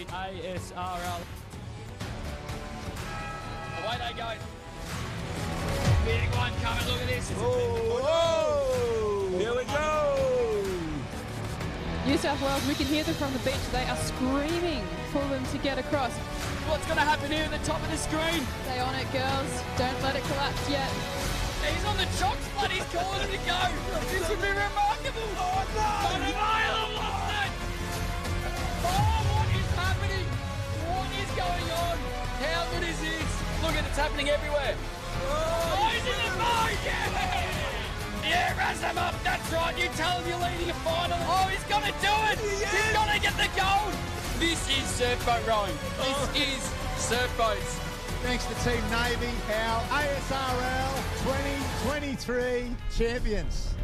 ASRL. Away they go. Big one coming, look at this. Whoa! Here we go! New South Wales, we can hear them from the beach. They are screaming for them to get across. What's going to happen here at the top of the screen? Stay on it, girls. Don't let it collapse yet. He's on the chocks, but he's calling it to go. This would be remarkable. Oh, no! But Ireland lost it! Oh, what is happening? What is going on? How good is this? Look at it, it's happening everywhere. Oh, he's in the bar, yeah! Yeah, razz him up, that's right. You tell him you're leading a final. Oh, he's going to do it. Yeah. He's going to get the gold. This is surf boat rowing. This is surf boats. Thanks to Team Navy, our ASRL 2023 champions.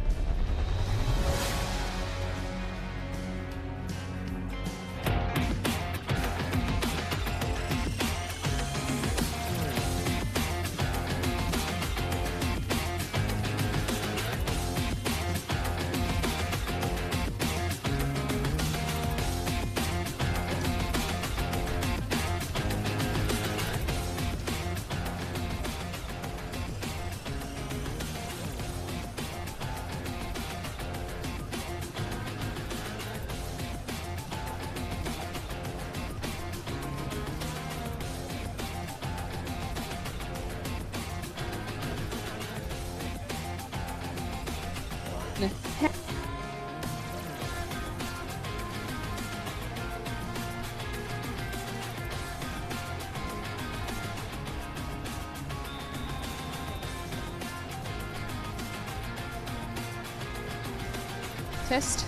Test.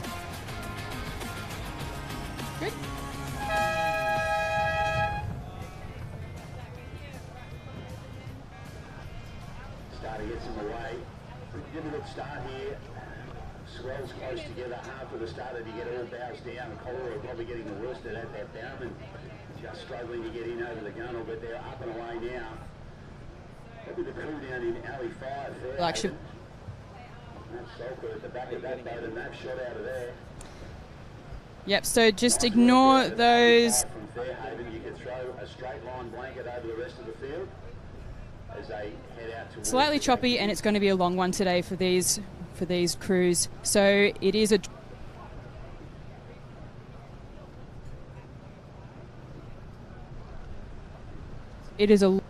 Good. Starter gets him away. Difficult start here. Swells close together. Hard for the starter to get all bows down. Collar are probably getting the worst of that bowman. Just struggling to get in over the gunnel, but they're up and away now. Probably the crew down in alley 5 there. Well, actually, At the back of that boat, and that shot out of there. yep, so just ignore those. From Fairhaven, you can throw a straight line blanket over the rest of the field as they head out towards Slightly choppy, and it's going to be a long one today for these crews. So it is a. It is a.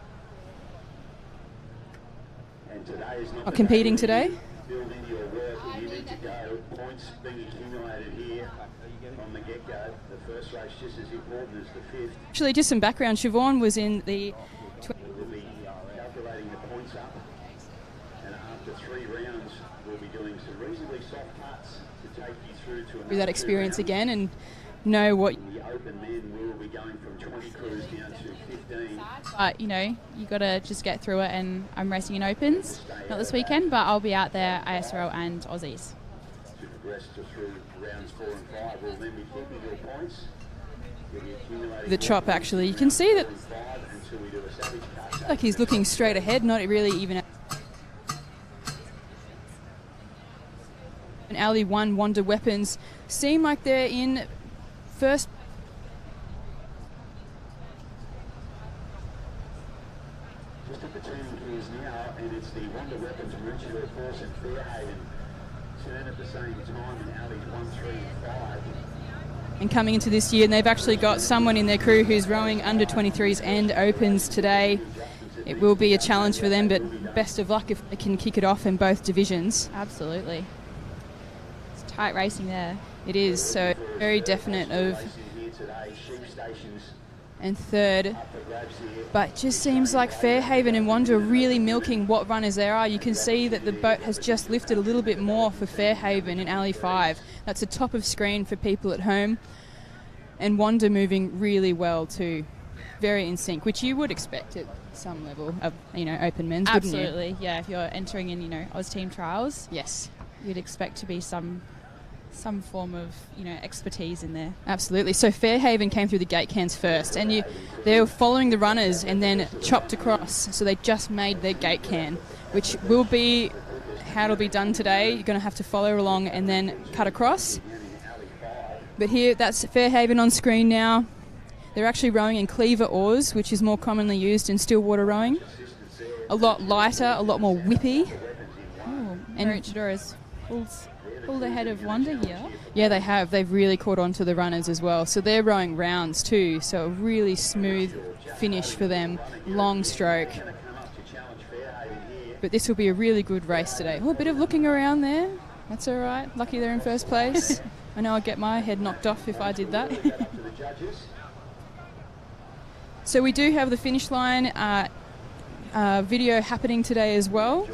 And today is not competing today. Build into your work where you need to go. Points being accumulated here from the get-go. The first race just as important as the fifth. Actually, just some background. Siobhan was in the. We'll be calculating the points up, and after 3 rounds, we'll be doing some reasonably soft cuts to take you through to That experience again and know what. the open men. We will be going from 20 crews down to 15. But, you know, you got to just get through it, and I'm racing in Opens, not this weekend, but I'll be out there ASRL and Aussies. To progress through rounds 4 and 5, we'll then be keeping your points. The chop, actually, you can see that. Until we do a savage cut. Like he's looking straight ahead, not really even. And Alley 1 Wonder Weapons seem like they're in first. Just at the turning gears now, and it's the Wonder Weapons Mercury Force and Fairhaven turn at the same time in alleys 1, 3 and 5. And coming into this year, and they've actually got someone in their crew who's rowing under 23s and Opens today. It will be a challenge for them, but best of luck if they can kick it off in both divisions. Absolutely. It's tight racing there. It is, so very definite of and third, but just seems like Fairhaven and Wanda are really milking what runners there are. You can see that the boat has just lifted a little bit more for Fairhaven in Alley 5. That's a top of screen for people at home, and Wanda moving really well too, very in sync, which you would expect at some level of, you know, open men's. Absolutely, wouldn't you? yeah. If you're entering in, you know, Oz Team trials, Yes. you'd expect to be some form of, you know, expertise in there. Absolutely. So Fairhaven came through the gate cans first, and they were following the runners and then chopped across. So they just made their gate can, which will be how it'll be done today. You're going to have to follow along and then cut across. But here, that's Fairhaven on screen now. They're actually rowing in cleaver oars, which is more commonly used in still water rowing. A lot lighter, a lot more whippy. Oh, and Maroochydore pulled ahead of Wonder here. Yeah, they have. They've really caught on to the runners as well. So they're rowing rounds too, so a really smooth finish for them. Long stroke. But this will be a really good race today. Oh, a bit of looking around there. That's all right. Lucky they're in first place. I know I'd get my head knocked off if I did that. So we do have the finish line video happening today as well.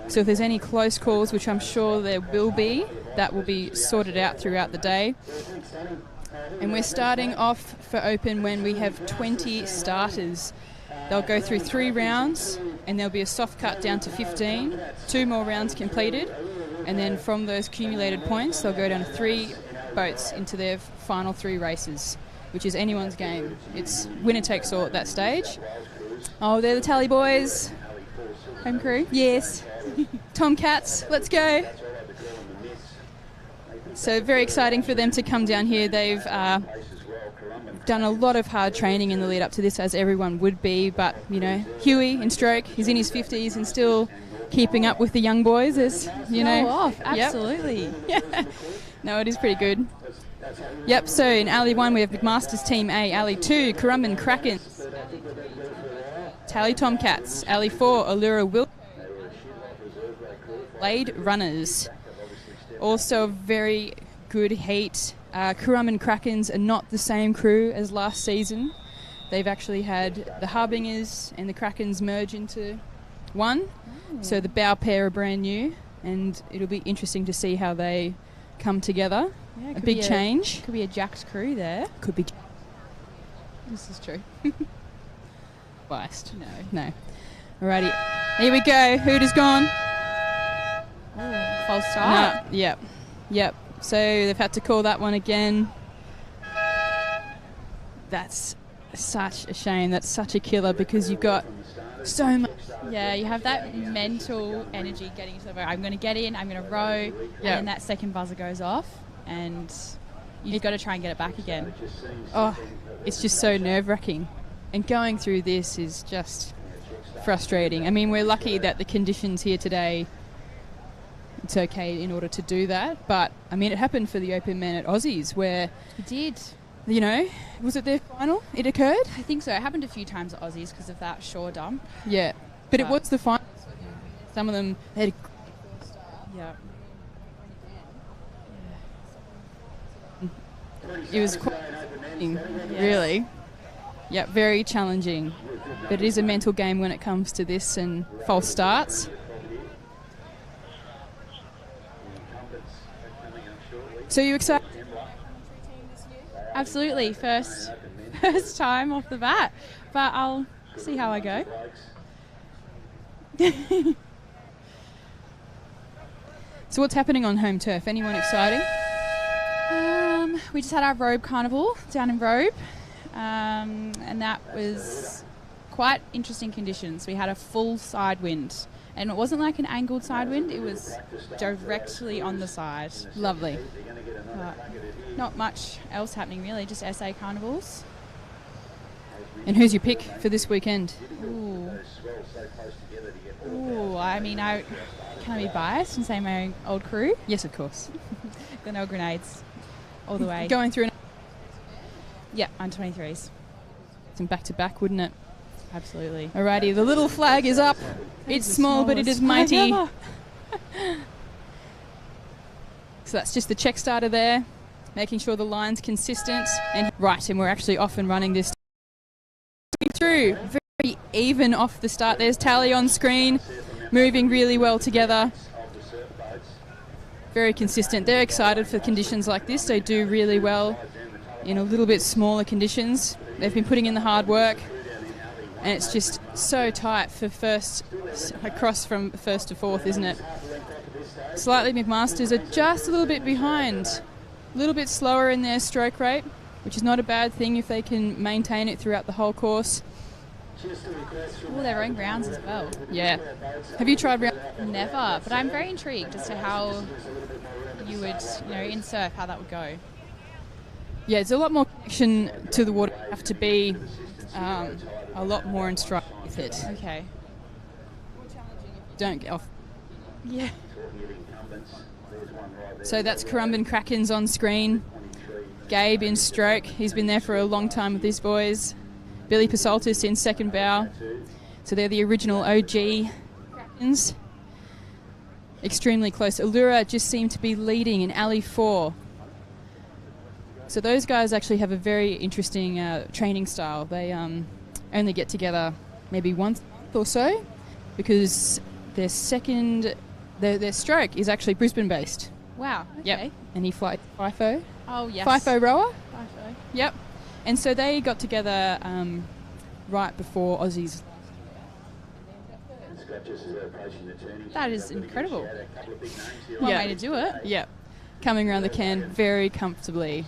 So if there's any close calls, which I'm sure there will be, that will be sorted out throughout the day. And we're starting off for Open when we have 20 starters. They'll go through 3 rounds and there'll be a soft cut down to 15, 2 more rounds completed, and then from those accumulated points they'll go down to 3 boats into their final 3 races, which is anyone's game. It's winner takes all at that stage. Oh, they're the Tally boys. Home crew? Yes. Tomcats, let's go. So very exciting for them to come down here. They've done a lot of hard training in the lead up to this, as everyone would be, but you know, Huey in stroke, he's in his 50s and still keeping up with the young boys, as you know. Off, absolutely. Yep. No, it is pretty good. Yep, so in Alley 1 we have McMaster's Team A, Alley 2, Currumbin Kraken, Tally Tomcats, Alley 4, Allura Will, Blade Runners. Also a very good heat. Currumbin Krakens are not the same crew as last season. They've actually had the Harbingers and the Krakens merge into one. So the bow pair are brand new, and it'll be interesting to see how they come together. Yeah, a big change. Could be a Jack's crew there. Could be. This is true. Biased. No. Alrighty. Here we go. Hooters gone. Oh, false start. No. Yep. So they've had to call that one again. That's such a shame. That's such a killer, because you've got so much. Yeah, you have that mental energy getting into the boat. I'm going to get in, I'm going to row, and then that second buzzer goes off, and you've got to try and get it back again. Oh, it's just so nerve-wracking. And going through this is just frustrating. I mean, we're lucky that the conditions here today, it's okay in order to do that. But, I mean, it happened for the Open men at Aussies where... It did. You know, was it their final? It occurred? I think so. It happened a few times at Aussies because of that shore dump. Yeah. But it was the final. Some of them had... Yeah. It was quite really. Yeah, very challenging. But it is a mental game when it comes to this and false starts. So you excited? Absolutely. First time off the bat. But I'll see how I go. So what's happening on home turf? Anyone exciting? We just had our Robe Carnival down in Robe, and that was quite interesting conditions. We had a full side wind, and it wasn't like an angled side wind, it was directly on the side. Lovely. Not much else happening really, just SA carnivals. And who's your pick for this weekend? Ooh, I mean, can I be biased and say my old crew? Yes, of course. Glenelg Grenades. All the way. Going through Yeah, under 23s. Some back-to-back, wouldn't it? Absolutely. Alrighty, the little flag is up. It's small, but it is mighty. So that's just the check starter there, making sure the line's consistent. And we're actually off and running this through. Very even off the start. There's Tally on screen, moving really well together. Very consistent. They're excited for conditions like this. They do really well in a little bit smaller conditions. They've been putting in the hard work, and it's just so tight for first, across from first to fourth, isn't it? Slightly McMasters are just a little bit behind, a little bit slower in their stroke rate, which is not a bad thing if they can maintain it throughout the whole course. Well, they're rowing rounds as well. Yeah. Have you tried round? Never, but I'm very intrigued as to how you would, in surf, how that would go. Yeah, it's a lot more connection to the water. You have to be a lot more in stride with it. Okay. Don't get off. Yeah. So that's Currumbin Krakens on screen. Gabe in stroke. He's been there for a long time with these boys. Billy Pasoltis in second bow. So they're the original OG Krakens. Extremely close. Allura just seemed to be leading in Alley 4. So those guys actually have a very interesting training style. They only get together maybe once a month or so because their stroke is actually Brisbane based. Wow. Okay. Yep. And he flies FIFO. Oh, yes. FIFO rower. FIFO. Yep. And so they got together right before Aussies. That is incredible. One way to do it. Yep. Coming around the can very comfortably.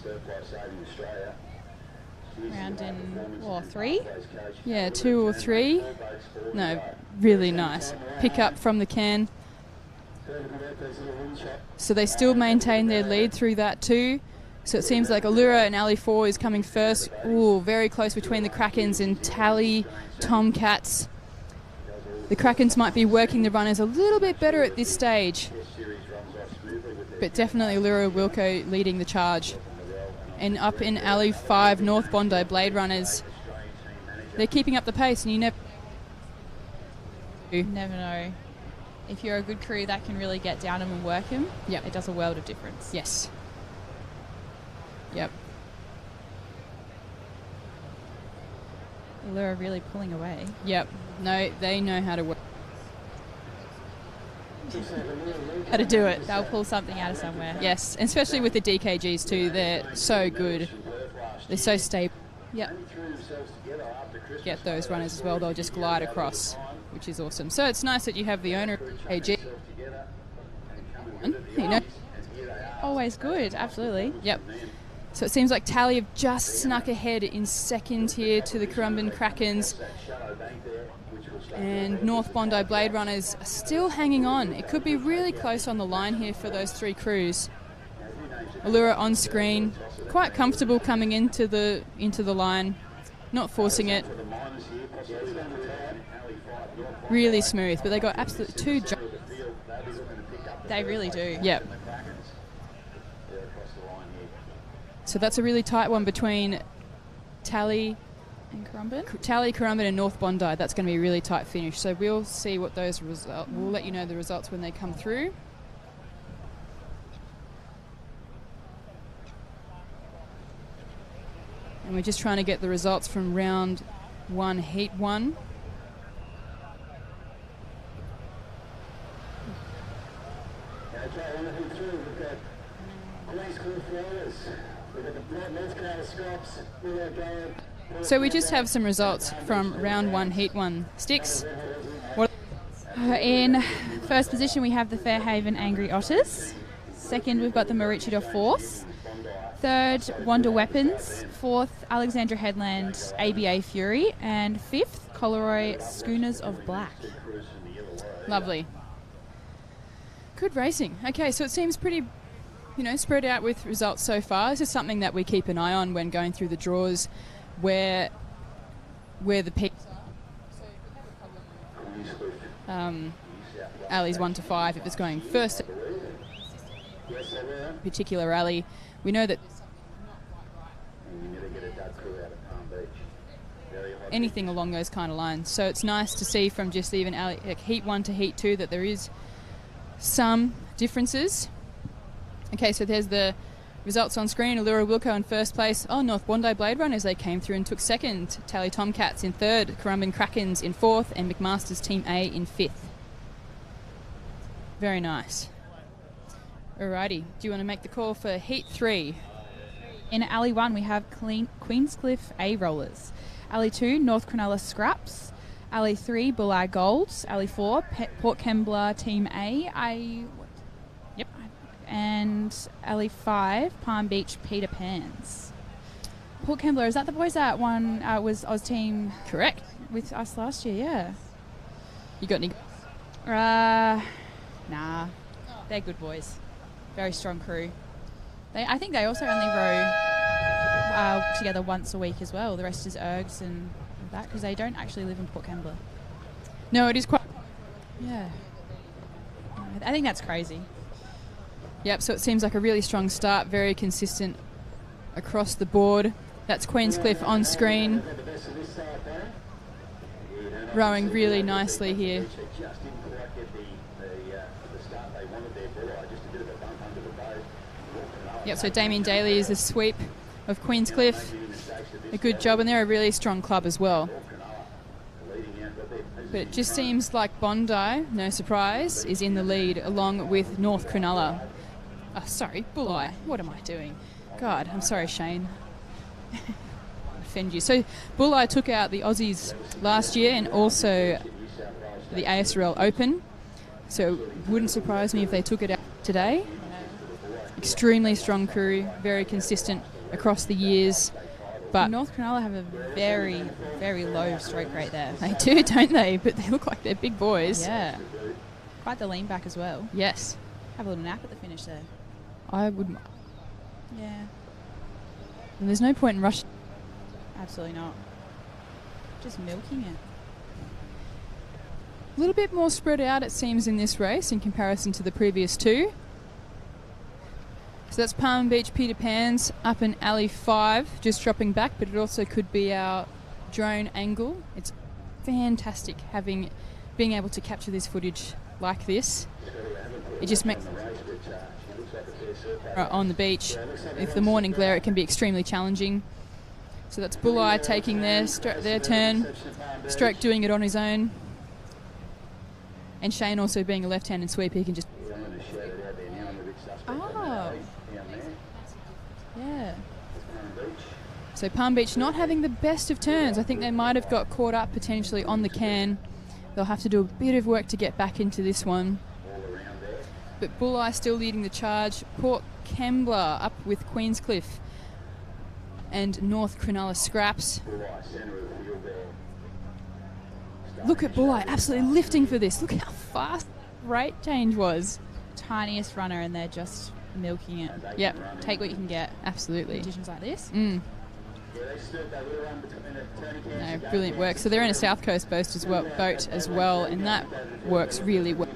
Round in, 3? Yeah, 2 or 3. No, really nice. Pick up from the can. So they still maintain their lead through that too. So it seems like Allura and Alley 4 is coming first. Ooh, very close between the Krakens and Tally Tomcats. The Krakens might be working the runners a little bit better at this stage. But definitely Allura Wilco leading the charge. And up in Alley 5, North Bondi Blade Runners. They're keeping up the pace and you never know. If you're a good crew that can really get down them and work them, yep. It does a world of difference. Yes. Yep. Allura really pulling away. Yep. No, they know how to work. How to do it. They'll pull something out of somewhere. Yes, and especially with the DKGs too. They're so good. They're so stable. Yep. Get those runners as well. They'll just glide across, which is awesome. So it's nice that you have the owner of AG. You know. Always good, absolutely. Yep. So it seems like Tally have just snuck ahead in second here to the Currumbin Krakens. And North Bondi Blade Runners are still hanging on. It could be really close on the line here for those three crews. Allura on screen, quite comfortable coming into the line, not forcing it. Really smooth, but they got absolutely 2 jumps. They really do. Yep. So that's a really tight one between Tally, Currumbin and North Bondi. That's going to be a really tight finish. So we'll see what those results. We'll let you know the results when they come through. And we're just trying to get the results from round 1, heat 1. So we just have some results from round 1, heat 1. Sticks? In first position, we have the Fairhaven Angry Otters. Second, we've got the Maroochydore Force. Third, Wanda Weapons. Fourth, Alexandra Headland ABA Fury. And fifth, Coleroy Schooners of Black. Lovely. Good racing. Okay, so it seems pretty, spread out with results so far. This is something that we keep an eye on when going through the draws, where the peaks are. Alleys 1 to 5, if it's going first, particular rally, we know that anything along those kind of lines. So it's nice to see from just even heat 1 to heat 2 that there is some differences. Okay, so there's the results on screen. Allura Wilco in first place. Oh, North Bondi Blade Runners, they came through and took second. Tally Tomcats in third. Currumbin Krakens in fourth. And McMaster's Team A in fifth. Very nice. Alrighty, do you want to make the call for heat 3? In Alley 1, we have Queenscliff A Rollers. Alley 2, North Cronulla Scraps. Alley 3, Bulleye Golds. Alley 4, Port Kembla Team A. Yep. And Alley 5, Palm Beach Peter Pans. Port Kembla, is that the boys that won, was Oz Team? Correct. With us last year, yeah. You got any? Nah. They're good boys. Very strong crew. I think they also only row together once a week as well. The rest is ergs and that, because they don't actually live in Port Kembla. No, it is quite... Yeah. I think that's crazy. Yep, so it seems like a really strong start, very consistent across the board. That's Queenscliff on screen, rowing really nicely here. Yep, so Damien Daly is the sweep of Queenscliff. A good job, and they're a really strong club as well. But it just seems like Bondi, no surprise, is in the lead along with North Cronulla. Oh, sorry, Bulli. What am I doing? God, I'm sorry, Shane. Offend you. So Bulli took out the Aussies last year and also the ASRL Open. So it wouldn't surprise me if they took it out today. Extremely strong crew, very consistent across the years. But North Cronulla have a very, very low stroke rate there. they do, don't they? But they look like they're big boys. Yeah. Quite the lean back as well. Yes. Have a little nap at the finish there. I would. Yeah. And there's no point in rushing. Absolutely not. Just milking it. A little bit more spread out, it seems, in this race in comparison to the previous two. So that's Palm Beach Peter Pan's up in alley 5, just dropping back, but it also could be our drone angle. It's fantastic being able to capture this footage like this. It just makes on the beach. If the morning glare, it can be extremely challenging. So that's Bulli taking their turn, Stroke doing it on his own, and Shane also being a left-handed sweep, he can just... Oh. Yeah. So Palm Beach not having the best of turns. I think they might have got caught up potentially on the can. They'll have to do a bit of work to get back into this one. But Bulli still leading the charge. Port Kembla up with Queenscliff and North Cronulla scraps. Look at Bulli absolutely lifting for this. Look how fast rate change was. Tiniest runner and they're just milking it. Yep. Take what you can get. Absolutely. Conditions like this. No, brilliant work. So they're in a South Coast boat as well, and that works really well.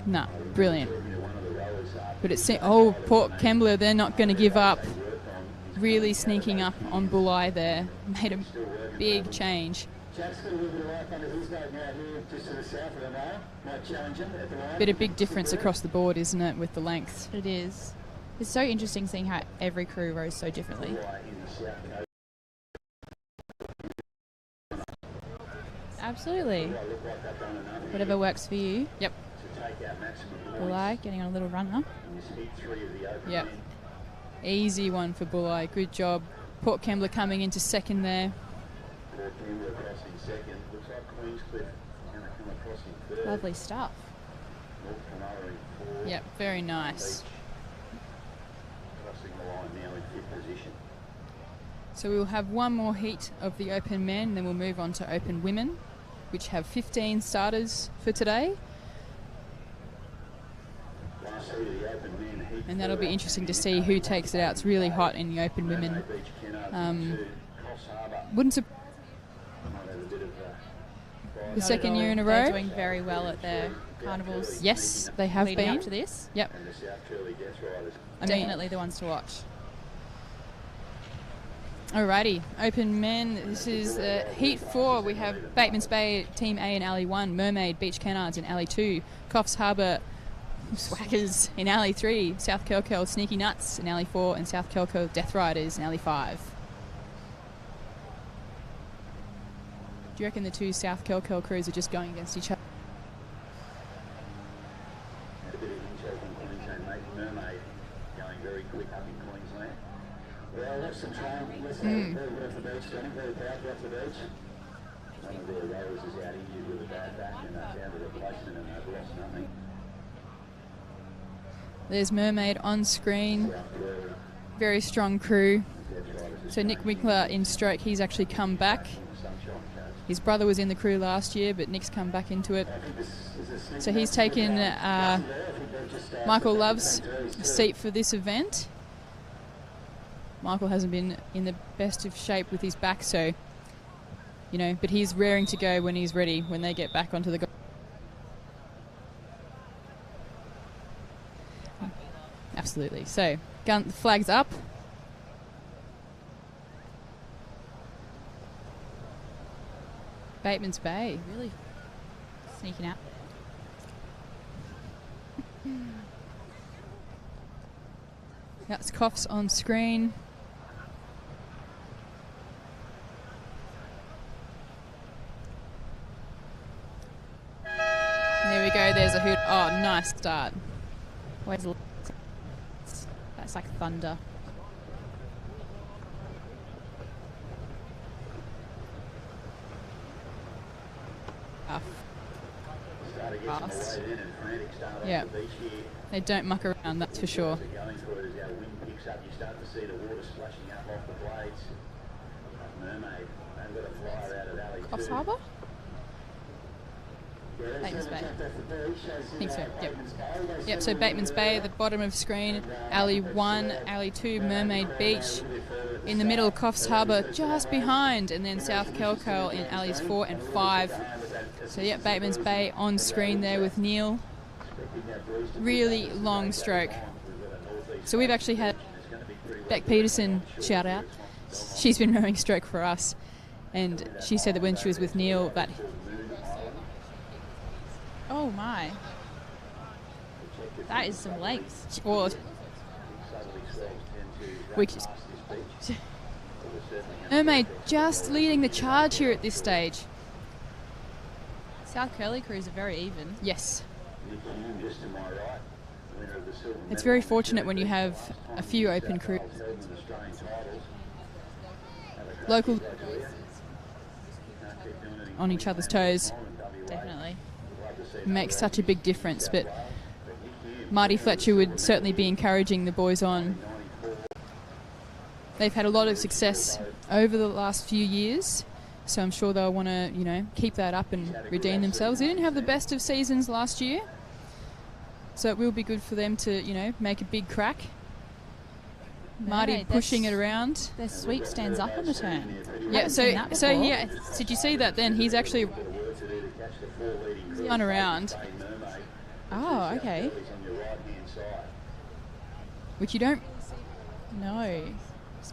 No, brilliant. But it's Port Kembla, they're not going to give up. Really sneaking up on Bulli there. Made a big change. Bit of big difference across the board, isn't it, with the lengths? It is. It's so interesting seeing how every crew rows so differently. Absolutely. Whatever works for you. Yep. Bulli getting on a little runner. Yep. Easy one for Bulli. Good job. Port Kembla coming into second there. Lovely stuff. Yep, very nice. So we'll have one more heat of the Open Men, then we'll move on to Open Women, which have 15 starters for today. And that'll be interesting to see who takes it out. It's really hot in the Open Women. The second year in a row. They're doing very well at their carnivals. Yes, they have leading been. up to this. Yep. Definitely the ones to watch. Alrighty, Open Men. This is Heat 4. We have Bateman's Bay, Team A in Alley 1, Mermaid, Beach Canards in Alley 2, Coffs Harbour, Swackers in Alley 3, South Kelkel, Sneaky Nuts in Alley 4, and South Kelkel Death Riders in Alley 5. Do you reckon the two South Kelkel crews are just going against each other? A bit of intel from Queensland, mate. Mermaid going very quick up in Queensland. Well, that's some time. Very good off the beach, Johnny. Very powerful off the beach. One of their rowers is out injured with a bad back and they found a replacement and they've lost nothing. There's Mermaid on screen. Very strong crew. So Nick Winkler in stroke, he's actually come back. His brother was in the crew last year, but Nick's come back into it. So he's taken Michael loves a seat for this event. Michael hasn't been in the best of shape with his back, so, you know, but he's raring to go when he's ready, when they get back onto the go. Absolutely. So, gun, the flag's up. Bateman's Bay, really Sneaking out. That's Coughs on screen. There we go, there's a hoot. Oh, nice start. Where's the... That's like thunder. Fast. Yeah, they don't muck around, that's for sure. Coffs Harbour? Bateman's Bay. I think so, yep. Yep, so Bateman's Bay at the bottom of screen, Alley 1, Alley 2, Mermaid Beach. In the middle, Coffs Harbour just behind, and then South Kelco in Alleys 4 and 5. So, yep, Bateman's Bay on screen there with Neil. Really long stroke. So we've actually had Beck Peterson, shout out. She's been rowing stroke for us, and she said that when she was with Neil that... Oh my. That is some legs. Or Mermaid just leading the charge here at this stage. South Curly crews are very even. Yes. It's very fortunate when you have a few open crews. Local on each other's toes. Definitely. Makes such a big difference, but Marty Fletcher would certainly be encouraging the boys on. They've had a lot of success over the last few years, so I'm sure they'll want to, you know, keep that up and redeem themselves. They didn't have the best of seasons last year, so it will be good for them to, you know, make a big crack. Marty pushing it around. Their sweep stands up on the turn. Yeah, so yeah, did you see that then? He's actually run around. Oh, okay. Which you don't... No.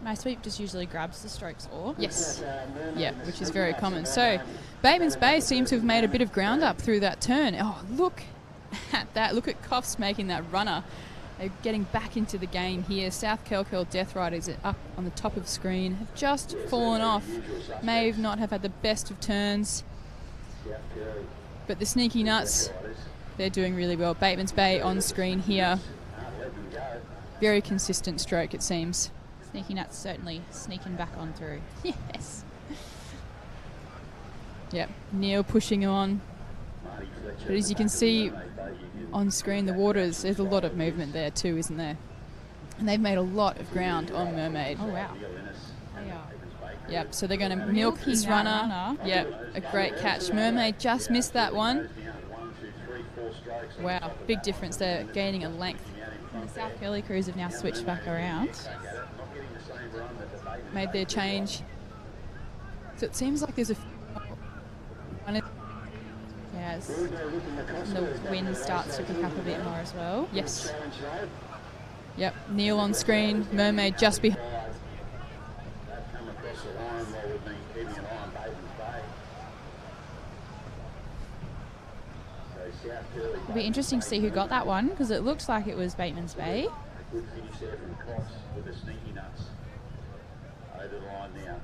My sweep just usually grabs the strokes oar. Yes. Yeah, which is very common. So, Bateman's Bay seems to have made a bit of ground up through that turn. Oh, look at that. Look at Coughs making that runner. They're getting back into the game here. South Kelkel Death Riders are up on the top of screen. Have just fallen off. May not have had the best of turns. But the Sneaky Nuts, they're doing really well. Bateman's Bay on screen here. Very consistent stroke, it seems. Sneaky Nuts certainly sneaking back on through. Yes. Yep, Neil pushing on. But as you can see on screen, the waters, there's a lot of movement there too, isn't there? And they've made a lot of ground on Mermaid. Oh, wow. Yep, so they're going to milk this runner. Yep, a great catch. Mermaid just missed that one. Wow, big difference there, gaining a length. And the South Curly crews have now switched back around. Made their change. So it seems like there's a... Yes. And the wind starts to pick up a bit more as well. Yes. Yep, Neil on screen, Mermaid just behind. It'll be interesting to see who got that one, because it looked like it was Bateman's Bay. Good finish there from Cross with the Sneaky Nuts. Over the line now.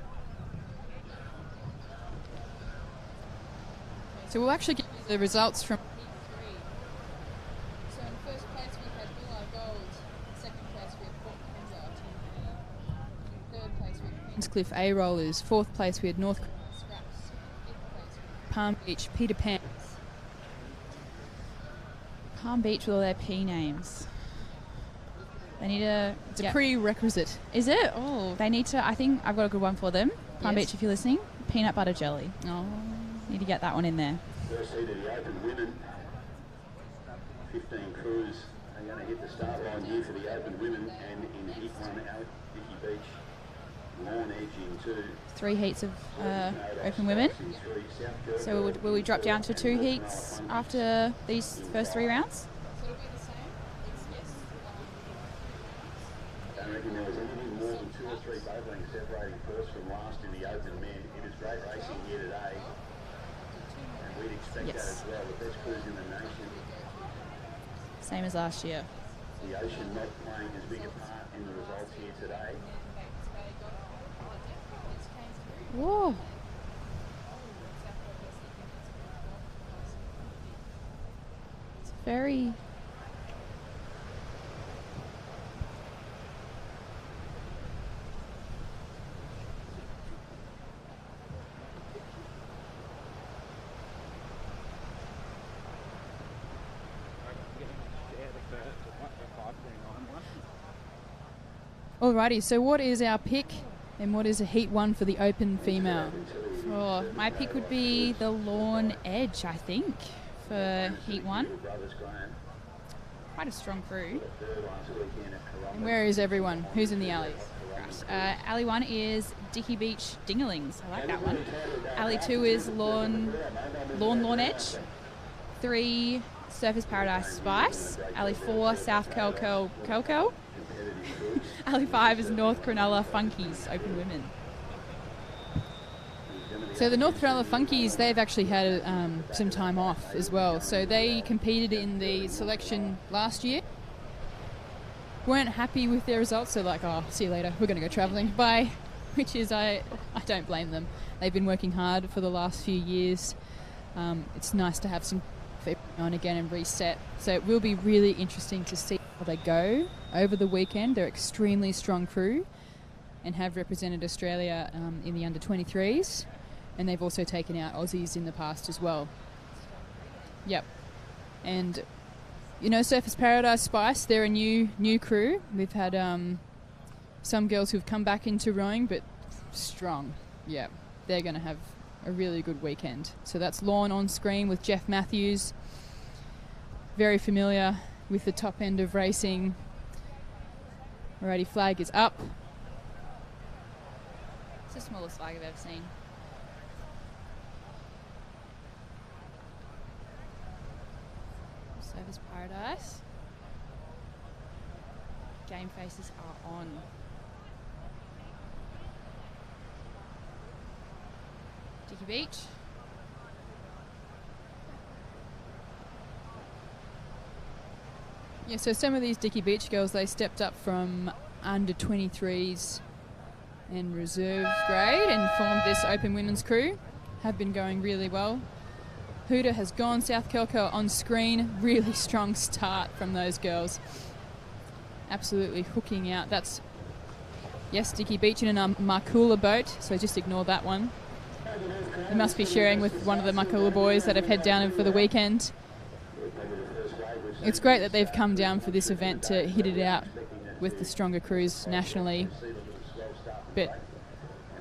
So we'll actually get the results from... So in first place we had Willow Gold, in second place we had Port Kensal, in third place we had Queenscliff A-Rollers, fourth place we had North Scraps, fifth place we had Palm Beach, Peter Pan. Palm Beach with all their P names. They need to... It's a prerequisite. Is it? Oh, they need to... I think I've got a good one for them. Palm Yes. Beach, if you're listening. Peanut butter jelly. Oh. Need to get that one in there. First heat of the Open Women. 15 crews are going to hit the start line here for the Open Women, and in heat 1, Dicky Beach, Lawn Edge in 2. 3 heats of Open Women. So will we drop down to 2 heats after these first 3 rounds? I don't reckon there was anything more than 2 or 3 boat lengths separating first from last in the Open Men. It is great racing here today, and we'd expect that as well. The best crews in the nation. Same as last year. The ocean not playing as big a part in the results here today. Whoa. It's very... Alrighty, so what is our pick and what is a heat 1 for the Open female? Oh, my pick would be the Lawn Edge, I think, for heat 1. Quite a strong crew. And where is everyone? Who's in the alleys? Right. Alley 1 is Dicky Beach Dinglings. I like that one. Alley 2 is Lawn Edge. 3, Surfers Paradise Spice. Alley 4, South Curl. Alley 5 is North Cronulla Funkies, Open Women. So the North Cronulla Funkies, they've actually had some time off as well. So they competed in the selection last year. Weren't happy with their results, so like, oh, see you later, we're going to go travelling. Bye. Which is, I don't blame them. They've been working hard for the last few years. It's nice to have some on again and reset. So it will be really interesting to see how they go over the weekend. They're extremely strong crew and have represented Australia in the under-23s, and they've also taken out Aussies in the past as well. Yep. And you know, Surfers Paradise Spice, they're a new crew. We've had some girls who've come back into rowing, but strong. Yeah, they're going to have a really good weekend. So that's Lawn on screen with Jeff Matthews. Very familiar with the top end of racing. Alrighty, flag is up. It's the smallest flag I've ever seen. Surfers Paradise. Game faces are on. Dicky Beach. Yeah, so some of these Dicky Beach girls, they stepped up from under 23s and reserve grade and formed this Open Women's crew. Have been going really well. Huda has gone, South Kelko on screen. Really strong start from those girls. Absolutely hooking out. That's, yes, Dicky Beach in a Markula boat, so just ignore that one. They must be sharing with one of the Markula boys that have head down for the weekend. It's great that they've come down for this event to hit it out with the stronger crews nationally. But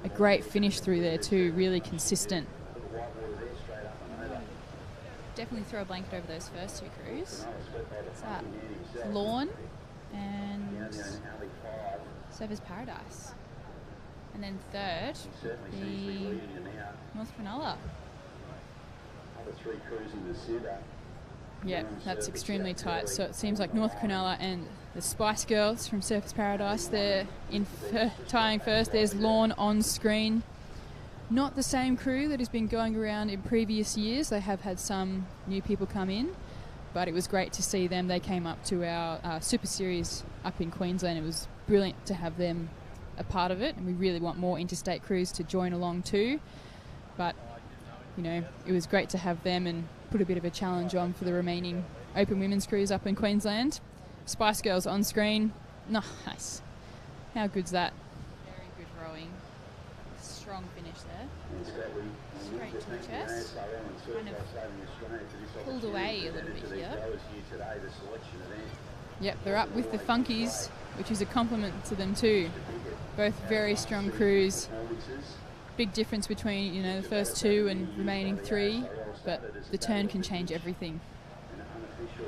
a great finish through there too, really consistent. Definitely throw a blanket over those first 2 crews. What's that? Lawn and Surfers Paradise. And then third, the North Cronulla. Other 3 crews in the centre. Yeah, that's extremely tight. So it seems like North Cronulla and the Spice Girls from Surfers Paradise, they're in tying first. There's Lawn on screen. Not the same crew that has been going around in previous years. They have had some new people come in, but it was great to see them. They came up to our Super Series up in Queensland. It was brilliant to have them a part of it, and we really want more interstate crews to join along too. But, you know, it was great to have them and put a bit of a challenge on for the remaining Open Women's crews up in Queensland. Spice Girls on screen. Nice. How good's that? Very good rowing. Strong finish there. Straight to the chest. Kind of pulled away a little bit here. Yep, they're up with the Funkies, which is a compliment to them too. Both very strong crews. Big difference between, you know, the first 2 and remaining 3, but the turn can change everything.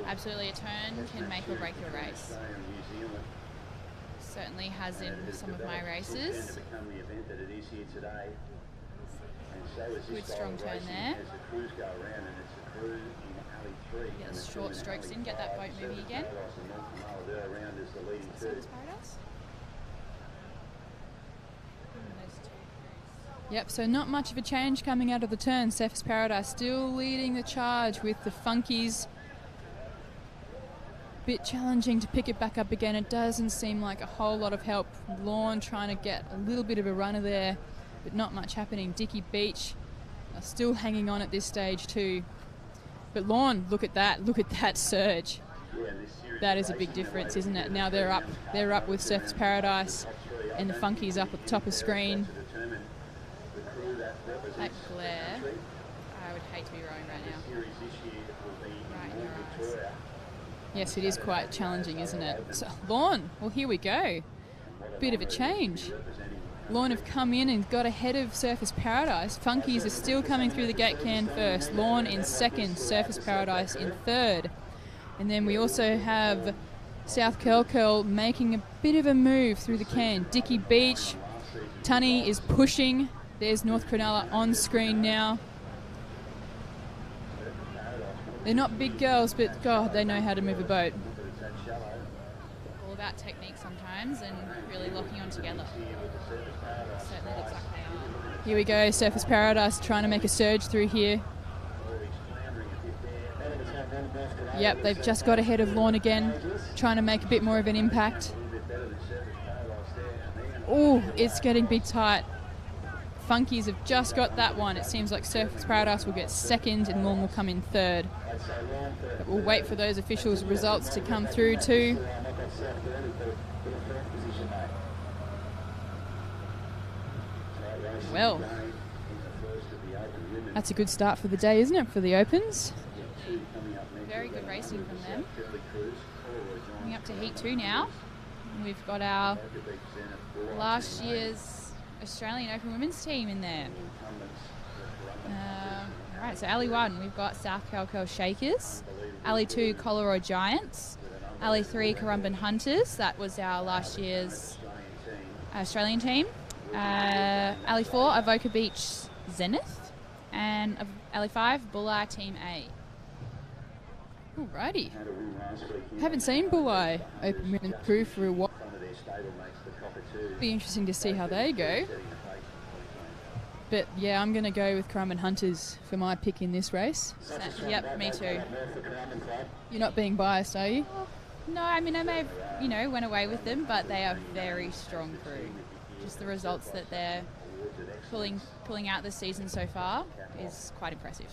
Absolutely, a turn can make or break your race. Certainly has in some of my races. Good strong turn there. Get the short strokes in, get that boat moving again. Surface Paradise. Yep, so not much of a change coming out of the turn. Surface Paradise still leading the charge with the Funkies. Bit challenging to pick it back up again. It doesn't seem like a whole lot of help. Lorne trying to get a little bit of a runner there, but not much happening. Dicky Beach are still hanging on at this stage too. But Lorne, look at that surge. That is a big difference, isn't it? Now they're up with Surface Paradise and the Funkies up at the top of screen. That glare, I would hate to be rowing right now. Right in your eyes. Yes, it is quite challenging, isn't it? So, Lorne, well, here we go. Bit of a change. Lorne have come in and got ahead of Surface Paradise. Funkies are still coming through the gate can first. Lorne in second, Surface Paradise in third. And then we also have South Curl making a bit of a move through the can. Dicky Beach, Tunny is pushing. There's North Cronulla on screen now. They're not big girls, but God, they know how to move a boat. All about technique sometimes and really locking on together. Certainly looks like they are. Here we go, Surface Paradise trying to make a surge through here. Yep, they've just got ahead of Lorne again, trying to make a bit more of an impact. Oh, it's getting big tight. Funkies have just got that one. It seems like Surface Paradise will get second and Lorne will come in third. But we'll wait for those officials' results to come through too. Well, that's a good start for the day, isn't it, for the Opens? Very good racing from them. Coming up to Heat 2 now. We've got our last year's Australian Open Women's team in there. Alright, so Alley 1, we've got South Calco Shakers. Alley 2, Collaroy Giants. Alley 3, Currumbin Hunters. That was our last year's Australian team. Alley 4, Avoca Beach Zenith. And Alley 5, Bulli Team A. Alrighty. Haven't seen Bulli Open Women's crew for a while. Be interesting to see how they go. But yeah, I'm going to go with Currumbin Hunters for my pick in this race. Yep, me too. You're not being biased, are you? No, I mean, I may have, went away with them, but they are very strong crew. Just the results that they're pulling out this season so far is quite impressive.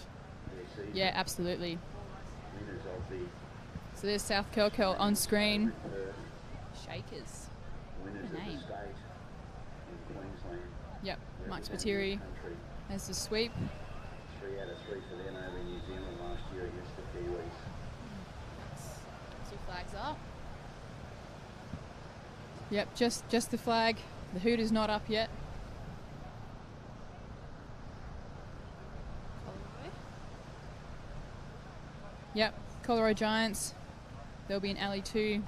Yeah, absolutely. So there's South Curl on screen. Shakers. What a name. Yep, Mike Spiteri has the sweep. 3 out of 3 for them over New Zealand last year against the Kiwis. 2 flags up. Yep, just the flag. The hoot is not up yet. Yep, Collaroy Giants. There'll be an Alley 2.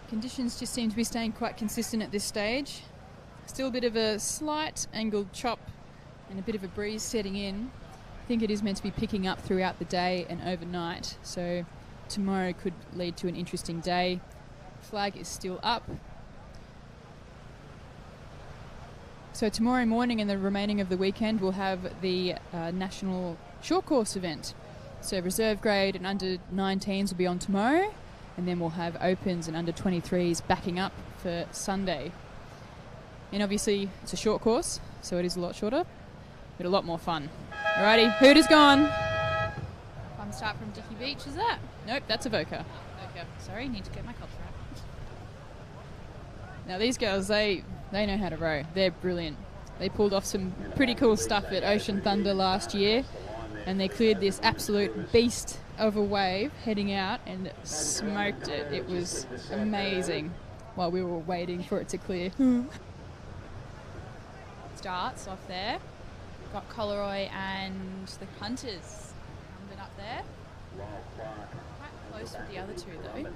Conditions just seem to be staying quite consistent at this stage. Still a bit of a slight angled chop and a bit of a breeze setting in. I think it is meant to be picking up throughout the day and overnight, so tomorrow could lead to an interesting day. Flag is still up. So tomorrow morning and the remaining of the weekend we'll have the national short course event. So reserve grade and under 19s will be on tomorrow, and then we'll have opens and under 23s backing up for Sunday. And obviously it's a short course, so it is a lot shorter, but a lot more fun. Alrighty, Hooters gone. Fun start from Dicky Beach, is that? Nope, that's Avoca. Okay, sorry, need to get my culture right. Now these girls, they know how to row. They're brilliant. They pulled off some pretty cool stuff at Ocean Thunder last year, and they cleared this absolute beast of a wave heading out and smoked it. It was amazing while we were waiting for it to clear. So starts off there. Got Coleroy and the Hunters coming up there. Quite close with the other two though.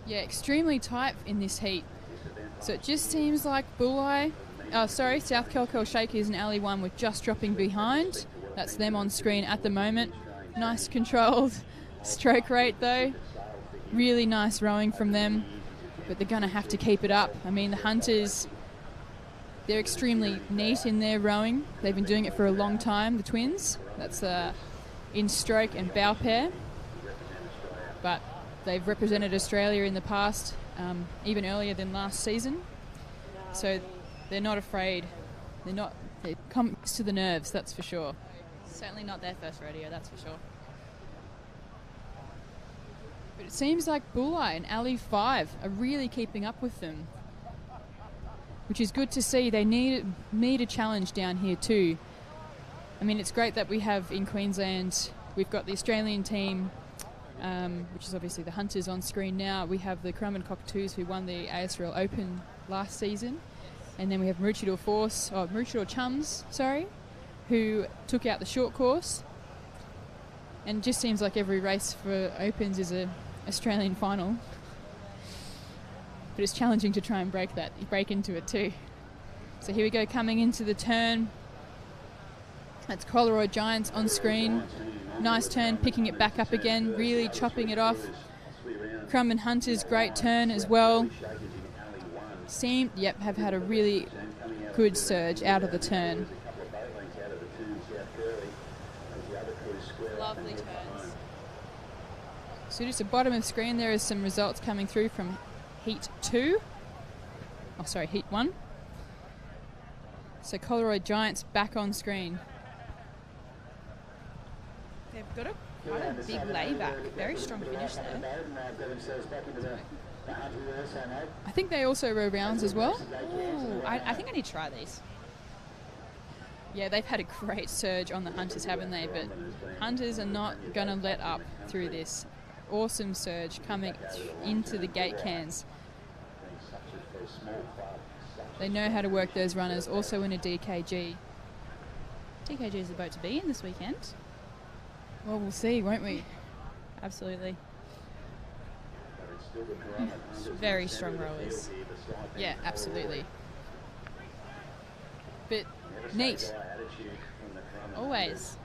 Yeah, extremely tight in this heat. So it just seems like South Kelkel Shakers and Alley 1 were just dropping behind. That's them on screen at the moment. Nice controlled stroke rate though. Really nice rowing from them. But they're going to have to keep it up. I mean, the Hunters, they're extremely neat in their rowing. They've been doing it for a long time, the twins. That's in stroke and bow pair. But they've represented Australia in the past, even earlier than last season. So they're not afraid. They come to the nerves, that's for sure. Certainly not their first rodeo, that's for sure. But it seems like Bulli and Alley 5 are really keeping up with them, which is good to see. They need a challenge down here too. I mean, it's great that we have in Queensland, we've got the Australian team, which is obviously the Hunters on screen now. We have the Currumbin Cockatoos who won the ASRL Open last season. And then we have Maroochydore Chums, who took out the short course. And it just seems like every race for Opens is a Australian final. But it's challenging to try and break into it too. So here we go, coming into the turn. That's Coleroy Giants on screen. Nice turn, picking it back up again, really chopping it off. Currumbin Hunters, great turn as well. Have had a really good surge out of the turn. Lovely turns. So just at the bottom of the screen there is some results coming through from Heat 1. So Coleroy Giants back on screen. They've got quite a big layback. Very strong finish there. I think they also row rounds as well. Ooh, I think I need to try these. Yeah, they've had a great surge on the Hunters, haven't they? But Hunters are not going to let up through this. Awesome surge coming into the gate cans. They know how to work those runners, also in a DKG. DKG is the boat to be in this weekend. Well, we'll see, won't we? Absolutely. Very strong rowers. Yeah, absolutely. But neat. Always.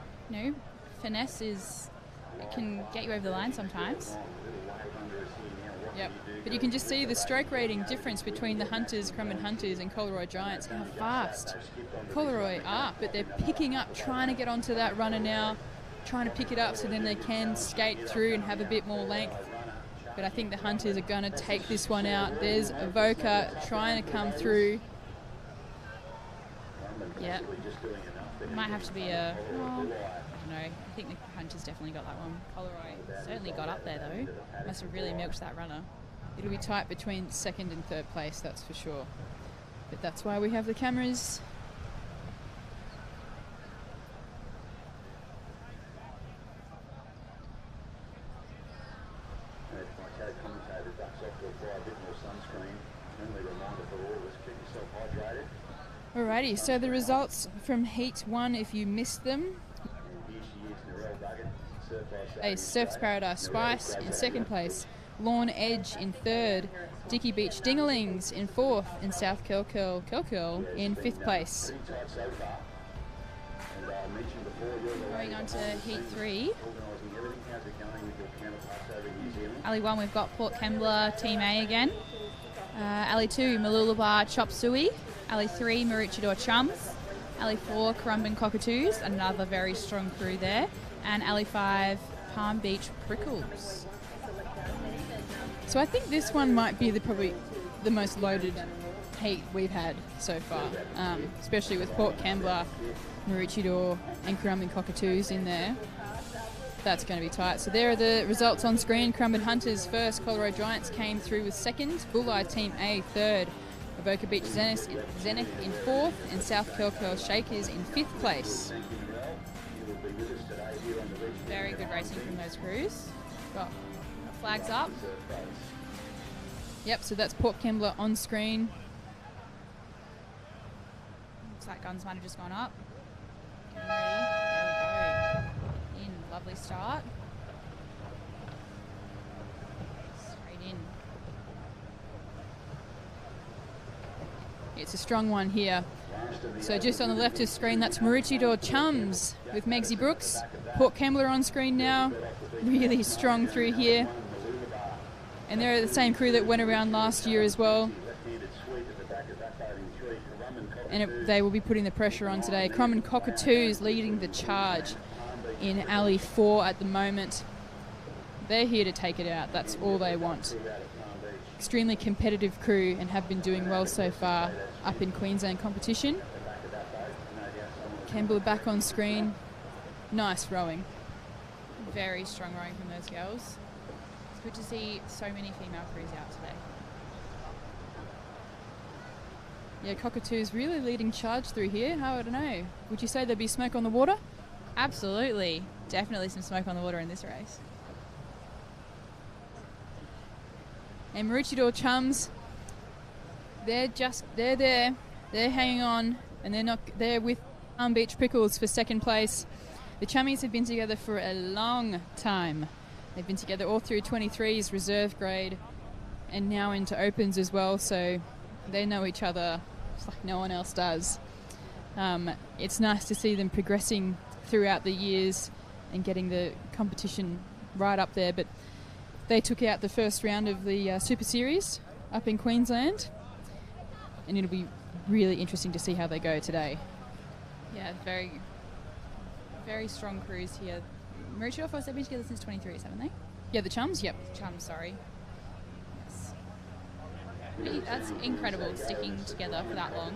Finesse it can get you over the line sometimes. Yep. But you can just see the stroke rating difference between the Currumbin Hunters and Coleroy Giants. How fast Coleroy are, but they're picking up, trying to get onto that runner now, trying to pick it up so then they can skate through and have a bit more length. But I think the Hunters are going to take this one out. There's Avoca trying to come through. Yeah. Might have to be I don't know. I think the Hunters definitely got that one. Coleroy certainly got up there though. Must have really milked that runner. It'll be tight between second and third place, that's for sure. But that's why we have the cameras. Alrighty, so the results from Heat 1, if you missed them. Surf's Paradise Spice in second place, Lawn Edge in third, Dicky Beach Dinglings in fourth, and South Kelkel in fifth place. Going on to Heat 3. Alley 1, we've got Port Kembla Team A again. Alley 2, Mooloolaba Chop Suey. Alley 3, Maroochydore Chums. Alley 4, Currumbin Cockatoos, another very strong crew there. And Alley 5, Palm Beach Prickles. So I think this one might be probably the most loaded heat we've had so far, especially with Port Kembla, Maroochydore and Currumbin Cockatoos in there. That's going to be tight. So there are the results on screen. Currumbin Hunters first, Coleroy Giants came through with second, Bulli Team A third, Avoca Beach Zenith in fourth, and South Kelkel Shakers in fifth place. Very good racing from those crews. Got flags up. Yep, so that's Port Kembla on screen. Looks like guns might have just gone up. Getting ready. There we go. In. Lovely start. Straight in. It's a strong one here. So just on the left of screen, that's Maroochydore Chums with Megsy Brooks. Port Kembla on screen now. Really strong through here. And they're the same crew that went around last year as well. And they will be putting the pressure on today. Crumman Cockatoos leading the charge in Alley 4 at the moment. They're here to take it out. That's all they want. Extremely competitive crew and have been doing well so far up in Queensland competition. Kembla back on screen. Nice rowing. Very strong rowing from those girls. It's good to see so many female crews out today. Yeah, Cockatoos really leading charge through here. I don't know. Would you say there'd be smoke on the water? Absolutely. Definitely some smoke on the water in this race. And Maroochydore Chums, they're there. They're hanging on, and they're with Palm Beach Pickles for second place. The Chummies have been together for a long time. They've been together all through 23s, reserve grade, and now into opens as well, so they know each other just like no one else does. It's nice to see them progressing throughout the years and getting the competition right up there, but they took out the first round of the Super Series up in Queensland, and it'll be really interesting to see how they go today. Yeah, very, very strong crews here. Maroochydore, of course, they've been together since 23s, haven't they? Yeah, the Chums, yep. Chums, sorry. Yes. That's incredible, sticking together for that long.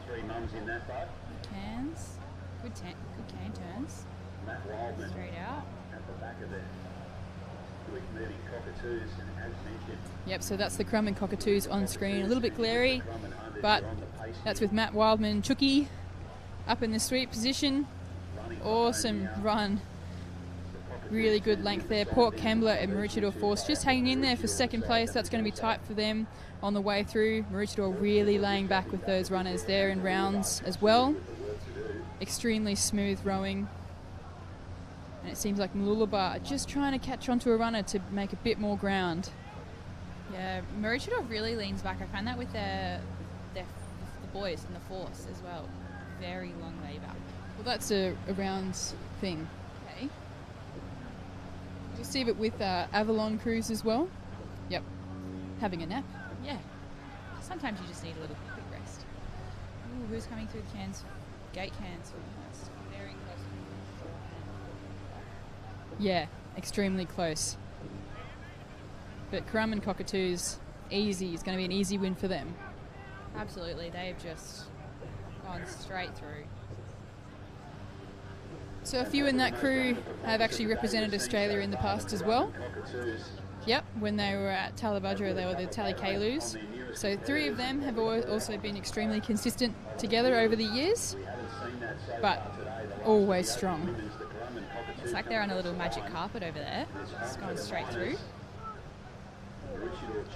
Three mums in that boat. Cans. Good can turns. Matt Wildman Straight out. at the back of it. With moving Cockatoos, and as mentioned, Yep, so that's the Crumman Cockatoos on screen. A little bit glary, but that's with Matt Wildman. Chucky up in the sweep position. Awesome run. Really good length there. Port Kembla and Maroochydore Force just hanging in there for second place. That's going to be tight for them on the way through. Maroochydore really laying back with those runners there in rounds as well. Extremely smooth rowing. And it seems like Mooloolaba are just trying to catch onto a runner to make a bit more ground. Yeah, Maroochydore really leans back. I find that with the boys in the Force as well. Very long way back. Well, that's a rounds thing. Okay. You'll see it with Avalon Cruise as well. Yep. Having a nap. Yeah. Sometimes you just need a little quick rest. Ooh, who's coming through the cans? Gate cans. That's very close. Yeah, extremely close. But Crumman Cockatoos, easy. It's going to be an easy win for them. Absolutely. They've just gone straight through. So a few in that crew have actually represented Australia in the past as well. Yep, when they were at Talabudra, they were the Talikailus. So 3 of them have also been extremely consistent together over the years, but always strong. It's like they're on a little magic carpet over there. Just going straight through.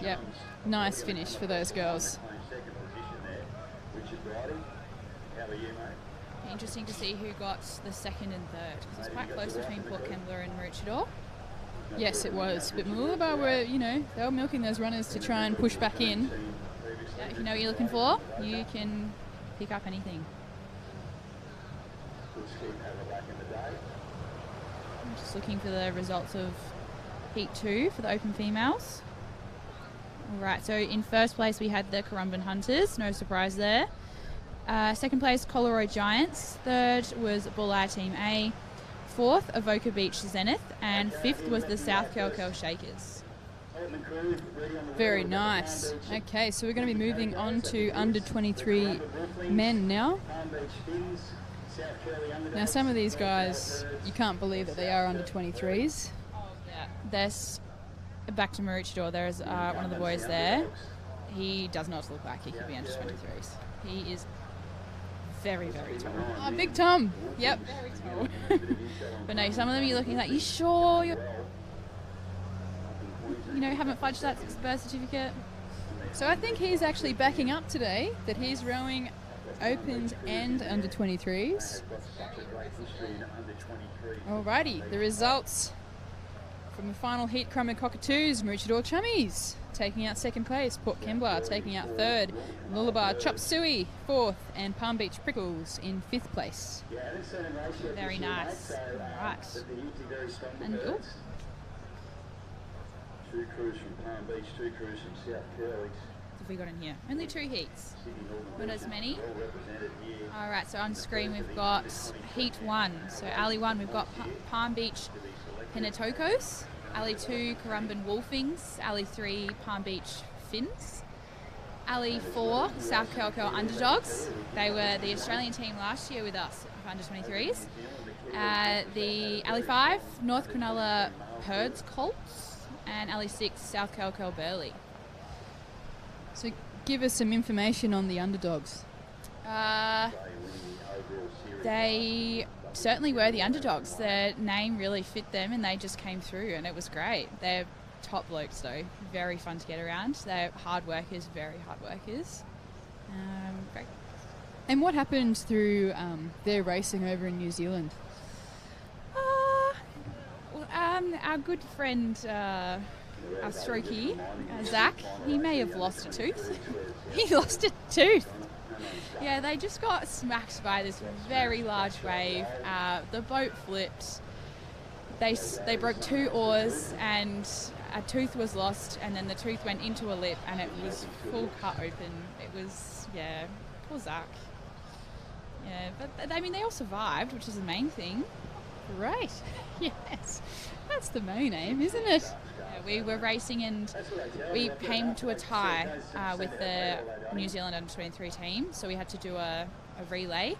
Yep, nice finish for those girls. Interesting to see who got the second and third, because it's quite close between Port Kembla and Maroochydore. Yes, it was. But Mooloolaba were, they were milking those runners to try and push back in. Yeah, if you know what you're looking for, you can pick up anything. I'm just looking for the results of Heat 2 for the Open Females. Alright, so in first place we had the Currumbin Hunters, no surprise there. Second place, Collaroy Giants. Third was Bulleye Team A. Fourth, Avoca Beach Zenith. And fifth was the South Kelkel Shakers. Very nice. Okay, so we're going to be moving on to under 23 men now. Now, some of these guys, you can't believe that they are under 23s. Yeah, there's back to Maroochydore. There's one of the boys there. He does not look like he could be under 23s. He is very, very tall. Oh, Big Tom. Yep. Very tall. But no, some of them you're looking like, you sure you're, haven't fudged that birth certificate? So I think he's actually backing up today that he's rowing Opens and under 23s. Alrighty, the results from the final heat: Crummer Cockatoos, Maroochydore Chummies taking out second place, Port Kembla taking out third, Lullaby Chop Suey fourth, and Palm Beach Prickles in fifth place. Very nice. Right. And Two crews from Palm Beach, two crews from South Curly. what have we got in here? Only 2 heats. Not as many. All right, so on screen we've got Heat 1. So Alley 1, we've got Palm Beach Penatokos. Alley 2, Currumbin Wolfings. Alley 3, Palm Beach Finns. Alley 4, South Curl Underdogs. They were the Australian team last year with us for under 23s. The Alley 5, North Cronulla Herds Colts. And Alley 6, South Curl Burleigh. So give us some information on the underdogs. They certainly were the underdogs. Their name really fit them and they just came through and it was great. They're top blokes though, very fun to get around. They're hard workers, very hard workers. Great. And what happened through their racing over in New Zealand? Our good friend, our strokey, Zach, he may have lost a tooth. He lost a tooth. Yeah, they just got smacked by this very large wave. The boat flipped. They broke 2 oars and a tooth was lost, and then the tooth went into a lip and it was full cut open. It was, yeah, poor Zach. Yeah, but I mean, they all survived, which is the main thing. Great. Yes. That's the main aim, isn't it? Yeah, we were racing and we came to a tie with the New Zealand under-23 team, so we had to do a relay,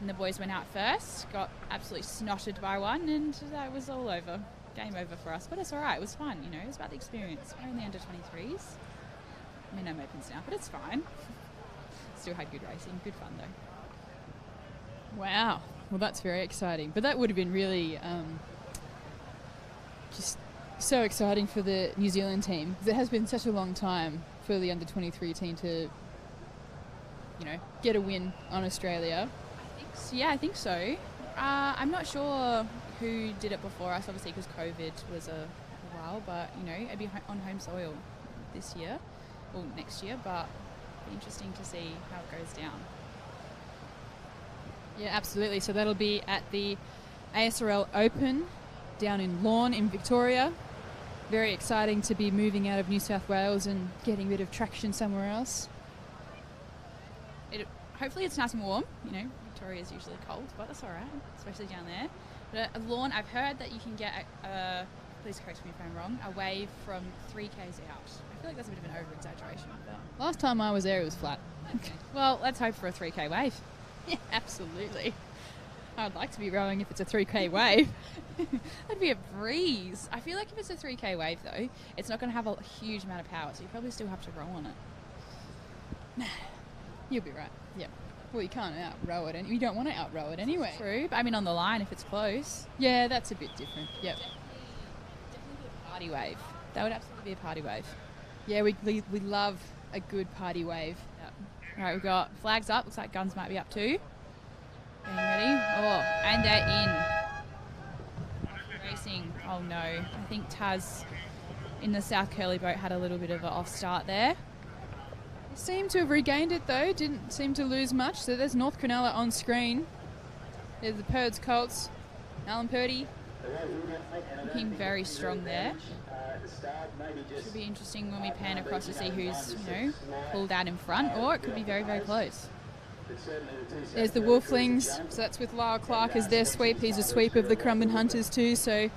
and the boys went out first, got absolutely snotted by one, and that was all over. Game over for us, but it's all right. It was fun, you know. It was about the experience. We're only under-23s. I mean, I'm opens now, but it's fine. Still had good racing, good fun though. Wow. Well, that's very exciting. But that would have been really just so exciting for the New Zealand team. It has been such a long time for the under-23 team to, you know, get a win on Australia. I think so. I'm not sure who did it before us, obviously, because COVID was a while, but, you know, it'd be on home soil this year, or next year, but it'd be interesting to see how it goes down. Yeah, absolutely. So that'll be at the ASRL Open down in Lorne in Victoria. Very exciting to be moving out of New South Wales and getting a bit of traction somewhere else. Hopefully it's nice and warm. You know, Victoria's usually cold, but that's all right, especially down there. But Lorne, I've heard that you can get, please correct me if I'm wrong, a wave from 3Ks out. I feel like that's a bit of an over-exaggeration. But Last time I was there, it was flat. okay. Well, let's hope for a 3K wave. Yeah, absolutely. I'd like to be rowing if it's a 3K wave. That'd be a breeze. I feel like if it's a 3K wave, though, it's not going to have a huge amount of power, so you probably still have to row on it. You'll be right. Yeah. Well, you can't out-row it. You don't want to out-row it anyway. True, but I mean on the line if it's close. Yeah, that's a bit different. Yep. Definitely be a party wave. That would absolutely be a party wave. Yeah, we love a good party wave. Yep. All right, we've got flags up. Looks like guns might be up too. Getting ready. Oh, and they're in. Racing. Oh no. I think Taz in the South Curly boat had a little bit of an off start there. Seemed to have regained it though, didn't seem to lose much. So there's North Cronulla on screen. There's the Purds Colts, Alan Purdy. Looking very strong there. Should be interesting when we pan across to see who's, you know, pulled out in front, or it could be very, very close. There's the Wolflings, so that's with Lyle Clark as their sweep. He's a sweep of the Currumbin Hunters too, so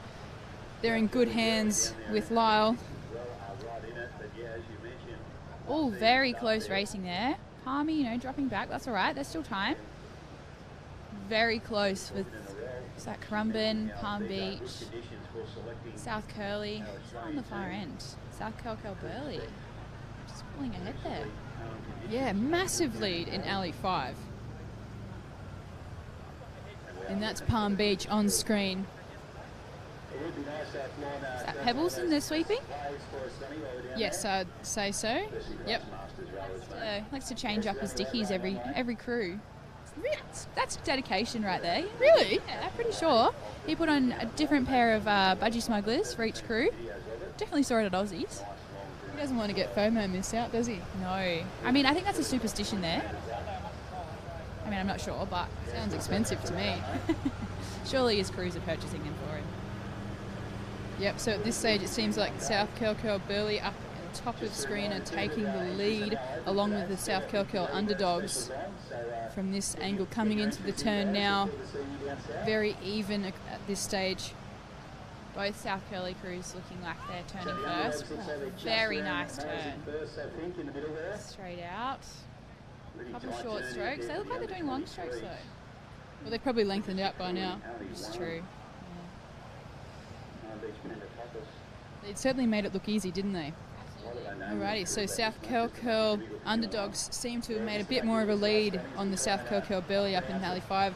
they're in good hands with Lyle. Oh, very close racing there. Palmy, you know, dropping back. That's all right. There's still time. Very close with Currumbin, Palm Beach, South Curly. On the far end. South Curl Burleigh. Just pulling ahead there. Yeah, massive lead in Alley 5. And that's Palm Beach on screen. Is that Pebbles in there sweeping? Yes, I'd say so. Yep. Likes to change up his dickies every crew. That's dedication right there. Really? Yeah, I'm pretty sure. He put on a different pair of budgie smugglers for each crew. Definitely saw it at Aussies. He doesn't want to get FOMO missed out, does he? No. I mean, I think that's a superstition there. I mean, I'm not sure, but... Sounds expensive to me. Surely his crews are purchasing them for him. Yep, so at this stage it seems like South Kelkel Burleigh up at the top of the screen are taking the lead along with the South Kelkel underdogs from this angle coming into the turn now. Very even at this stage. Both South Curly crews looking like they're turning first. Very nice turn. Straight out. Couple short strokes. They look like they're doing long strokes though. Well, they've probably lengthened out by now. It's true. It certainly made it look easy, didn't they? Alrighty, so South Kelkel underdogs seem to have made a bit more of a lead on the South Kelkel Burleigh up in Alley 5.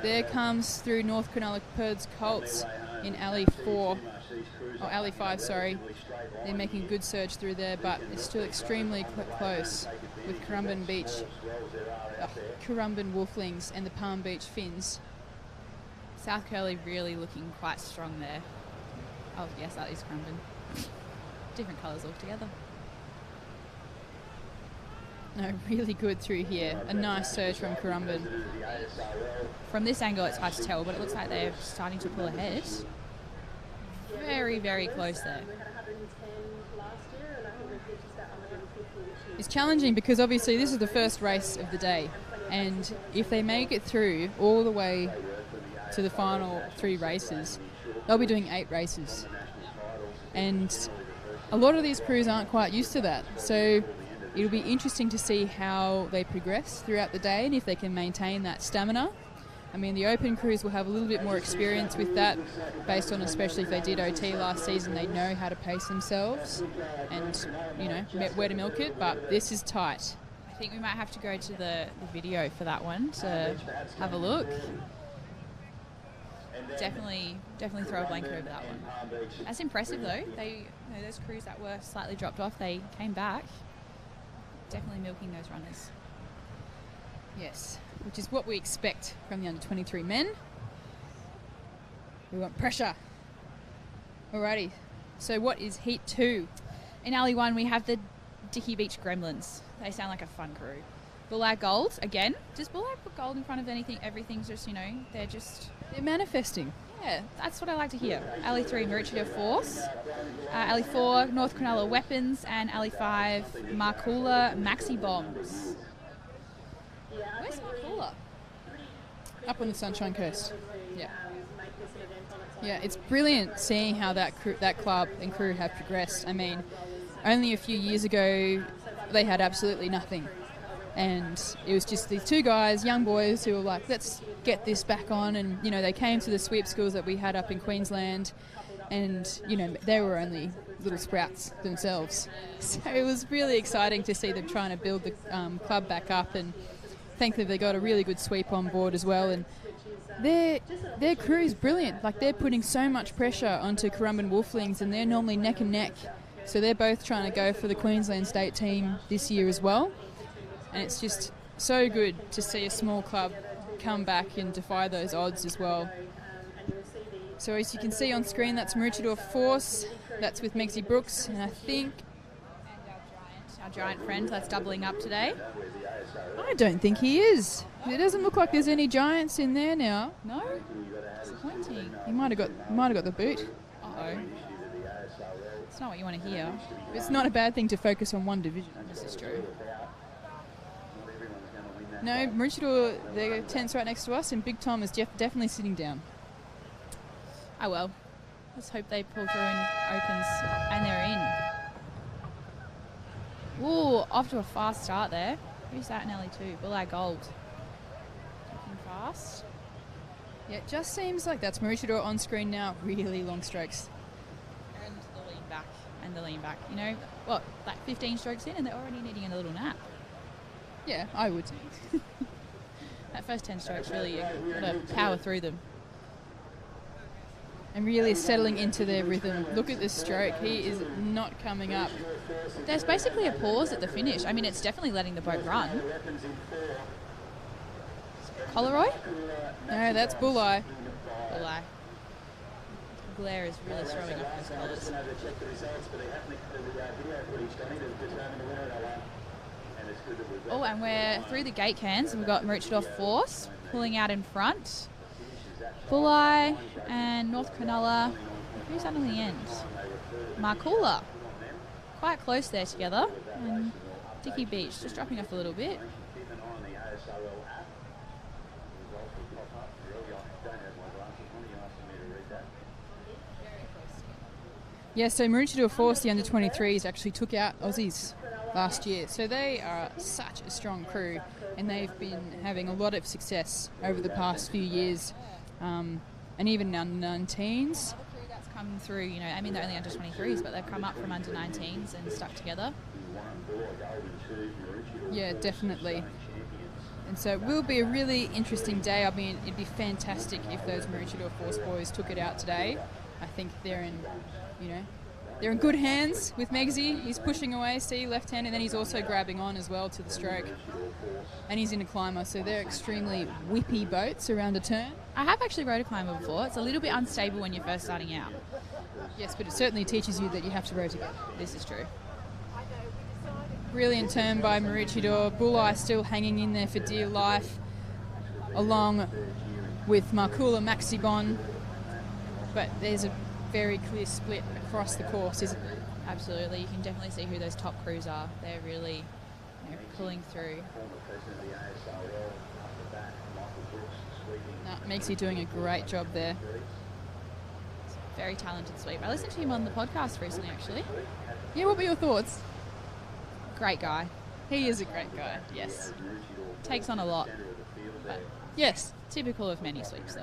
There comes through North Cronulla Perds Colts in Alley 4, or Alley 5, sorry. They're making a good surge through there, but it's still extremely close with Currumbin Beach, Currumbin Wolflings and the Palm Beach Finns. South Curly really looking quite strong there. Oh yes, that is Currumbin. Different colours altogether. No, really good through here. A nice surge from Currumbin. From this angle it's hard to tell, but it looks like they're starting to pull ahead. Very, very close there. It's challenging because obviously this is the first race of the day, and if they make it through all the way to the final 3 races, they'll be doing 8 races. And a lot of these crews aren't quite used to that, so it'll be interesting to see how they progress throughout the day and if they can maintain that stamina. I mean, the open crews will have a little bit more experience with that, based on especially if they did OT last season, they know how to pace themselves and, you know, where to milk it, but this is tight. I think we might have to go to the video for that one to have a look. Definitely throw a blanket over that one. That's impressive though. They, you know, those crews that were slightly dropped off, they came back. Definitely milking those runners. Yes, which is what we expect from the under-23 men. We want pressure. Alrighty, so what is Heat 2? In Alley 1 we have the Dicky Beach Gremlins. They sound like a fun crew. Bullard Gold, again. Does Bullard put gold in front of anything? Everything's just, you know, they're manifesting. Yeah, that's what I like to hear. Alley 3, Maroochydore Force. Alley 4, North Cronulla Weapons. And Alley 5, Marcoola Maxi Bombs. Where's Marcoola? Up on the Sunshine Coast. Yeah. Yeah, it's brilliant seeing how that club and crew have progressed. I mean, only a few years ago, they had absolutely nothing. And it was just these 2 guys, young boys, who were like, let's get this back on. And, you know, they came to the sweep schools that we had up in Queensland. And, you know, they were only little sprouts themselves. So it was really exciting to see them trying to build the club back up. And thankfully they got a really good sweep on board as well. And their crew is brilliant. Like, they're putting so much pressure onto Currumbin Wolflings, and they're normally neck and neck. So they're both trying to go for the Queensland state team this year as well. And it's just so good to see a small club come back and defy those odds as well. So as you can see on screen, that's Maroochydore Force. That's with Megsy Brooks, and I think... And our giant friend that's doubling up today. I don't think he is. It doesn't look like there's any giants in there now. No? Disappointing. He might have got the boot. Uh-oh. It's not what you want to hear. It's not a bad thing to focus on one division. This is true. No, Maroochydore, their tent's right next to us, and Big Tom is definitely sitting down. Oh well. Let's hope they pull through and opens, and they're in. Ooh, off to a fast start there. Who's that in Alley 2? Bullard Gold. Looking fast. Yeah, it just seems like that's Maroochydore on screen now. Really long strokes. And the lean back, and the lean back. You know, what, like 15 strokes in, and they're already needing a little nap. Yeah, I would. That first 10 strokes really, you got to power through them. and really settling into their rhythm. Look at this stroke. He is not coming up. There's basically a pause at the finish. I mean, it's definitely letting the boat run. Coleroy? No, that's Bulleye. Bulleye. Glare is really throwing off his colours. Oh, and we're through the gate cans. We've got Maroochydore Force pulling out in front. Bulleye and North Cronulla. Who's that on the end? Markula. Quite close there together. And Dicky Beach just dropping off a little bit. Yeah, so Maroochydore Force, the under-23s, actually took out Aussies last year. So they are such a strong crew, and they've been having a lot of success over the past few years, and even under-19s. That's come through, you know, I mean, they're only under-23s, but they've come up from under-19s and stuck together. Yeah, definitely. And so it will be a really interesting day. I mean, it'd be fantastic if those Maroochydore Force boys took it out today. I think they're in, you know, they're in good hands with Megsy. He's pushing away, see, left hand, and then he's also grabbing on as well to the stroke. And he's in a climber, so they're extremely whippy boats around a turn. I have actually rode a climber before. It's a little bit unstable when you're first starting out. Yes, but it certainly teaches you that you have to row together. This is true. Brilliant turn by Maroochydore. Bulleye still hanging in there for dear life, along with Markula Maxibon. But there's a very clear split across the course, isn't there? Absolutely. You can definitely see who those top crews are. They're really, you know, pulling through. Makes you doing a great job there. Very talented sweep. I listened to him on the podcast recently, actually. Yeah, what were your thoughts? Great guy. He is a great guy, yes. Takes on a lot. But yes. Typical of many sweeps, though.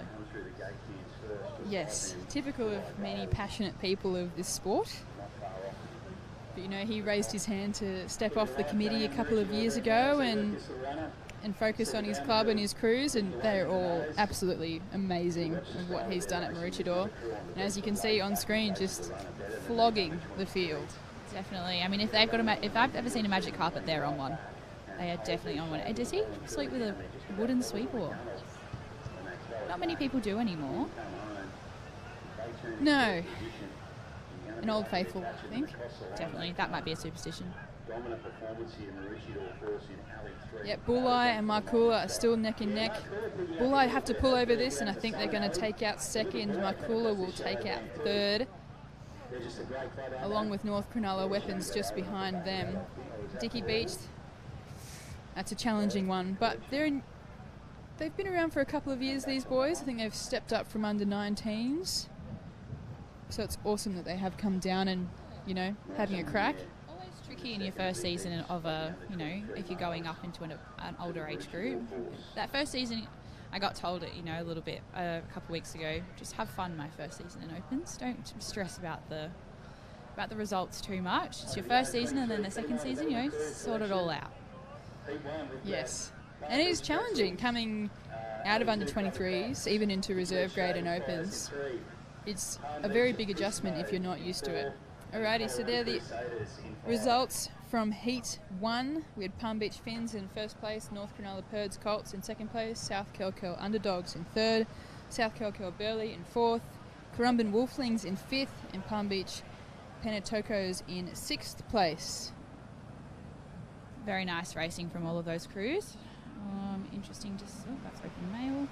Yes, typical of many passionate people of this sport. But, you know, he raised his hand to step off the committee a couple of years ago and focus on his club and his crews, and they're all absolutely amazing of what he's done at Maroochydore. And as you can see on screen, just flogging the field. Definitely. I mean, if they've got if I've ever seen a magic carpet, they're on one. They are definitely on one. And does he sweep with a wooden sweep or? Not many people do anymore. No. An old faithful, I think. Definitely. That might be a superstition. Yep, Bulleye and Markula are still neck and neck. Bulleye have to pull over this, and I think they're going to take out second. Markula will take out third, along with North Cronulla Weapons just behind them. Dicky Beach, that's a challenging one, but they've been around for a couple of years, these boys. I think they've stepped up from under-19s. So it's awesome that they have come down and, you know, having a crack. Always tricky in your first season of a, you know, if you're going up into an older age group. That first season, I got told it, you know, a little bit a couple of weeks ago. Just have fun my first season in Opens. Don't stress about the results too much. It's your first season, and then the second season, you know, sort it all out. Yes. And it is challenging coming out of under-23s, even into reserve grade and Opens. It's a very big adjustment if you're not used to it. Alrighty, so they're the results from Heat 1. We had Palm Beach Finns in first place, North Cronulla Purds Colts in second place, South Kelkel Underdogs in third, South Kelkel Burleigh in fourth, Currumbin Wolflings in fifth, and Palm Beach Penatokos in sixth place. Very nice racing from all of those crews. Interesting to see. That's open mail.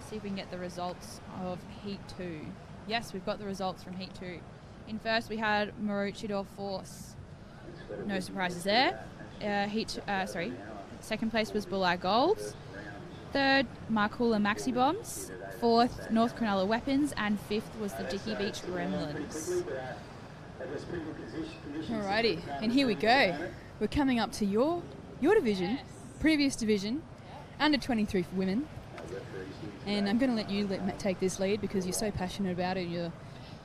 See if we can get the results of Heat 2. Yes, we've got the results from Heat 2. In first, we had Maroochydore Force. No surprises there. Second place was Bulleye Golds. Third, Markula Maxi Bombs. Fourth, North Cronulla Weapons. And fifth was the Dicky Beach Gremlins. Alrighty, and here we go. We're coming up to your division, previous division, under-23 for women. And I'm going to let you take this lead because you're so passionate about it. You're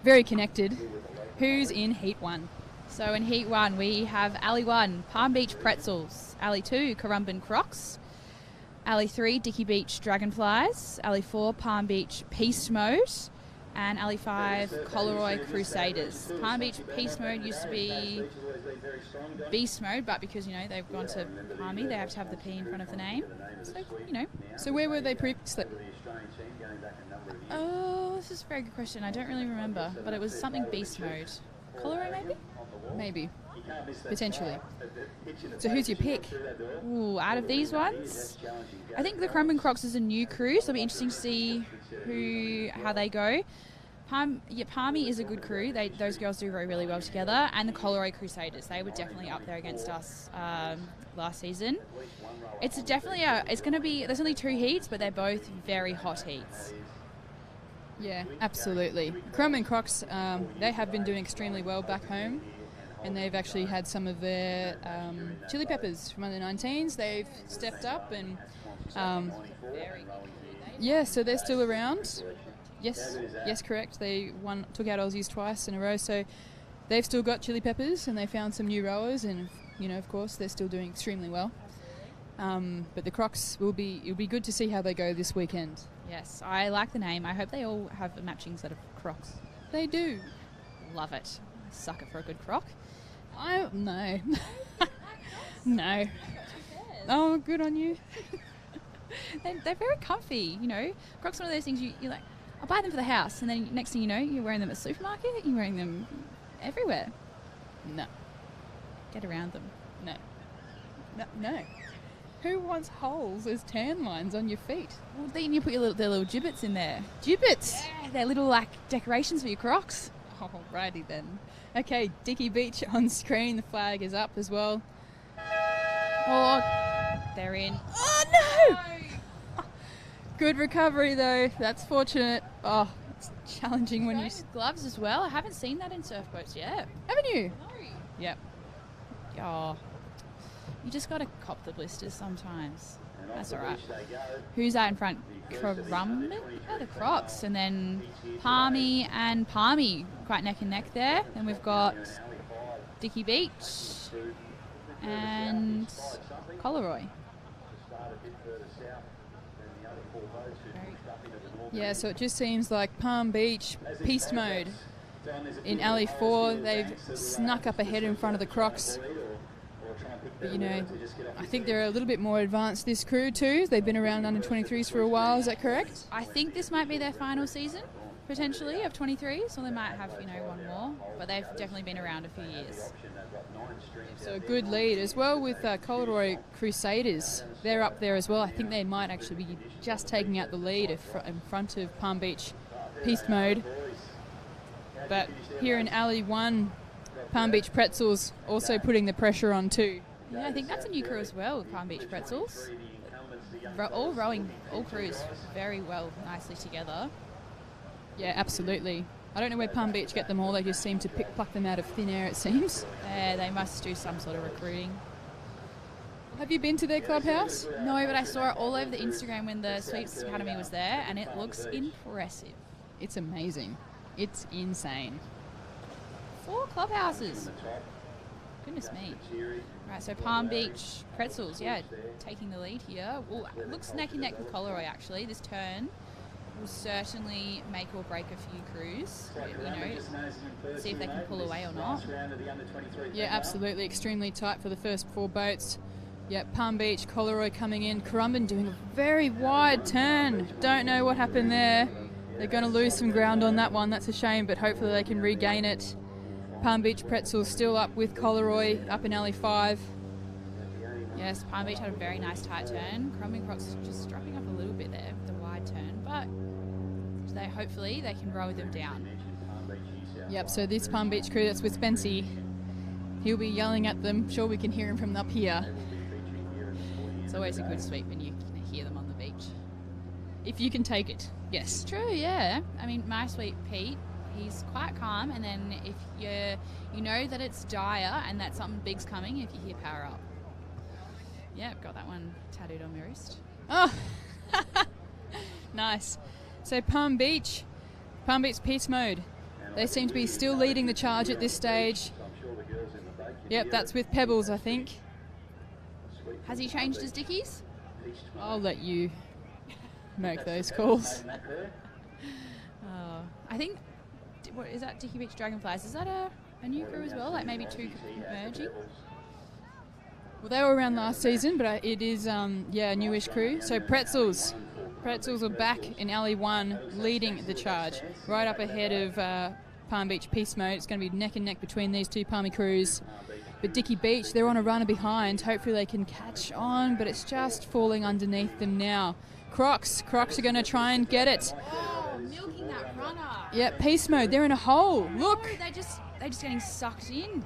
very connected. Who's in Heat 1? So in Heat 1, we have Alley 1, Palm Beach Pretzels. Alley 2, Currumbin Crocs. Alley 3, Dicky Beach Dragonflies. Alley 4, Palm Beach Peace Mode. and Alley 5, Coleroy Crusaders. Palm Beach Peace Mode used to be Beast Mode, but because, you know, they've gone to Palmy, they have to have the P in front of the name. So, you know. So where were they previously? Oh, this is a very good question. I don't really remember, but it was something Beast Mode. Coleroy, maybe? Maybe. Potentially. So who's your pick? Ooh, out of these ones, I think the Crumb and Crocs is a new crew, so it'll be interesting to see how they go. Palmy is a good crew. Those girls do row really well together, and the Coleroy Crusaders. They were definitely up there against us last season. It's going to be. There's only 2 heats, but they're both very hot heats. Yeah, absolutely. Crumb and Crocs, they have been doing extremely well back home, and they've actually had some of their chili peppers from under 19s. They've stepped up, and yeah, so they're still around. Yes, correct. They took out Aussies twice in a row, so they've still got chili peppers, and they found some new rowers, and you know, of course, they're still doing extremely well. But the Crocs it'll be good to see how they go this weekend. Yes, I like the name. I hope they all have a matching set of Crocs. They do. Love it. Sucker for a good Croc. No. No. Oh, good on you. They're very comfy, you know. Crocs are one of those things you're like, I'll buy them for the house, and then next thing you know, you're wearing them at the supermarket, you're wearing them everywhere. No. Get around them. No. Who wants holes as tan lines on your feet? Well, then you put their little gibbets in there. Gibbets? Yeah, they're little like decorations for your Crocs. Alrighty then. Okay, Dicky Beach on screen. The flag is up as well. Oh, they're in. Oh no! Good recovery though. That's fortunate. Oh, it's challenging when you gloves as well. I haven't seen that in surf boats yet. Haven't you? No. Yep. Oh, you just got to cop the blisters sometimes. That's all right. Who's that in front? Crumb? Oh, the Crocs. And then Palmy and Palmy, quite neck and neck there. Then we've got Dicky Beach and Coleroy. Yeah, so it just seems like Palm Beach, Peace Mode. In Alley 4, they've snuck up ahead in front of the Crocs. But, you know, I think they're a little bit more advanced, this crew too. They've been around under 23s for a while, is that correct? I think this might be their final season, potentially, of 23s, or they might have, you know, one more. But they've definitely been around a few years. So a good lead as well with Coleroy Crusaders. They're up there as well. I think they might actually be just taking out the lead in front of Palm Beach Peace Mode. But here in Alley 1, Palm Beach Pretzels also putting the pressure on too. Yeah, I think that's a new crew as well, Palm Beach Pretzels. All rowing, all crews very well, nicely together. Yeah, absolutely. I don't know where Palm Beach get them all. They just seem to pluck them out of thin air, it seems. Yeah, they must do some sort of recruiting. Have you been to their clubhouse? No, but I saw it all over the Instagram when the Sweeps Academy was there, and it looks impressive. It's amazing. It's insane. 4 clubhouses. Goodness me. Right, so Palm Beach Pretzels, yeah, taking the lead here. Well, it looks neck and neck with Coleroy, actually. This turn will certainly make or break a few crews. You know, see if they can pull away or not. Yeah, absolutely. Extremely tight for the first 4 boats. Yeah, Palm Beach, Coleroy coming in. Currumbin doing a very wide turn. Don't know what happened there. They're going to lose some ground on that one. That's a shame, but hopefully they can regain it. Palm Beach Pretzels still up with Coleroy up in Alley 5. Yes, Palm Beach had a very nice tight turn. Crumb Crocs just dropping up a little bit there with the wide turn, but hopefully they can row them down. Yep, so this Palm Beach crew that's with Spency, he'll be yelling at them. Sure, we can hear him from up here. It's always a good sweep when you can hear them on the beach. If you can take it, yes. It's true, yeah. I mean, my sweep Pete, he's quite calm, and then if you know that it's dire and that something big's coming, if you hear power up. Yeah, I've got that one tattooed on my wrist. Oh, nice. So Palm Beach Peace Mode. They seem to be still leading the charge at this stage. Yep, that's with Pebbles, I think. Has he changed his dickies? I'll let you make those calls. I think, what is that, Dicky Beach Dragonflies? Is that a new crew as well? Like maybe two merging? Well, they were around last season, but it is, a newish crew. So Pretzels are back in Alley 1, leading the charge, right up ahead of Palm Beach Peace Mode. It's going to be neck and neck between these two Palmy crews. But Dicky Beach, they're on a runner behind. Hopefully they can catch on, but it's just falling underneath them now. Crocs are going to try and get it. Oh, milking that runner. Yeah, Peace Mode, they're in a hole. Look. No, they're just getting sucked in.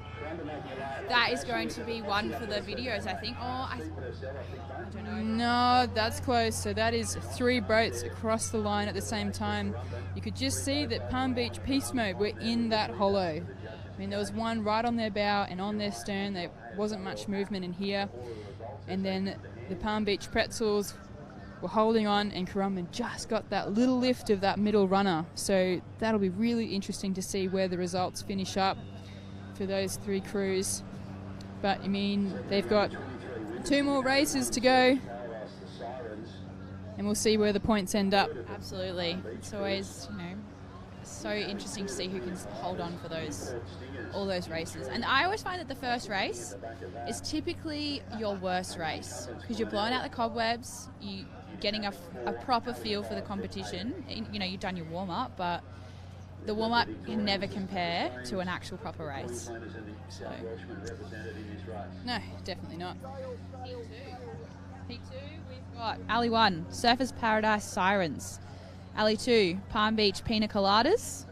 That is going to be one for the videos, I think. I don't know. No, that's close. So that is 3 boats across the line at the same time. You could just see that Palm Beach Peace Mode were in that hollow. I mean, there was one right on their bow and on their stern. There wasn't much movement in here. And then the Palm Beach Pretzels were holding on, and Currumbin just got that little lift of that middle runner. So that'll be really interesting to see where the results finish up for those 3 crews. But, I mean, they've got 2 more races to go, and we'll see where the points end up. Absolutely. It's always, so interesting to see who can hold on for all those races. And I always find that the first race is typically your worst race because you're blowing out the cobwebs, you're getting a proper feel for the competition. You've done your warm-up, but the warm-up can never compare to an actual proper race. So. No, definitely not. Heat 2, we've got Alley 1, Surfers Paradise Sirens. Alley 2, Palm Beach Pina Coladas.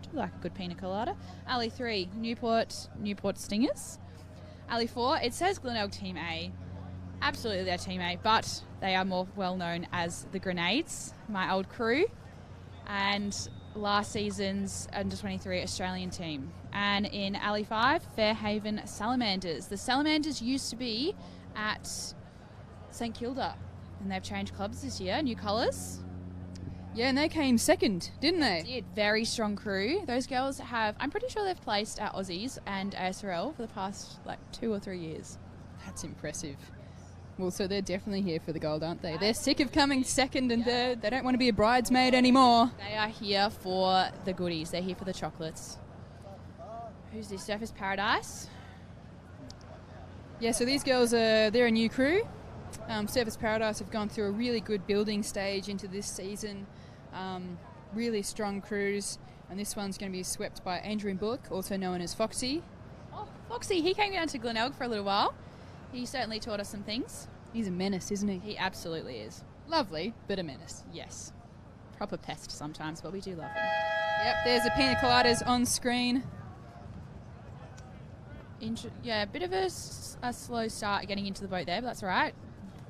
Do like a good pina colada. Alley 3, Newport Stingers. Alley 4, it says Glenelg Team A. Absolutely they're Team A, but they are more well known as the Grenades, my old crew, and last season's under-23 Australian team. And in Alley 5, Fairhaven Salamanders. The Salamanders used to be at St Kilda, and they've changed clubs this year, new colours. Yeah, and they came second, didn't they? They did. Very strong crew. Those girls I'm pretty sure they've placed at Aussies and ASRL for the past 2 or 3 years. That's impressive. Well, so they're definitely here for the gold, aren't they? They're sick of coming second and third. They don't want to be a bridesmaid anymore. They are here for the goodies. They're here for the chocolates. Who's this? Surfers Paradise? Yeah, so these girls, they're a new crew. Surfers Paradise have gone through a really good building stage into this season. Really strong crews. And this one's going to be swept by Andrew Bullock, also known as Foxy. Oh, Foxy. He came down to Glenelg for a little while. He certainly taught us some things. He's a menace, isn't he? He absolutely is. Lovely, but a menace. Yes. Proper pest sometimes, but we do love him. Yep, there's the pina coladas on screen. A bit of a slow start getting into the boat there, but that's all right.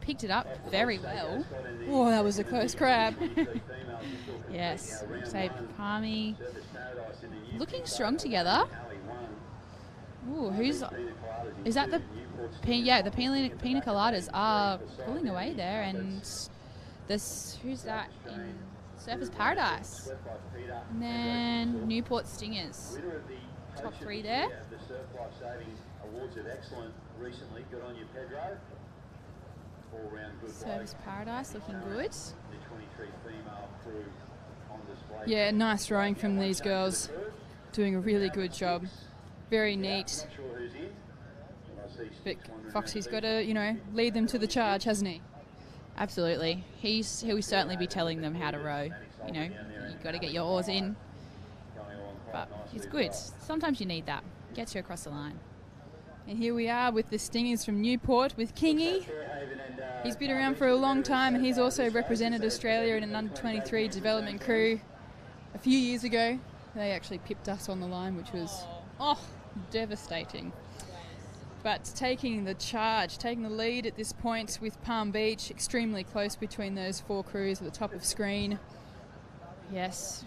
Picked it up very well. Oh, that was a close crab. Yes. So Palmy looking strong together. Ooh, is that the pina coladas are pulling away there, and who's that in Surfers Paradise? And then Newport Stingers. Top 3 there. The Surf Life Saving Awards of Excellent recently. Good on you, Pedro. All-round good Surfers Paradise looking good. The 23 female crew on display. Yeah, nice rowing from these girls. Doing a really good job. Very neat. But Foxy's got to, lead them to the charge, hasn't he? Absolutely. He'll certainly be telling them how to row. You've got to get your oars in. But he's good. Sometimes you need that. Gets you across the line. And here we are with the Stingers from Newport with Kingy. He's been around for a long time, and he's also represented Australia in an under-23 development crew. A few years ago, they actually pipped us on the line, which was, devastating. But taking the charge, taking the lead at this point with Palm Beach, extremely close between those 4 crews at the top of screen. Yes.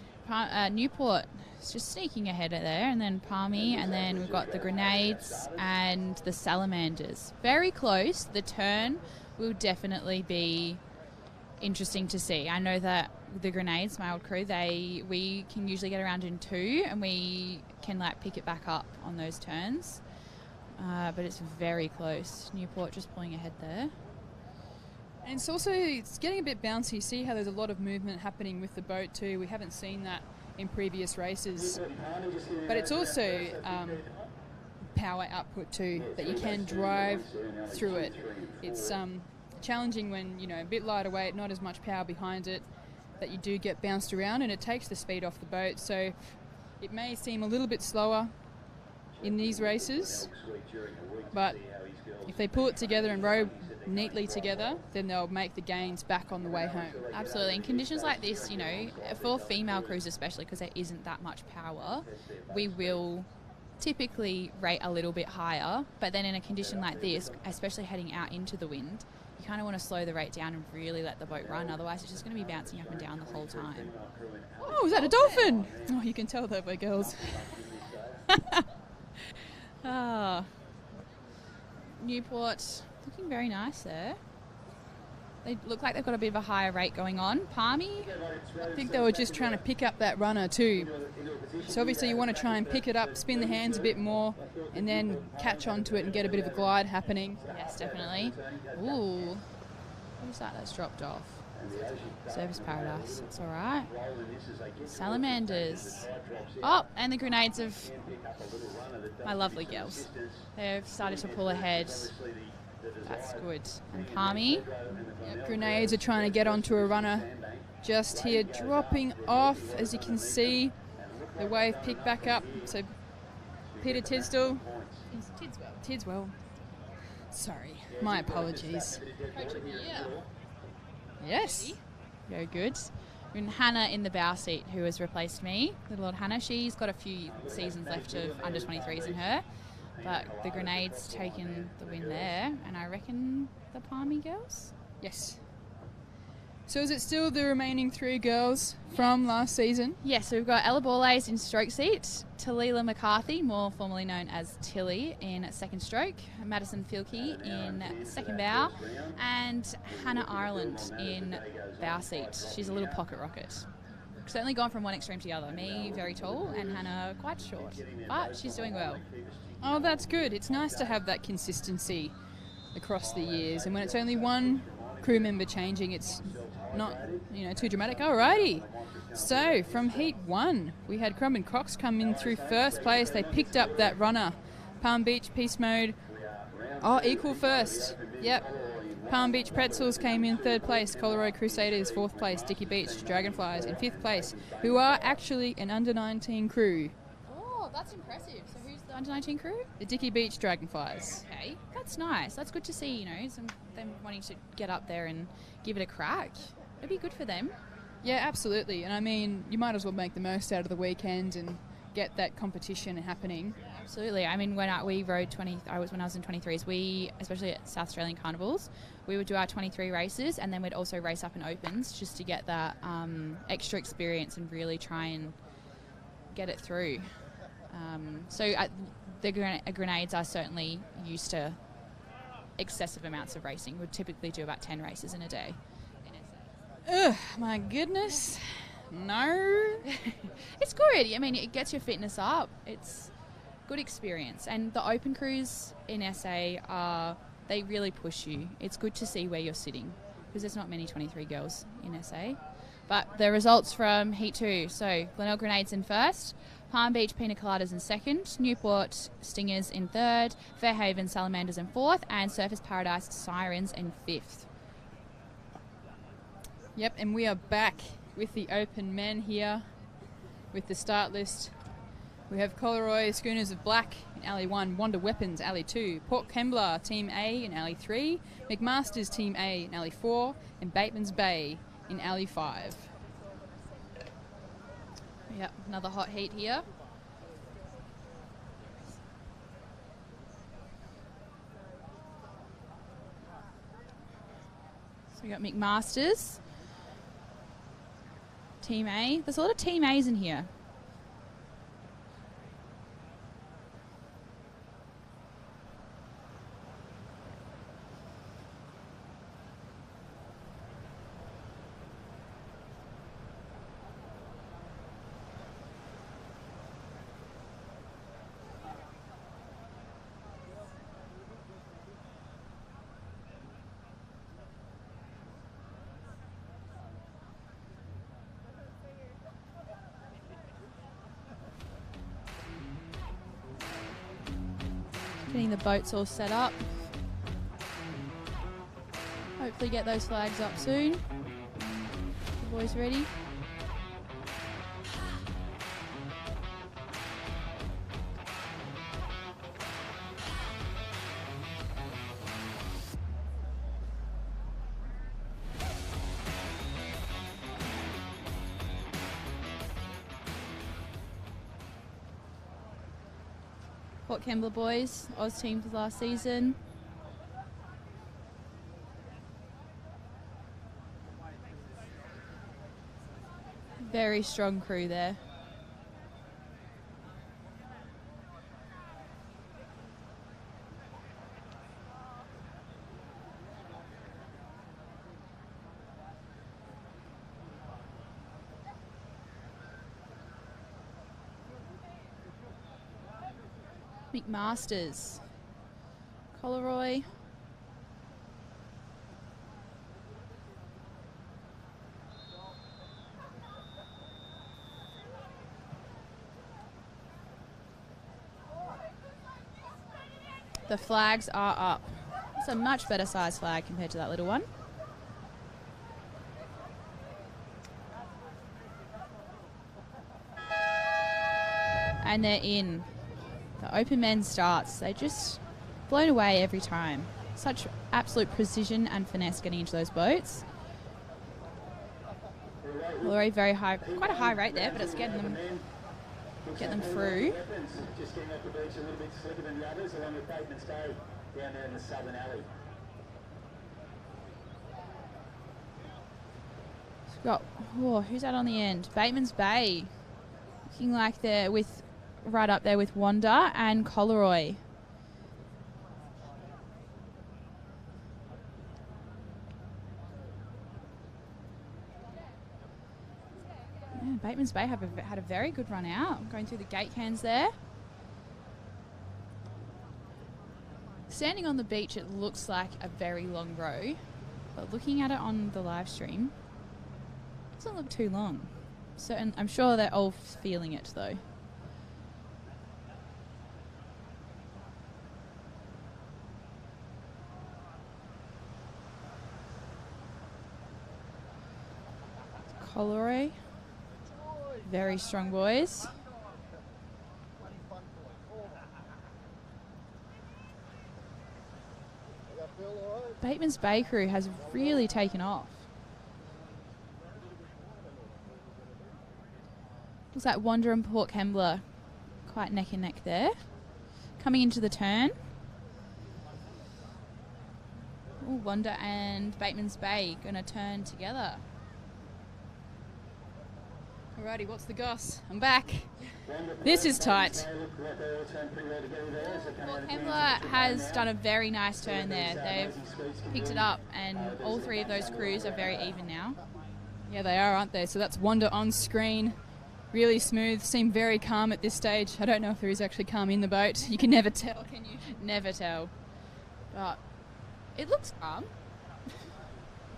Newport is just sneaking ahead there, and then Palmy, and then we've got the Grenades and the Salamanders. Very close. The turn will definitely be interesting to see. I know that the Grenades, my old crew, we can usually get around in 2, and we can pick it back up on those turns. But it's very close. Newport just pulling ahead there. And it's getting a bit bouncy. See how there's a lot of movement happening with the boat too. We haven't seen that in previous races. But it's also power output too, that you can drive through it. It's challenging when, you know, a bit lighter weight, not as much power behind it, that you do get bounced around, and it takes the speed off the boat. So it may seem a little bit slower in these races, but if they pull it together and row neatly together, then they'll make the gains back on the way home. Absolutely. In conditions like this, you know, for female crews especially, because there isn't that much power, we will typically rate a little bit higher, but then in a condition like this, especially heading out into the wind, you kind of want to slow the rate down and really let the boat run, otherwise it's just going to be bouncing up and down the whole time. Oh, is that a dolphin? Oh, you can tell that we're girls. Newport looking very nice there. They look like they've got a bit of a higher rate going on. Palmy, I think they were just trying to pick up that runner too. So obviously you want to try and pick it up, spin the hands a bit more, and then catch onto it and get a bit of a glide happening. yes, definitely. Ooh, who's that that's dropped off? Service Paradise, it's all right. Salamanders. Oh, and the Grenades of my lovely girls. They've started to pull ahead. That's good. And Palmy. Grenades are trying to get onto a runner just here, dropping off. As you can see, the wave picked back up. So Peter Tidswell. Tidswell. Sorry, my apologies. Coach of the year. Yes. Very good. And Hannah in the bow seat, who has replaced me, little old Hannah. She's got a few seasons left of under 23s in her, but the Grenades taken the win there, and I reckon the Palmy girls. Yes. So is it still the remaining three girls from last season? Yes, so we've got Ella Borlays in stroke seat, Talila McCarthy, more formerly known as Tilly, in second stroke, Madison Filkey in second bow, and Hannah Ireland in bow seat. She's a little pocket rocket. Certainly gone from one extreme to the other. Me, very tall, and Hannah quite short, but she's doing well. Oh, that's good. It's nice to have that consistency across the years, and when it's only one crew member changing, it's not, you know, too dramatic. Alrighty. So from Heat 1, we had Crumb and Cox come in through first place. They picked up that runner. Palm Beach Peace Mode. Oh, equal first. Yep. Palm Beach Pretzels came in third place. Colorado Crusaders fourth place. Dicky Beach Dragonflies in fifth place, who are actually an under-19 crew. Oh, that's impressive. So who's the under-19 crew? The Dicky Beach Dragonflies. Okay, that's nice. That's good to see, you know, them wanting to get up there and give it a crack. It'd be good for them. Yeah, absolutely. And I mean, you might as well make the most out of the weekend and get that competition happening. Absolutely. I mean, when we rode when I was in 23s, we, especially at South Australian Carnivals, we would do our 23 races, and then we'd also race up in opens just to get that extra experience and really try and get it through. The Grenades are certainly used to excessive amounts of racing. We'd typically do about 10 races in a day. Ugh, my goodness. No. It's good. I mean, it gets your fitness up. It's good experience. And the open crews in SA they really push you. It's good to see where you're sitting, because there's not many 23 girls in SA. But the results from Heat 2. So Glenelg Grenades in first, Palm Beach Pina Coladas in second, Newport Stingers in third, Fairhaven Salamanders in fourth, and Surface Paradise Sirens in fifth. Yep, and we are back with the open men here with the start list. We have Coleroy Schooners of Black in Alley 1, Wonder Weapons Alley 2, Port Kembla Team A in Alley 3, McMaster's Team A in Alley 4, and Bateman's Bay in Alley 5. Yep, another hot heat here. So we got McMaster's Team A. There's a lot of Team A's in here. Getting the boats all set up. Hopefully get those flags up soon. The boys ready? Port Kembla boys, Oz team for last season. Very strong crew there. McMasters, Coleroy, the flags are up. It's a much better size flag compared to that little one. And they're in. The open men starts. They just blown away every time. Such absolute precision and finesse getting into those boats. Already very high, quite a high rate there, but it's getting them through. Just getting off the beach a little bit slicker than the others, along with Bateman's Bay down there in the southern alley. Got, who's that on the end? Bateman's Bay. Looking like they're with right up there with Wanda and Coleroy. Yeah, Bateman's Bay had a very good run out. Going through the gate cans there. Standing on the beach, it looks like a very long row, but looking at it on the live stream, it doesn't look too long. So, and I'm sure they're all feeling it though. Coleroy, very strong boys. Bateman's Bay crew has really taken off. Looks like Wanda and Port Kembla quite neck and neck there. Coming into the turn. Ooh, Wanda and Bateman's Bay going to turn together. Alrighty, what's the goss? I'm back. This is tight. Port Kembla has done a very nice turn there. They've picked it up, and all three of those crews are very even now. Yeah, they are, aren't they? So that's Wanda on screen. Really smooth, seem very calm at this stage. I don't know if there is actually calm in the boat. You can never tell, can you? Never tell. But it looks calm.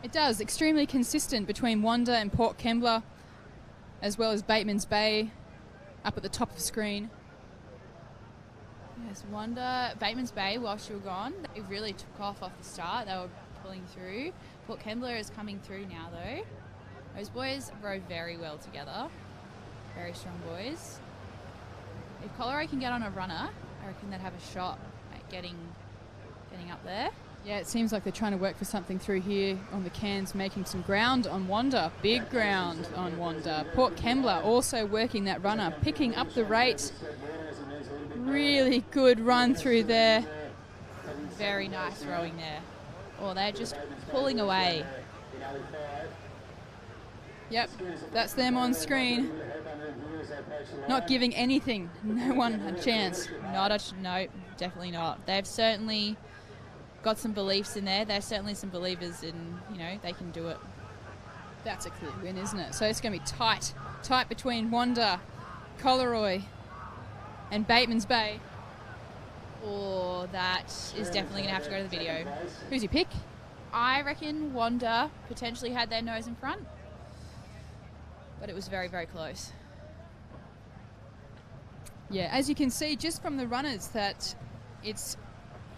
It does. Extremely consistent between Wanda and Port Kembla, as well as Bateman's Bay up at the top of the screen. Yes, Wanda, Bateman's Bay, while she was gone, they really took off the start. They were pulling through. Port Kembla is coming through now, though. Those boys rode very well together. Very strong boys. If Coleroy can get on a runner, I reckon they'd have a shot at getting up there. Yeah, it seems like they're trying to work for something through here on the cans, making some ground on Wanda. Big ground on Wanda. Port Kembla also working that runner, picking up the rate. Really good run through there. Very nice rowing there. Oh, they're just pulling away. Yep, that's them on screen. Not giving anything, no one a chance. No, definitely not. They've certainly got some beliefs in there. There's certainly some believers in, they can do it. That's a clear win, isn't it? So it's going to be tight between Wanda, Coleroy, and Bateman's Bay. Oh, that is definitely going to have to go to the video. Who's your pick? I reckon Wanda potentially had their nose in front, but it was very, very close. Yeah, as you can see just from the runners that it's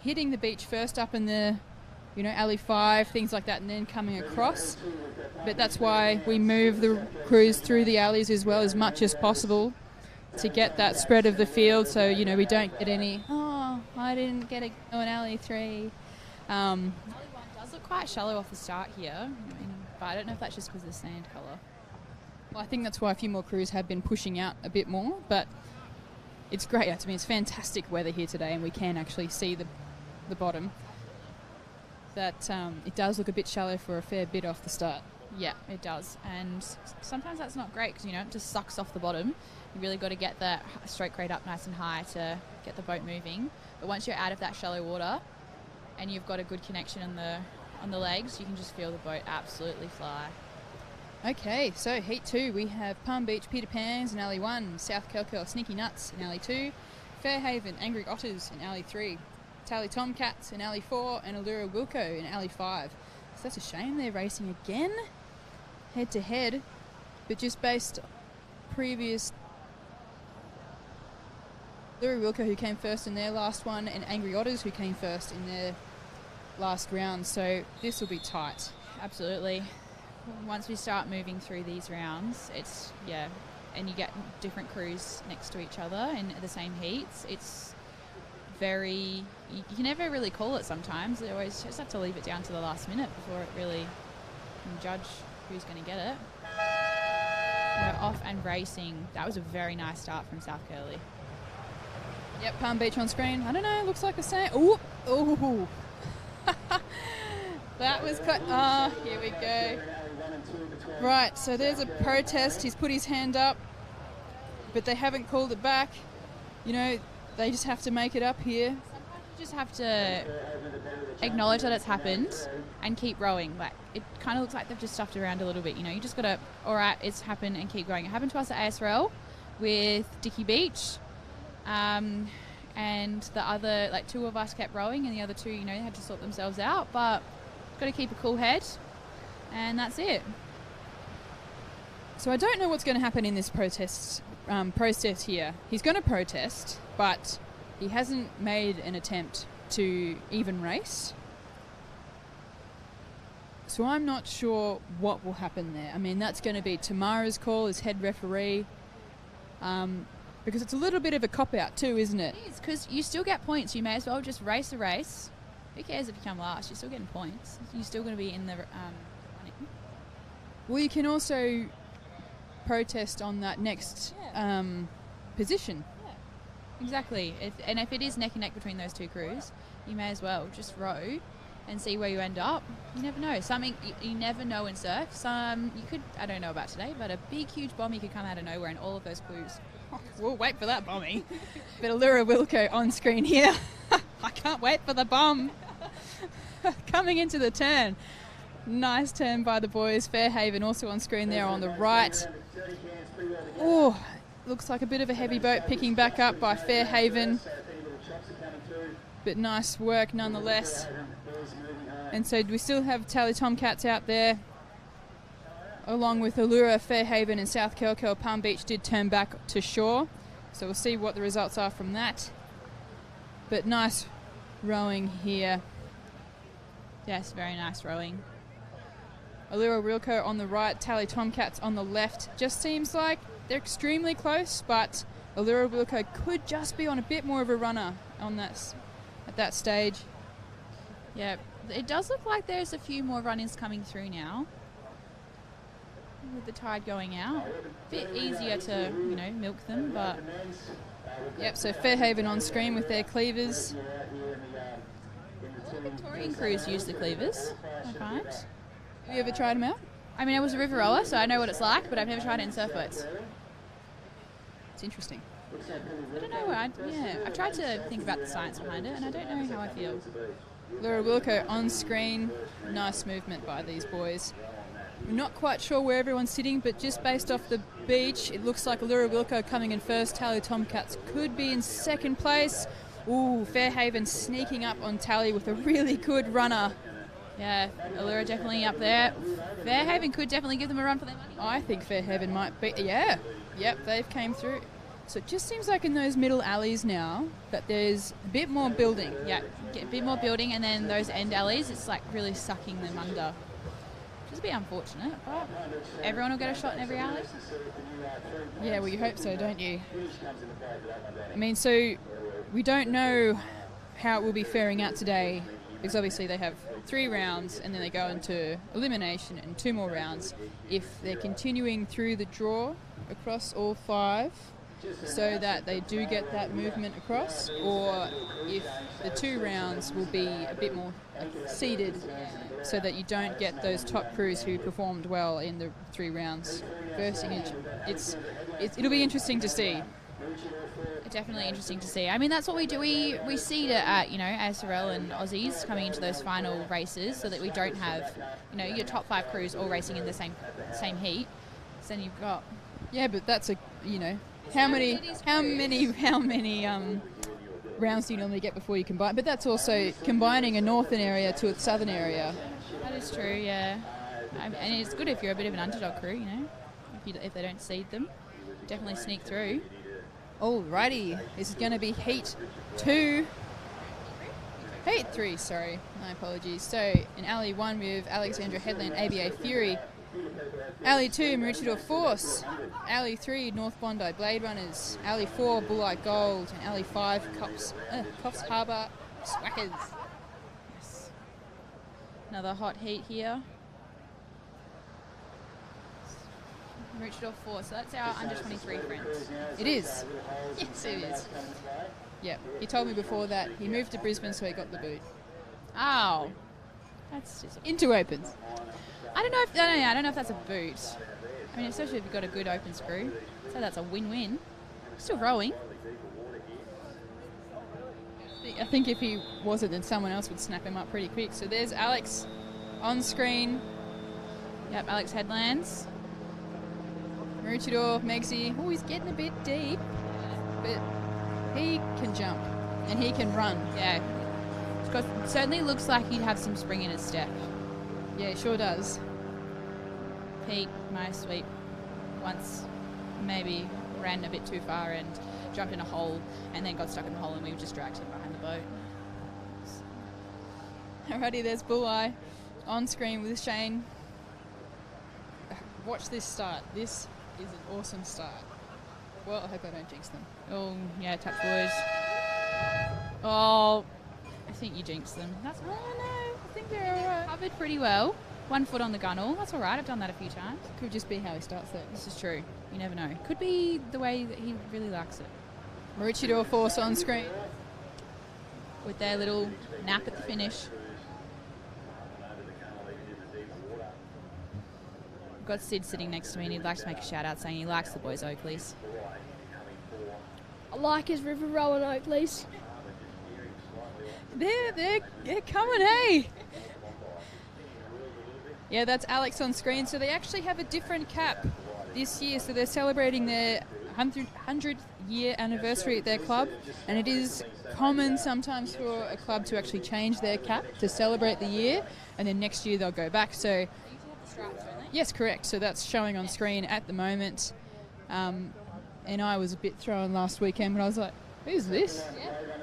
hitting the beach first up in the, alley 5, things like that, and then coming across. But that's why we move the crews through the alleys as well as much as possible to get that spread of the field, so we don't get any. Oh, I didn't get an alley 3. Alley 1 does look quite shallow off the start here, but I don't know if that's just because of the sand colour. Well, I think that's why a few more crews have been pushing out a bit more, but it's great. I mean, it's fantastic weather here today, and we can actually see the bottom. That it does look a bit shallow for a fair bit off the start. Yeah, it does, and sometimes that's not great because it just sucks off the bottom. You really got to get that stroke rate up nice and high to get the boat moving. But once you're out of that shallow water and you've got a good connection on the legs, you can just feel the boat absolutely fly. Okay, so Heat 2, we have Palm Beach Peter Pans in Alley 1, South Kelkel Sneaky Nuts in Alley 2, Fairhaven Angry Otters in Alley 3, Tally Tomcats in Alley 4, and Allura Wilco in Alley 5. So that's a shame they're racing again, head to head, but just based previous Allura Wilco, who came first in their last one, and Angry Otters, who came first in their last round, so this will be tight. Absolutely. Once we start moving through these rounds, and you get different crews next to each other in the same heats, it's very, you can never really call it sometimes. You always just have to leave it down to the last minute before it really can judge who's going to get it. We're off and racing. That was a very nice start from South Curly. Yep, Palm Beach on screen. I don't know, looks like the same. Oh, that was cut. Here we go. Right, so there's a protest. He's put his hand up, but they haven't called it back. They just have to make it up here. Sometimes you just have to acknowledge that it's happened and keep rowing. Like, it kind of looks like they've just stuffed around a little bit. You just got to, all right, it's happened, and keep going. It happened to us at ASRL with Dicky Beach. And the other, 2 of us kept rowing, and the other 2, had to sort themselves out. But got to keep a cool head, and that's it. So I don't know what's going to happen in this protest here. He's going to protest, but he hasn't made an attempt to even race. So I'm not sure what will happen there. I mean, that's going to be Tamara's call as head referee. Because it's a little bit of a cop-out too, isn't it? It is, because you still get points. You may as well just race a race. Who cares if you come last? You're still getting points. You're still going to be in the running. Well, you can also protest on that next position. Yeah, exactly. If it is neck and neck between those 2 crews, you may as well just row and see where you end up. You never know. You never know in surf. I don't know about today, but a big, huge bombie could come out of nowhere, and all of those crews. We'll wait for that bombie. But Allura Wilco on screen here. I can't wait for the bomb. Coming into the turn. Nice turn by the boys. Fairhaven also on screen there on the right. Oh, looks like a bit of a heavy boat picking back up by Fairhaven. But nice work nonetheless. And so we still have Tally Tomcats out there, along with Allura, Fairhaven and South Kelkel. Palm Beach did turn back to shore, so we'll see what the results are from that. But nice rowing here. Yes, very nice rowing. Allura Wilco on the right, Tally Tomcats on the left. Just seems like they're extremely close, but Allura Wilco could just be on a bit more of a runner on that at that stage. Yeah, it does look like there's a few more run-ins coming through now, with the tide going out. A bit easier to, milk them, but... Yep, so Fairhaven on screen with their cleavers. All the Victorian crews use the cleavers, I find. Have you ever tried them out? I mean, I was a river rower, so I know what it's like, but I've never tried it in surf boats. It's interesting. I don't know. I tried to think about the science behind it, and I don't know how I feel. Allura Wilco on screen. Nice movement by these boys. We're not quite sure where everyone's sitting, but just based off the beach, it looks like Allura Wilco coming in first. Tally Tomcats could be in second place. Ooh, Fairhaven sneaking up on Tally with a really good runner. Yeah, Allura definitely up there. Fairhaven could definitely give them a run for their money. I think Fairhaven might be. Yeah. Yep, they've came through. So it just seems like in those middle alleys now that there's a bit more building. Yeah, get a bit more building, and then those end alleys, it's like really sucking them under. Which is a bit unfortunate, but everyone will get a shot in every alley. Yeah, well, you hope so, don't you? I mean, so we don't know how it will be faring out today, because obviously they have 3 rounds and then they go into elimination and 2 more rounds. If they're continuing through the draw across all 5, so that they do get that movement across, or if the 2 rounds will be a bit more seeded so that you don't get those top crews who performed well in the 3 rounds versing each. It'll be interesting to see. Definitely interesting to see. I mean, that's what we do. We seed it at, ASRL and Aussies coming into those final races, so that we don't have, your top 5 crews all racing in the same heat. So then you've got... Yeah, but that's how many rounds do you normally get before you combine? But that's also combining a northern area to a southern area. That is true, yeah. And it's good if you're a bit of an underdog crew, if they don't seed them. Definitely sneak through. Alrighty, this is going to be Heat 2. Heat 3, sorry. My apologies. So, in Alley 1 we have Alexandra Headland, ABA Fury. Alley 2, Maroochydore Force. Alley 3, North Bondi Blade Runners. Alley 4, Bulleye Gold. And Alley 5, Coffs Harbour Swackers. Yes. Another hot heat here. Maroochydore Force, so that's our under 23 friends. It is. Yes, it is. Yeah, he told me before that he moved to Brisbane, so he got the boot. Oh, that's just into opens. I don't know if that's a boot. I mean, especially if you've got a good open screw. So that's a win-win. Still rowing. I think if he wasn't, then someone else would snap him up pretty quick. So there's Alex on screen. Yep, Alex Headlands. Maroochydore, Megsy. Oh, he's getting a bit deep, but he can jump and he can run. Yeah. Certainly looks like he'd have some spring in his step. Yeah, it sure does. Pete, my sweep, once maybe ran a bit too far and jumped in a hole and then got stuck in the hole, and we just dragged him behind the boat. Alrighty, there's Bulleye on screen with Shane. Watch this start. This is an awesome start. Well, I hope I don't jinx them. Oh, yeah, touch wood. Oh, I think you jinxed them. That's all I know. I think they're all right. Covered pretty well. 1 foot on the gunnel. That's all right. I've done that a few times. Could just be how he starts it. This is true. You never know. Could be the way that he really likes it. Maroochydore Force on screen. With their little nap at the finish. I've got Sid sitting next to me, and he'd like to make a shout out saying he likes the boys Oakleys. I like his River Rowan Oakleys. They're coming, hey! Yeah, that's Alex on screen. So they actually have a different cap this year. So they're celebrating their 100th year anniversary at their club. And it is common sometimes for a club to actually change their cap to celebrate the year. And then next year they'll go back. So yes, correct. So that's showing on screen at the moment. And I was a bit thrown last weekend when I was like, who's this?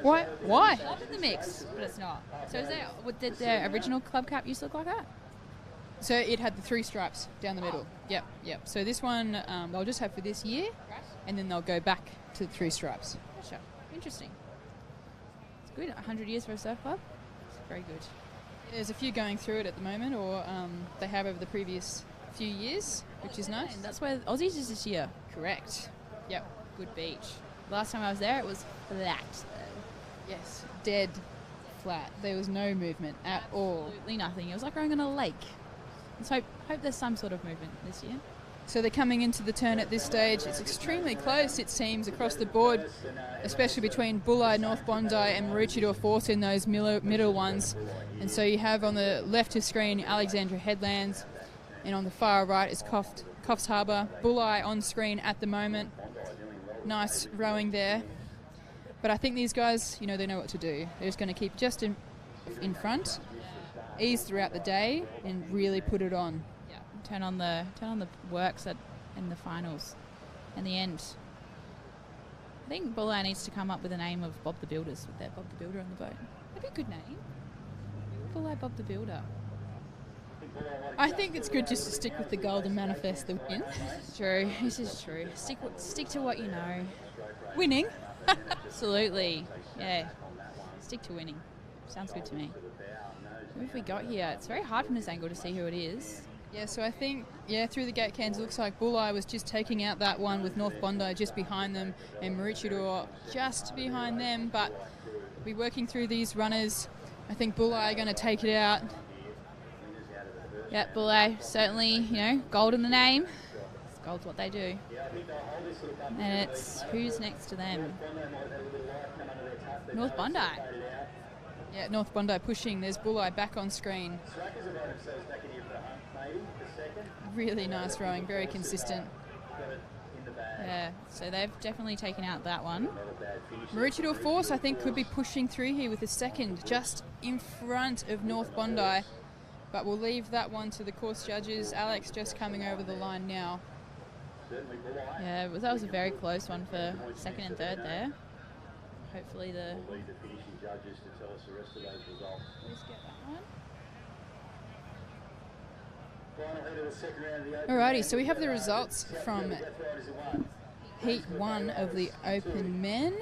Why? Not in the mix, but it's not. So did their original club cap used to look like that? So it had the 3 stripes down the middle. Yep. So this one they'll just have for this year, and then they'll go back to the 3 stripes. Gotcha. Interesting. It's good. 100 years for a surf club. It's very good. There's a few going through it at the moment, or they have over the previous few years, which is nice. And that's where Aussies is this year. Correct. Yep. Good beach. Last time I was there, it was flat. Yes. Dead flat. There was no movement at all. Absolutely nothing. It was like rowing on a lake. Let's hope there's some sort of movement this year. So they're coming into the turn at this stage. It's extremely close, it seems, across the board, especially between Bulleye, North Bondi and Maroochydore Force in those middle ones. And so you have on the left of screen Alexandra Headlands, and on the far right is Coffs Harbour. Bulleye on screen at the moment. Nice rowing there. But I think these guys, they know what to do. They're just going to keep just in front, ease throughout the day, and really put it on. Yeah, turn on the works in the finals and the end. think Bulleye needs to come up with a name of Bob the Builders with their Bob the Builder on the boat. That'd be a good name. Bulleye Bob the Builder. I think it's good just to stick with the gold and manifest the win. It's true. This is true. Stick to what you know. Winning. Absolutely. Yeah. Stick to winning. Sounds good to me. Who have we got here? It's very hard from this angle to see who it is. Yeah, so I think, through the gate cans, it looks like Bulleye was just taking out that one with North Bondi just behind them and Maroochydore just behind them, but we're working through these runners. I think Bulleye are going to take it out. Yeah, Bulleye, certainly, gold in the name. Gold's what they do. And it's who's next to them? North Bondi. Yeah, North Bondi pushing. There's Bulleye back on screen. Really nice rowing, very consistent. Yeah, so they've definitely taken out that one. Maroochydore Force, I think, could be pushing through here with a second just in front of North Bondi. But we'll leave that one to the course judges. Alex just coming over the line now. Yeah, that was a very close one for second and third there. Hopefully the... judges to tell us the rest of those results. Let's get that one. Alrighty, so we have the results from Heat 1 of the Open Men.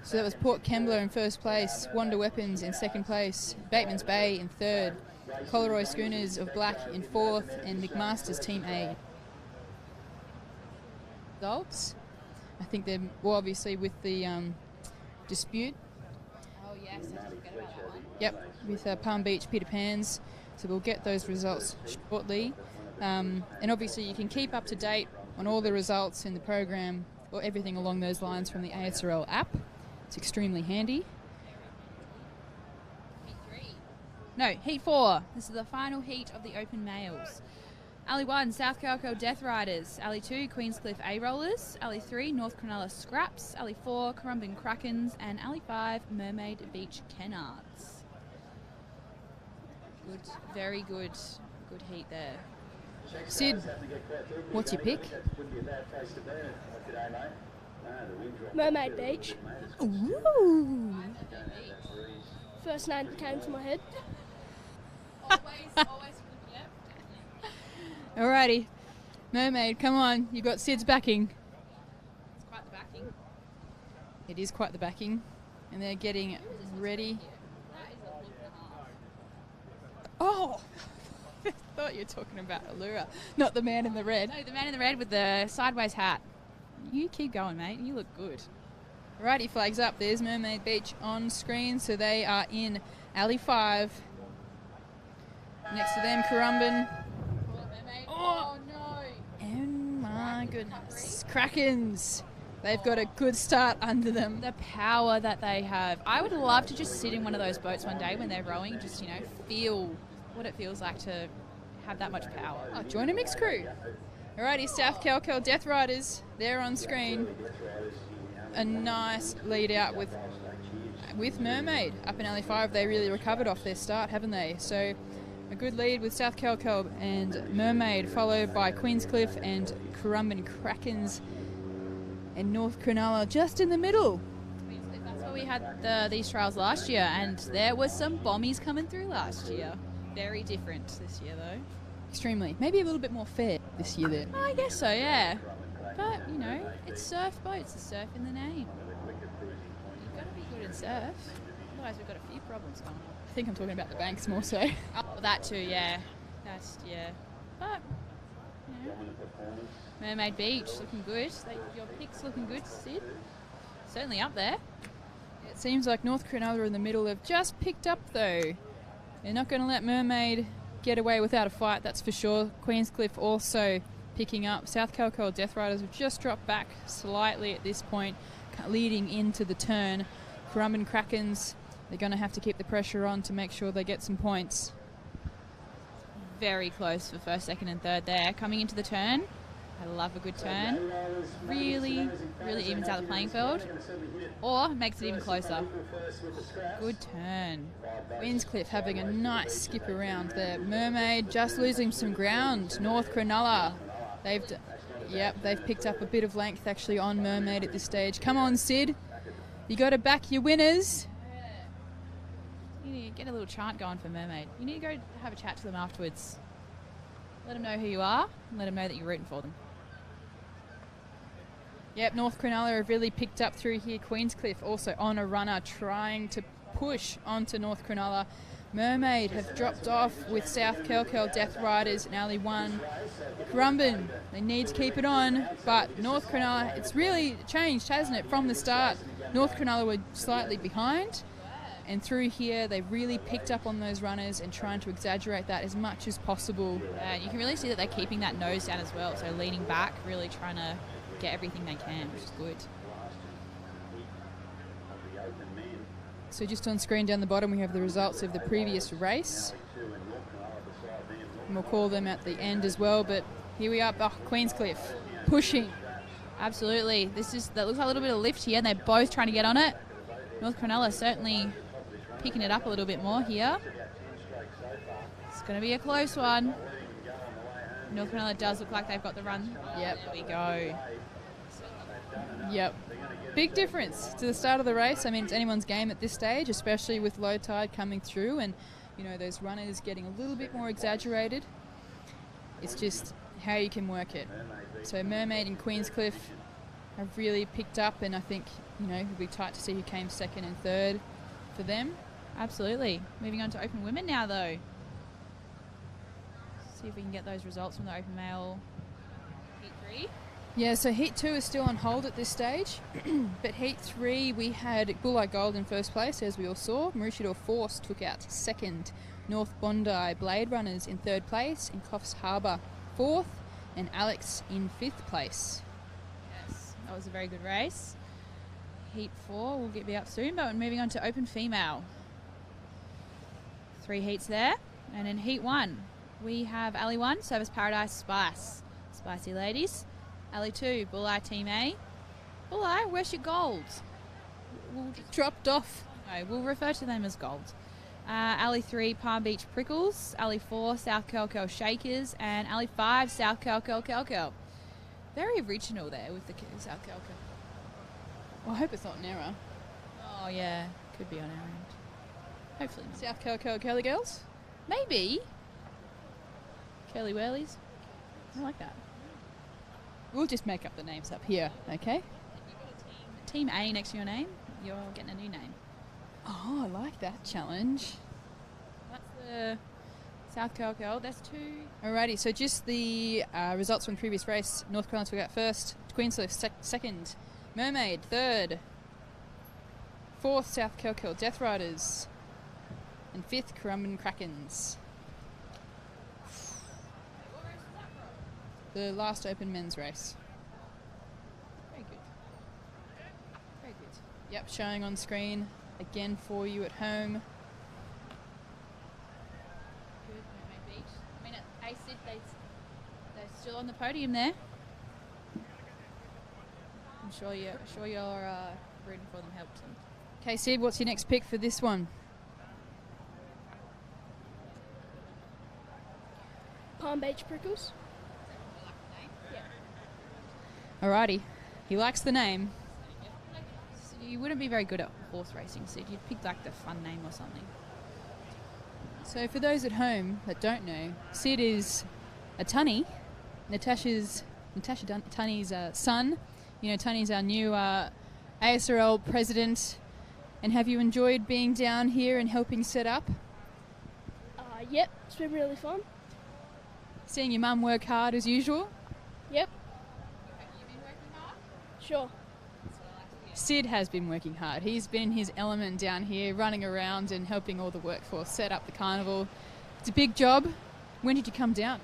So that was Port Kembla in first place, Wonder Weapons in second place, Bateman's Bay in third, Coleroy Schooners of Black in fourth, and McMaster's Team A. Results. I think they're obviously with the dispute. Oh yes, I just forgot about that one. Yep, with Palm Beach Peter Pans. So we'll get those results shortly. And obviously you can keep up to date on all the results in the program or everything along those lines from the ASRL app. It's extremely handy. Heat 3. No, Heat 4. This is the final heat of the Open Males. Alley 1, South Calco Death Riders. Alley 2, Queenscliff A-Rollers. Alley 3, North Cronulla Scraps. Alley 4, Currumbin Krakens. And Alley 5, Mermaid Beach Kennards. Good, very good heat there. Sid, what's your pick? Mermaid Beach. Ooh. First name that came to my head. Always, yeah. Alrighty. Mermaid, come on. You've got Sid's backing. It's quite the backing. It is quite the backing. And they're getting ready. That is a look and a half. Oh! I thought you were talking about Allura, not the man in the red. No, the man in the red with the sideways hat. You keep going, mate. You look good. Righty, flags up. There's Mermaid Beach on screen, so they are in Alley 5. Next to them, Currumbin. Oh no! Oh my goodness. Krakens. They've got a good start under them. The power that they have. I would love to just sit in one of those boats one day when they're rowing, just, feel what it feels like to have that much power. Oh, join a mixed crew. Alrighty, South Calco Death Riders. They're on screen. A nice lead out with Mermaid. Up in Alley 5, they really recovered off their start, haven't they? So a good lead with South Calco and Mermaid, followed by Queenscliff and Currumbin Krakens and North Cronulla just in the middle. That's where we had these trials last year, and there was some bombies coming through last year. Very different this year, though. Extremely. Maybe a little bit more fair this year then. I guess so, yeah. But, it's surf boats. It's surf in the name. You've got to be good at surf. Otherwise, we've got a few problems going on. I think I'm talking about the banks more so. Oh, that too, yeah. Yeah. But, Mermaid Beach looking good. Your pick's looking good, Sid. Certainly up there. It seems like North Cronulla in the middle have just picked up, though. They're not going to let Mermaid get away without a fight, that's for sure. Queenscliff also picking up. South Calco Death Riders have just dropped back slightly at this point, leading into the turn. Currumbin Krakens, they're going to have to keep the pressure on to make sure they get some points. Very close for first, second and third there. Coming into the turn. I love a good turn. Really, really evens out the playing field. Or makes it even closer. Good turn. Queenscliff having a nice skip around there. Mermaid just losing some ground. North Cronulla, they've Yep, they've picked up a bit of length actually on Mermaid at this stage. Come on, Sid. You got to back your winners. You need to get a little chant going for Mermaid. You need to go have a chat to them afterwards. Let them know who you are and let them know that you're rooting for them. Yep, North Cronulla have really picked up through here. Queenscliff also on a runner trying to push onto North Cronulla. Mermaid have dropped off with South Kelkel Death Riders in alley 1. Currumbin, they need to keep it on, but North Cronulla, it's really changed, hasn't it, from the start. North Cronulla were slightly behind, and through here they've really picked up on those runners and trying to exaggerate that as much as possible. And you can really see that they're keeping that nose down as well, so leaning back, really trying to get everything they can, which is good. So just on screen down the bottom we have the results of the previous race. And we'll call them at the end as well, but here we are, Queenscliff, pushing. Absolutely. That looks like a little bit of lift here, and they're both trying to get on it. North Cronulla certainly picking it up a little bit more here. It's going to be a close one. North Cronulla does look like they've got the run. Yep. There we go. Yep. Big difference to the start of the race. I mean, it's anyone's game at this stage, especially with low tide coming through and, you know, those runners getting a little bit more exaggerated. It's just how you can work it. So Mermaid and Queenscliff have really picked up, and I think, you know, it'll be tight to see who came second and third for them. Absolutely. Moving on to open women now, though. See if we can get those results from the open male heat 3. Yeah, so Heat 2 is still on hold at this stage, but Heat 3 we had Bulleye Gold in first place, as we all saw. Maroochydore Force took out second. North Bondi Blade Runners in third place, and Coffs Harbour fourth, and Alex in fifth place. Yes, that was a very good race. Heat 4 will be up soon, but we're moving on to open female. 3 heats there, and in Heat 1 we have Alley 1, Service Paradise Spice. Spicy ladies. Alley 2, Bulleye Team A. Bulleye, where's your gold? We'll dropped off. No, we'll refer to them as gold. Alley 3, Palm Beach Prickles. Alley 4, South Kelkel Shakers. And Alley 5, South Kelkel. Very original there with the South Kelkel. Well, I hope it's not an error. Oh, yeah. Could be on our end. Hopefully not. South Kelkel Curly Girls? Maybe. Curly Whirlies. I like that. We'll just make up the names up here, okay? Team A next to your name, you're getting a new name. Oh, I like that challenge. That's the South Kelkel. That's 2. Alrighty, so just the results from the previous race. North Carolina took out first, Queenscliff second, Mermaid third, fourth South Kelkel Death Riders, and fifth Currumbin Krakens. The last open men's race. Very good. Very good. Yep, showing on screen again for you at home. Good, Mermaid Beach. I mean, at ACID, they're still on the podium there. I'm sure you're rooting for them, helped them. Okay, Sid, what's your next pick for this one? Palm Beach Prickles. Alrighty, he likes the name. So you wouldn't be very good at horse racing, Sid. You'd pick like the fun name or something. So for those at home that don't know, Sid is a Tunny, Natasha Tunney's son. You know, Tunney's our new ASRL president. And have you enjoyed being down here and helping set up? Yep, it's been really fun. Seeing your mum work hard as usual? Yep. Sure. Sid has been working hard. He's been in his element down here, running around and helping all the workforce set up the carnival. It's a big job. When did you come down?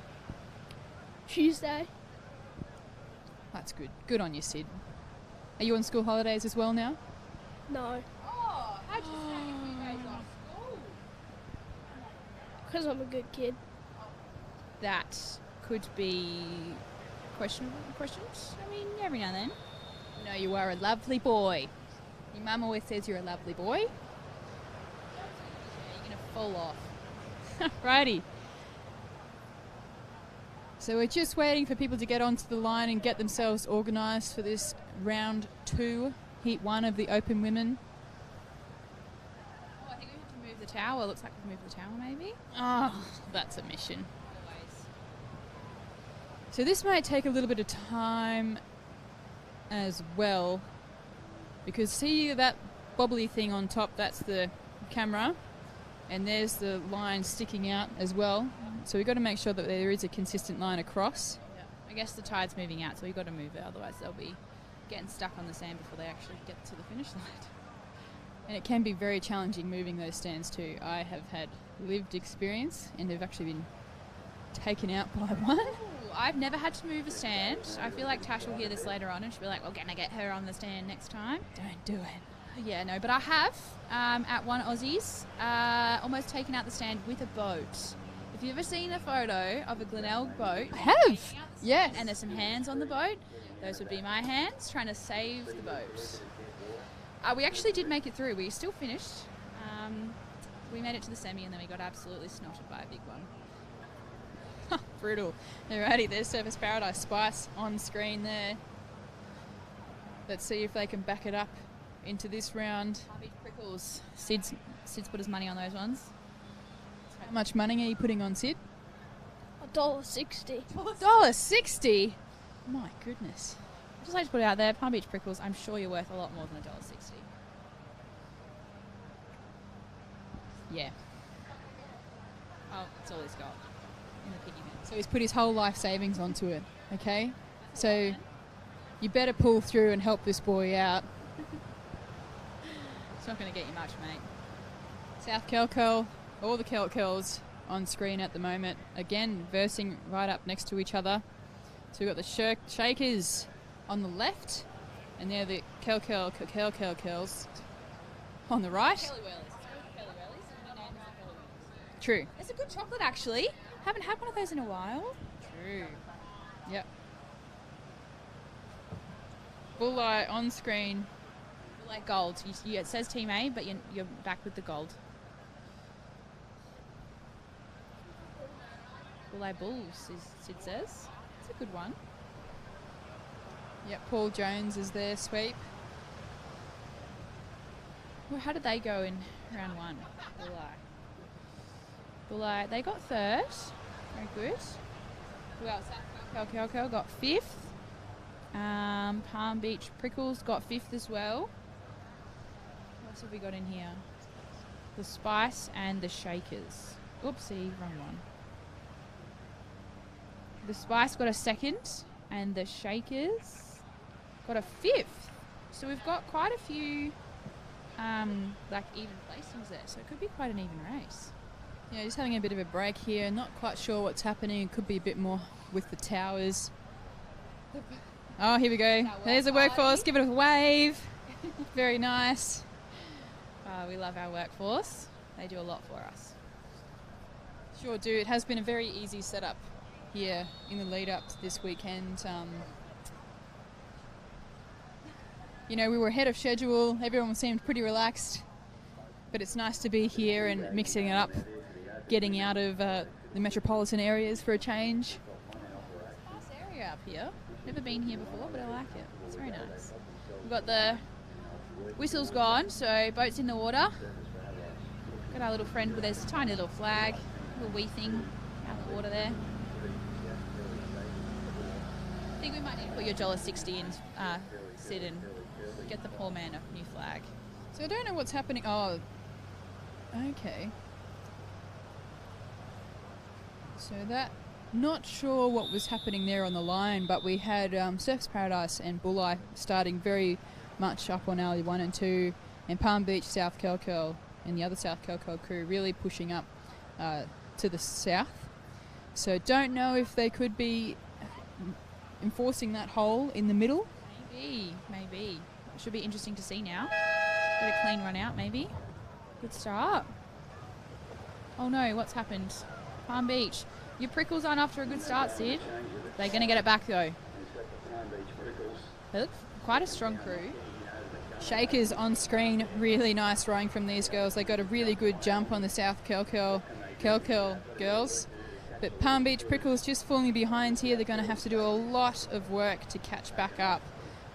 Tuesday. That's good. Good on you, Sid. Are you on school holidays as well now? No, Oh, how'd you snag a few days off school? because I'm a good kid. That could be questions. I mean, every now and then. No, you are a lovely boy. Your mum always says you're a lovely boy. You're going to fall off. Righty. So we're just waiting for people to get onto the line and get themselves organised for this round 2, heat 1 of the Open Women. Oh, I think we have to move the tower. Looks like we've moved the tower, maybe. Oh, that's a mission. So this might take a little bit of time as well, because see that bobbly thing on top, that's the camera, and there's the line sticking out as well. So we've got to make sure that there is a consistent line across. Yeah. I guess the tide's moving out, so we've got to move it, otherwise they'll be getting stuck on the sand before they actually get to the finish line. And it can be very challenging moving those stands too. I have had lived experience and have actually been taken out by one. I've never had to move a stand. I feel like Tash will hear this later on and she'll be like, we're going to get her on the stand next time. Don't do it. Yeah, no, but I have, at one Aussies, almost taken out the stand with a boat. If you've ever seen a photo of a Glenelg boat... I have, yes. And there's some hands on the boat, those would be my hands, trying to save the boat. We actually did make it through. We still finished. We made it to the semi and then we got absolutely snotted by a big one. Brutal. Alrighty, there's Surfers Paradise Spice on screen there. Let's see if they can back it up into this round. Beach Prickles. Sid's put his money on those ones. How much money are you putting on, Sid? $1.60. $1.60? My goodness. I just like to put it out there, Palm Beach Prickles, I'm sure you're worth a lot more than $1.60. Yeah. Oh, that's all he's got in the piggy bank. So he's put his whole life savings onto it, okay? So you better pull through and help this boy out. It's not going to get you much, mate. South Kelkel, all the Kelkels on screen at the moment. Again, versing right up next to each other. So we've got the Shakers on the left, and they're the Kelkels on the right. Kelly Whirlies. True. It's a good chocolate, actually. Haven't had one of those in a while. True. Yep. Bulleye on screen. Like gold. It says Team A, but you're back with the gold. Bulleye Bulls, Sid says. It's a good one. Yep, Paul Jones is there, sweep. Well, how did they go in round 1? Bulleye, they got 3rd. Very good. Who else? Kelkel got 5th. Palm Beach Prickles got 5th as well. What else have we got in here? The Spice and the Shakers. Oopsie, wrong one. The Spice got a 2nd and the Shakers got a 5th. So we've got quite a few like even placings there. So it could be quite an even race. Yeah, just having a bit of a break here. Not quite sure what's happening. It could be a bit more with the towers. Oh, here we go. There's the workforce. Give it a wave. Very nice. We love our workforce. They do a lot for us. Sure do. It has been a very easy setup here in the lead up to this weekend. You know, we were ahead of schedule. Everyone seemed pretty relaxed. But it's nice to be here and mixing it up, getting out of the metropolitan areas for a change. Nice area up here. Never been here before, but I like it. It's very nice. We've got the whistles gone, so boat's in the water. Got our little friend with this tiny little flag, little wee thing out in the water there. I think we might need to put your $1.60 in, Sid, and get the poor man a new flag. So I don't know what's happening. Oh, okay. So that, not sure what was happening there on the line, but we had Surfers Paradise and Bulleye starting very much up on alley 1 and 2, and Palm Beach, South Kelkel, and the other South Kelkel crew really pushing up to the south. So don't know if they could be enforcing that hole in the middle. Maybe. It should be interesting to see now. Got a clean run out, maybe. Good start. Oh no, what's happened? Palm Beach. Your Prickles aren't off to a good start, Sid. They're going to get it back though. They look quite a strong crew. Shakers on screen, really nice rowing from these girls. They got a really good jump on the South Kelkel girls. But Palm Beach Prickles just falling behind here. They're going to have to do a lot of work to catch back up.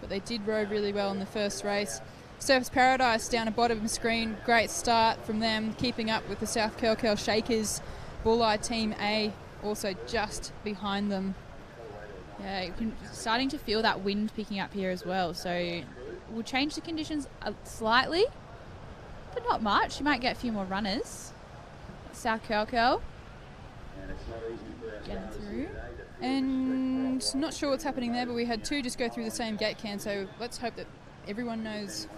But they did row really well in the first race. Surfers Paradise down the bottom of the screen. Great start from them, keeping up with the South Kelkel Shakers. Bulleye Team A also just behind them. Yeah, you can starting to feel that wind picking up here as well. So we'll change the conditions slightly, but not much. You might get a few more runners. South Kelkel getting through. And not sure what's happening there, but we had two just go through the same gate can, so let's hope that everyone knows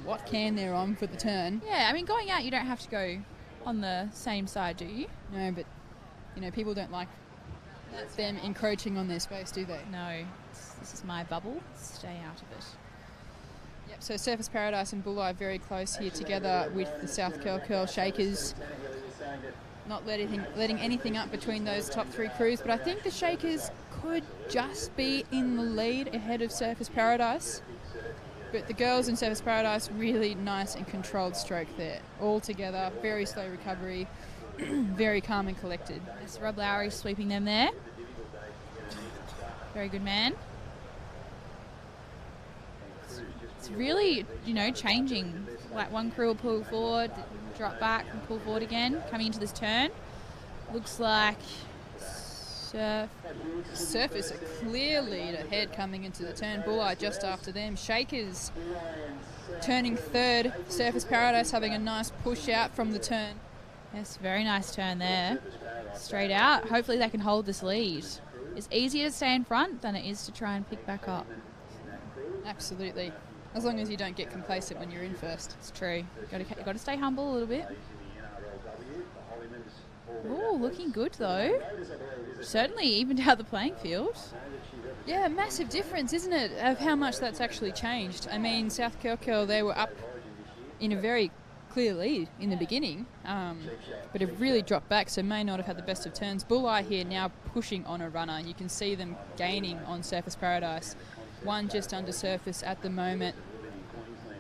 what can they're on for the turn. Yeah, I mean, going out, you don't have to go on the same side, do you? No, but, you know, people don't like them encroaching on their space, do they? No, this is my bubble. Stay out of it. Yep, so Surfers Paradise and Bulleye very close here together with the South Kelkel Shakers. Not letting anything up between those top three crews, but I think the Shakers could just be in the lead ahead of Surfers Paradise. But the girls in Surfers Paradise, really nice and controlled stroke there. All together, very slow recovery, very calm and collected. Yes, Rob Lowry sweeping them there. Very good man. It's really, you know, changing. Like one crew will pull forward, drop back and pull forward again. Coming into this turn. Looks like Surfers a clear lead ahead coming into the turn. Bulleye just after them. Shakers turning third. Surfers Paradise having a nice push out from the turn. Yes, very nice turn there. Straight out. Hopefully they can hold this lead. It's easier to stay in front than it is to try and pick back up. Absolutely. As long as you don't get complacent when you're in first. It's true. You've got to stay humble a little bit. Oh, looking good though. Certainly evened out the playing field. Yeah, massive difference, isn't it, of how much that's actually changed. I mean, South Kelkel, they were up in a very clear lead in the beginning, but have really dropped back, so may not have had the best of turns. Bulleye here now pushing on a runner. You can see them gaining on Surfers Paradise. One just under surface at the moment.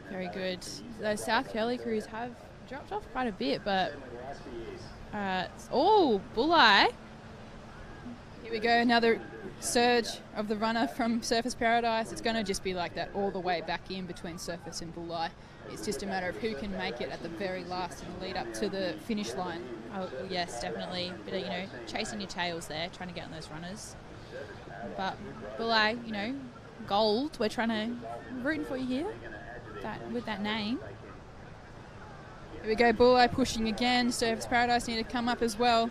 Very good. Those South Curly crews have dropped off quite a bit, but Bulleye. Here we go, another surge of the runner from Surfers Paradise. It's going to just be like that all the way back in between Surface and Bulleye. It's just a matter of who can make it at the very last in the lead up to the finish line. Oh yes, definitely. Bit of, you know, chasing your tails there, trying to get on those runners. But Bulleye, you know, gold. We're rooting for you here. With that name. Here we go, Bulleye pushing again. Surfers Paradise need to come up as well.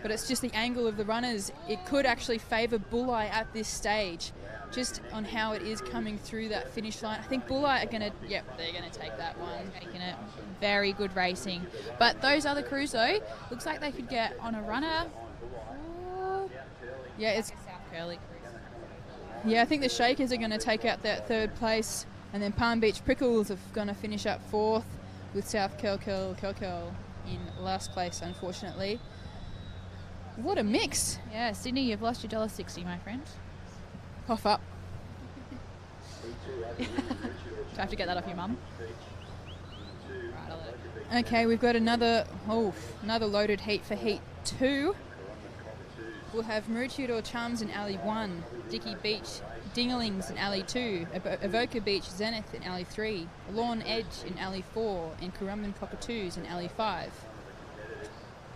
But it's just the angle of the runners. It could actually favour Bulleye at this stage, just on how it is coming through that finish line. I think Bulleye are going to, they're going to take that one. Taking it. Very good racing. But those other crews, though, looks like they could get on a runner. Yeah, it's South Curly crews. Yeah, I think the Shakers are going to take out that third place, and then Palm Beach Prickles are going to finish up fourth, with South Kelkel in last place, unfortunately. What a mix! Yeah, Sydney, you've lost your $1.60, my friend. Cough up. Do I have to get that off your mum? Right, I'll let it. Okay, we've got another loaded heat for Heat 2. We'll have Maroochydore Chums in Alley 1, Dicky Beach Dinglings in Alley 2, Avoca Beach Zenith in Alley 3, Lawn Edge in Alley 4, and Currumbin Cockatoos in Alley 5.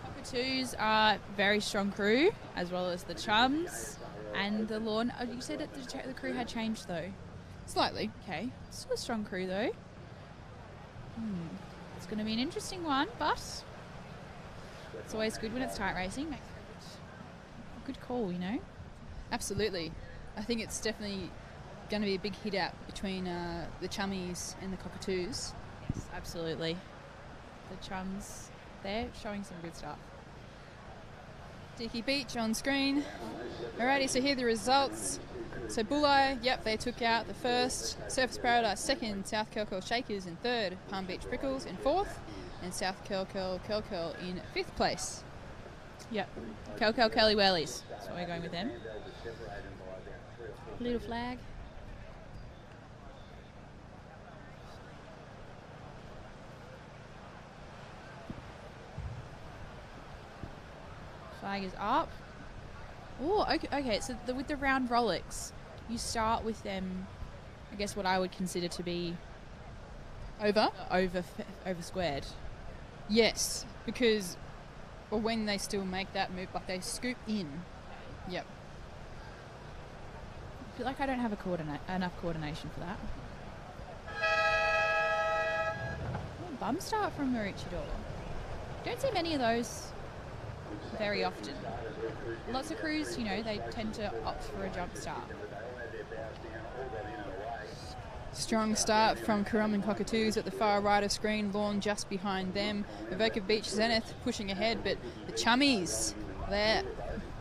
Cockatoos are a very strong crew, as well as the Chums and the Lawn. Oh, you said that the crew had changed though? Slightly. Okay, still a strong crew though. It's going to be an interesting one, but it's always good when it's tight racing. Makes a good call, you know. Absolutely. I think it's definitely going to be a big hit out between the Chummies and the Cockatoos. Yes, absolutely. The Chums, they're showing some good stuff. Dicky Beach on screen. Alrighty, so here are the results. So Bulleye, they took out the first, Surfers Paradise second, South Kelkel Shakers in third, Palm Beach Prickles in fourth, and South Kelkel in fifth place. Yep, Kelkel Kelly Wellies. That's what we're going with them. Little flag. Flag is up. Oh, okay. So with the round Rolex, you start with them, I guess what I would consider to be over squared. Yes, because when they still make that move, like they scoop in. Yep. I feel like I don't have enough coordination for that. Bum start from Maroochydore. Don't see many of those very often. Lots of crews, they tend to opt for a jump start. Strong start from Currumbin Cockatoos at the far right of screen. Lawn just behind them. Evoca Beach Zenith pushing ahead, but the Chummies, they're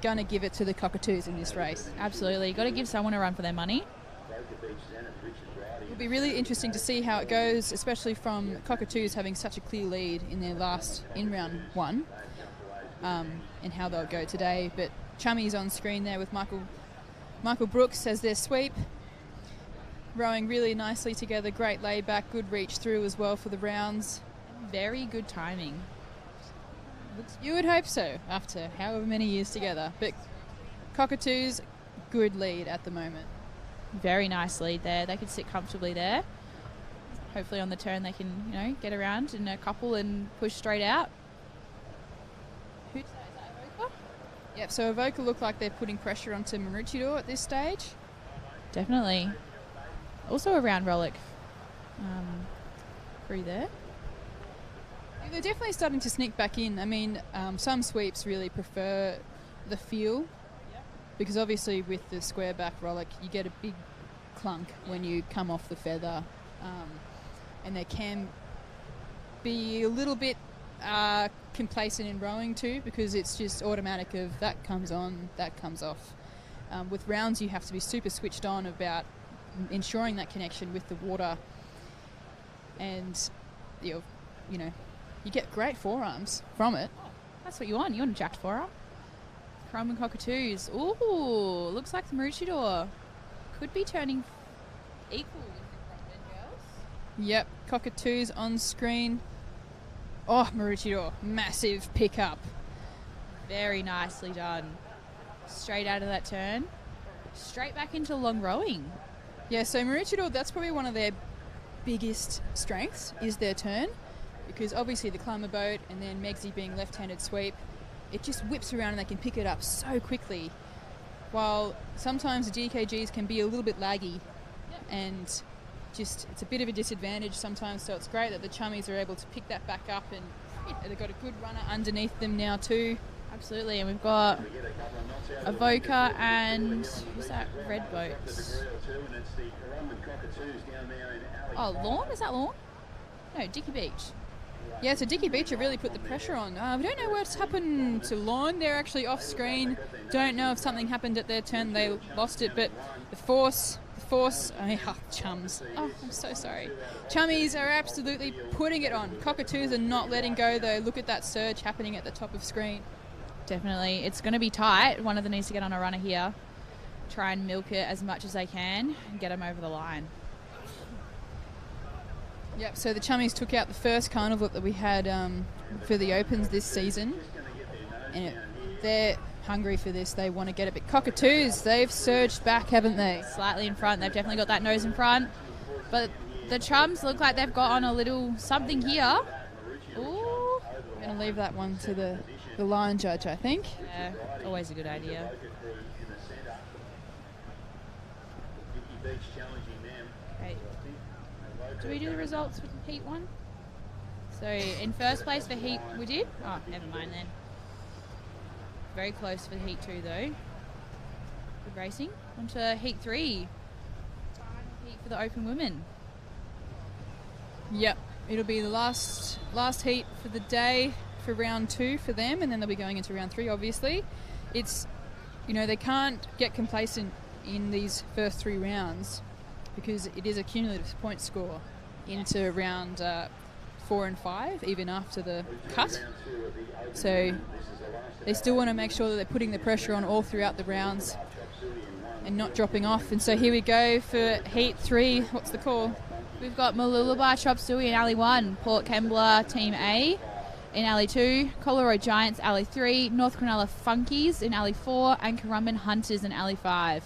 going to give it to the Cockatoos in this race. Absolutely. Got to give someone a run for their money. It'll be really interesting to see how it goes, especially from Cockatoos having such a clear lead in round one, and how they'll go today. But Chummies on screen there with Michael Brooks as their sweep. Rowing really nicely together, great laid back, good reach through as well for the rounds. Very good timing. You would hope so, after however many years together. But Cockatoos, good lead at the moment. Very nice lead there. They could sit comfortably there. Hopefully on the turn they can, get around in a couple and push straight out. Who's that? Is that Evoca? Yep, so Evoca look like they're putting pressure onto Maroochydore at this stage. Definitely. Also a round Rollick crew there. Yeah, they're definitely starting to sneak back in. I mean, some sweeps really prefer the feel, because obviously with the square back Rollick, you get a big clunk when you come off the feather, and they can be a little bit complacent in rowing too, because it's just automatic of that comes on, that comes off. With rounds, you have to be super switched on about ensuring that connection with the water, and you get great forearms from it. That's what you want. You want a jacked forearm. Currumbin Cockatoos. Ooh, looks like the Maroochydore could be turning equal with the Currumbin girls. Yep, Cockatoos on screen. Oh, Maroochydore, massive pickup. Very nicely done. Straight out of that turn. Straight back into long rowing. Yeah, so Maroochydore, that's probably one of their biggest strengths, is their turn, because obviously the climber boat and then Megsy being left-handed sweep, it just whips around and they can pick it up so quickly, while sometimes the DKGs can be a little bit laggy, and just it's a bit of a disadvantage sometimes, so it's great that the Chummies are able to pick that back up, and they've got a good runner underneath them now too. Absolutely, and we've got Evoca and who's that red boat? Oh, Lawn? Is that Lawn? No, Dicky Beach. Yeah, so Dicky Beach have really put the pressure on. We don't know what's happened to Lawn. They're actually off screen. Don't know if something happened at their turn. They lost it, but the force, chums. Oh, I'm so sorry. Chummies are absolutely putting it on. Cockatoos are not letting go, though. Look at that surge happening at the top of screen. Definitely. It's going to be tight. One of them needs to get on a runner here. Try and milk it as much as they can and get them over the line. Yep, so the Chummies took out the first carnival that we had for the Opens this season. And they're hungry for this. They want to get it. But Cockatoos, they've surged back, haven't they? Slightly in front. They've definitely got that nose in front. But the Chums look like they've got on a little something here. Ooh. I'm going to leave that one to the line judge, I think. Yeah, always a good idea. Great. Do we do the results for Heat 1? So in first place for Heat, we did? Oh, never mind then. Very close for Heat 2 though. Good racing. On to Heat 3. Heat for the Open Women. Yep, it'll be the last heat for the day for round 2 for them, and then they'll be going into round 3 obviously. It's, they can't get complacent in these first 3 rounds because it is a cumulative point score into round 4 and 5 even after the cut. So they still want to make sure that they're putting the pressure on all throughout the rounds and not dropping off. And so here we go for Heat 3. What's the call? We've got Mooloolaba, Chop Suey and Ali 1, Port Kembla Team A. in Alley 2, Colorado Giants Alley 3, North Cronulla Funkies in Alley 4, and Currumbin Hunters in Alley 5.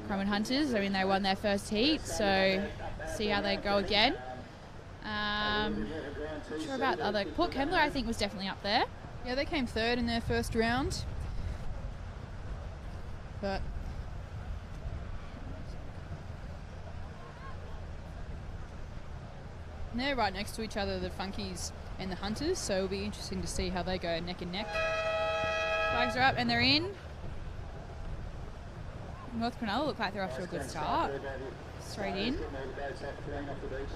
Currumbin Hunters, I mean, they won their first heat, so see how they go again. Not sure about the other. Port Kembla, I think, was definitely up there. Yeah, they came third in their first round. But they're right next to each other, the Funkies and the Hunters, so it'll be interesting to see how they go neck and neck. Flags are up and they're in. North Cronulla look like they're off to a good start. Straight in.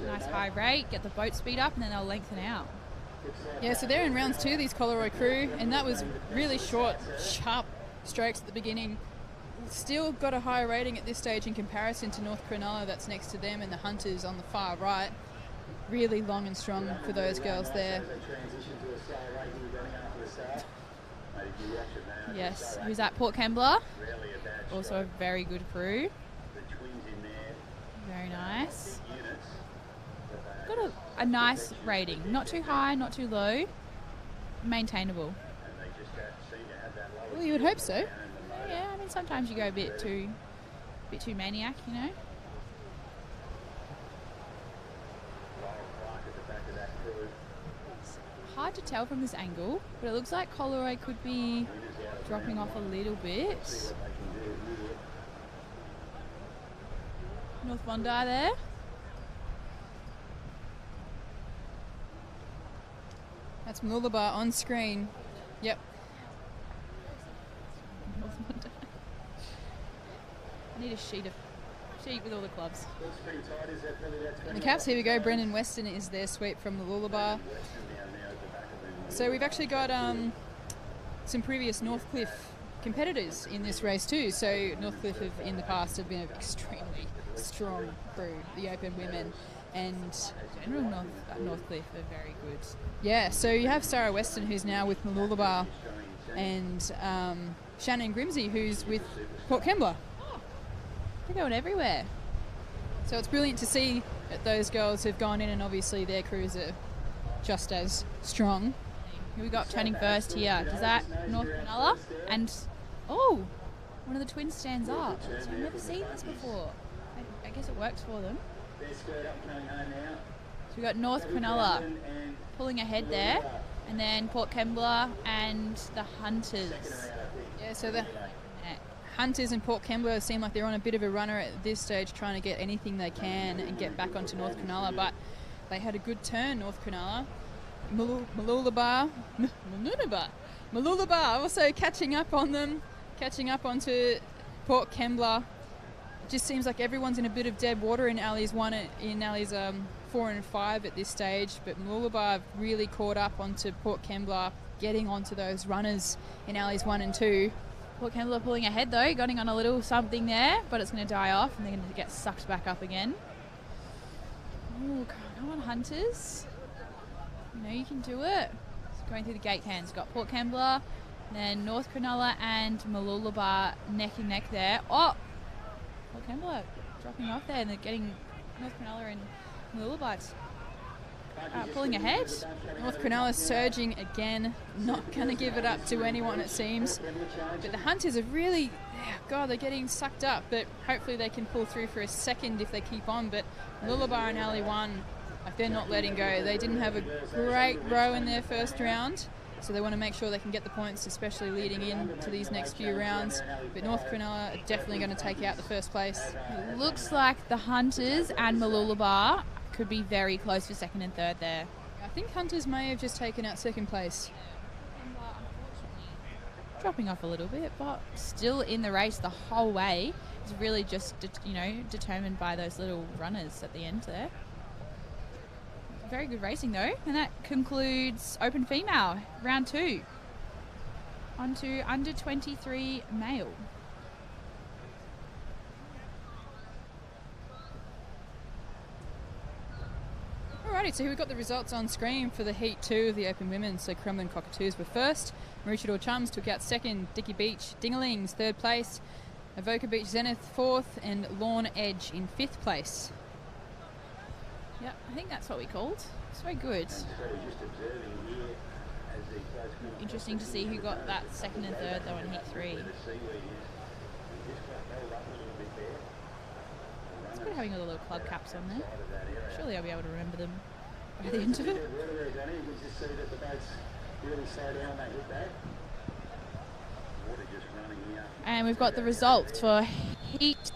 Nice high rate, get the boat speed up, and then they'll lengthen out. yeah, so they're in rounds 2, these Colorado crew, and that was really short, sharp strokes at the beginning. Still got a higher rating at this stage in comparison to North Cronulla that's next to them, and the Hunters on the far right. Really long and strong for those girls there. Yes, who's that? Port Kembla. Also a very good crew. Very nice. Got a nice rating. Not too high, not too low. Maintainable. Well, you would hope so. Yeah, I mean sometimes you go a bit too maniac, you know. Hard to tell from this angle, but it looks like Colorado could be dropping off a little bit. North Bondi there. That's Mooloolaba on screen. Yep. North Bondi. I need a sheet with all the clubs. And the Caps, here we go. Brendan Weston is their sweep from Mooloolaba. So we've actually got some previous Northcliffe competitors in this race too. So Northcliffe in the past have been an extremely strong crew, the Open women, and General Northcliffe are very good. yeah. So you have Sarah Weston, who's now with Mooloolaba, and Shannon Grimsey, who's with Port Kembla. They're going everywhere. So it's brilliant to see that those girls have gone in, and obviously their crews are just as strong. Who we got turning first here? Is that North Cronulla? And one of the twins stands up. So I've never seen this before. I guess it works for them. So we got North Cronulla pulling ahead there, and then Port Kembla and the Hunters. Yeah, so the Hunters and Port Kembla seem like they're on a bit of a runner at this stage, trying to get anything they can and get back onto North Cronulla, but they had a good turn, North Cronulla. Mooloolaba also catching up on them, catching up onto Port Kembla. It just seems like everyone's in a bit of dead water in alleys 4 and 5 at this stage, but Mooloolaba have really caught up onto Port Kembla, getting onto those runners in alleys 1 and 2. Port Kembla pulling ahead though, getting on a little something there, but it's going to die off and they're going to get sucked back up again. Ooh, come on, Hunters. You know you can do it. It's going through the gate cans. Got Port Kembla, then North Cronulla and Mooloolaba neck and neck there. Oh! Port Kembla dropping off there, and they're getting North Cronulla and Mooloolaba pulling ahead. North Cronulla surging again, not going to give it up to anyone it seems. But the Hunters are really, they're getting sucked up, but hopefully they can pull through for a second if they keep on. But Mooloolaba and Alley 1, they're not letting go. They didn't have a great row in their first round, so they want to make sure they can get the points, especially leading into these next few rounds. But North Cronulla are definitely going to take out the first place. It looks like the Hunters and Mooloolaba could be very close for second and third there. I think Hunters may have just taken out second place. Dropping off a little bit, but still in the race the whole way. It's really just, determined by those little runners at the end there. Very good racing though, and that concludes Open Female round 2. On to under 23 male. Alrighty, so we've got the results on screen for the Heat 2 of the Open Women. So Crumlin Cockatoos were first, Maroochydore Chums took out second, Dicky Beach Dingalings third place, Avoca Beach Zenith fourth, and Lawn Edge in fifth place. Yep, I think that's what we called. It's very good. Interesting to see who got that second and third though in heat 3. It's good having all the little club caps on there. Surely I'll be able to remember them by the end of it. And we've got the results for heat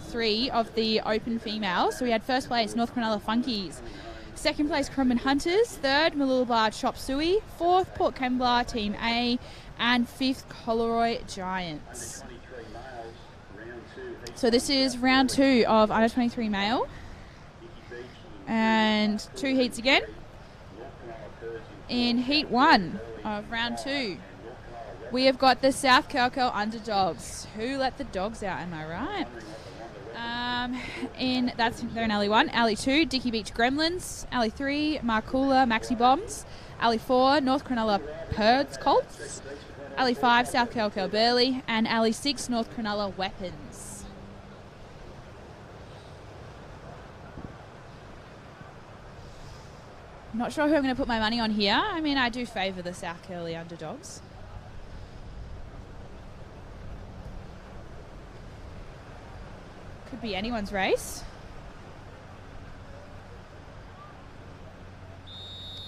3 of the open females. So we had first place North Cronulla Funkies, second place Crumman Hunters, third Mooloolaba Chop Suey, fourth Port Kembla Team A, and fifth Collaroy Giants. So this is round 2 of under 23 male, and 2 heats again. In heat 1 of round 2, we have got the South Curl Underdogs. Who let the dogs out? Am I right? They're in alley 1. Alley 2, Dicky Beach Gremlins. Alley 3, Markula Maxi Bombs. Alley 4, North Cronulla Perds Colts. Alley 5, South Curl Burley. And Alley 6, North Cronulla Weapons. Not sure who I'm going to put my money on here. I mean, I do favour the South Curly Underdogs. Could be anyone's race.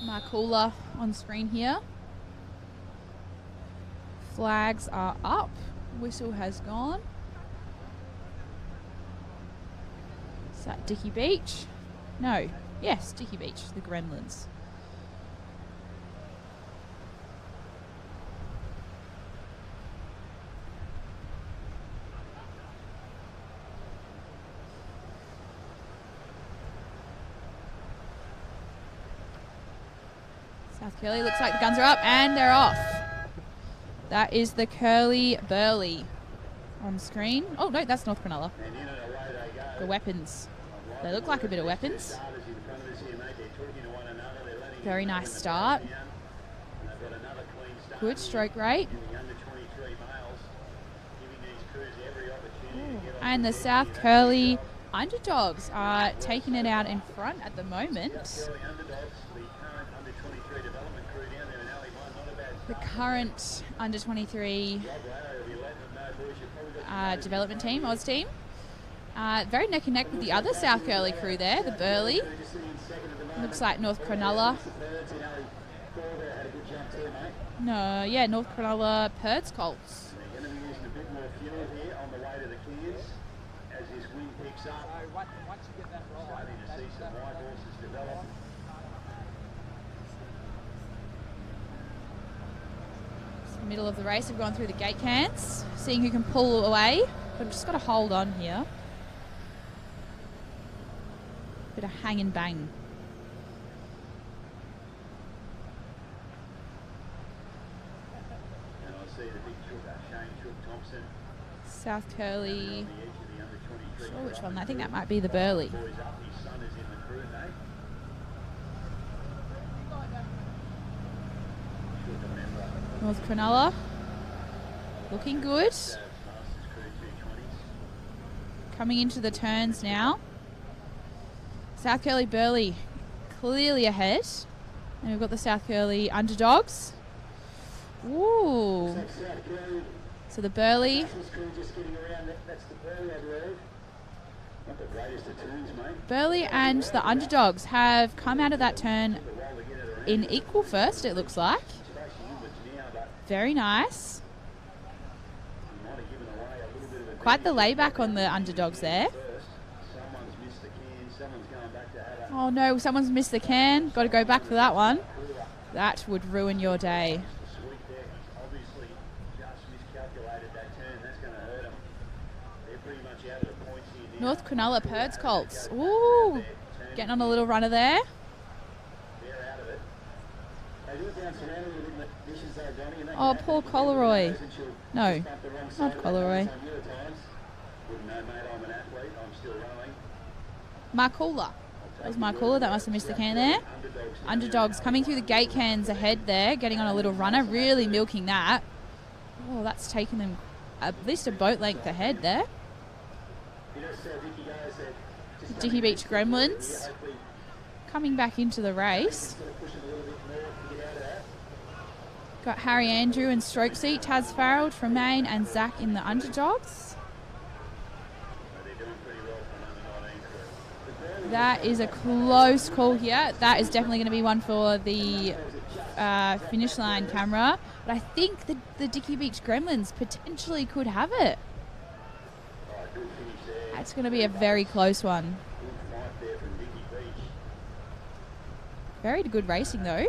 Markula on screen here. Flags are up. Whistle has gone. Is that Dicky Beach? No. Yes, Dicky Beach, the Gremlins. South Curly, looks like the guns are up and they're off. That is the Curly Burley on screen. Oh no, that's North Cronulla. The Weapons. They look like a bit of weapons. Very nice start. Good stroke rate. And the South Curly Underdogs are taking it out in front at the moment. The current under 23 development team, Oz team. Very neck and neck with the other South Curly crew there, the Burley. Looks like North Cronulla. No, yeah, North Cronulla Perds Colts. Middle of the race, we've gone through the gate cans, seeing who can pull away. But I've just got to hold on here. Bit of hang and bang. South Curly. Not sure which one. I think that might be the Burley. North Cronulla, looking good. Coming into the turns now. South Curly Burley clearly ahead. And we've got the South Curly Underdogs. Ooh. So the Burley. Burley and the Underdogs have come out of that turn in equal first, it looks like. Very nice. Quite the layback on the Underdogs there. Oh no, someone's missed the can. Got to go back for that one. That would ruin your day. North Cronulla Perds Colts. Ooh, getting on a little runner there. Oh, poor Collaroy. No, not Collaroy. Markula. That was Markula. That must have missed the can there. Underdogs coming through the gate cans ahead there, getting on a little runner, really milking that. Oh, that's taken them at least a boat length ahead there. Dicky Beach Gremlins coming back into the race. Got Harry Andrew in stroke seat, Taz Farrell, Tremaine and Zach in the underdogs. That is a close call here. That is definitely going to be one for the finish line camera. But I think the Dicky Beach Gremlins potentially could have it. That's going to be a very close one. Very good racing though.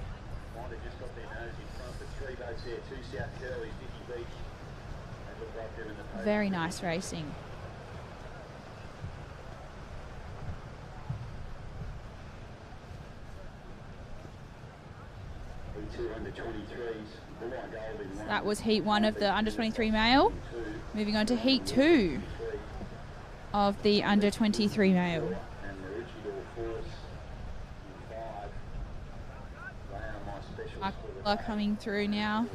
Very nice racing. So that was heat 1 of the under 23 male. Moving on to heat 2 of the under 23 male. Are coming through now.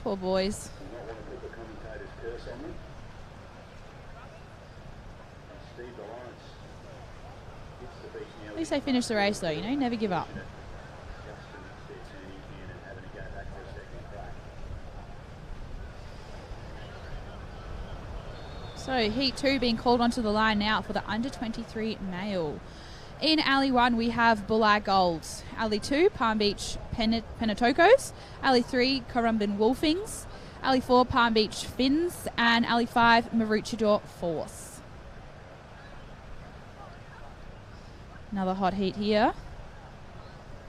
Poor boys. At least they finished the race though, you know, never give up. So heat 2 being called onto the line now for the under 23 male. In Alley 1 we have Bulleye Golds. Alley 2, Palm Beach Penatokos. Alley 3, Currumbin Wolfings. Alley 4, Palm Beach Finns. And Alley 5, Maroochydore Force. Another hot heat here.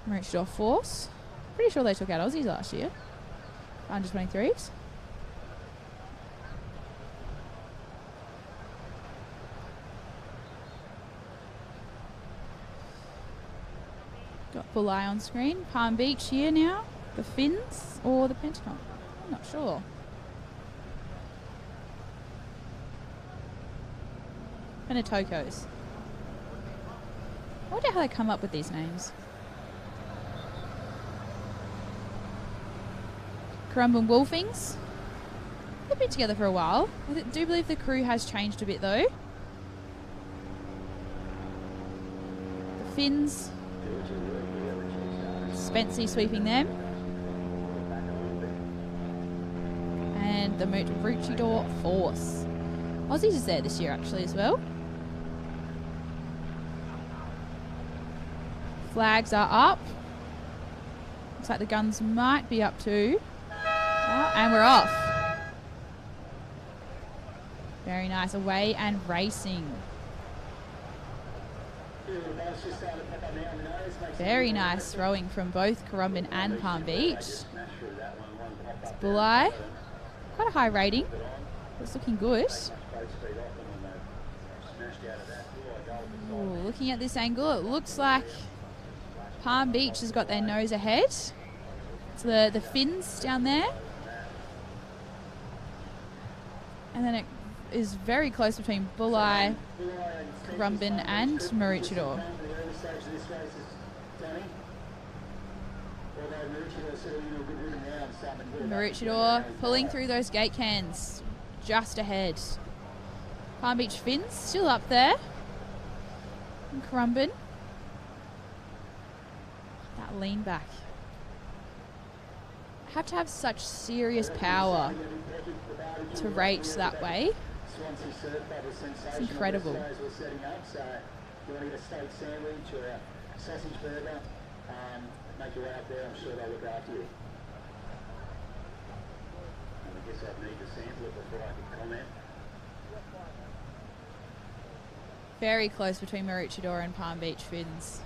Maroochydore Force. Pretty sure they took out Aussies last year. Under 23s. Got Bulleye on screen. Palm Beach here now. The Finns or the Pentagon? I'm not sure. Penatokos. I wonder how they come up with these names. Currumbin Wolfings. They've been together for a while. I do believe the crew has changed a bit though. The Finns. Spency sweeping them. And the Maroochydore Force. Aussies is there this year actually as well. Flags are up. Looks like the guns might be up too. Oh, and we're off. Very nice. Away and racing. Very nice throwing from both Currumbin and Palm Beach. It's Bulleye. Quite a high rating. It's looking good. Ooh, looking at this angle, it looks like Palm Beach has got their nose ahead. It's the Finns down there. And then it is very close between Bulleye, Currumbin and Maroochydore. Maroochydore pulling through those gate cans just ahead. Palm Beach Finns still up there. And Currumbin. That lean back. Have to have such serious power to rate that way. It's incredible. Make your way up there, I'm sure they'll look after you. I guess I'd need to sample it before I can comment. Very close between Maroochydore and Palm Beach Finns.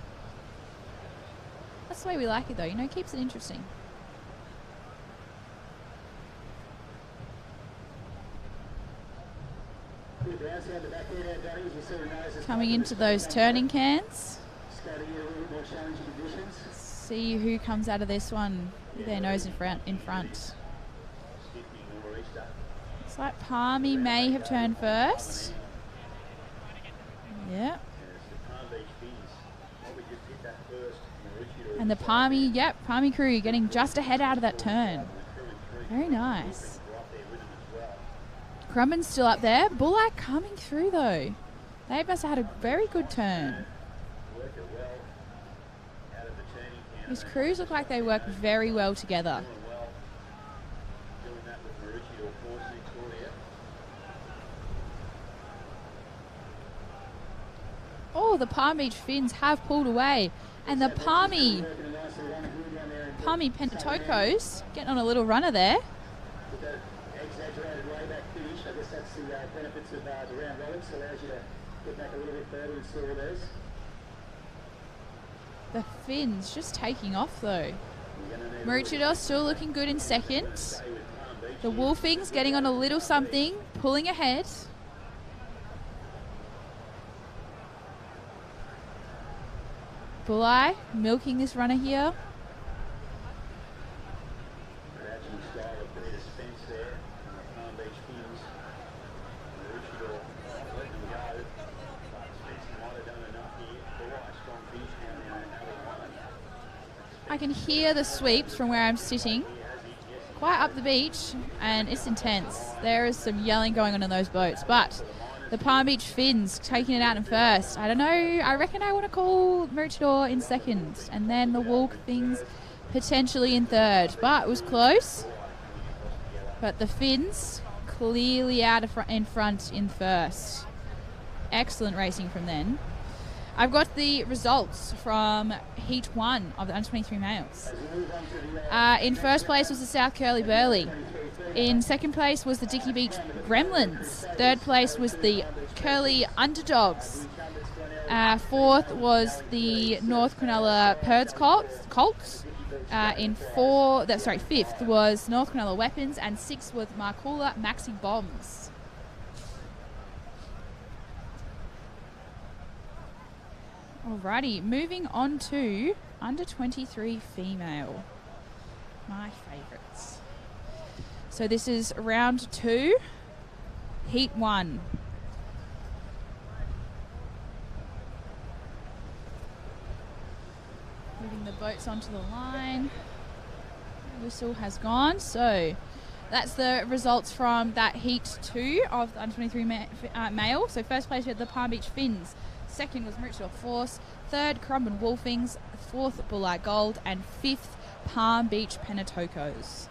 That's the way we like it though, you know, keeps it interesting. Coming into those turning cans. See who comes out of this one with their nose in front. Looks like Palmy may have turned first. Yeah. And the Palmy, Palmy crew getting just ahead out of that turn. Very nice. Currumbin's still up there. Bulleye coming through though. They must have had a very good turn. These crews look like they work very well together. Doing that with Mauricio Force Victoria. Oh, the Palm Beach Finns have pulled away. And the Palmy Pentatokos getting on a little runner there. With that exaggerated layback finish, I guess that's the benefits of the round robins. Allows you to get back a little bit further and see all those. The Finns just taking off though. Maroochydore still looking good in second. The Wolfings getting on a little something, pulling ahead. Bulli milking this runner here. Crouching style of Peter Spence there. Palm Beach Finns. Maroochydore letting them go. But Spence might have done enough here. Bulli, strong finish down there in alley 1. I can hear the sweeps from where I'm sitting. Quite up the beach, and it's intense. There is some yelling going on in those boats, but the Palm Beach Finns taking it out in first. I don't know, I reckon I want to call Maroochydore in second, and then the Wolfings potentially in third, but it was close. But the Finns clearly out of in front in first. Excellent racing from then. I've got the results from Heat 1 of the Under-23 males. In first place was the South Curly Burley. In second place was the Dickey Beach Gremlins. Third place was the Curly Underdogs. Fourth was the North Cronulla Perds Colts. Fifth was North Cronulla Weapons, and sixth was Marcoola Maxi Bombs. Alrighty, moving on to Under-23 female. My favourites. So this is round 2, Heat 1. Moving the boats onto the line. Whistle has gone. So that's the results from that Heat 2 of the Under-23 male. So first place we had the Palm Beach Finns. Second was Maroochydore Force. Third, Currumbin Wolfings. Fourth, Bulli Gold. And fifth, Palm Beach Pentatokos.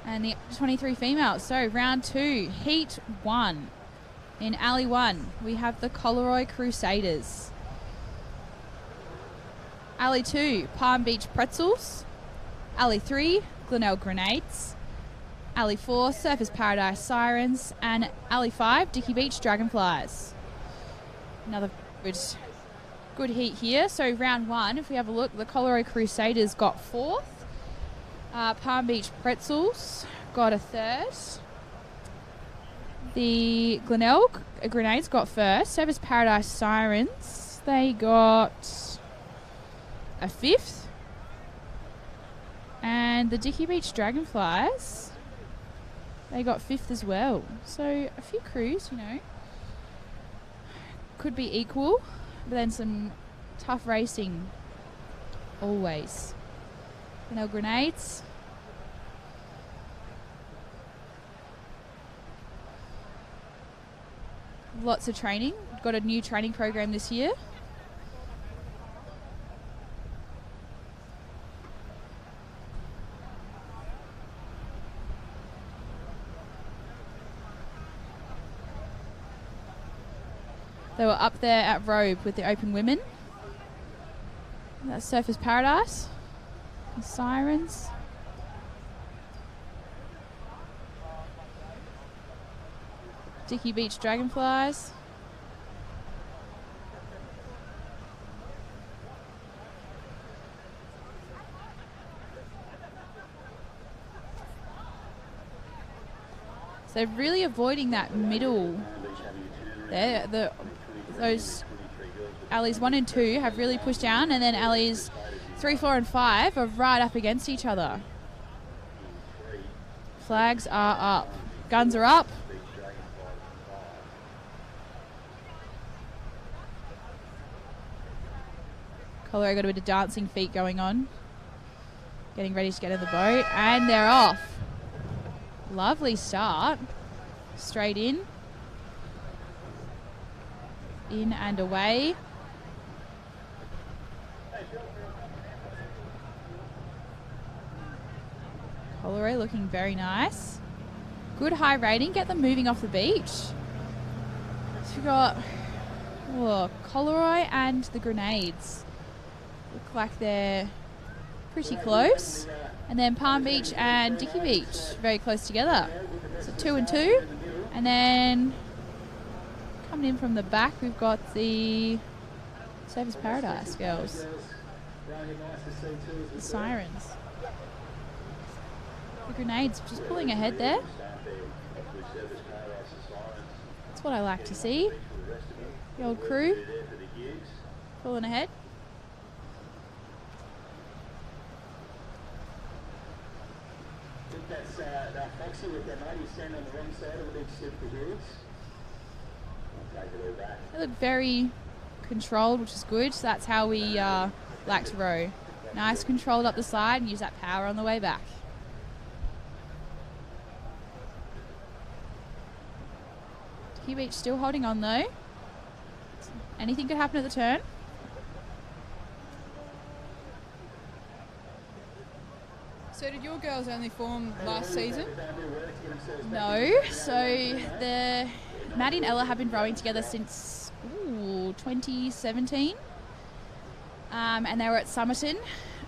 And the 23 females. So round 2, Heat 1. In Alley 1, we have the Collaroy Crusaders. Alley 2, Palm Beach Pretzels. Alley 3, Glenelg Grenades. Alley 4, Surfers Paradise Sirens. And Alley 5, Dickey Beach Dragonflies. Another good heat here. So round 1, if we have a look, the Collaroy Crusaders got 4th. Palm Beach Pretzels got a 3rd. The Glenelg Grenades got 1st. Surfers Paradise Sirens, they got a 5th. And the Dickey Beach Dragonflies, they got 5th as well. So a few crews, you know, could be equal, but then some tough racing always. Glenelg Grenades. Lots of training. Got a new training program this year. They were up there at Robe with the Open Women. That's Surfers Paradise. The Sirens. Dickey Beach Dragonflies. So they're really avoiding that middle there. Those alleys 1 and 2 have really pushed down, and then alleys 3, 4 and 5 are right up against each other. Flags are up. Guns are up. Collaroy got a bit of dancing feet going on. Getting ready to get in the boat, and they're off. Lovely start. Straight in. In and away. Coleroy looking very nice. Good high rating. Get them moving off the beach. So we've got Coleroy and the Grenades. Look like they're pretty close. And then Palm Beach and Dicky Beach very close together. So 2 and 2. And then coming in from the back, we've got the Surfers Paradise girls. The Sirens. The Grenades just pulling ahead there. That's what I like to see. The old crew pulling ahead. I think that's that Foxy with that mate. He's standing on the wrong side of the big ship for Hughes. I'll take it all back. They look very controlled, which is good. So that's how we like to row. Nice controlled up the side and use that power on the way back. Dicky Beach still holding on though. Anything could happen at the turn. So did your girls only form last season? No. So the Maddie and Ella have been rowing together since 2017. And they were at Somerton.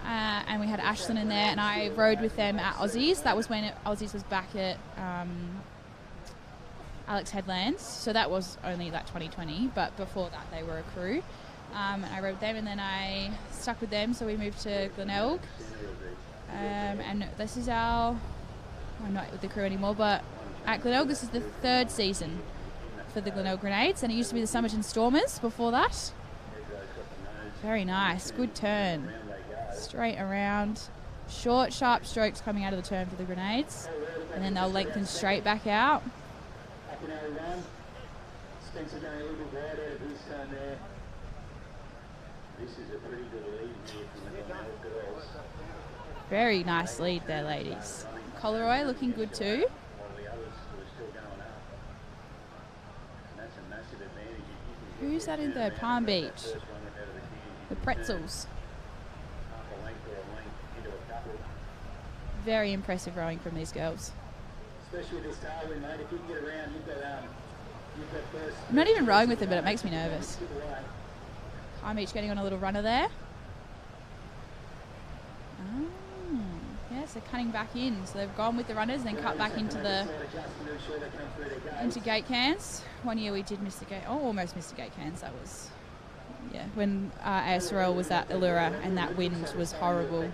And we had Ashlyn in there, and I rowed with them at Aussies. That was when Aussies was back at Alex Headlands. So that was only like 2020, but before that they were a crew. And I rowed with them, and then I stuck with them, so we moved to Glenelg. And this is I'm not with the crew anymore, but at Glenelg, this is the 3rd season for the Glenelg Grenades, and it used to be the Somerton Stormers before that. Very nice, good turn. Straight around. Short, sharp strokes coming out of the turn for the Grenades, and then they'll lengthen straight back out. Spencer going a little bit wide out of his turn there. This is a pretty good lead here from the Glenelg girls. Very nice lead there, ladies. Coleroy looking good too. Who's that in third? Palm Beach. The Pretzels. Very impressive rowing from these girls. Especially this tailwind, mate. If you can get around, you've got first. I'm not even rowing with them, but it makes me nervous. Palm Beach getting on a little runner there. Yes, they're cutting back in. So they've gone with the runners and then cut back into gate cans. One year we did miss the gate. Oh, almost missed the gate cans. That was, when ASRL was at Allura and that wind was horrible.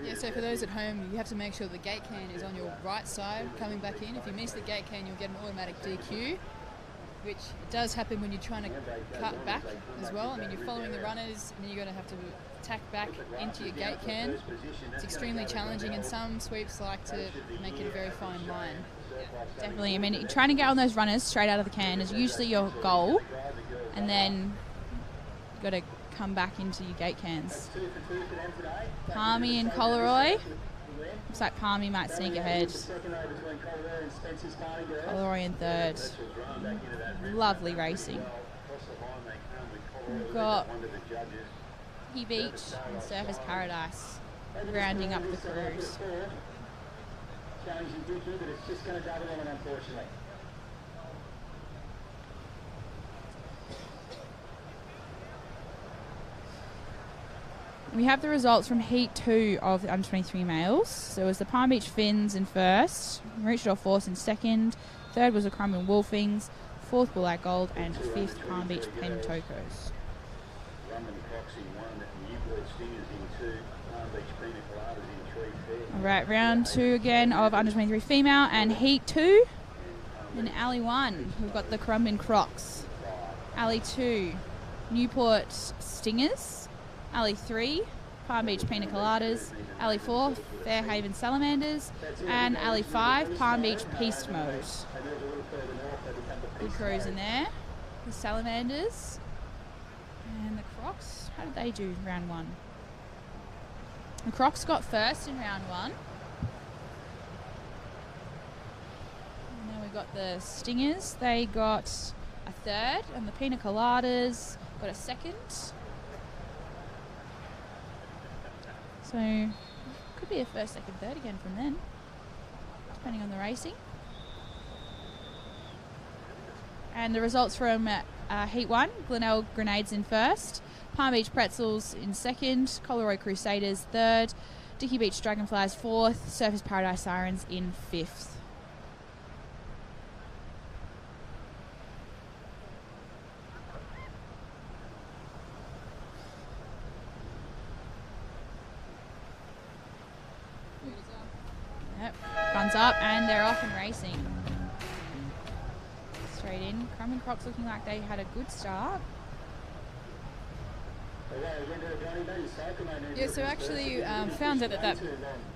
Yeah, so for those at home, you have to make sure the gate can is on your right side coming back in. If you miss the gate can, you'll get an automatic DQ, which does happen when you're trying to cut back as well. I mean, you're following the runners and then you're going to have to tack back into your gate can. It's extremely challenging, and some sweeps like to make it a very fine line. Definitely. I mean, trying to get on those runners straight out of the can is usually your goal, and then you've got to come back into your gate cans. Palmy and Coleroy. Looks like Palmy might sneak ahead. Coleroy in third. Lovely racing. We've got Dicky Beach and Surfers Paradise rounding up the crews. Challenging Dicky, but it's just going to double on him, unfortunately. We have the results from Heat 2 of the Under-23 males. So it was the Palm Beach Finns in first, Maroochydore Force in second, third was the Crumlin Wolfings, fourth Bulleye Gold, and fifth Palm Beach Pentocos. Alright, round 2 again of Under-23 female, and Heat 2 in Alley 1. We've got the Currumbin Crocs. Alley 2, Newport Stingers. Alley 3, Palm Beach Pina Coladas. Alley 4, Fairhaven Salamanders. And Alley 5, Palm Beach Beast Mode. Good crews in there. The Salamanders. And the Crocs. How did they do round 1? The Crocs got first in round 1. And then we got the Stingers. They got a third, and the Pina Coladas got a second. So could be a first, second, third again from then, depending on the racing. And the results from Heat 1, Glenelg Grenades in first, Palm Beach Pretzels in second, Collaroy Crusaders third, Dickey Beach Dragonflies fourth, Surfers Paradise Sirens in fifth. Yep, runs up and they're off and racing. Straight in. Crumb and Crocs looking like they had a good start. Yeah, so actually found out that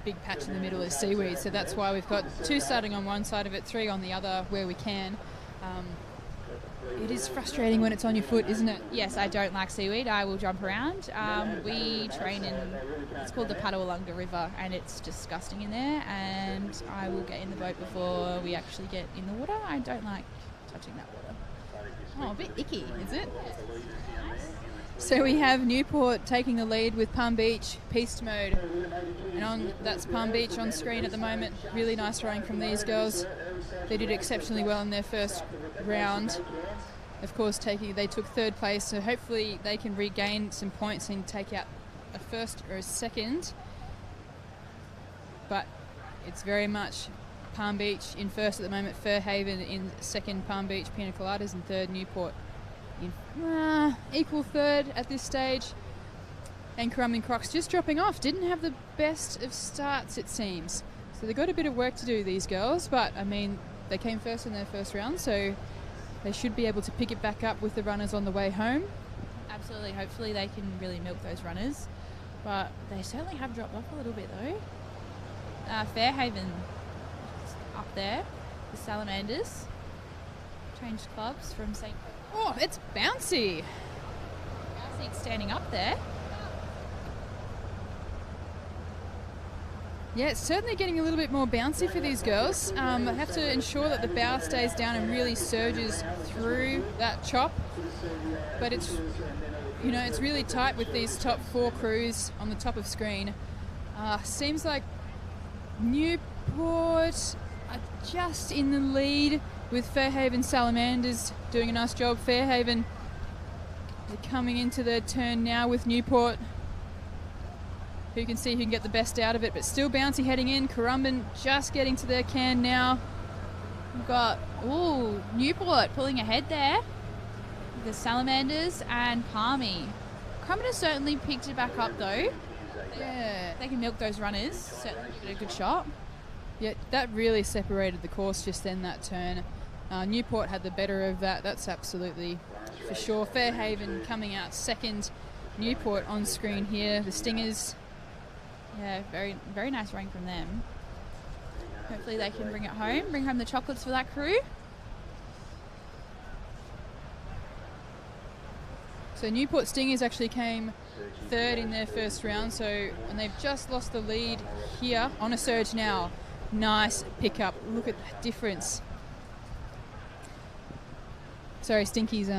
big patch in the middle is seaweed, so that's why we've got 2 starting on one side of it, 3 on the other where we can. It is frustrating when it's on your foot, isn't it? Yes, I don't like seaweed. I will jump around. We train in, it's called the Padawalunga River, and it's disgusting in there, and I will get in the boat before we actually get in the water. I don't like touching that water. Oh, a bit icky, is it? So we have Newport taking the lead with Palm Beach Piste Mode, and that's Palm Beach on screen at the moment. Really nice rowing from these girls. They did exceptionally well in their first round. Of course, they took 3rd place, so hopefully they can regain some points and take out a first or a second. But it's very much Palm Beach in first at the moment, Fairhaven in second, Palm Beach Pina Coladas in third, Newport in equal third at this stage. And Currumbin Crocs just dropping off. Didn't have the best of starts, it seems. So they've got a bit of work to do, these girls, but I mean, they came first in their first round, so they should be able to pick it back up with the runners on the way home. Absolutely. Hopefully they can really milk those runners. But they certainly have dropped off a little bit, though. Fairhaven up there. The Salamanders changed clubs from St. Oh, it's bouncy. Bouncy standing up there. Yeah, it's certainly getting a little bit more bouncy for these girls. I have to ensure that the bow stays down and really surges through that chop. But it's, you know, it's really tight with these top 4 crews on the top of screen. Seems like Newport are just in the lead with Fairhaven Salamanders doing a nice job. Fairhaven, they're coming into their turn now with Newport, who can see who can get the best out of it, but still bouncy heading in. Currumbin just getting to their can now. We've got, Newport pulling ahead there. The Salamanders and Palmy. Currumbin has certainly picked it back up though. Yeah. They can milk those runners. Certainly give it a good shot. Yeah, that really separated the course just then, that turn. Newport had the better of that, that's absolutely for sure. Fairhaven coming out second. Newport on screen here. The Stingers. Yeah, very, very nice rowing from them. Hopefully they can bring it home, bring home the chocolates for that crew. So Newport Stingers actually came 3rd in their first round, and they've just lost the lead here on a surge now. Nice pickup. Look at that difference. Sorry, Stinky's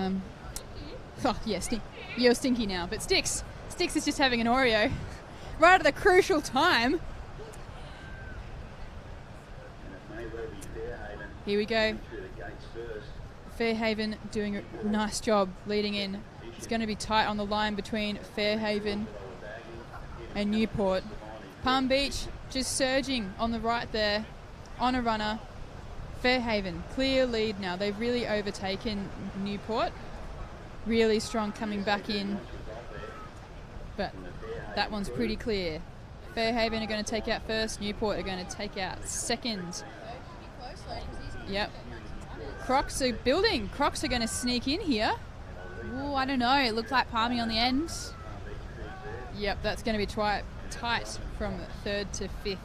you're Stinky now, but Sticks is just having an Oreo right at the crucial time. Here we go. Fairhaven doing a nice job leading in. It's going to be tight on the line between Fairhaven and Newport. Palm Beach just surging on the right there on a runner. Fairhaven, clear lead now. They've really overtaken Newport. Really strong coming back in. But that one's pretty clear. Fairhaven are going to take out first. Newport are going to take out second. Yep. Crocs are building. Crocs are going to sneak in here. Oh, I don't know. It looked like Palmy on the end. Yep, that's going to be tight from 3rd to 5th.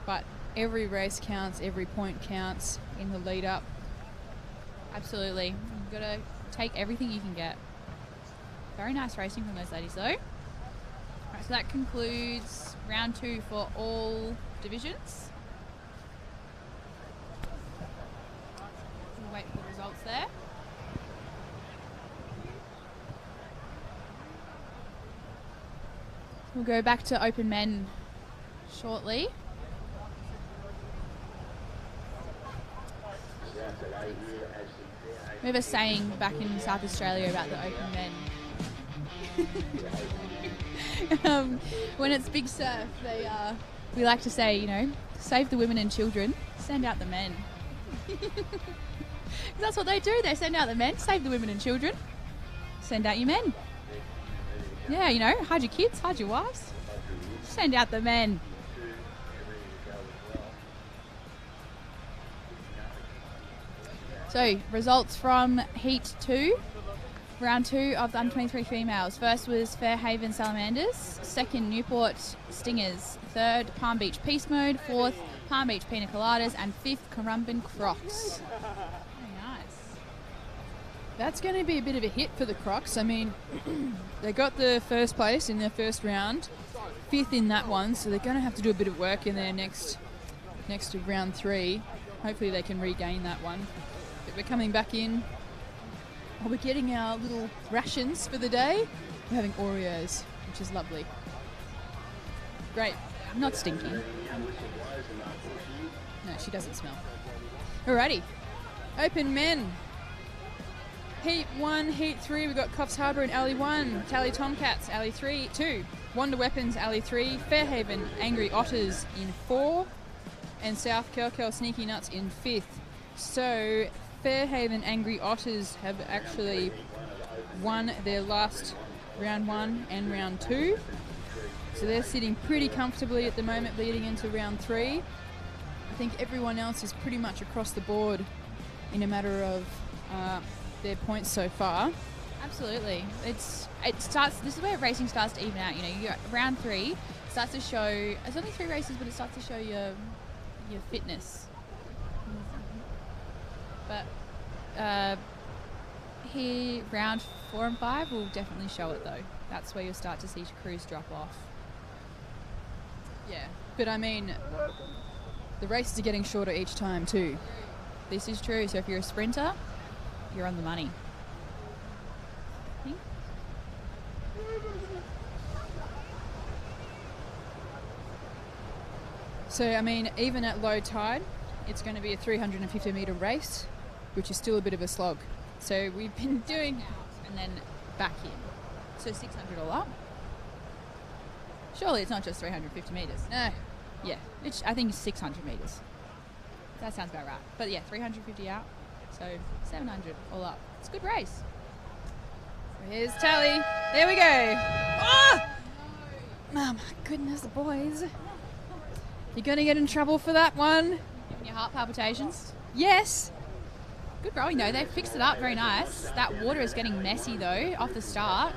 But every race counts, every point counts in the lead up. Absolutely. You've got to take everything you can get. Very nice racing from those ladies though. Right, so that concludes round 2 for all divisions. We'll wait for the results there. We'll go back to open men shortly. We have a saying back in South Australia about the open men. When it's big surf, we like to say, you know, save the women and children, send out the men. That's what they do. They send out the men, save the women and children, send out your men. Yeah, you know, hide your kids, hide your wives, send out the men. So, results from Heat 2, round 2 of the under-23 females. First was Fairhaven Salamanders, second Newport Stingers, third Palm Beach Peace Mode, fourth Palm Beach Pina Coladas, and fifth Currumbin Crocs. Very nice. That's going to be a bit of a hit for the Crocs. I mean, they got the first place in their first round, fifth in that one, so they're going to have to do a bit of work in their next to round 3. Hopefully they can regain that one. But we're coming back in. Oh, we're getting our little rations for the day. We're having Oreos, which is lovely. Great. Not stinky. No, she doesn't smell. Alrighty. Open men. Heat 1, Heat 3, we've got Coffs Harbour in Alley 1, Tally Tomcats, Alley 2, Wonder Weapons, Alley 3, Fairhaven Angry Otters in 4, and South Kelkel Sneaky Nuts in 5th. So, Fairhaven Angry Otters have actually won their last round 1 and round 2. So they're sitting pretty comfortably at the moment leading into round 3. I think everyone else is pretty much across the board in a matter of their points so far. Absolutely. It starts. This is where racing starts to even out. You know, you're round 3 starts to show. It's only 3 races, but it starts to show your fitness. But here, round 4 and 5 will definitely show it though. That's where you'll start to see crews drop off. Yeah, but I mean, the races are getting shorter each time too. This is true. So if you're a sprinter, you're on the money. So, I mean, even at low tide, it's going to be a 350 metre race, which is still a bit of a slog. So we've been doing out and then back in. So 600 all up. Surely it's not just 350 metres. no. Yeah, I think it's 600 metres. That sounds about right. But yeah, 350 out. So 700 all up. It's a good race. Here's Tally. There we go. Oh! Oh my goodness, boys. You're going to get in trouble for that one. Giving your heart palpitations. Yes. Good rowing though. They fixed it up very nice. That water is getting messy though off the start.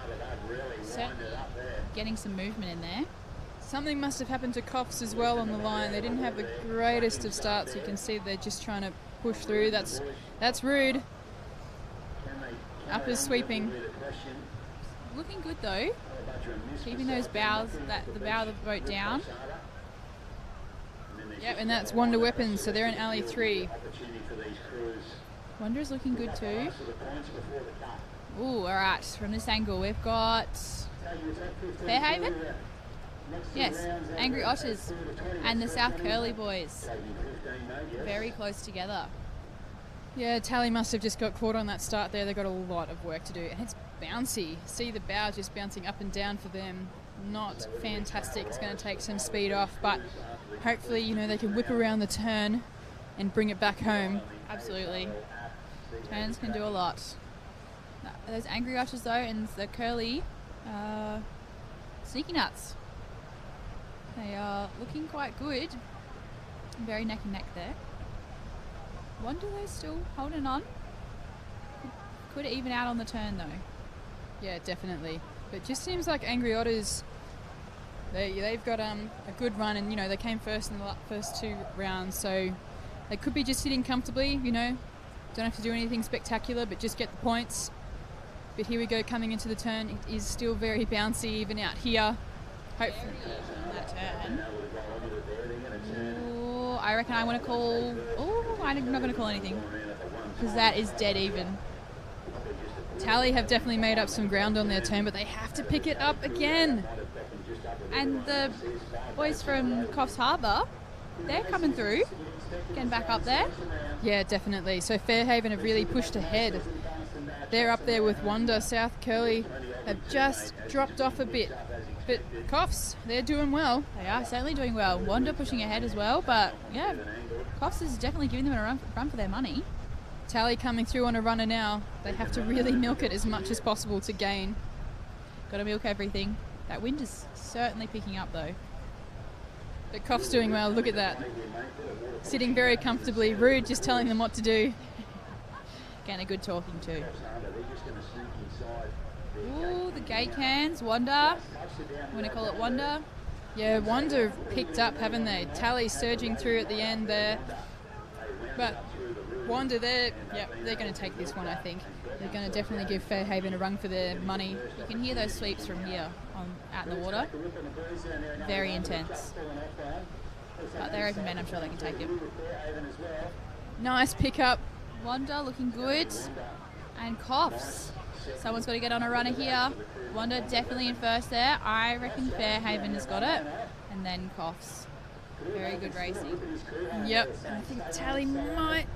Certainly getting some movement in there. Something must have happened to Coffs as well on the line. They didn't have the greatest of starts. You can see they're just trying to push through. That's rude. Uppers sweeping. Looking good though. Keeping those bows, the bow of the boat down. Yep, and that's Wonder Weapons, so they're in Alley 3. Wonder's looking good too. Ooh, alright, from this angle we've got Fairhaven. Yes, Angry Otters and the South Curly boys. Very close together. Yeah, Tally must have just got caught on that start there. They've got a lot of work to do. And it's bouncy. See the bow just bouncing up and down for them. Not fantastic. It's going to take some speed off, but hopefully, you know, they can whip around the turn and bring it back home. Absolutely. Turns can do a lot. Those Angry Otters though and the Curly Sneaky Nuts. They are looking quite good. Very neck and neck there. Wonder they're still holding on. Could even out on the turn though. Yeah, definitely. But it just seems like Angry Otters, they've got a good run, and you know they came first in the first 2 rounds, so they could be just sitting comfortably. You know, don't have to do anything spectacular, but just get the points. But here we go, coming into the turn. It is still very bouncy even out here. Hopefully on that turn. Ooh, I reckon I want to call... Oh, I'm not going to call anything because that is dead even. Tally have definitely made up some ground on their turn, but they have to pick it up again. And the boys from Coffs Harbour, they're coming through, getting back up there. Yeah, definitely. So Fairhaven have really pushed ahead. They're up there with Wanda. South Curly have just dropped off a bit. But Coffs, they're doing well. They are certainly doing well. Wanda pushing ahead as well, but yeah, Coffs is definitely giving them a run for their money. Tally coming through on a runner now. They have to really milk it as much as possible to gain. Got to milk everything. That wind is certainly picking up though. But Coffs doing well. Look at that. Sitting very comfortably. Rude just telling them what to do. Getting a good talking to. Ooh, the gate cans. Wanda. I'm going to call it Wanda. Yeah, Wanda picked up, haven't they? Tally surging through at the end there. But Wanda, they're going to take this one, I think. They're going to definitely give Fairhaven a run for their money. You can hear those sweeps from here out in the water. Very intense. But they're open men, I'm sure they can take him. Nice pickup. Wanda looking good. And Coffs. Someone's got to get on a runner here. Wanda definitely in first there. I reckon Fairhaven has got it. And then Coffs. Very good racing. Yep. I think Tally might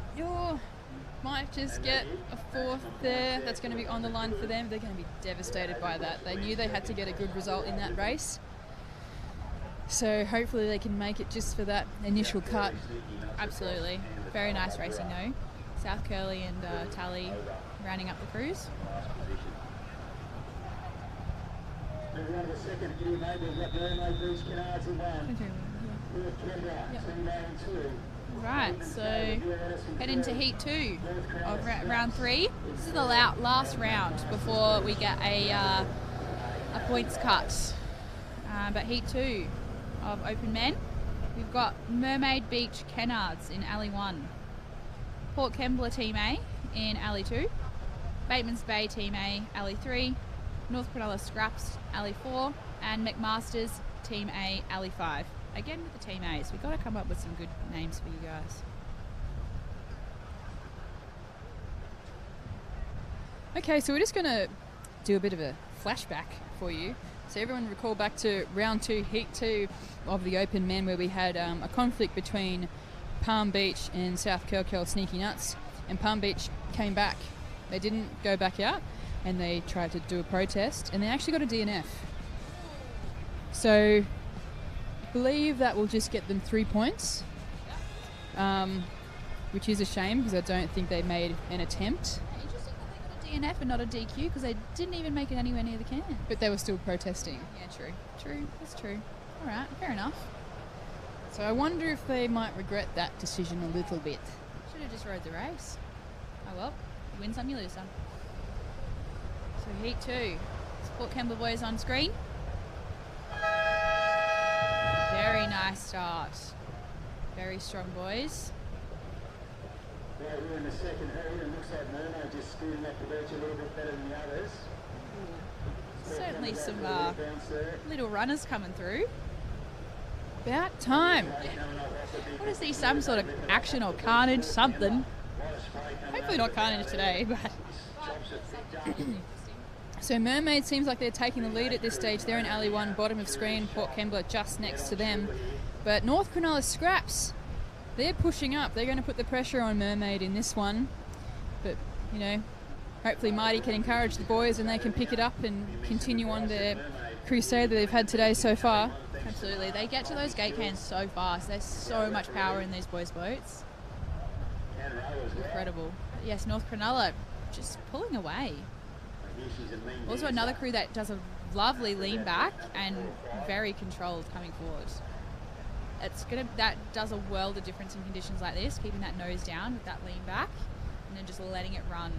just get a fourth there. That's going to be on the line for them. They're going to be devastated by that. They knew they had to get a good result in that race. So hopefully they can make it just for that initial cut. Absolutely. Very nice racing though. South Curly and Tally rounding up the cruise. Right, so head into heat 2 of round 3. This is the last round before we get a points cut. But heat 2 of open men, we've got Mermaid Beach Kennards in Alley 1, Port Kembla Team A in Alley 2, Bateman's Bay Team A Alley 3, North Cronulla Scraps Alley 4, and McMaster's Team A Alley 5. Again with the Team A's, we've got to come up with some good names for you guys. Okay, so we're just going to do a bit of a flashback for you. So everyone recall back to round 2, heat 2 of the open men, where we had a conflict between Palm Beach and South Curl Sneaky Nuts, and Palm Beach came back. They didn't go back out, and they tried to do a protest, and they actually got a DNF. So I believe that will just get them 3 points, which is a shame because I don't think they made an attempt. Interesting that they got a DNF and not a DQ because they didn't even make it anywhere near the can. But they were still protesting. Yeah, true. True, that's true. All right, fair enough. So I wonder if they might regret that decision a little bit. Should have just rode the race. Oh well, you win some, you lose some. So heat 2. It's Port Kembla boys on screen. Very nice start. Very strong boys. Yeah, we're in the second heat and looks like Mermaid just scooting up the beach a little bit better than the others. Certainly some little runners coming through. About time. I want to see some sort of action or carnage, something. Hopefully not carnage today, but... So Mermaid seems like they're taking the lead at this stage. They're in Alley 1, bottom of screen. Port Kembla just next to them. But North Cronulla Scraps, they're pushing up. They're going to put the pressure on Mermaid in this one. But, you know, hopefully Mighty can encourage the boys and they can pick it up and continue on their crusade that they've had today so far. Absolutely. They get to those gate cans so fast. There's so much power in these boys' boats. Incredible. But yes, North Cronulla just pulling away. Also another crew that does a lovely lean back and very controlled coming forward. That does a world of difference in conditions like this, keeping that nose down with that lean back and then just letting it run.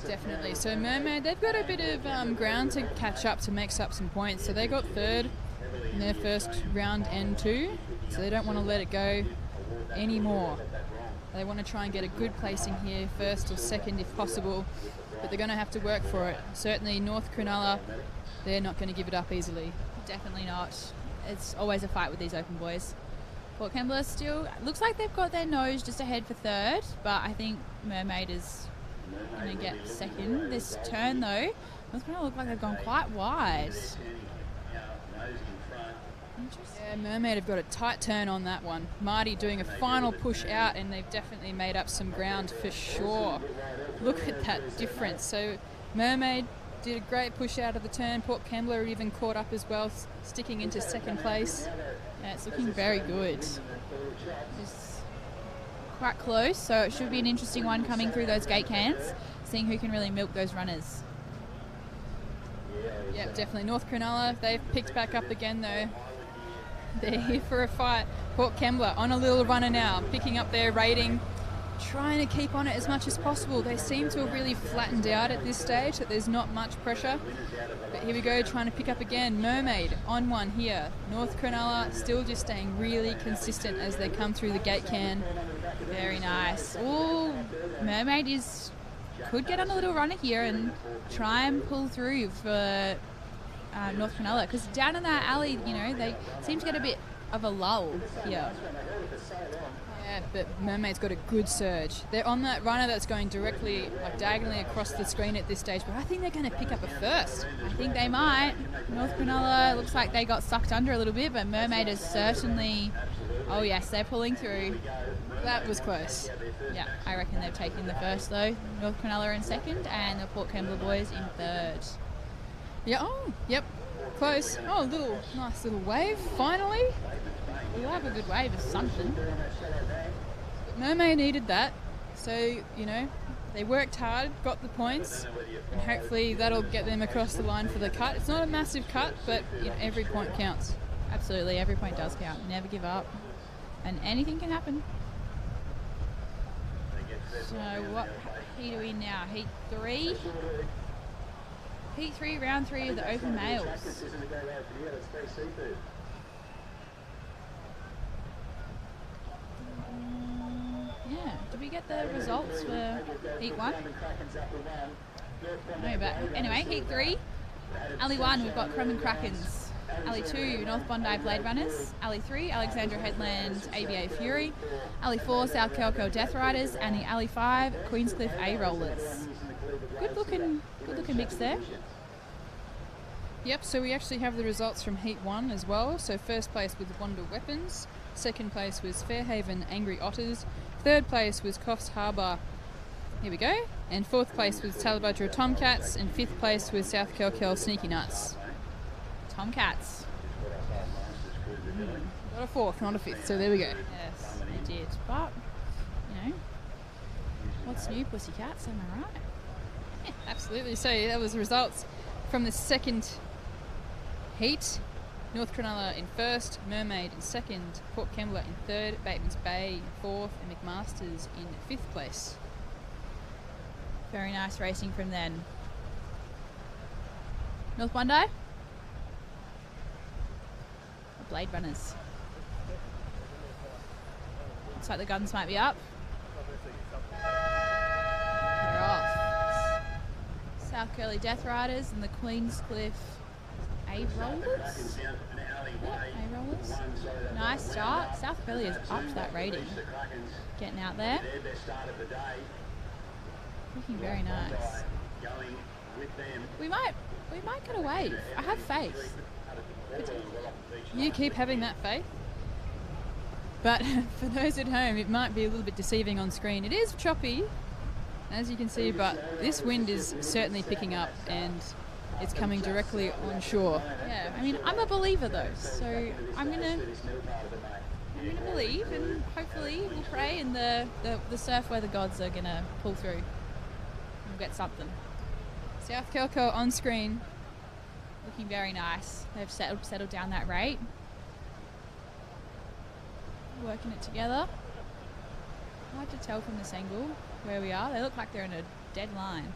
Definitely. So Mermaid, they've got a bit of ground to catch up to make up some points. So they got third in their first round N2, so they don't want to let it go. anymore. They want to try and get a good placing here, first or second if possible, but they're going to have to work for it. Certainly North Cronulla, they're not going to give it up easily. Definitely not. It's always a fight with these open boys. Port Kembla still looks like they've got their nose just ahead for third, but I think Mermaid is going to get second. This turn though, North Cronulla look like they've gone quite wide. Yeah, Mermaid have got a tight turn on that one. Marty doing a final push out, and they've definitely made up some ground for sure. Look at that difference. So Mermaid did a great push out of the turn. Port Kembla even caught up as well, sticking into second place. Yeah, it's looking very good. Just quite close, so it should be an interesting one coming through those gate cans, seeing who can really milk those runners. Yeah, definitely. North Cronulla, they've picked back up again though. They're here for a fight. Port Kembla on a little runner now, picking up their rating, trying to keep on it as much as possible. They seem to have really flattened out at this stage, that there's not much pressure. But here we go, trying to pick up again. Mermaid on one here. North Cronulla still just staying really consistent as they come through the gate can. Very nice. Oh, Mermaid could get on a little runner here and try and pull through for North Cronulla, because down in that alley, you know, they seem to get a bit of a lull here. Yeah, but Mermaid's got a good surge. They're on that runner that's going directly, like diagonally across the screen at this stage, but I think they're going to pick up a first. I think they might. North Cronulla looks like they got sucked under a little bit, but Mermaid is certainly... Oh yes, they're pulling through. That was close. Yeah, I reckon they've taken the first though. North Cronulla in second and the Port Kembla boys in third. Yeah, oh, yep, close. Oh, nice little wave, finally. We'll have a good wave of something. Mermaid needed that, so, you know, they worked hard, got the points, and hopefully that'll get them across the line for the cut. It's not a massive cut, but you know, every point counts. Absolutely, every point does count. Never give up. And anything can happen. So what heat are we in now? Heat 3? Heat 3, round 3 of the open males. Yeah, did we get the results for Heat 1? No, but anyway, Heat 3. Alley 1, we've got Crum and Krakens. Alley 2, North Bondi Blade Runners. Alley 3, Alexandra Headland ABA Fury. Alley 4, South Kelko Death Riders. And the Alley 5, Queenscliff A Rollers. Good looking mix there. Yep, so we actually have the results from Heat 1 as well. So first place was Wonder Weapons. Second place was Fairhaven Angry Otters. Third place was Coffs Harbour. Here we go. And fourth place was Talabudra Tomcats. And fifth place was South Kelkel Sneaky Nuts. Tomcats. Not a fourth, not a fifth. So there we go. Yes, they did. But, you know, what's new, pussycats? Am I right? Yeah, absolutely. So that was the results from the second heat. North Cronulla in first, Mermaid in second, Port Kembla in third, Bateman's Bay in fourth, and McMaster's in fifth place. Very nice racing from then. North Bondi? Blade Runners. Looks like the guns might be up. They're off. South Curly Death Riders and the Queenscliff A Rollers. Yep, A Rollers. Nice start. South Curly has upped that rating. Getting out there. Looking very nice. We might get a wave. I have faith. You keep having that faith. But for those at home, it might be a little bit deceiving on screen. It is choppy, as you can see, but this wind is certainly picking up and it's coming directly on shore. Yeah, I mean, I'm a believer though, so I'm gonna believe, and hopefully we'll pray, and the surf weather gods are gonna pull through. We'll get something. South Kelko on screen. Looking very nice. They've settled down that rate. Working it together. Hard to tell from this angle where we are. They look like they're in a dead line.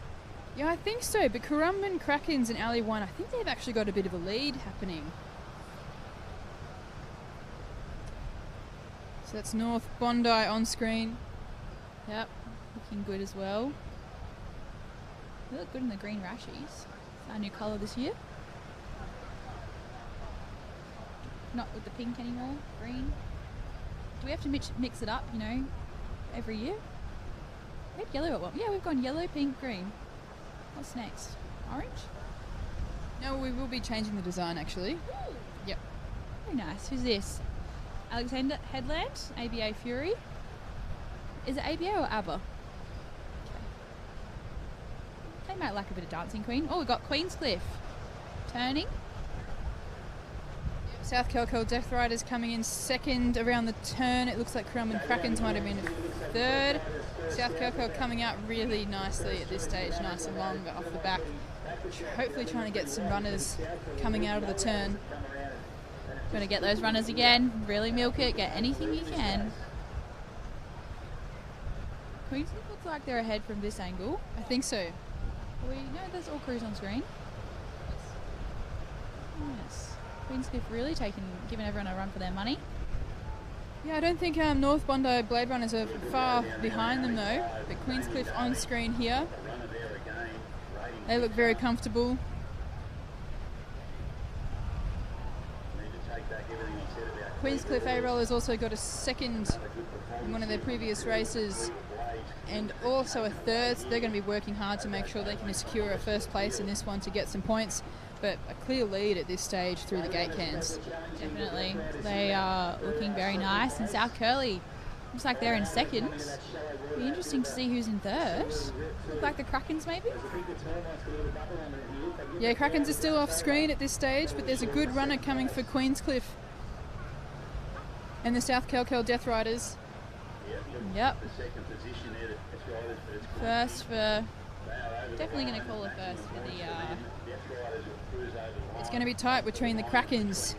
Yeah, I think so. But Currumbin, Krakens and Alley 1, I think they've actually got a bit of a lead happening. So that's North Bondi on screen. Yep, looking good as well. They look good in the green rashies. It's our new colour this year. Not with the pink anymore, green. Do we have to mix it up, you know, every year? We had yellow at one. Yeah, we've gone yellow, pink, green. What's next? Orange? No, we will be changing the design actually. Yep. Very nice. Who's this? Alexander Headland, ABA Fury. Is it ABA or ABBA? Okay. They might like a bit of Dancing Queen. Oh, we've got Queenscliff turning. South Kelkel Death Riders coming in second around the turn. It looks like Crumb and Krakens might have been third. South Kelkel coming out really nicely at this stage, nice and long off the back. Hopefully trying to get some runners coming out of the turn. Going to get those runners again, really milk it, get anything you can. Queenscliff looks like they're ahead from this angle. I think so. No, there's all crews on screen. Yes. Queenscliff really giving everyone a run for their money. Yeah, I don't think North Bondi Blade Runners are far behind them though. But Queenscliff on screen here. They look very comfortable. Queenscliff A-Roll has also got a second in one of their previous races and also a third, so they're going to be working hard to make sure they can secure a first place in this one to get some points, but a clear lead at this stage through the gate cans. Definitely. They are looking very nice, and South Curly looks like they're in second. Be interesting to see who's in third. Look like the Krakens maybe? Yeah, Krakens are still off screen at this stage, but there's a good runner coming for Queenscliff and the South Kelkel Death Riders. Yep. First for... Definitely going to call it first for the... It's going to be tight between the Krakens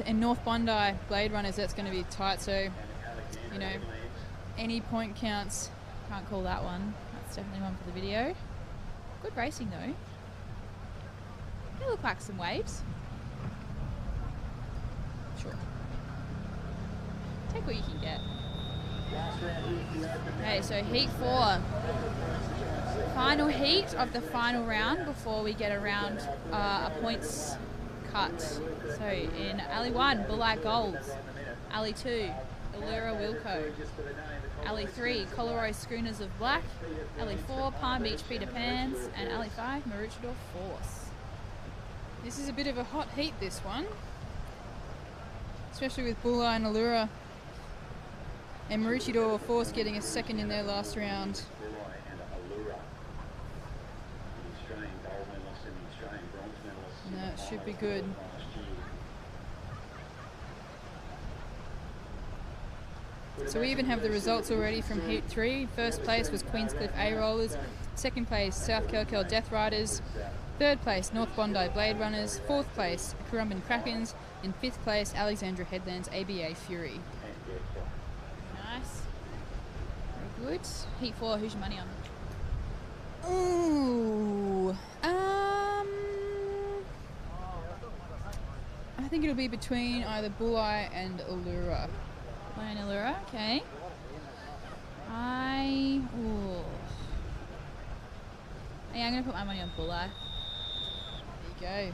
and North Bondi Blade Runners. That's going to be tight, so, you know, any point counts. Can't call that one. That's definitely one for the video. Good racing though. They look like some waves. Sure. Take what you can get. Okay, so heat 4. Final heat of the final round before we get around a points cut. So in Alley 1, Bulleye Golds. Alley 2, Allura Wilco. Alley 3, Coleroy Schooners of Black. Alley 4, Palm Beach Peter Pans. And Alley 5, Maroochydore Force. This is a bit of a hot heat, this one. Especially with Bulleye and Allura. And Maroochydore Force getting a second in their last round. That should be good. So we even have the results already from Heat 3. First place was Queenscliff A-Rollers. Second place, South Kelkel Death Riders. Third place, North Bondi Blade Runners. Fourth place, Currumbin Krakens. In fifth place, Alexandra Headlands ABA Fury. Nice. Very good. Heat 4, who's your money on? Ooh. I think it'll be between either Bulleye and Allura. Bulleye and Allura, okay. Yeah, I'm going to put my money on Bulleye. There you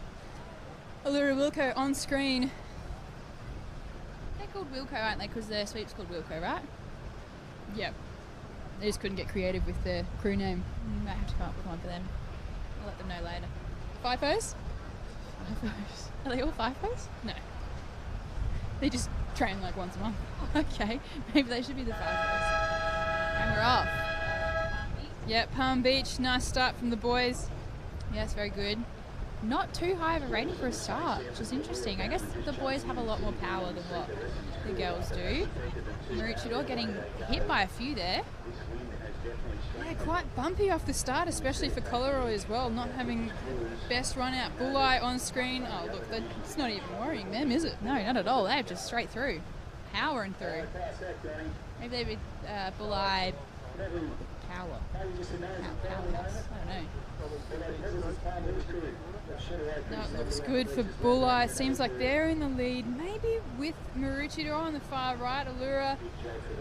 go. Allura Wilco on screen. They're called Wilco, aren't they? Because their sweep's called Wilco, right? Yep. They just couldn't get creative with their crew name. Might have to come up with one for them. I'll let them know later. FIFOs? FIFOs. Are they all FIFOs? No. They just train like once a month. Okay, maybe they should be the FIFOs. And we're off. Yep, Palm Beach, nice start from the boys. Yes, very good. Not too high of a rating for a start, which is interesting. I guess the boys have a lot more power than what the girls do. Maroochydore getting hit by a few there. Yeah, quite bumpy off the start, especially for Coleroy as well, not having best run out. Bulleye on screen. Oh, look, it's not even worrying them, is it? No, not at all. They're just straight through. Powering through. Maybe they would Bulleye Powerhouse. I don't know. No, it looks good for Bulli. It seems like they're in the lead, maybe with Maroochydore on the far right, Allura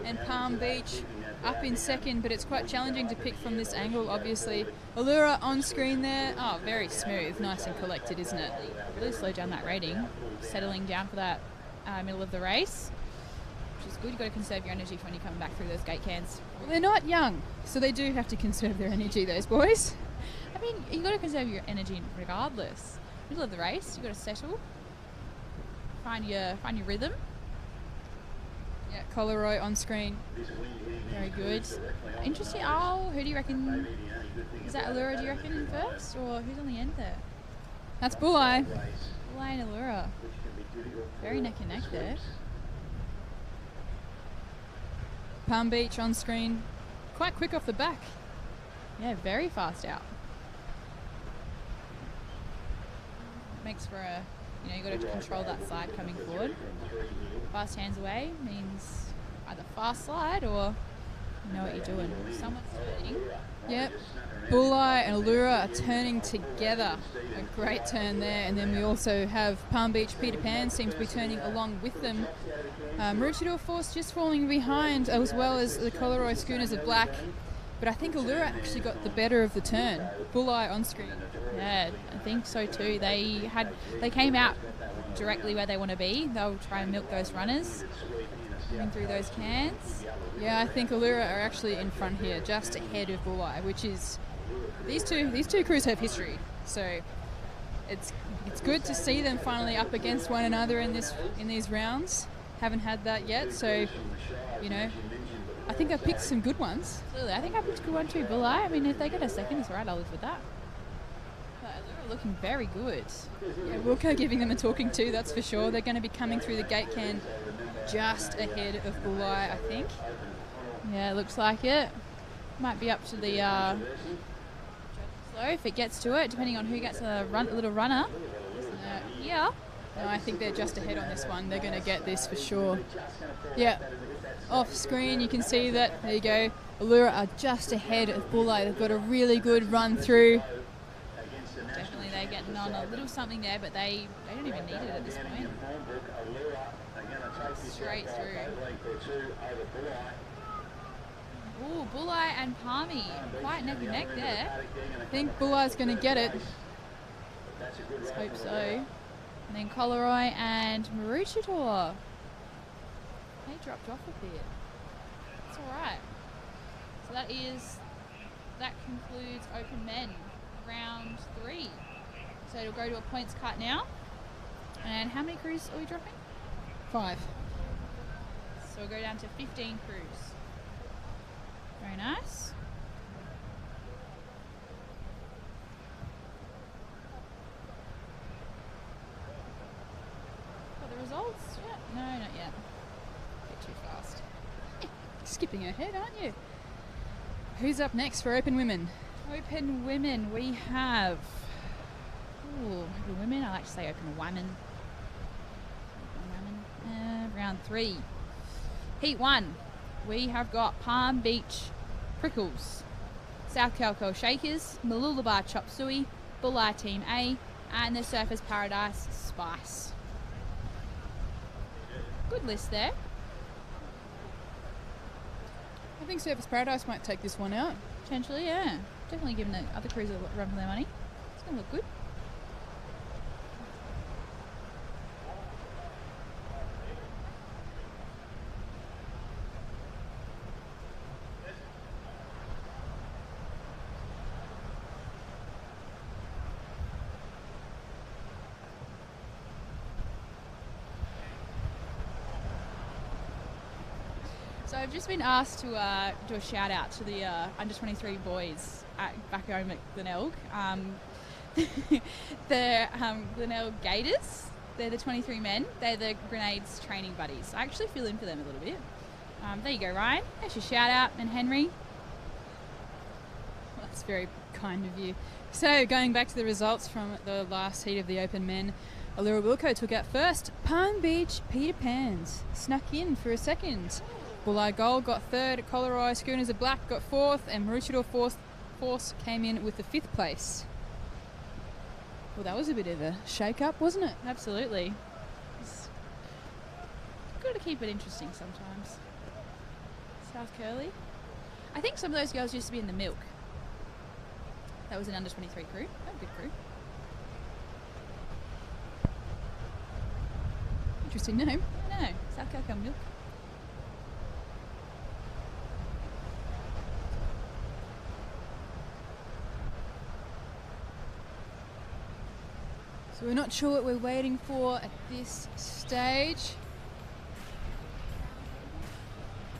and Palm Beach up in second, but it's quite challenging to pick from this angle, obviously. Allura on screen there. Oh, very smooth, nice and collected, isn't it? Really slowed down that rating, settling down for that middle of the race, which is good. You've got to conserve your energy for when you come back through those gate cans. Well, they're not young, so they do have to conserve their energy, those boys. I mean, you've got to conserve your energy regardless. Middle of the race, you've got to settle, find your rhythm. Yeah, Coleroy on screen. Very good. Interesting. Oh, who do you reckon? Is that Allura, do you reckon, in first? Or who's on the end there? That's Bulli. Bulli and Allura. Very neck and neck there. Palm Beach on screen. Quite quick off the back. Yeah, very fast out. Makes for a, you've got to control that slide coming forward. Fast hands away means either fast slide or you know what you're doing. Someone's turning. Yep. Bulli and Allura are turning together. A great turn there. And then we also have Palm Beach Peter Pan seems to be turning along with them. Maroochydore Force just falling behind, as well as the Coleroy Schooners of Black. But I think Allura actually got the better of the turn. Bulli on screen. Yeah, I think so too. They came out directly where they want to be. They'll try and milk those runners in through those cans. Yeah, I think Allura are actually in front here, just ahead of Bulli, which is these two crews have history. So it's good to see them finally up against one another in these rounds. Haven't had that yet, so I think I picked some good ones. Absolutely. I think I picked a good one too, Bulli. I mean, if they get a second, it's alright, I'll live with that. But Allura looking very good. Yeah, Wilco giving them a talking to, that's for sure. They're going to be coming through the gate can just ahead of Bulli, I think. Yeah, looks like it. Might be up to the slow if it gets to it, depending on who gets a little runner. Yeah. No, I think they're just ahead on this one. They're going to get this for sure. Yeah. Off screen, you can see that. There you go. Allura are just ahead of Bulli. They've got a really good run through. Definitely they're getting on a little something there, but they don't even need it at this point. Straight through. Ooh, Bulli and Palmy. Quite neck and neck there. I think Bulli's going to get it. Let's hope so. And then Coleroy and Maroochydore. They dropped off a bit. It's alright. So that concludes Open Men round 3. So it'll go to a points cut now. And how many crews are we dropping? 5. So we'll go down to 15 crews. Very nice. Got the results yet? No, not yet. Bit too fast. Skipping ahead, aren't you? Who's up next for Open Women? Open Women, we have... Ooh, Open Women, I like to say Open Women. Round 3. Heat 1. We have got Palm Beach Prickles, South Calco Shakers, Mooloolaba Chop Suey, Bulli Team A, and the Surfers Paradise Spice. Good list there. I think Surfers Paradise might take this one out. Potentially, yeah. Definitely giving the other crews a run for their money. It's going to look good. So I've just been asked to do a shout out to the under 23 boys back home at Glenelg. The Glenelg Gators, they're the 23 men. They're the Grenades training buddies. I actually feel in for them a little bit. There you go, Ryan. There's your shout out. And Henry. Well, that's very kind of you. So going back to the results from the last heat of the Open Men, Allura Wilco took out first. Palm Beach Peter Pans snuck in for a second. Bulleye Gold got third, Coleroy Schooners of Black got fourth, and Maroochydore Force came in with the fifth place. Well, that was a bit of a shake-up, wasn't it? Absolutely. It's got to keep it interesting sometimes. South Curly. I think some of those girls used to be in the Milk. That was an under 23 crew. Oh, good crew. Interesting name. I know. South Curly Milk. So we're not sure what we're waiting for at this stage.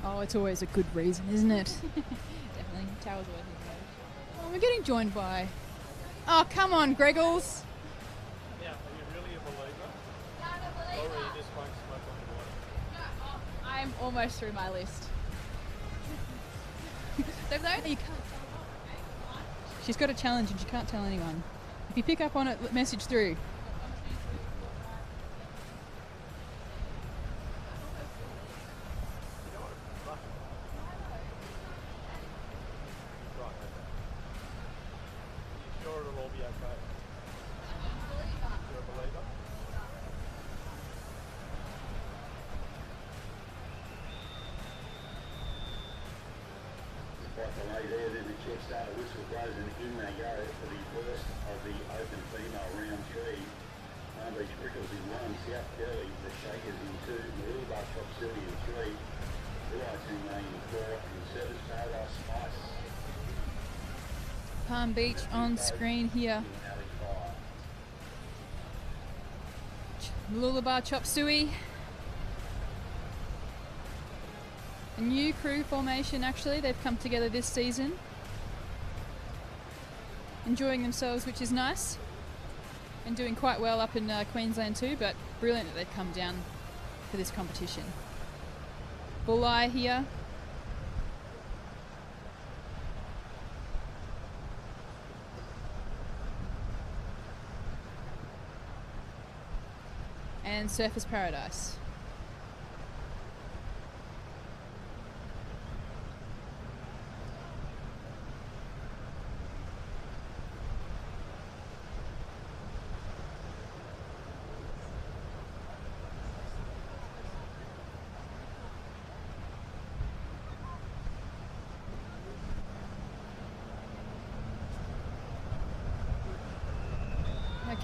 Oh, it's always a good reason, isn't it? Definitely. Towers working. Oh, we're getting joined by... Oh, come on, Greggles. Yeah, are you really a believer? Or are you just won't smoke on the water? I'm almost through my list. They've known that you can't. She's got a challenge and she can't tell anyone. If you pick up on it, message through. Sure it'll all be okay. You're a believer? Quite the way there, then the check starter whistle blows and in they go for the first of the open female round 3. Palm Beach Prickles in 1, South Curly, the Shakers in 2, Maroochy Chop Suey in 3, Bulleye Team A in 4, and Service Paradise Spice Palm Beach on screen here. in Alley 5. Lullaby Chop Suey. A new crew formation, actually. They've come together this season. Enjoying themselves, which is nice. And doing quite well up in Queensland too, but brilliant that they've come down for this competition. Bulleye here. And Surfers Paradise.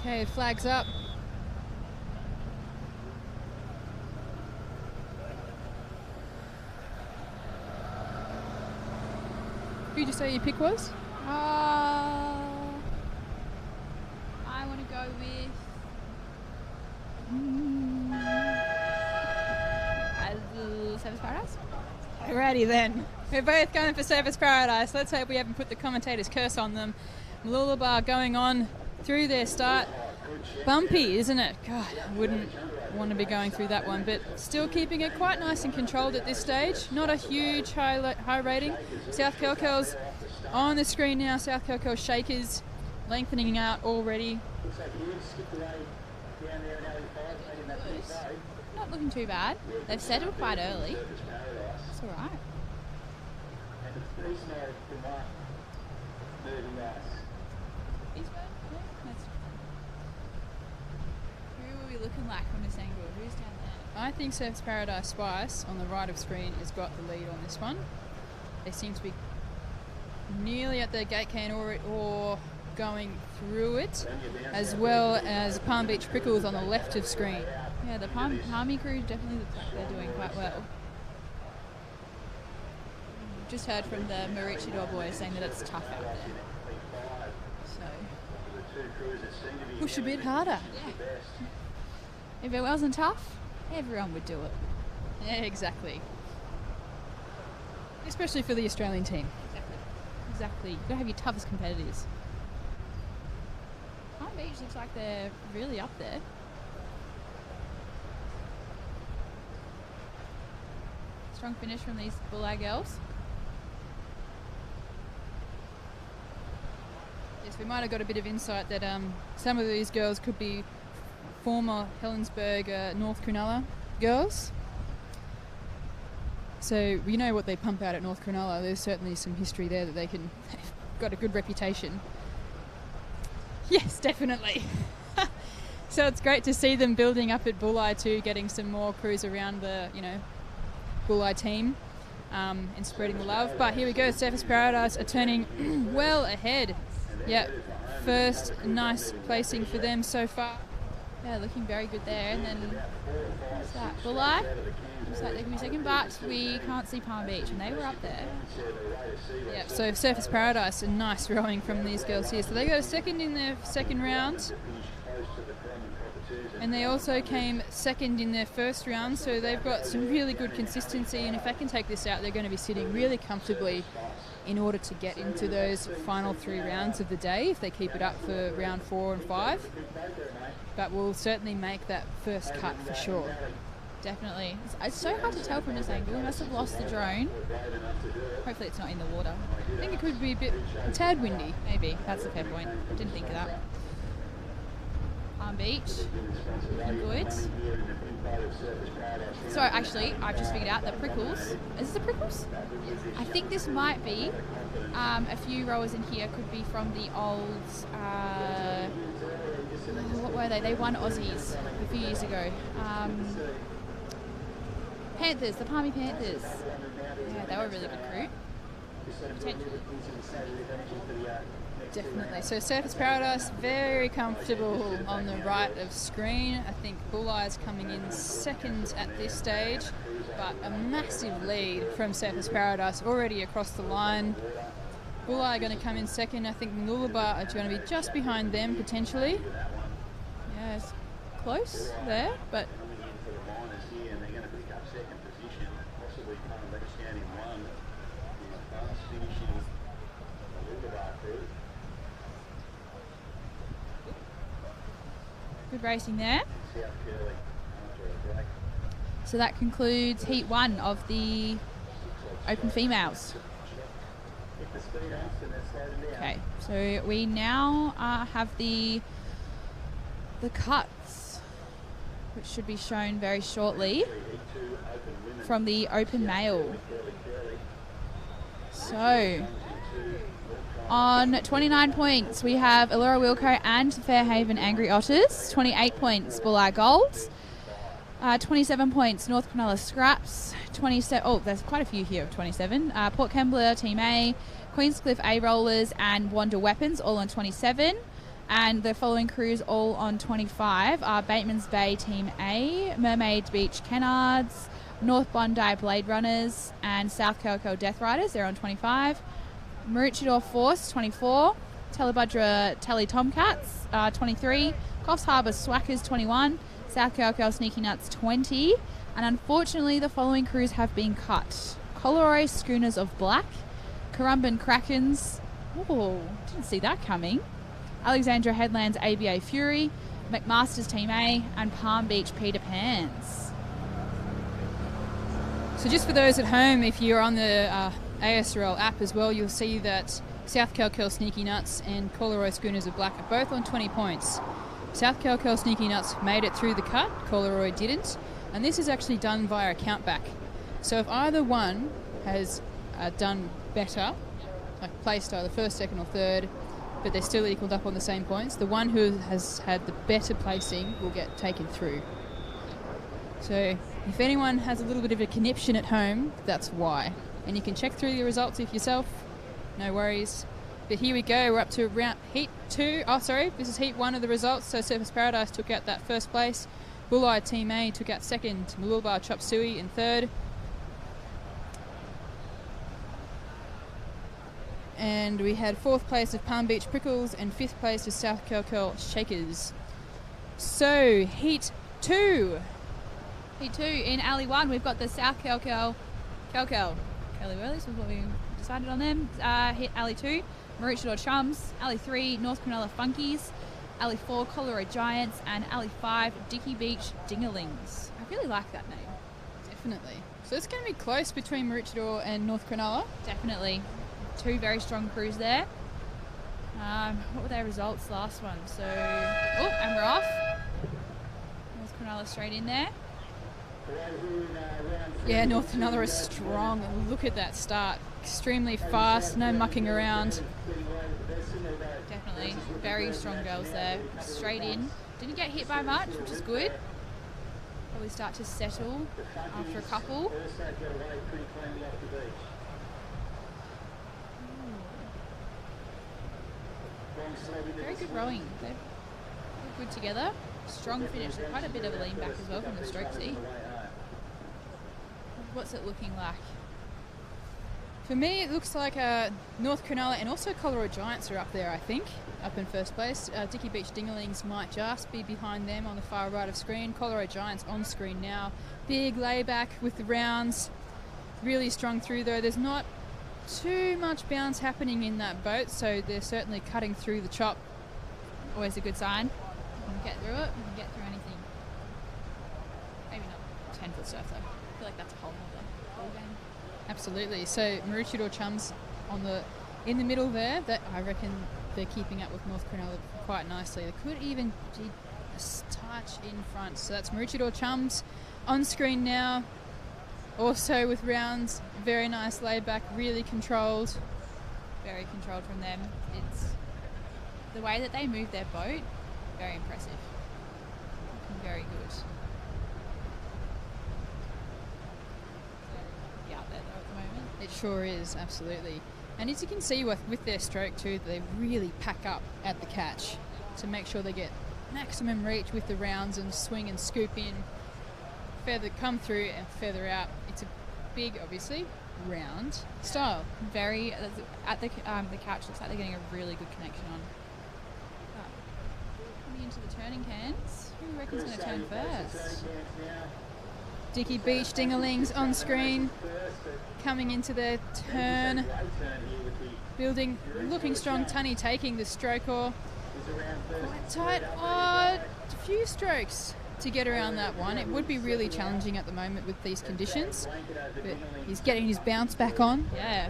Okay, flags up. Who did you say your pick was? I want to go with Service Paradise. Alrighty then. We're both going for Surfers Paradise. Let's hope we haven't put the commentator's curse on them. Malulabar going on through their start. Bumpy, isn't it? God, I wouldn't want to be going through that one, but still keeping it quite nice and controlled at this stage. Not a huge high rating. South Kelkel's on the screen now. South Kelkel Shakers lengthening out already. Looks like you skipped away down there in Alley 5, making that pretty safe. Not looking too bad. They've settled quite early. Surface Paradise. It's all right. And the three snow from Mark. Very nice. Who are we looking like from this angle? Who's down there? I think Surfers Paradise Spice on the right of screen has got the lead on this one. They seem to be nearly at their gate can or going through it, as well as Palm Beach Prickles on the left of screen. Yeah, the Palmy crew definitely looks like they're doing quite well. Just heard from the Maroochydore boys saying that it's tough out there. So Push a bit harder. yeah, if it wasn't tough, everyone would do it. Yeah, exactly. Especially for the Australian team. Exactly. You've got to have your toughest competitors. Palm Beach looks like they're really up there. Strong finish from these Bulleye girls. Yes, we might have got a bit of insight that some of these girls could be former Helensburgh North Cronulla girls. So we know what they pump out at North Cronulla. There's certainly some history there that they've got a good reputation. Yes, definitely. So it's great to see them building up at Bulli too, getting some more crews around the, Bulli team and spreading the love. But here we go, Surfers Paradise are turning well ahead. Yep, first nice placing for them so far. Yeah, looking very good there. And then, what's that? Bulli? Looks like they can be second, but we can't see Palm Beach, and they were up there. Yep, so Surfers Paradise, a nice rowing from these girls here. So they go second in their second round. And they also came second in their first round, so they've got some really good consistency, and if they can take this out, they're going to be sitting really comfortably in order to get into those final 3 rounds of the day if they keep it up for round 4 and 5. But we'll certainly make that first cut for sure. Definitely. It's so hard to tell from this angle. We must have lost the drone. Hopefully it's not in the water. I think it could be a tad windy. Maybe. That's a fair point. Didn't think of that. Palm Beach. Looking good. So actually, I've just figured out that Prickles. Is this the Prickles? I think this might be. A few rowers in here could be from the old. What were they? They won Aussies a few years ago. Panthers, the Palmy Panthers. Yeah, they were a really good crew. Definitely. So Surfers Paradise, very comfortable on the right of screen. I think Bulli is coming in second at this stage, but a massive lead from Surfers Paradise already across the line. Bulli are going to come in second. I think Mooloolaba are going to be just behind them potentially. Yeah, it's close there, but good racing there. So that concludes Heat 1 of the Open Females. Okay, so we now have the cuts, which should be shown very shortly from the Open Male. So on 29 points, we have Allura Wilco and Fairhaven Angry Otters. 28 points, Bulli Golds. 27 points, North Cronulla Scraps. 27. Oh, there's quite a few here of 27. Port Kembla Team A, Queenscliff A Rollers, and Wanda Weapons all on 27. And the following crews all on 25 are Bateman's Bay Team A, Mermaid Beach Kennards, North Bondi Blade Runners, and South Kelko Death Riders. They're on 25. Maroochydore Force, 24. Telebudra Telly Tomcats, 23. Coffs Harbour Swackers, 21. South Kelko Sneaky Nuts, 20. And unfortunately, the following crews have been cut. Collaroy Schooners of Black, Currumbin Krakens, oh, didn't see that coming. Alexandra Headlands ABA Fury, McMaster's Team A, and Palm Beach Peter Pans. So just for those at home, if you're on the ASRL app as well, you'll see that South Kelko Sneaky Nuts and Collaroy Schooners of Black are both on 20 points. South Kelko Sneaky Nuts made it through the cut, Collaroy didn't, and this is actually done via a countback. So if either one has done better, like placed either first, second or third, but they're still equaled up on the same points, the one who has had the better placing will get taken through. So if anyone has a little bit of a conniption at home, that's why. And you can check through the results if yourself, no worries. But here we go, we're up to Heat 2. Oh, sorry, this is Heat 1 of the results. So Surfers Paradise took out that first place. Bulli Team A took out second. Mooloolaba Chop Suey in third. And we had fourth place of Palm Beach Prickles and fifth place of South Kelko Shakers. So, Heat 2. Heat 2 in Alley 1, we've got the South Kelko Kelly Whirlies was what we decided on them. Hit Alley 2, Maroochydore Chums. Alley 3, North Cronulla Funkies. Alley 4, Collaroy Giants. And Alley 5, Dicky Beach Dingalings. I really like that name. Definitely. So it's going to be close between Maroochydore and North Cronulla. Definitely. Two very strong crews there. What were their results last one? So, oh, and we're off. North Cronulla straight in there. Yeah, North Cronulla is strong. Look at that start. Extremely fast, no mucking around. Definitely. Very strong girls there. Straight in. Didn't get hit by much, which is good. Probably start to settle after a couple. Very good rowing. They're good together. Strong finish. They're quite a bit of a lean back as well from the stroke tee. What's it looking like? For me, it looks like North Cronulla and also Colorado Giants are up there, I think, up in first place. Dicky Beach Dinglings might just be behind them on the far right of screen. Colorado Giants on screen now. Big layback with the rounds. Really strong through, though. There's not too much bounce happening in that boat, so they're certainly cutting through the chop. Always a good sign. You can get through it. You can get through anything. Maybe not 10-foot surf, though. I feel like that's a whole other ball game. Absolutely. So Maroochydore Chums in the middle there. That I reckon they're keeping up with North Cronulla quite nicely. They could even be a touch in front. So that's Maroochydore Chums on screen now. Also with rounds, very nice laid back, really controlled. Very controlled from them. It's the way that they move their boat, very impressive. Looking very good. Yeah, out there though at the moment. It sure is, absolutely. And as you can see with their stroke too, they really pack up at the catch to make sure they get maximum reach with the rounds and swing and scoop in. Feather come through and feather out. It's a big, obviously, round style. Very at the couch looks like they're getting a really good connection on. Coming into the turning cans, who reckons going to turn first? Dicky Beach Dinglings on screen, coming into their turn, building, looking strong. Tunny taking the stroke or quite tight. Oh, a few strokes to get around that one. It would be really challenging at the moment with these conditions, but he's getting his bounce back on. Yeah,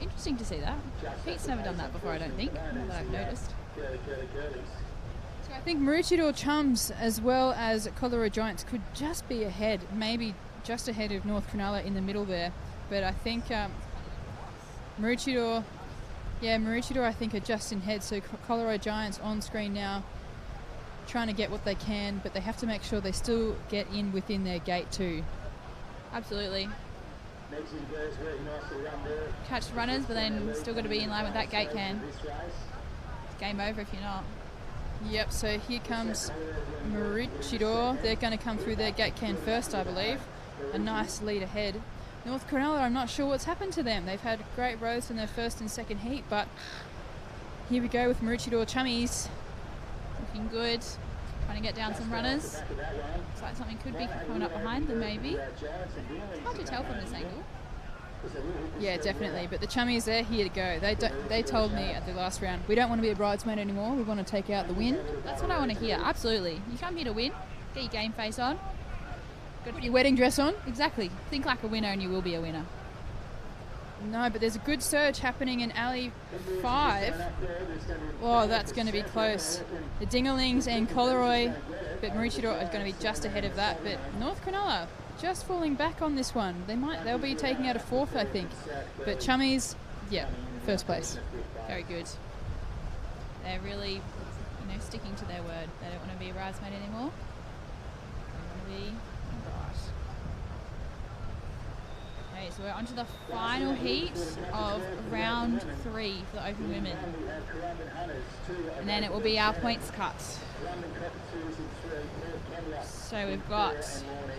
interesting to see that. Pete's never done that before, I don't think, that I've noticed. So I think Maroochydore Chums as well as Colorado Giants could just be ahead, maybe just ahead of North Cronulla in the middle there. But I think Maroochydore I think are just in head. So Colorado Giants on screen now, trying to get what they can, but they have to make sure they still get in within their gate too. Absolutely. Catch the runners, but then still got to be in line with that gate can. It's game over if you're not. Yep, so here comes Maroochydore. They're going to come through their gate can first, I believe. A nice lead ahead. North Cronulla, I'm not sure what's happened to them. They've had great rows in their first and second heat, but here we go with Maroochydore Chummies. Looking good. Trying to get down some runners. Looks like something could be coming up behind them maybe. It's hard to tell from this angle. Yeah, definitely. But the Chummies, they're here to go. They told me at the last round, we don't want to be a bridesmaid anymore. We want to take out the win. That's what I want to hear. Absolutely. You come here to win. Get your game face on. Put your wedding dress on. Exactly. Think like a winner and you will be a winner. No, but there's a good surge happening in alley 5. Oh, that's going to be close. The Dinglings and Coleroy, but Maroochydore is going to be just ahead of that. But North Cronulla just falling back on this one. They'll be taking out a 4th, I think. But Chummies, yeah, first place. Very good. They're really, sticking to their word. They don't want to be a bridesmaid anymore. They want to be a bride. Okay, so we're on to the final heat of round 3 for the Open Women. And then it will be our points cut. So we've got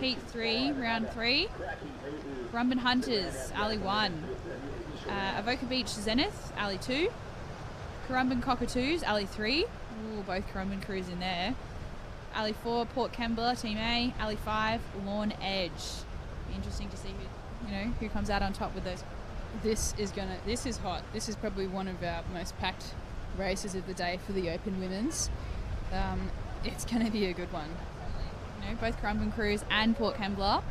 Heat 3, round 3. Currumbin Hunters, alley 1. Avoca Beach Zenith, alley 2. Currumbin Cockatoos, alley 3. Ooh, both Currumbin crews in there. Alley 4, Port Kembla, Team A. Alley 5, Lawn Edge. Be interesting to see who comes out on top with those. This is hot. This is probably one of our most packed races of the day for the Open Women's. It's going to be a good one. Both Currumbin crews and Port Kembla.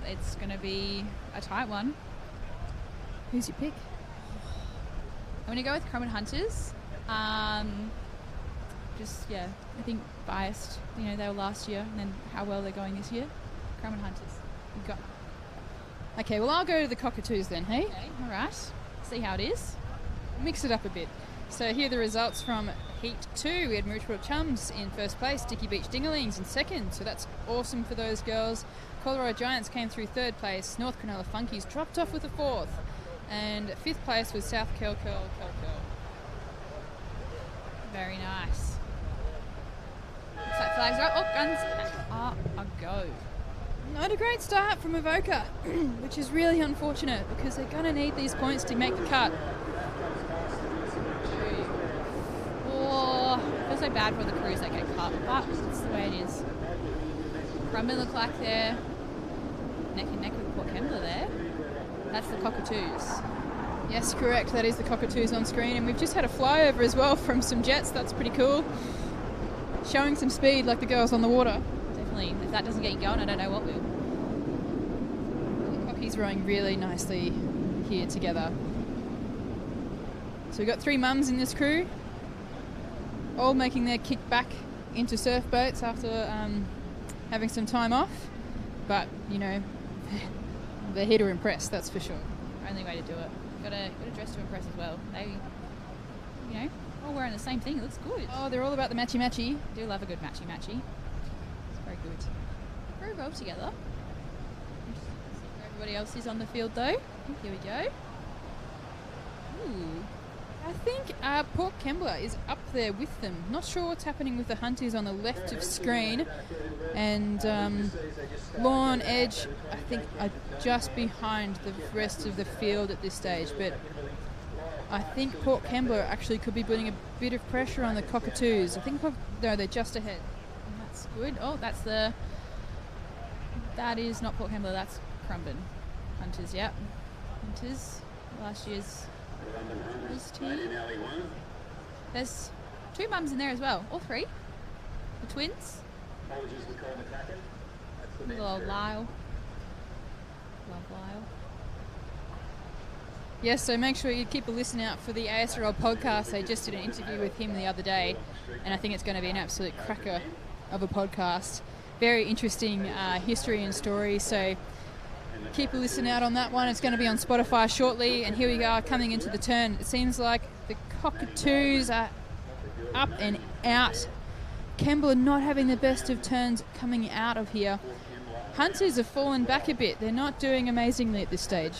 It's going to be a tight one. Who's your pick? I'm going to go with Currumbin Hunters. Just, yeah, I think biased. You know, they were last year, and then how well they're going this year. Currumbin Hunters. You got. Okay, well, I'll go to the Cockatoos then, hey? Okay, all right. See how it is. Mix it up a bit. So here are the results from Heat 2. We had Maroochydore Chums in first place, Dicky Beach Dingalings in second, so that's awesome for those girls. Colorado Giants came through third place. North Cronulla Funkies dropped off with a fourth. And fifth place was South Curl. Very nice. Looks like flags are up. Oh, guns are a go. Not a great start from Avoca, which is really unfortunate because they're going to need these points to make the cut. Oh, feels so bad for the crews that get cut, but it's the way it is. Currumbin look like they're neck and neck with Port Kembla there. That's the Cockatoos. Yes, correct. That is the Cockatoos on screen. And we've just had a flyover as well from some jets. That's pretty cool. Showing some speed like the girls on the water. Definitely. If that doesn't get you going, I don't know what will. The Cockies rowing really nicely here together. So we've got 3 mums in this crew, all making their kick back into surf boats after having some time off. But, you know, they're here to impress, that's for sure. Only way to do it. Got to dress to impress as well. They, you know, all wearing the same thing. It looks good. Oh, they're all about the matchy-matchy. Do love a good matchy-matchy. It's very good. Very well together. Everybody else is on the field though. Here we go. Ooh. I think Port Kembla is up there with them. Not sure what's happening with the Hunters on the left of screen. And Lawn Edge, I think, are just behind the rest of the field at this stage. But I think Port Kembla actually could be putting a bit of pressure on the Cockatoos. I think, no, they're just ahead. That's good. Oh, that is not Port Kembla, that's Currumbin Hunters, yep. Hunters, last year's team. There's 2 mums in there as well, or 3. The twins. Little old Lyle. Love Lyle. Yes, so make sure you keep a listen out for the ASRL podcast. I just did an interview with him the other day, and I think it's going to be an absolute cracker of a podcast. Very interesting history and story, so keep a listen out on that one. It's going to be on Spotify shortly, and here we are coming into the turn. It seems like the Cockatoos are up and out. Kembla not having the best of turns coming out of here. Hunters have fallen back a bit. They're not doing amazingly at this stage.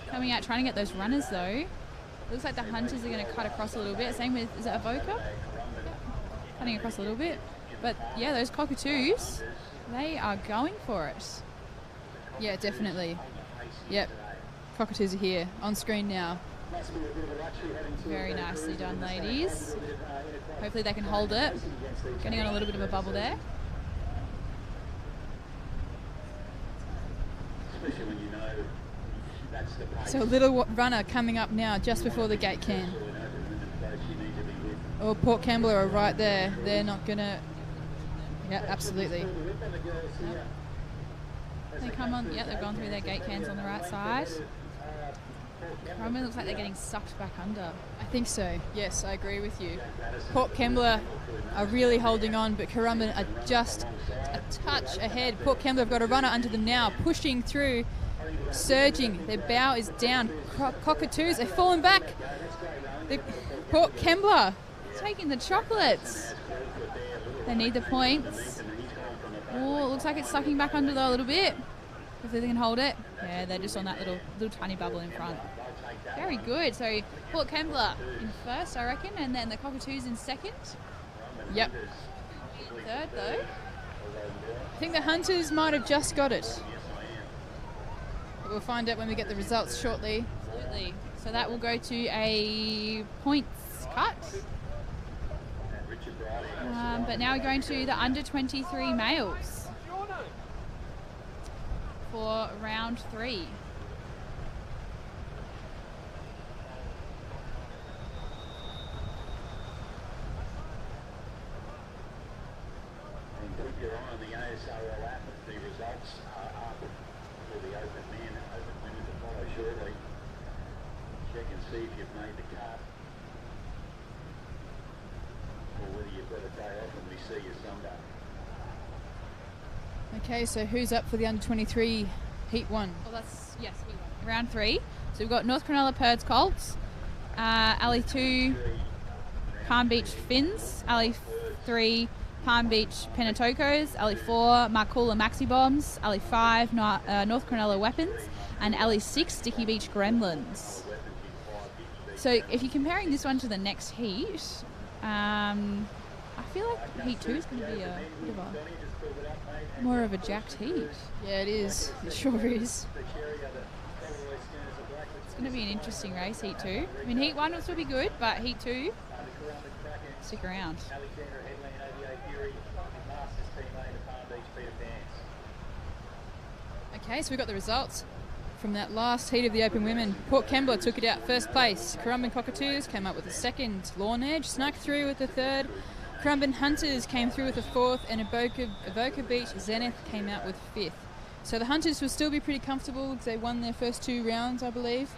Coming out trying to get those runners though. Looks like the Hunters are going to cut across a little bit. Same with, is it Avoca? Yep. Cutting across a little bit. But yeah, those Cockatoos, they are going for it. Yeah, definitely. Yep. Cockatoos are here on screen now. Very nicely done, ladies. Hopefully they can hold it. Getting on a little bit of a bubble there. So a little runner coming up now just before the gate can. Oh, Port Kembla are right there. They're not going to... Yeah, absolutely. Yep. They come on, yeah, they've gone through their gate cans on the right side. Currumbin looks like they're getting sucked back under. I think so. Yes, I agree with you. Port Kembla are really holding on, but Currumbin are just a touch ahead. Port Kembla have got a runner under them now, pushing through, surging. Their bow is down. Cockatoos, they've fallen back. Port Kembla taking the chocolates. They need the points. Oh, it looks like it's sucking back under though a little bit. If they can hold it. Yeah, they're just on that little tiny bubble in front. Very good. So Port Kembla in first, I reckon, and then the Cockatoos in second. Yep. Third though. I think the Hunters might have just got it. But we'll find out when we get the results shortly. Absolutely. So that will go to a points cut. But now we're going to the under 23 males for round 3. And keep your eye on the ASRL app. The results are up for the open men, open women to follow shortly. Check and see if you've made the cut. or whether you've got a day off and we see you Sunday. Okay, so who's up for the under-23 Heat 1? Well, Heat 1. Round 3. So we've got North Cronulla Perds Colts, Alley 2 Palm Beach Finns, Alley 3 Palm Beach Penatokos, Alley 4 Marcoola Maxi Bombs, Alley 5 North Cronulla Weapons, and Alley 6 Sticky Beach Gremlins. So if you're comparing this one to the next heat, I feel like Heat 2 is going to be a bit of a more of a jacked heat. Yeah, it is. It sure is. It's going to be an interesting race, Heat 2. I mean, Heat 1 will still be good, but Heat 2, stick around. Okay, so we got the results from that last heat of the Open Women. Port Kembla took it out first place. Currumbin Cockatoos came up with a second. Lawn Edge snuck through with the third. Currumbin Hunters came through with a fourth, and Avoca Beach Zenith came out with fifth. So the Hunters will still be pretty comfortable because they won their first 2 rounds, I believe.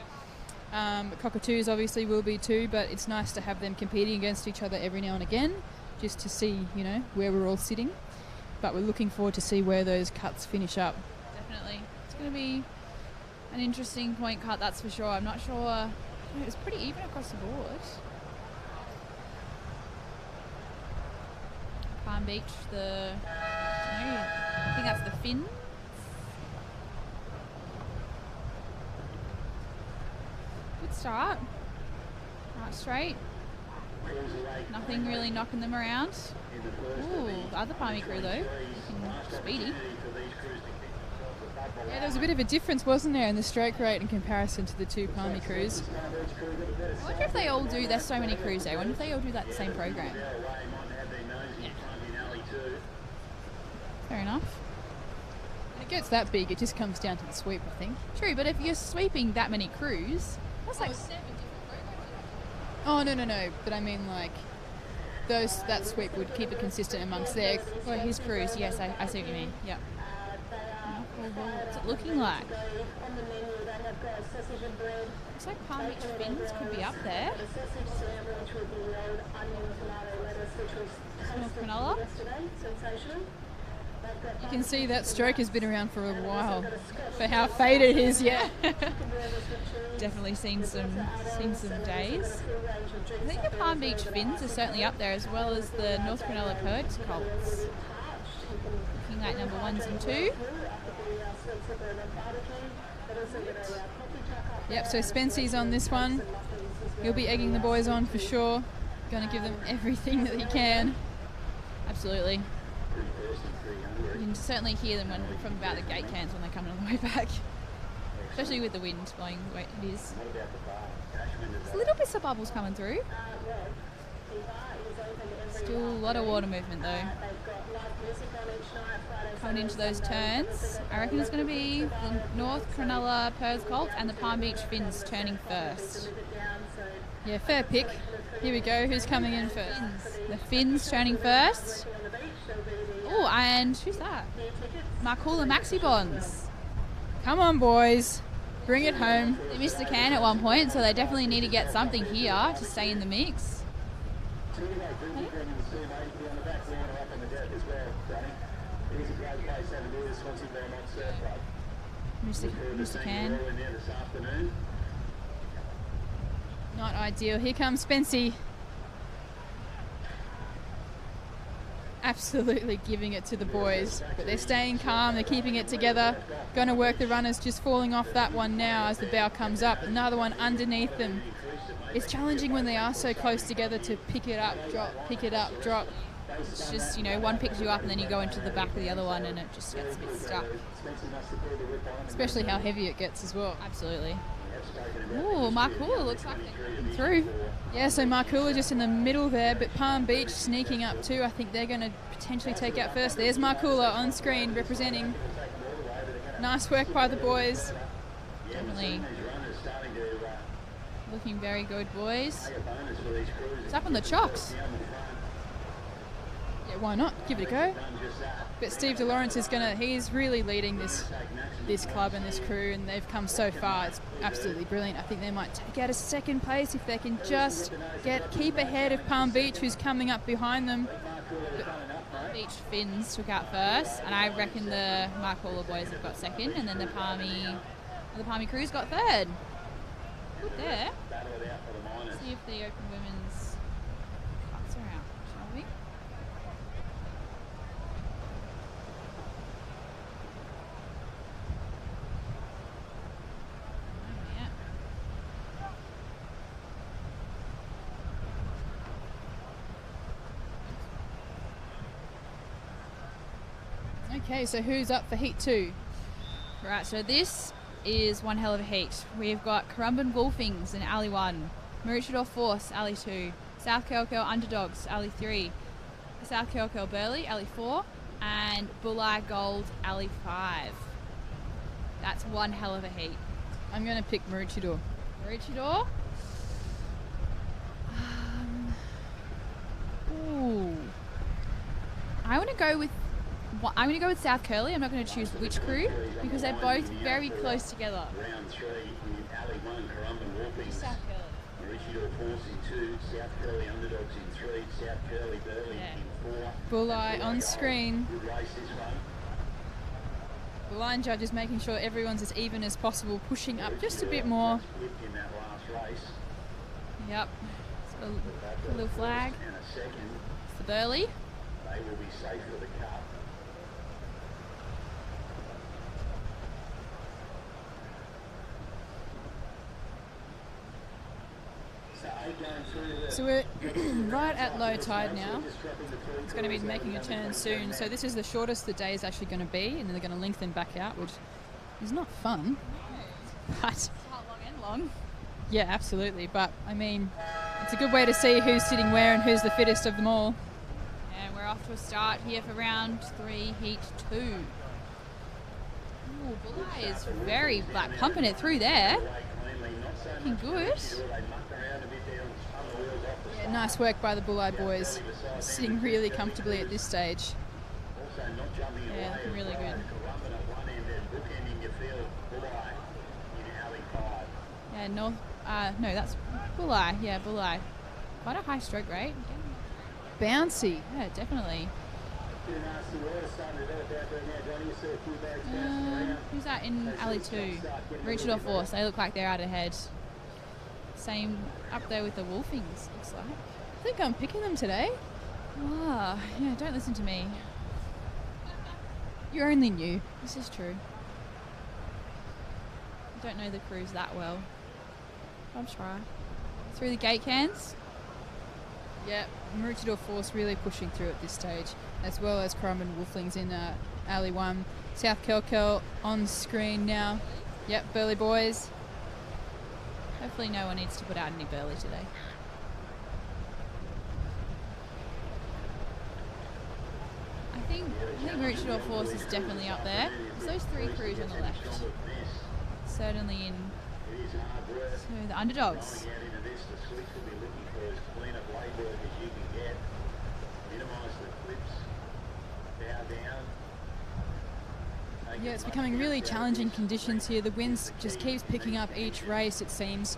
Cockatoos obviously will be too, but it's nice to have them competing against each other every now and again, just to see, you know, where we're all sitting. But we're looking forward to see where those cuts finish up. Definitely. It's going to be an interesting point cut, that's for sure. I'm not sure. It was pretty even across the board. Palm Beach, I think that's the Finns. Good start. Right straight. Nothing really knocking them around. Ooh, the other Palmy crew though, looking speedy. Yeah, there was a bit of a difference, wasn't there, in the stroke rate in comparison to the 2 Palmy crews. I wonder if they all do, there's so many crews there, I wonder if they all do that the same program. Yeah. Fair enough. When it gets that big, it just comes down to the sweep, I think. True, but if you're sweeping that many crews, that's like 7 different programs. Oh, no. But I mean, like, that sweep would keep it consistent amongst his crews, yes, I see what you mean. Yep. What's it looking like? Looks like Palm Beach Finns could be up there. North Cronulla. You can see that stroke has been around for a while. For how faded it is, yeah. Definitely seen some days. I think the Palm Beach Finns are certainly up there, as well as the North Cronulla Perds Colts. Looking like number 1s and 2. Yep, so Spency's on this one. He'll be egging the boys on for sure. Going to give them everything that he can. Absolutely. You can certainly hear them from about the gate cans when they come on the way back. Especially with the wind blowing the way it is. There's little bits of bubbles coming through. Still a lot of water movement though. Coming into those turns, I reckon it's going to be the North Cronulla Perds Colts and the Palm Beach Finns turning first. Yeah, fair pick. Here we go. Who's coming in first? The Finns turning first. Oh, and who's that? Marcoola Maxi Bonds. Come on, boys. Bring it home. They missed the can at one point, so they definitely need to get something here to stay in the mix. Mr. Can. Not ideal. Here comes Spency. Absolutely giving it to the boys. But they're staying calm. They're keeping it together. Going to work the runners, just falling off that one now as the bow comes up. Another one underneath them. It's challenging when they are so close together to pick it up, drop, pick it up, drop. It's just, one picks you up and then you go into the back of the other one and it just gets a bit stuck. Especially how heavy it gets as well. Absolutely. Ooh, Marcoola looks like they're coming through. Yeah, so Marcoola just in the middle there, but Palm Beach sneaking up too. I think they're going to potentially take out first. There's Marcoola on screen representing. Nice work by the boys. Definitely looking very good, boys. It's up on the chocks. Yeah, Yeah, why not? Give it a go. But Steve DeLawrence he's really leading this club and this crew, and they've come so far. It's absolutely brilliant. I think they might take out a second place if they can just keep ahead of Palm Beach, who's coming up behind them. Beach Finns took out first, and I reckon the Mark Hauler boys have got second, and then the Palmy Crews got third. Good there. Let's see if the Open Women's cuts are out, shall we? Okay, so who's up for Heat 2? Right, so this is one hell of a heat. We've got Currumbin Wolfings in Alley 1, Maroochydore Force, Alley 2, South Curl Underdogs, Alley 3, South Curl Burley, Alley 4, and Bulleye Gold, Alley 5. That's one hell of a heat. I'm going to pick Maroochydore. Maroochydore? Ooh. I'm going to go with South Curly. I'm not going to choose which crew because they're both very close together. Round 3 in Alley 1, Currumbin Wolfings. South Curly. Maroochydore Force in 2, South Curly Underdogs in 3, South Curly Burley in 4. Bulleye on screen. Good race this one. The line judge is making sure everyone's as even as possible, pushing up just a bit more. Flipped in that last race. Yep. So a little flag. And a second. It's the Burley. They will be safe for the cup. So we're right at low tide now. It's going to be making a turn soon. So this is the shortest the day is actually going to be, and then they're going to lengthen back out, which is not fun. But It's not long and long. yeah, absolutely. But I mean, it's a good way to see who's sitting where and who's the fittest of them all. And we're off to a start here for round 3, heat 2. Ooh, Bulleye is very pumping it through there. Looking good. Yeah, nice work by the Bulleye boys. Sitting really comfortably at this stage. Yeah, looking really good. Yeah, no, that's Bulleye. Yeah, Bulleye. Quite a high stroke rate. Bouncy. Yeah, definitely. Who's that in Alley 2? Maroochydore Force. They look like they're out ahead. Same up there with the Wolfings, looks like. I think I'm picking them today. Ah, yeah, don't listen to me. You're only new. This is true. I don't know the crews that well. I'll try. Through the gate cans. Yeah, Maroochydore Force really pushing through at this stage, as well as Currumbin Wolflings in Alley 1. South Kelkel on screen now. Yep, Burley boys. Hopefully no one needs to put out any Burley today. I think Maroochydore Force is definitely up there. It's those 3 crews on the left. Certainly in the underdogs. Yeah, it's becoming really challenging conditions here. The wind just keeps picking up each race, it seems.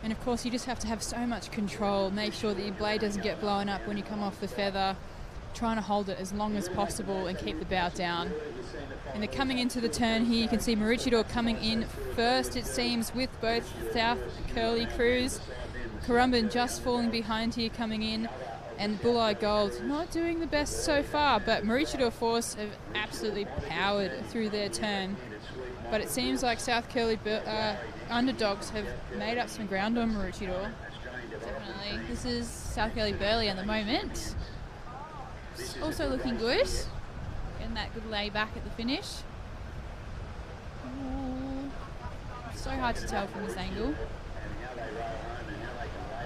And of course, you just have to have so much control. Make sure that your blade doesn't get blown up when you come off the feather. Trying to hold it as long as possible and keep the bow down. And they're coming into the turn here. You can see Maroochydore coming in first, it seems, with both South Curly crews. Currumbin just falling behind here, coming in. And Bulleye Gold not doing the best so far, but Maroochydore Force have absolutely powered through their turn. But it seems like South Curly underdogs have made up some ground on Maroochydore. Definitely. This is South Curly Burley at the moment. Also looking good. Getting that good lay back at the finish. Ooh. So hard to tell from this angle.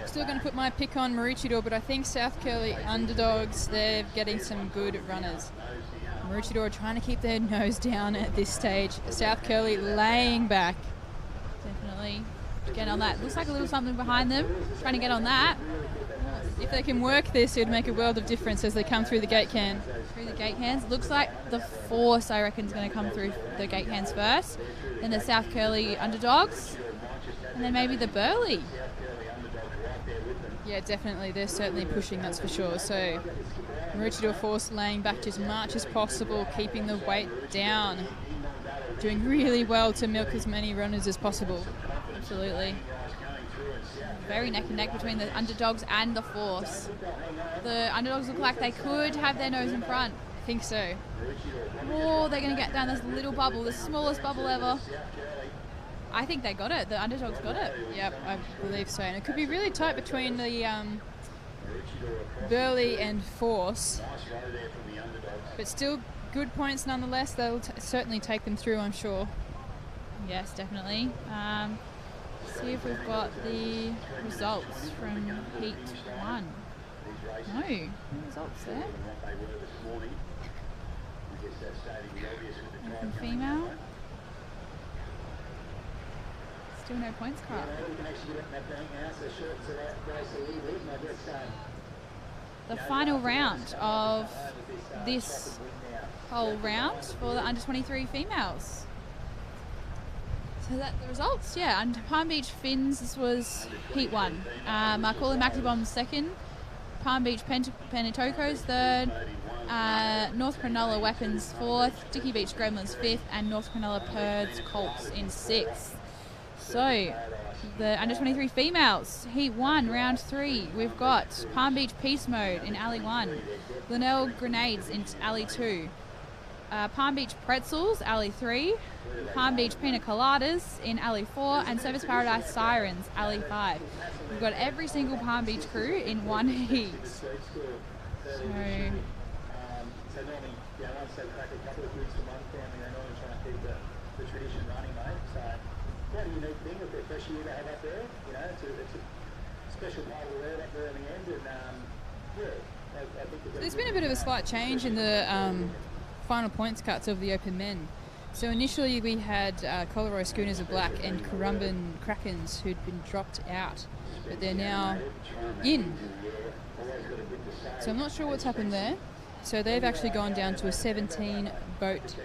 Still going to put my pick on Maroochydore, but I think South Curly underdogs, they're getting some good runners. Maroochydore trying to keep their nose down at this stage. South Curly laying back. Definitely. Get on that. Looks like a little something behind them. Trying to get on that. If they can work this, it would make a world of difference as they come through the gate can. Through the gate cans. Looks like the Force, I reckon, is going to come through the gate cans first. Then the South Curly Underdogs. And then maybe the Burley. Yeah, definitely. They're certainly pushing, that's for sure. So Maroochydore Force laying back to as much as possible, keeping the weight down. Doing really well to milk as many runners as possible. Absolutely. Very neck and neck between the Underdogs and the Force. The Underdogs look like they could have their nose in front. I think so. Oh, they're going to get down this little bubble, the smallest bubble ever. I think they got it. The Underdogs got it. Yep, I believe so. And it could be really tight between the Burley and Force. But still good points nonetheless. They'll certainly take them through, I'm sure. Yes, definitely. See if we've got the results from Heat 1. No results there. From female. Still no points card. The final round of this whole round for the under 23 females. So that the results, yeah. And Palm Beach Finns, this was Heat 1. Marcula Maxibom's second. Palm Beach Penatokos third. North Cronulla Weapons fourth. Dicky Beach Gremlins fifth. And North Cronulla Purds Colts in sixth. So the under 23 females, Heat 1, round 3. We've got Palm Beach Peace Mode in Alley 1. Glenelg Grenades in Alley 2. Palm Beach Pretzels, Alley 3. Palm Beach Pina Coladas in Alley 4. And Service Paradise Sirens, Alley 5. We've got every single Palm Beach crew in one heat. So normally, once they crack a couple of groups from one family, they normally try and keep the tradition running, mate. So quite a unique thing with their fresh year they have up there. You know, it's a special part of the world up there in the end. And I think there's been a bit of a slight change in the final points cuts of the Open Men. So initially we had Collaroy Schooners of Black and Currumbin Krakens who'd been dropped out, but they're now in. So I'm not sure what's happened there. So they've actually gone down to a 17 boat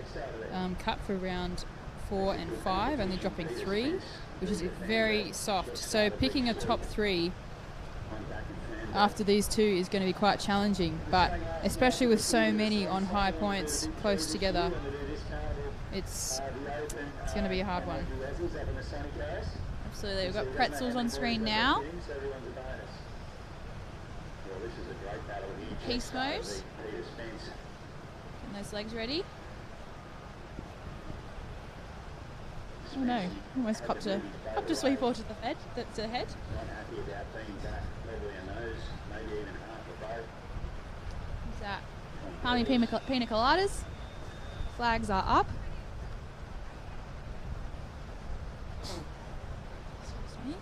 cut for round 4 and 5, only dropping 3, which is very soft. So picking a top 3 after these two is going to be quite challenging, but especially with so many on high points close together, it's going to be a hard one. Absolutely. We've got Pretzels on screen now. Peace Mode. Getting those legs ready. Oh no, almost copped a sweep or to the head. That's the head. What's that? Palmy Pina Coladas. Flags are up. Excuse me.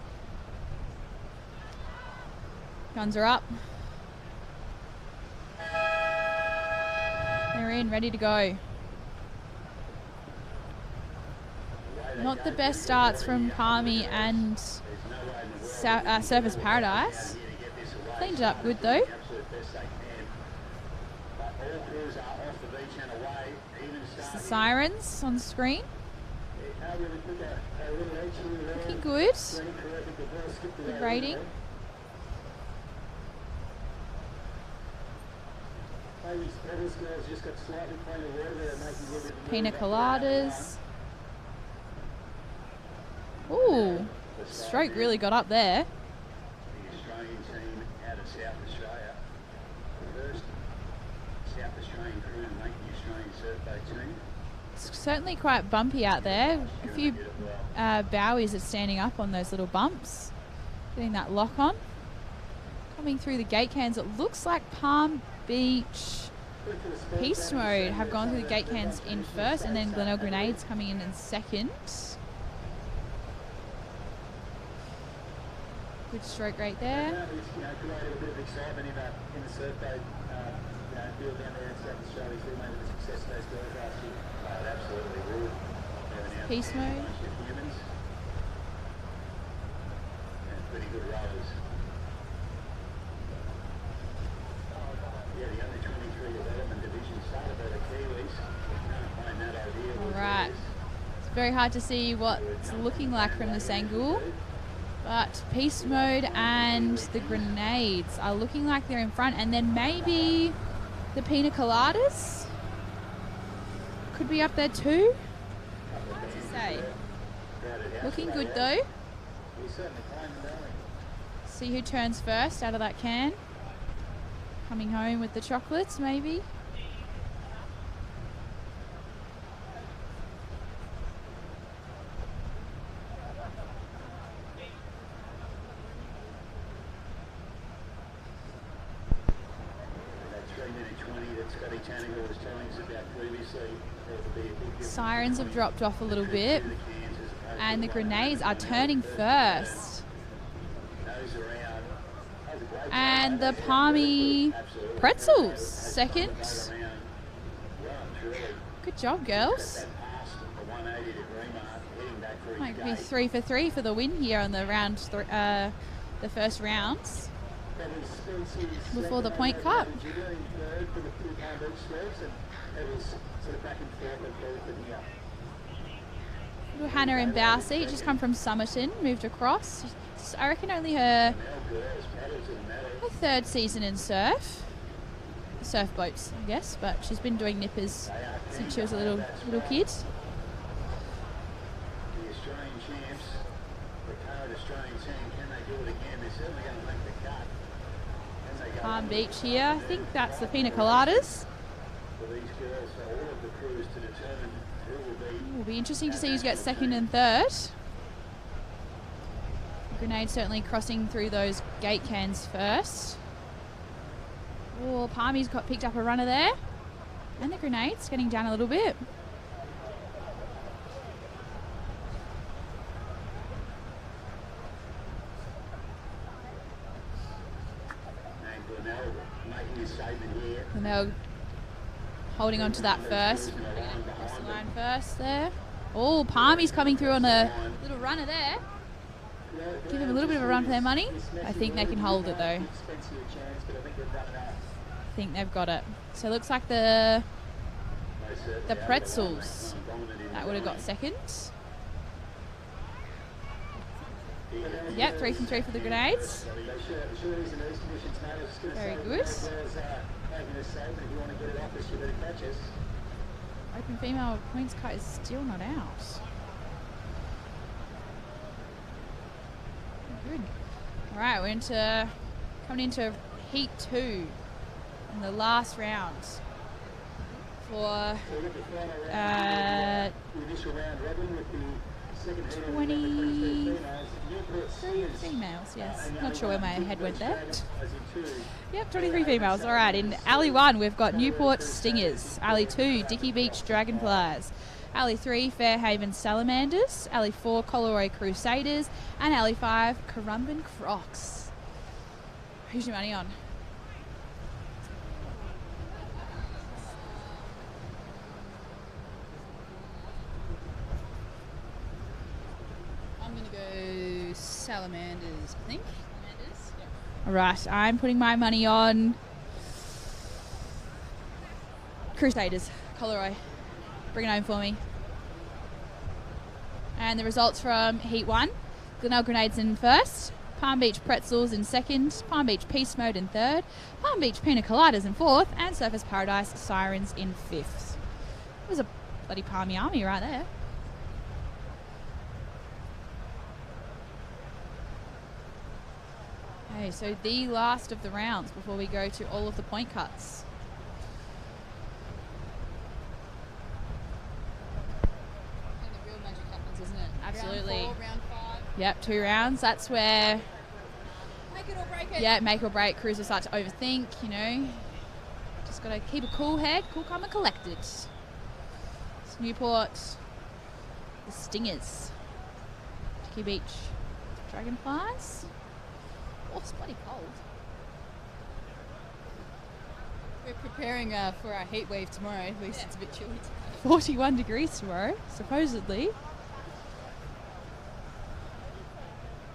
Guns are up. They're in, ready to go. Not the best starts from Palmy and Surface Paradise. Cleaned it up good though. It's the Sirens on screen. Looking good. Good rating. Pina Coladas. Ooh, stroke really got up there. The Australian team out of South Australia. The first South Australian crew to make the Australian surf boat team. It's certainly quite bumpy out there. A few bowies are standing up on those little bumps. Getting that lock on. Coming through the gate cans, it looks like Palm Beach Peace Mode have gone through the gate cans in first, and then Glenelg Grenades coming in second. Good stroke right there. Created a bit of excitement in the surf boat field down there in South Australia. Still made a success of those girls last year. It absolutely would. Peace Mode. pretty good rowers. Yeah, the under 23 development division started by the Kiwis. Can't find that out here. All right. It's very hard to see what it's looking like from this angle. But Peace Mode and the Grenades are looking like they're in front. And then maybe the Pina Coladas could be up there too. Hard to say. Looking good though. See who turns first out of that can. Coming home with the chocolates maybe. Sirens have dropped off a little bit, and the Grenades are turning first. And the Palmy Pretzels second. Good job, girls. Might be 3 for 3 for the win here on the the first rounds before the point cut. Little Hannah in bow seat, just come from Somerton, moved across. I reckon only her third season in surf boats, I guess, but she's been doing nippers since she was a little kid. The Australian champs, the current Australian team, can they do it again? They're certainly going to make the cut. Can they go Palm Beach here, I think that's the Pina Coladas. for these girls, so all of the crews to determine who will be. It will be interesting to see who's get second and third. Grenade certainly crossing through those gate cans first. Oh, Palmy's picked up a runner there. And the Grenades getting down a little bit. Making a statement here. And they're holding on to that first. Cross the line first there. Oh, Palmy's coming through on a little runner there. Give them a little bit of a run for their money. I think they can hold it though. I think they've got it. So it looks like the Pretzels that would have got second. Yep, 3 from 3 for the Grenades. Very good. Open female points cut is still not out. Good. All right, we're coming into heat 2 in the last round for 23 females, yes. Not sure where my head went there. Yep, 23 females. All right, in Alley 1, we've got Newport Stingers. Alley 2, Dicky Beach Dragonflies. Alley 3, Fairhaven Salamanders. Alley 4, Coleroy Crusaders. And Alley 5, Currumbin Crocs. Who's your money on? I'm going to go Salamanders, I think. Salamanders, yep. All right, I'm putting my money on Crusaders. Coleroy. Bring it home for me. And the results from Heat 1. Glenelg Grenades in first. Palm Beach Pretzels in second. Palm Beach Peace Mode in third. Palm Beach Pina Coladas in fourth. And Surfers Paradise Sirens in fifth. It was a bloody palmy army right there. Okay, so the last of the rounds before we go to all of the point cuts. And the real magic happens, isn't it? Absolutely. Round 4, round 5. Yep, 2 rounds. That's where, Make it or break it. yeah, make or break. Crews will start to overthink, you know. Just got to keep a cool head, cool, calm and collected. It's Newport, the Stingers. Dicky Beach Dragonflies. Oh, it's bloody cold. We're preparing for our heat wave tomorrow. At least it's a bit chilly today. 41 degrees tomorrow, supposedly.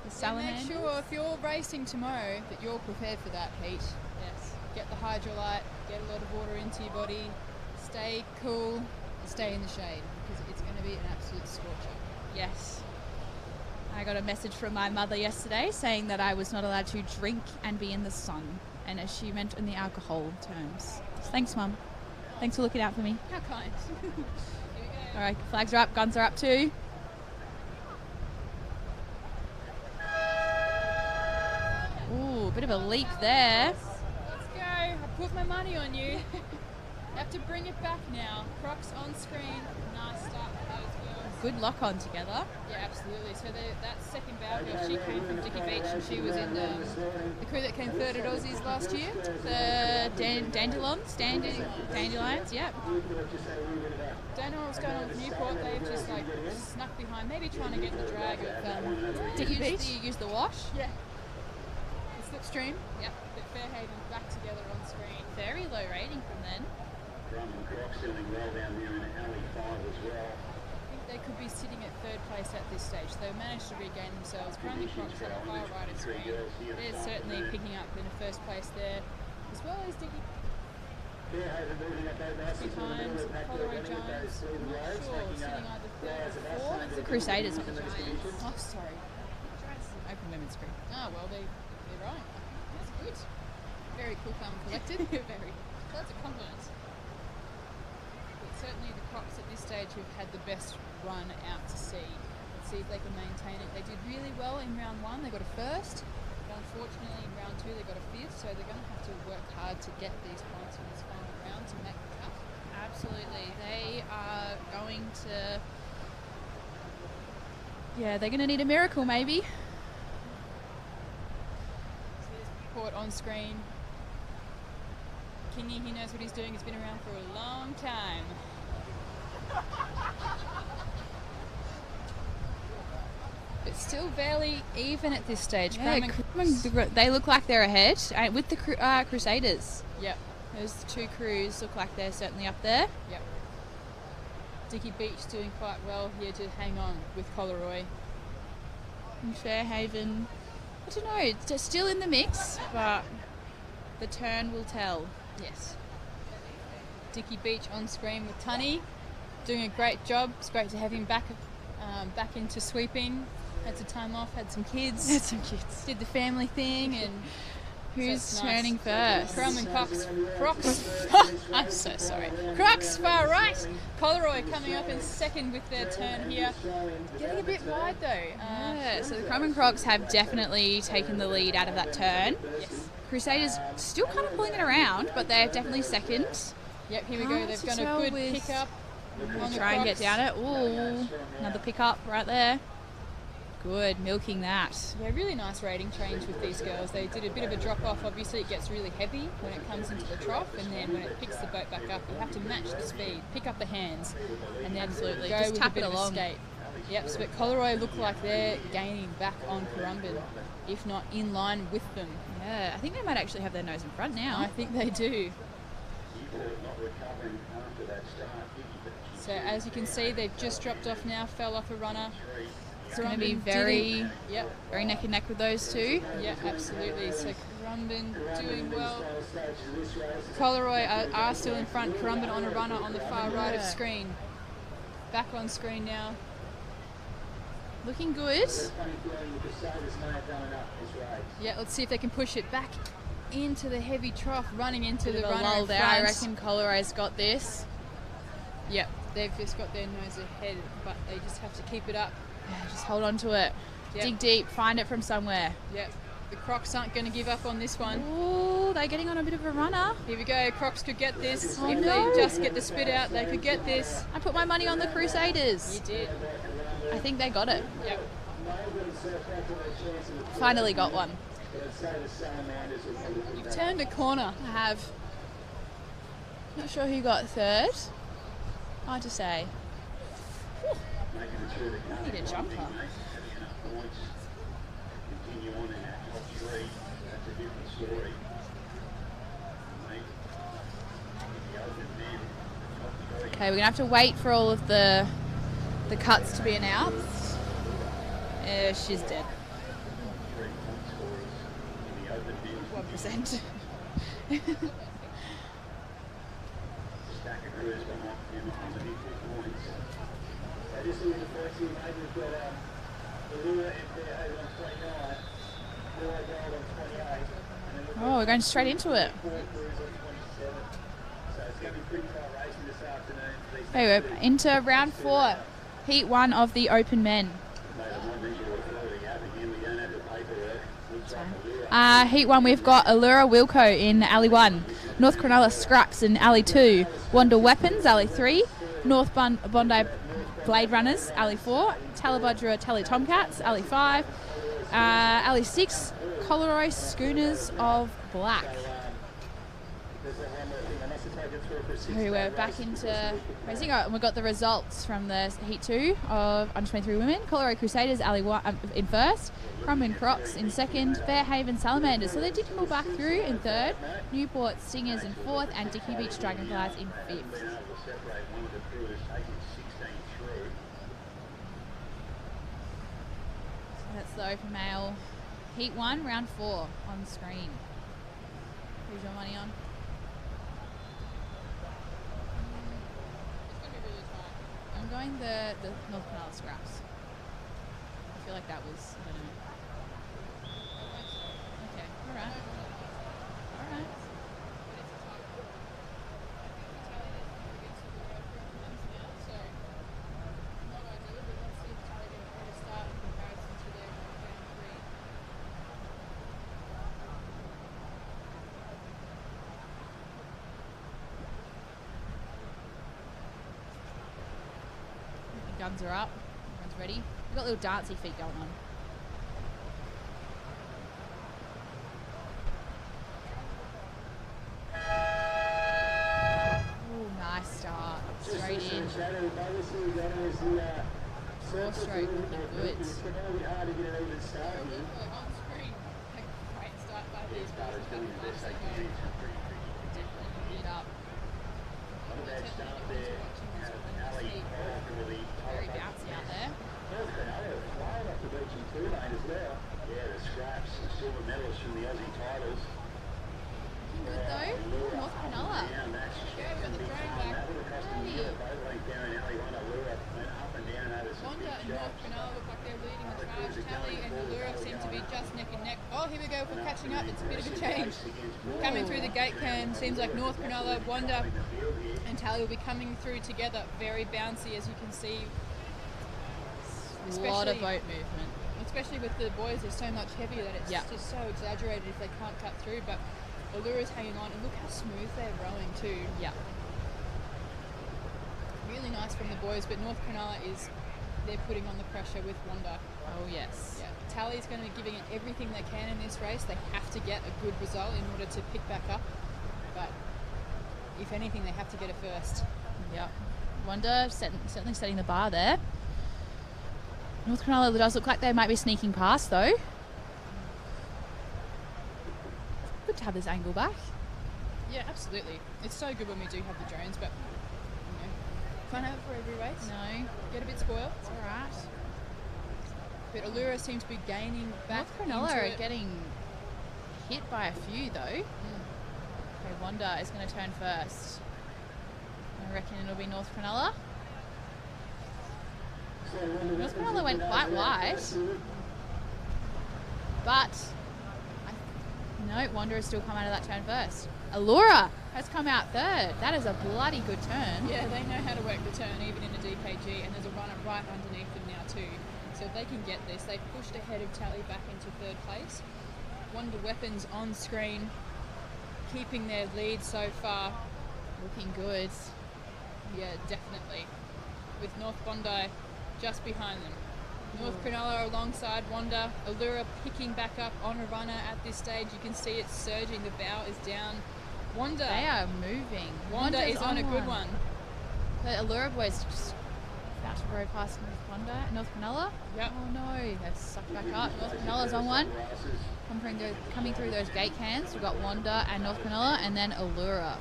The Make salamanders. sure if you're racing tomorrow that you're prepared for that heat. Yes. Get the hydrolyte, get a lot of water into your body, stay cool, and stay in the shade because it's going to be an absolute scorcher. Yes. I got a message from my mother yesterday saying that I was not allowed to drink and be in the sun, and as she meant in the alcohol terms. So thanks, Mum. Thanks for looking out for me. How kind. Here we go. All right, flags are up, guns are up too. Ooh, a bit of a leap there. Let's go. I put my money on you. Have to bring it back now. Crocs on screen. Nice start for those girls. Good lock on together. Yeah, absolutely. So that second bow girl, she came from Dicky Beach and she was in the crew that came third at Aussies last year. The dandelions, yeah. Don't know what's going on with Newport. They've just like snuck behind, maybe trying to get the drag of Dicky Beach. Use the wash. Yeah. The slipstream. Yep. But Fairhaven back together on screen. Very low rating from then. Drummond Crocs doing well down there in Alley 5 as well. I think they could be sitting at third place at this stage. They've managed to regain themselves. Crummy Crocs on the far right of screen. They're certainly picking up in the first place there, as well as Dicky behind Colorado Giants. I'm not sure, sitting either third or fourth. The Crusaders and the Giants. Oh, sorry. Giants is an open women's group. Oh, well, they're right. That's good. Very cool, calm, and collected. Very. That's a compliment. But certainly the Crocs at this stage have had the best run out to sea. Let's see if they can maintain it. They did really well in round one. They got a first. But unfortunately, in round two, they got a fifth. So they're going to have to work hard to get these points in this final round to make the cut. Absolutely. They are going to... Yeah, they're going to need a miracle maybe. So there's Newport on screen. Kingy, he knows what he's doing. He's been around for a long time. But still fairly even at this stage. Yeah, they look like they're ahead with the Crusaders. Yep. Those two crews look like they're certainly up there. Yep. Dicky Beach doing quite well here to hang on with Coleroy. And Fairhaven, I don't know, they're still in the mix, but the turn will tell. Yes. Dicky Beach on screen with Tunny, doing a great job. It's great to have him back into sweeping. Had some time off, had some kids. Did the family thing, and who's turning first? Crum and Crocs. I'm so sorry. Crocs far right. Coleroy coming up in second with their turn here. Getting a bit wide though. Yeah, so the Crum and Crocs have definitely taken the lead out of that turn. Yes. Crusaders still kind of pulling it around, but they're definitely second. Yep, here we go. They've got a good pick up. Try and get down it. Ooh, another pick up right there. Good, milking that. Yeah, really nice rating change with these girls. They did a bit of a drop off. Obviously, it gets really heavy when it comes into the trough, and then when it picks the boat back up, you have to match the speed, pick up the hands, and then absolutely go just with tap a bit it of a along. skate. Yep, so but Coleroy look like they're gaining back on Currumbin, if not in line with them. Yeah, I think they might actually have their nose in front now. I think they do. So as you can see, they've just dropped off now, fell off a runner. It's going to be very very neck and neck with those two. Yeah, absolutely. So Currumbin doing well. Coleroy are still in front. Currumbin on a runner on the far right of screen. Back on screen now. Looking good. Yeah, let's see if they can push it back into the heavy trough, running into the runner in there. I front. reckon Coleroy's got this. Yep, they've just got their nose ahead, but they just have to keep it up. Yeah, just hold on to it. Yep. Dig deep, find it from somewhere. Yep, the Crocs aren't going to give up on this one. Ooh, they're getting on a bit of a runner. Here we go, Crocs could get this. Oh, if no. they just get the spit out, they could get this. I put my money on the Crusaders. You did. I think they got it. Yep. Finally got one. You've turned a corner. I have. Not sure who got third. Hard to say. I need a jumper. Okay, we're gonna have to wait for all of the cuts to be announced. She's dead. 1%. Stack of crews behind him on the victory points. So just in the first year, mate, we've got Allura and Fairhaven on 29, Gold on 28, and then we've Oh, we're going straight into it. 4 crews on 27. So it's going to be pretty tight racing this afternoon for these Hey, next we're two. into round 4, heat 1 of the Open Men. Mate, I might mention what we have again. We don't have the paperwork. Looks like Allura. Heat 1, we've got Allura Wilco in Alley 1, North Cronulla Scraps in Alley 2, Wonder Weapons, Alley 3, North Bondi Blade Runners, Alley 4, Talabudra Tele Tomcats, Alley 5, Alley 6, Collaroy Schooners of Black. So we're back into racing. And we've got the results from the Heat 2 of Under 23 Women. Collaroy Crusaders, Alley 1 in first, Crumlin Crocs in second, Fairhaven Salamanders. So they did come back through in third, Newport Stingers in fourth, and Dickey Beach Dragonflies in fifth. So that's the Open Male Heat 1, round 4 on screen. Who's your money on? I'm going the North Cronulla Scraps. I feel like that was, I don't know. Okay, alright. Alright. Guns are up. Everyone's ready. We've got little dancey feet going on. Oh, nice start. Straight in. Four stroke looking good. It's a little bit hard to get an even start here. On screen. Great start by these Starters doing the best they can. Definitely lead up. Not a bad start there. Ali really Very bouncy out there. North Cronulla flying off the beach in 2 lane as well. Yeah, the Scraps, the silver medals from the Aussie titles. Good though. Ooh, North Cronulla. Down, that's Yeah, we've got the drone back. that would have cost them the both went down and Ali won Allura went up and down over some Wanda big and shots. North Cronulla look like they're leading the charge. Tally and Allura seem to be just neck and neck. Oh, here we go for catching up. It's a bit of a change. Coming through the gate can seems like North Cronulla, Wanda and Tally will be coming through together. Very bouncy, as you can see. A lot of boat movement. Especially with the boys, they're so much heavier that it's just so exaggerated if they can't cut through. But Allura's hanging on, and look how smooth they're rowing too. Yeah. Really nice from the boys, but North Cronulla they're putting on the pressure with Wanda. Oh yes. Yeah, Tally's going to be giving it everything they can in this race. They have to get a good result in order to pick back up. But if anything, they have to get it first. Yep. Wonder certainly setting the bar there. North Cronulla does look like they might be sneaking past though. Good to have this angle back. Yeah, absolutely. It's so good when we do have the drones, but you know, can't have it for every race. No, Get a bit spoiled. it's all right. But Allura seems to be gaining back. North Cronulla into are it. getting hit by a few though. Okay, Wanda is going to turn first. I reckon it'll be North Cronulla. North Cronulla went quite wide, but no, Wanda has still come out of that turn first. Allura has come out third. That is a bloody good turn. Yeah, they know how to work the turn even in a DKG, and there's a runner right underneath them now too. So if they can get this, they've pushed ahead of Tally back into third place. Wonder Weapons on screen, keeping their lead so far. Looking good. Yeah, definitely. With North Bondi just behind them. North Cronulla alongside Wanda. Allura picking back up on a runner at this stage. You can see it's surging. The bow is down. Wanda. They are moving. Wanda Wanda's is on a good one. The Allura boys just about to row past North Cronulla. Yep. Oh no, they've sucked back up. North Cronulla's on one. Coming through those gate cans, we've got Wanda and North Cronulla, and then Allura.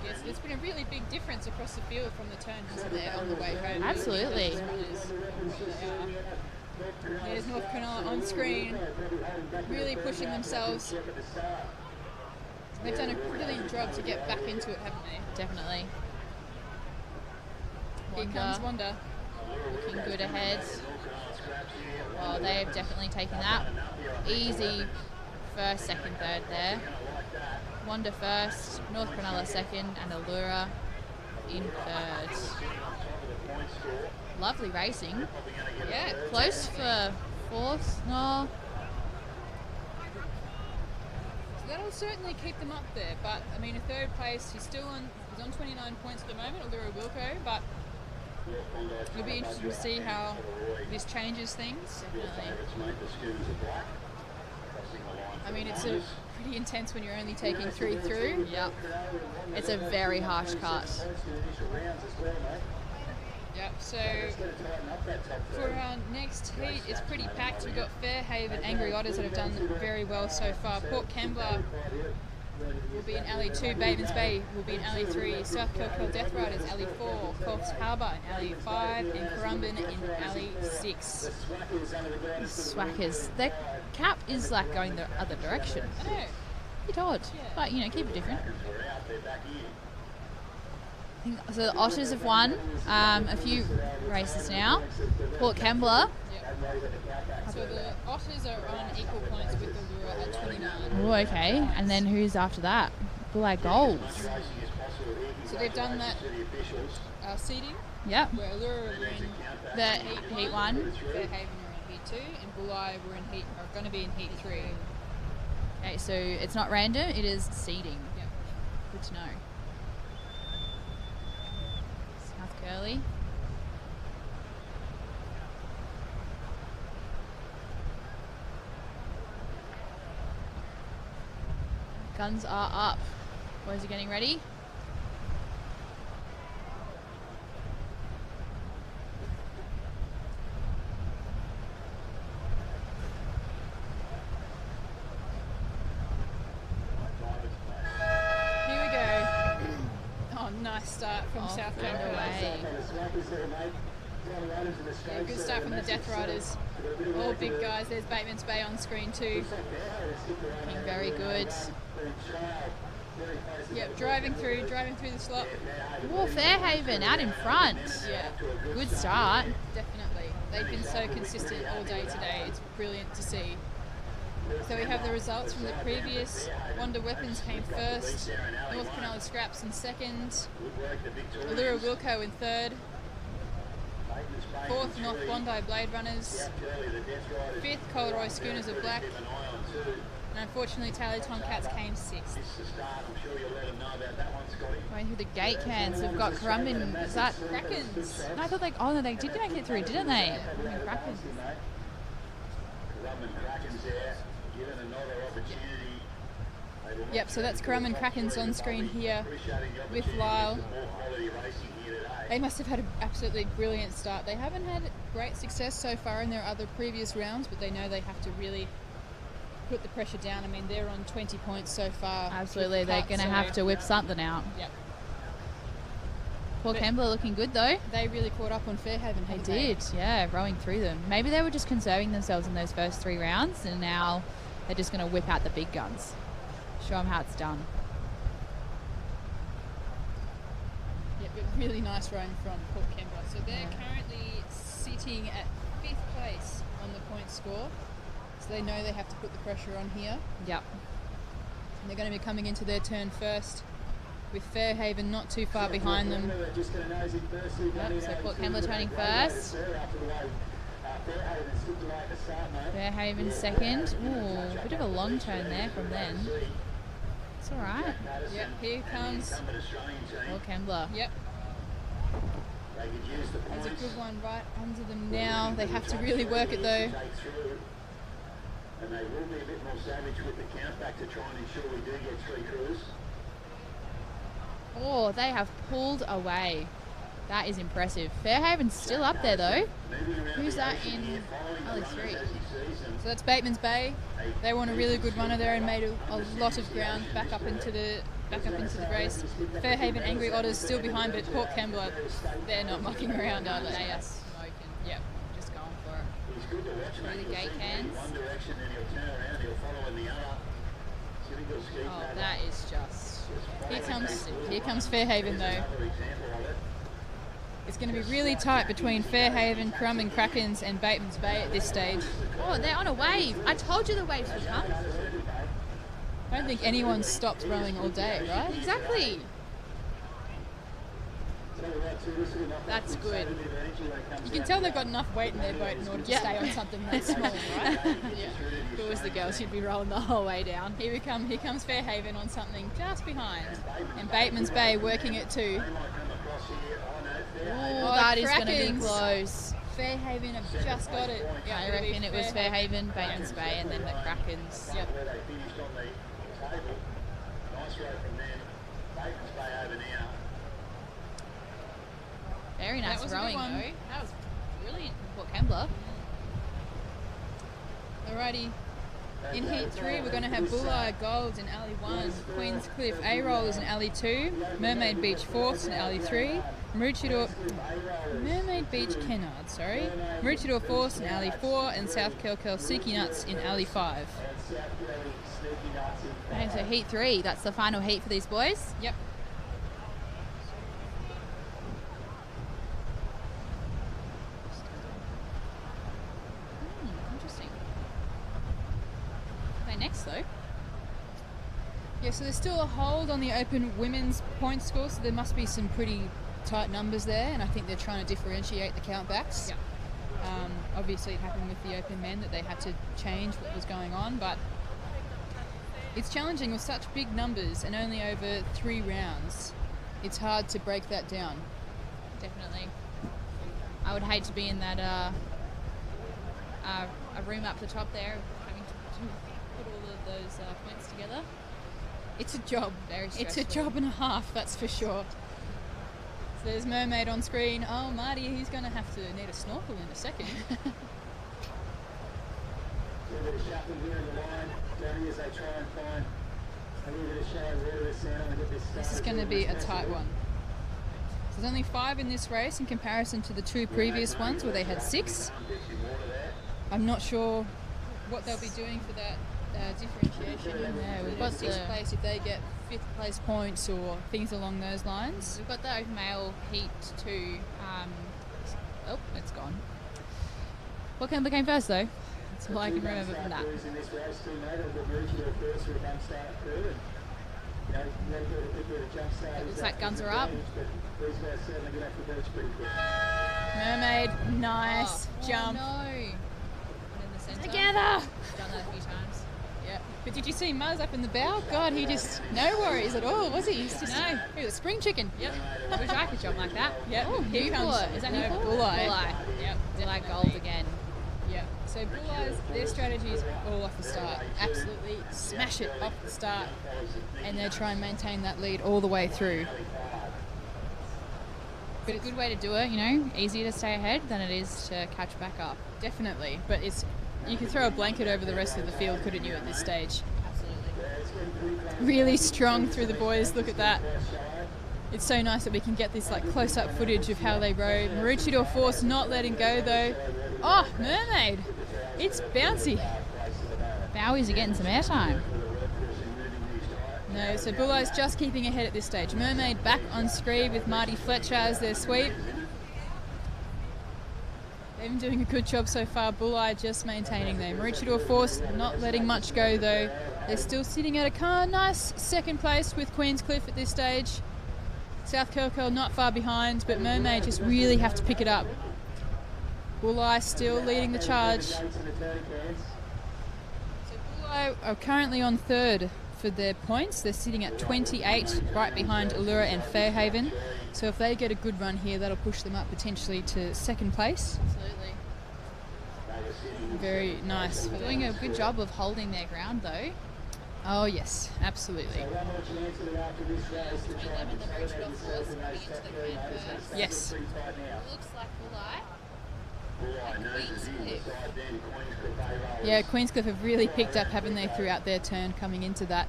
Yes, there's been a really big difference across the field from the turn, hasn't there, on the way home. Absolutely. Those runners, they are. There's North Cronulla on screen, really pushing themselves. They've done a brilliant job to get back into it, haven't they? Definitely. Here comes Wanda. Looking good ahead. Oh, they've definitely taken that. Easy first, second, third there. Wanda first, North Cronulla second, and Allura in third. Lovely racing. Yeah, Close for fourth. No. so that'll certainly keep them up there. But I mean, a third place, he's on 29 points at the moment, Allura Wilco, but it'll be interesting to see how this changes things. I mean, it's a pretty intense when you're only taking 3 through. Yep. It's a very harsh cut. Yep, so for our next heat, it's pretty packed. We've got Fairhaven, Angry Otters that have done very well so far. Port Kembla will be in Alley 2, Batemans Bay will be in Alley 3, South Kilkeel Death Riders, Alley 4, Coffs Harbour in Alley 5, and Currumbin in Alley 6. Swackers. Their cap is like going the other direction. I know. Bit odd, but you know, keep it different. So the Otters have won a few races now. Port Kembla. So the Otters are on equal points with Allura at 29. Oh, okay. And then who's after that? Bulleye Gold. So they've done that seeding, Yep. where Allura were in The heat one. Fairhaven were in Heat 2, and Bulleye are going to be in Heat 3. Okay, so it's not random, it is seeding. Yep. Good to know. South Curly. Guns are up. Boys are getting ready. Here we go. Oh, nice start from Off South and Carolina. away. Yeah, good start from the Death Riders. All big guys. There's Batemans Bay on screen too. Looking very good. Yep, driving through the slot. Oh, Fairhaven out in front. Yeah, Good start. definitely. They've been so consistent all day today. It's brilliant to see. So we have the results from the previous. Wonder Weapons came first. North Cronulla Scraps in second. Allura Wilco in third. Fourth, North Bondi Blade Runners. Fifth, Colroy Schooners of Black. And unfortunately, Taylor Tomcats came sixth. Going through the gate cans, we've got Currumbin. Is that Krakens. No, I thought they did make it through, didn't they? Krakens. Yep, so that's Currumbin Krakens on screen here with Lyle. They must have had an absolutely brilliant start. They haven't had great success so far in their other previous rounds, but they know they have to really put the pressure down. I mean, they're on 20 points so far. Absolutely, they're going to have to whip something out. Yep. Port But- Kembla looking good though. They really caught up on Fairhaven, They haven't did, yeah, rowing through them. Maybe they were just conserving themselves in those first 3 rounds, and now they're just going to whip out the big guns. Show them how it's done. Yep, but really nice rowing from Port Kembla. So they're currently sitting at 5th place on the point score. So they know they have to put the pressure on here. Yep. And they're going to be coming into their turn first, with Fairhaven not too far behind them. Yep, so Port Kembla turning first. Fairhaven second. Ooh, bit of a long turn there from then. It's all right. Yep, here comes. Port Kembla. Yep. There's a good one right under them now. They have to really work it though. And they will be a bit more savage with the count back to try and ensure we do get 3 crews. Oh, they have pulled away. That is impressive. Fairhaven's still up there though. Who's that in Alley 3? So that's Batemans Bay. They want a really good runner there and made a lot of ground back up into the race. Fairhaven Angry Otters still behind, but Port Kembla, they're not mucking around, are they? They are smoking. Yep, just going for it. Through the gate cans. One direction, then he'll turn around, he'll follow in the other. Typical ski Oh, pattern. that is just... Here comes Fairhaven though. Another example of it. It's going to be really tight between Fairhaven, Crumb and Krakens and Bateman's Bay at this stage. Oh, they're on a wave. I told you the waves would come. I don't think anyone's stopped rowing all day, right? Exactly. That's good. You can tell they've got enough weight in their boat in order to stay on something that small, right? If it was the girls, you'd be rolling the whole way down. Here comes Fairhaven on something just behind. And Bateman's Bay working it too. Oh, that is going to be Krakens. close. Fairhaven have just got it. Yeah, I reckon it was Fairhaven, Bateman's Bay, and then the Krakens. Yep. Where they finished on the table. Nice row from them. Bateman's Bay over now. Very nice was a good rowing, one. though. That was brilliant from Port Kembla. Alrighty. In Heat 3, we're going to have Bulleye Golds in Alley 1, Queen's Cliff A-Rollers in Alley 2, Mermaid Beach Fourths in Alley 3, Mermaid Beach Kennard, Maroochydore Fourths in Alley 4, and South Kelkel Seeky Nuts in Alley 5. Okay, so Heat 3, that's the final heat for these boys. Yep. Interesting. Okay, next though. Yeah, so there's still a hold on the open women's point score, so there must be some pretty tight numbers there, and I think they're trying to differentiate the countbacks. Yeah. Obviously, it happened with the open men that they had to change what was going on, but it's challenging with such big numbers and only over 3 rounds. It's hard to break that down. Definitely. I would hate to be in that a room up the top there, having to put all of those points together. It's a job. Very It's a stressful. job and a half, that's for sure. So there's Mermaid on screen. Oh, Marty, he's going to have to need a snorkel in a second. A little bit of shuffle here in the line. Down as they try and find a little bit of shallow water to sound and get this started. This is going to be a tight one. So there's only 5 in this race in comparison to the 2 previous ones where they had 6. I'm not sure what they'll be doing for that differentiation. Yeah, we've Got got 6th the- place if they get 5th place points or things along those lines. We've got the open male heat 2. Oh, it's gone. What Kembla came first though? That's all I can remember from that. In this race, too, mate. It'll be Maroochydore first for a jump start crew. And, a bit of jump start. It looks like guns are up. But these guys certainly get off the beach pretty quick. Mermaid, nice Oh, jump. Oh, no. And in the centre. Together! Done that a few times. Yeah. But did you see Muzz up in the bow? God, he just, no worries at all, was he? He's just, No. he was a spring chicken. Yep. I wish I could jump like that. Yep. Oh, Here comes Newport. Is that no, Newport? Bulleye. Bulleye. Yep. Bulleye definitely. gold again. Yep. So Bulleye's, their strategy is all off the start. Absolutely smash it off the start. And they try and maintain that lead all the way through. But a good way to do it, you know, easier to stay ahead than it is to catch back up. Definitely. But it's, you could throw a blanket over the rest of the field, couldn't you, at this stage? Absolutely. Really strong through the boys. Look at that. It's so nice that we can get this like close-up footage of how they rode. Maroochydore Force not letting go though. Oh, Mermaid. It's bouncy. Bowies are getting some airtime. No, so Bulleye's just keeping ahead at this stage. Mermaid back on screen with Marty Fletcher as their sweep. They've been doing a good job so far. Bulleye just maintaining them. Maroochydore Force not letting much go though. They're still sitting at a nice second place with Queen's Cliff at this stage. South Kelkel not far behind, but Mermaid just really have to pick it up. Bulleye still leading the charge. So Bulleye are currently on 3rd for their points. They're sitting at 28, right behind Allura and Fairhaven. So if they get a good run here, that'll push them up potentially to 2nd place. Absolutely. Very nice. for Doing them. a good job of holding their ground though. Oh yes, absolutely. Yes. Looks like Bulleye. Yeah, Queenscliff have really picked up, haven't they, throughout their turn coming into that.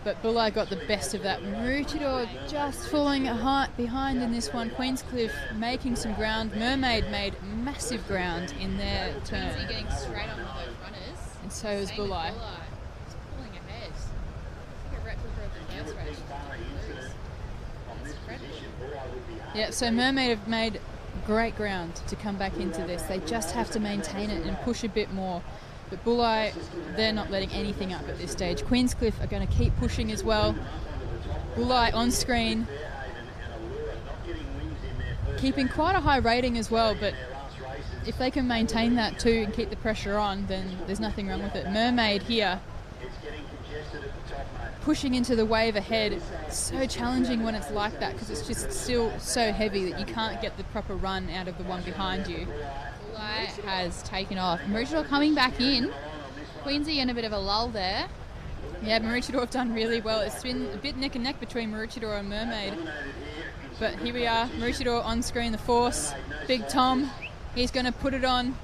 but Bulli got the best of that. Maroochydore just falling behind in this one. Queenscliff making some ground. Mermaid made massive ground in their turn. Quincy getting straight on with those runners. And so is Same with Bulli. He's pulling ahead. It's like a replica of the first race. That's incredible. Yeah, so Mermaid have made great ground to come back into this. They just have to maintain it and push a bit more. But Bulli, they're not letting anything up at this stage. Queenscliff are going to keep pushing as well. Bulli on screen, keeping quite a high rating as well, but if they can maintain that too and keep the pressure on, then there's nothing wrong with it. Mermaid here, pushing into the wave ahead. It's so challenging when it's like that because it's just still so heavy that you can't get the proper run out of the one behind you. Bulli has taken off. Maroochydore coming back in. Queensy in a bit of a lull there. Yeah, Maroochydore have done really well. It's been a bit neck and neck between Maroochydore and Mermaid. But here we are, Maroochydore on screen, the force. Big Tom, he's going to put it on.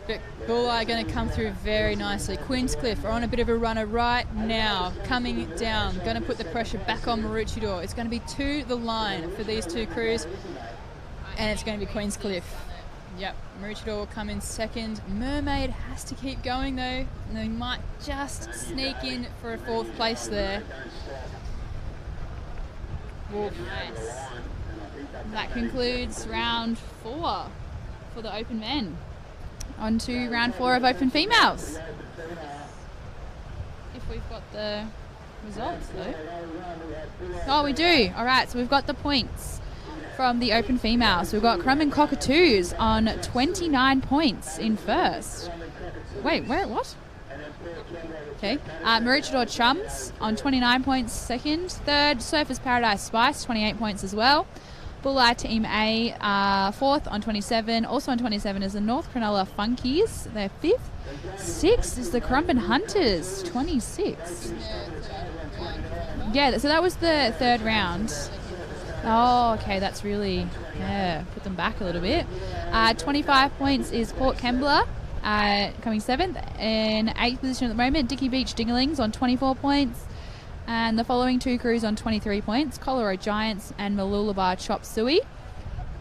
But Bulli are going to come through very nicely. Queenscliff are on a bit of a runner right now, coming down, going to put the pressure back on Maroochydore. It's going to be to the line for these two crews, and it's going to be Queenscliff. Yep, Maroochydore will come in second. Mermaid has to keep going though, and they might just sneak in for a fourth place there. Nice. That concludes round 4 for the open men. On to round 4 of open females. If we've got the results though. Oh, we do. All right, so we've got the points from the open females. We've got Crumb and Cockatoos on 29 points in first. Wait, what? Okay. Maroochydore Chums on 29 points second. Third, Surfers Paradise Spice, 28 points as well. Bulli Team A, fourth on 27. Also on 27 is the North Cronulla Funkies. They're fifth. Sixth is the Currumbin Hunters, 26. Yeah, so that was the third round. Oh, okay, that's really, put them back a little bit. 25 points is Port Kembla, coming 7th. In 8th position at the moment, Dicky Beach Dinglings on 24 points. And the following two crews on 23 points, Colorado Giants and Mooloolaba Chop Suey.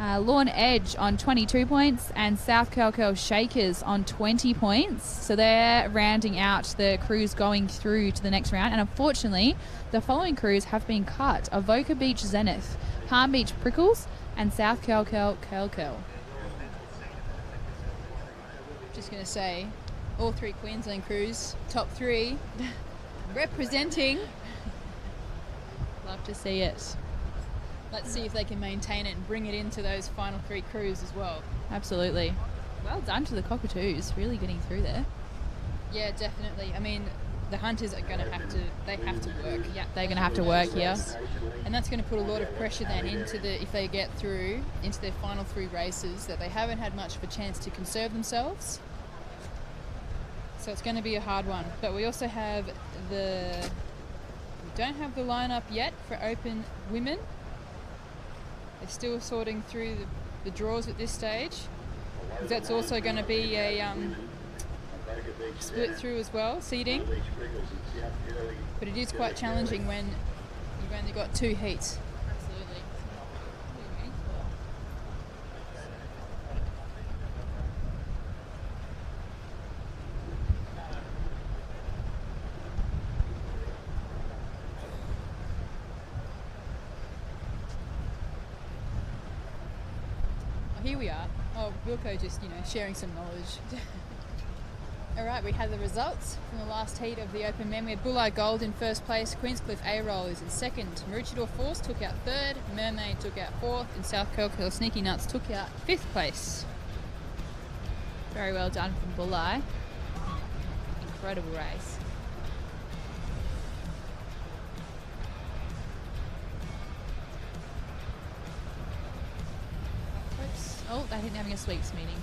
Lawn Edge on 22 points and South Curl Shakers on 20 points. So they're rounding out the crews going through to the next round. And unfortunately, the following crews have been cut. Avoca Beach Zenith, Palm Beach Prickles and South Curl. Just going to say, all 3 Queensland crews, top 3, representing. Love to see it. Let's see if they can maintain it and bring it into those final 3 crews as well. Absolutely. Well done to the Cockatoos, really getting through there. Yeah, definitely. I mean, the Hunters are going to have to, they have to work. Yeah, they're going to have to work here. And that's going to put a lot of pressure then into if they get through into their final 3 races, that they haven't had much of a chance to conserve themselves. So it's going to be a hard one. But we also have we don't have the lineup yet for open women. They're still sorting through the draws at this stage. That's also going to be a split through as well, seeding. But it is quite challenging when you've only got 2 heats. Absolutely. Here we are. Oh, Wilco just, sharing some knowledge. All right, we have the results from the last heat of the open men. We had Bulli Gold in first place, Queenscliff A-Roll is in second, Maroochydore Force took out third, Mermaid took out fourth, and South Curl Sneaky Nuts took out 5th place. Very well done from Bulli. Incredible race. Oops. Oh, I think they're having a sweeps meeting.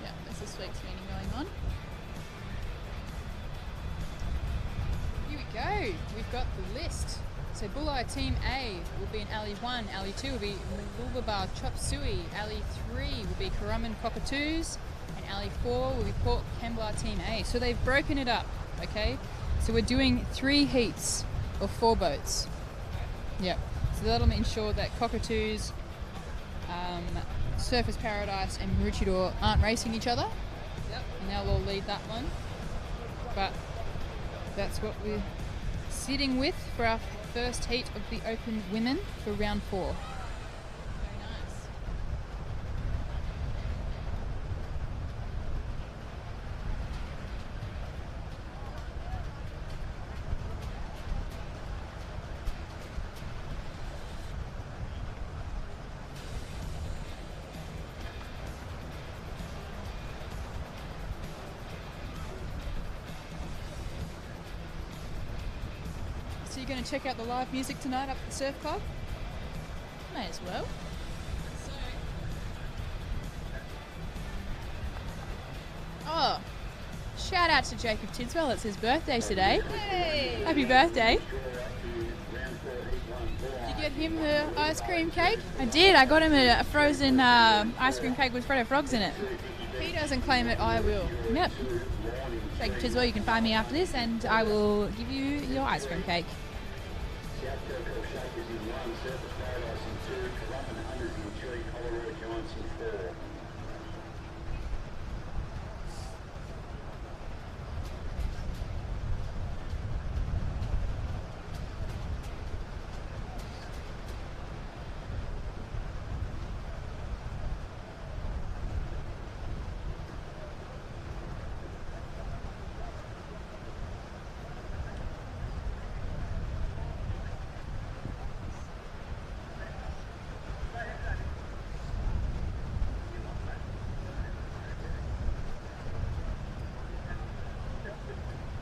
Yeah, there's a sweeps meeting going on. Here we go. We've got the list. So So Bulli Team A will be in Alley 1. Alley 2 will be Mulbabar Chop Suey. Alley 3 will be Currumbin Cockatoos. And Alley 4 will be Port Kembla Team A. So they've broken it up, okay? So we're doing 3 heats of 4 boats. Yep. So that'll ensure that Cockatoos, Surfers Paradise and Maroochydore aren't racing each other. Yep. And they'll all lead that one. But that's what we're sitting with for our first heat of the Open Women for round 4. Very nice. So you're going to check out the live music tonight up at the Surf Club? May as well. Oh, shout out to Jacob Tidswell. It's his birthday today. Hey! Happy birthday. Did you get him the ice cream cake? I did. I got him a frozen ice cream cake with Freddo Frogs in it. He doesn't claim it, I will. Yep. Jacob Tidswell, you can find me after this and I will give you your ice cream cake. South Coco Shakers in 1, Surfers Paradise in 2, Currumbin Hunters in 3, Colorado Giants in 4.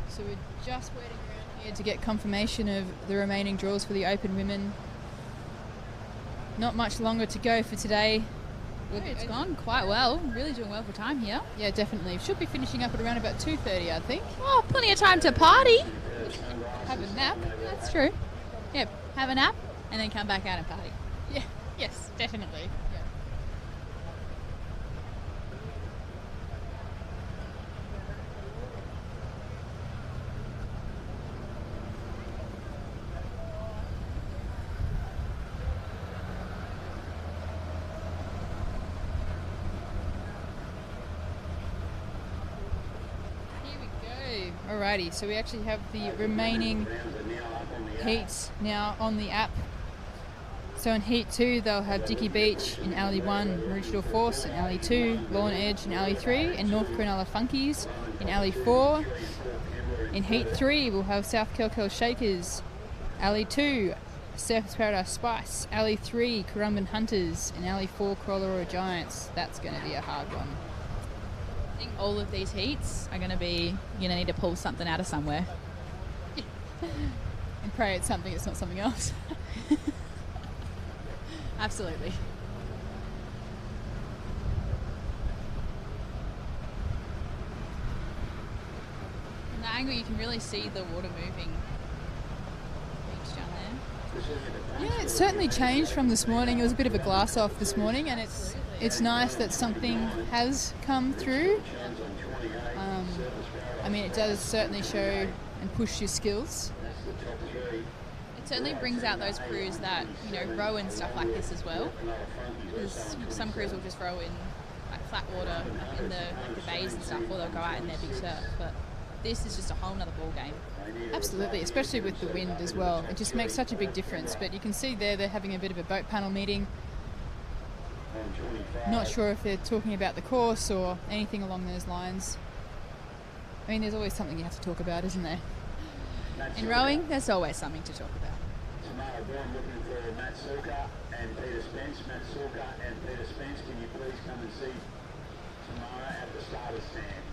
So we're just waiting around here to get confirmation of the remaining draws for the Open Women. Not much longer to go for today. It's gone quite well. Really doing well for time here. Yeah, definitely. Should be finishing up at around about 2:30, I think. Oh, plenty of time to party. Have a nap. That's true. Yep. Have a nap and then come back out and party. Yeah. Yes, definitely. Yeah. Alrighty, so we actually have the remaining heats now on the app. So in Heat 2, they'll have Dicky Beach in Alley 1, Maroochydore Force in Alley 2, Lawn Edge in Alley 3, and North Cronulla Funkies in Alley 4. In Heat 3, we'll have South Kelkel Shakers, Alley 2, Surfers Paradise Spice, Alley 3, Currumbin Hunters, and Alley 4, Corollaro Giants. That's going to be a hard one. I think all of these heats are going to be, you're going to need to pull something out of somewhere. And pray it's something, it's not something else. Absolutely. From the angle you can really see the water moving. Beach down there. Yeah, it's certainly changed from this morning. It was a bit of a glass off this morning, and it's nice that something has come through. I mean, it does certainly show and push your skills. It certainly brings out those crews that, you know, row and stuff like this as well. Because some crews will just row in like flat water in the bays and stuff, or they'll go out in their big surf. But this is just a whole nother ball game. Absolutely, especially with the wind as well. It just makes such a big difference. But you can see there they're having a bit of a boat panel meeting. Not sure if they're talking about the course or anything along those lines. I mean, there's always something you have to talk about, isn't there? In rowing, there's always something to talk about. Tamara Vaughan looking for Matt Silka and Peter Spence. Matt Silka and Peter Spence, can you please come and see Tamara at the starter stand?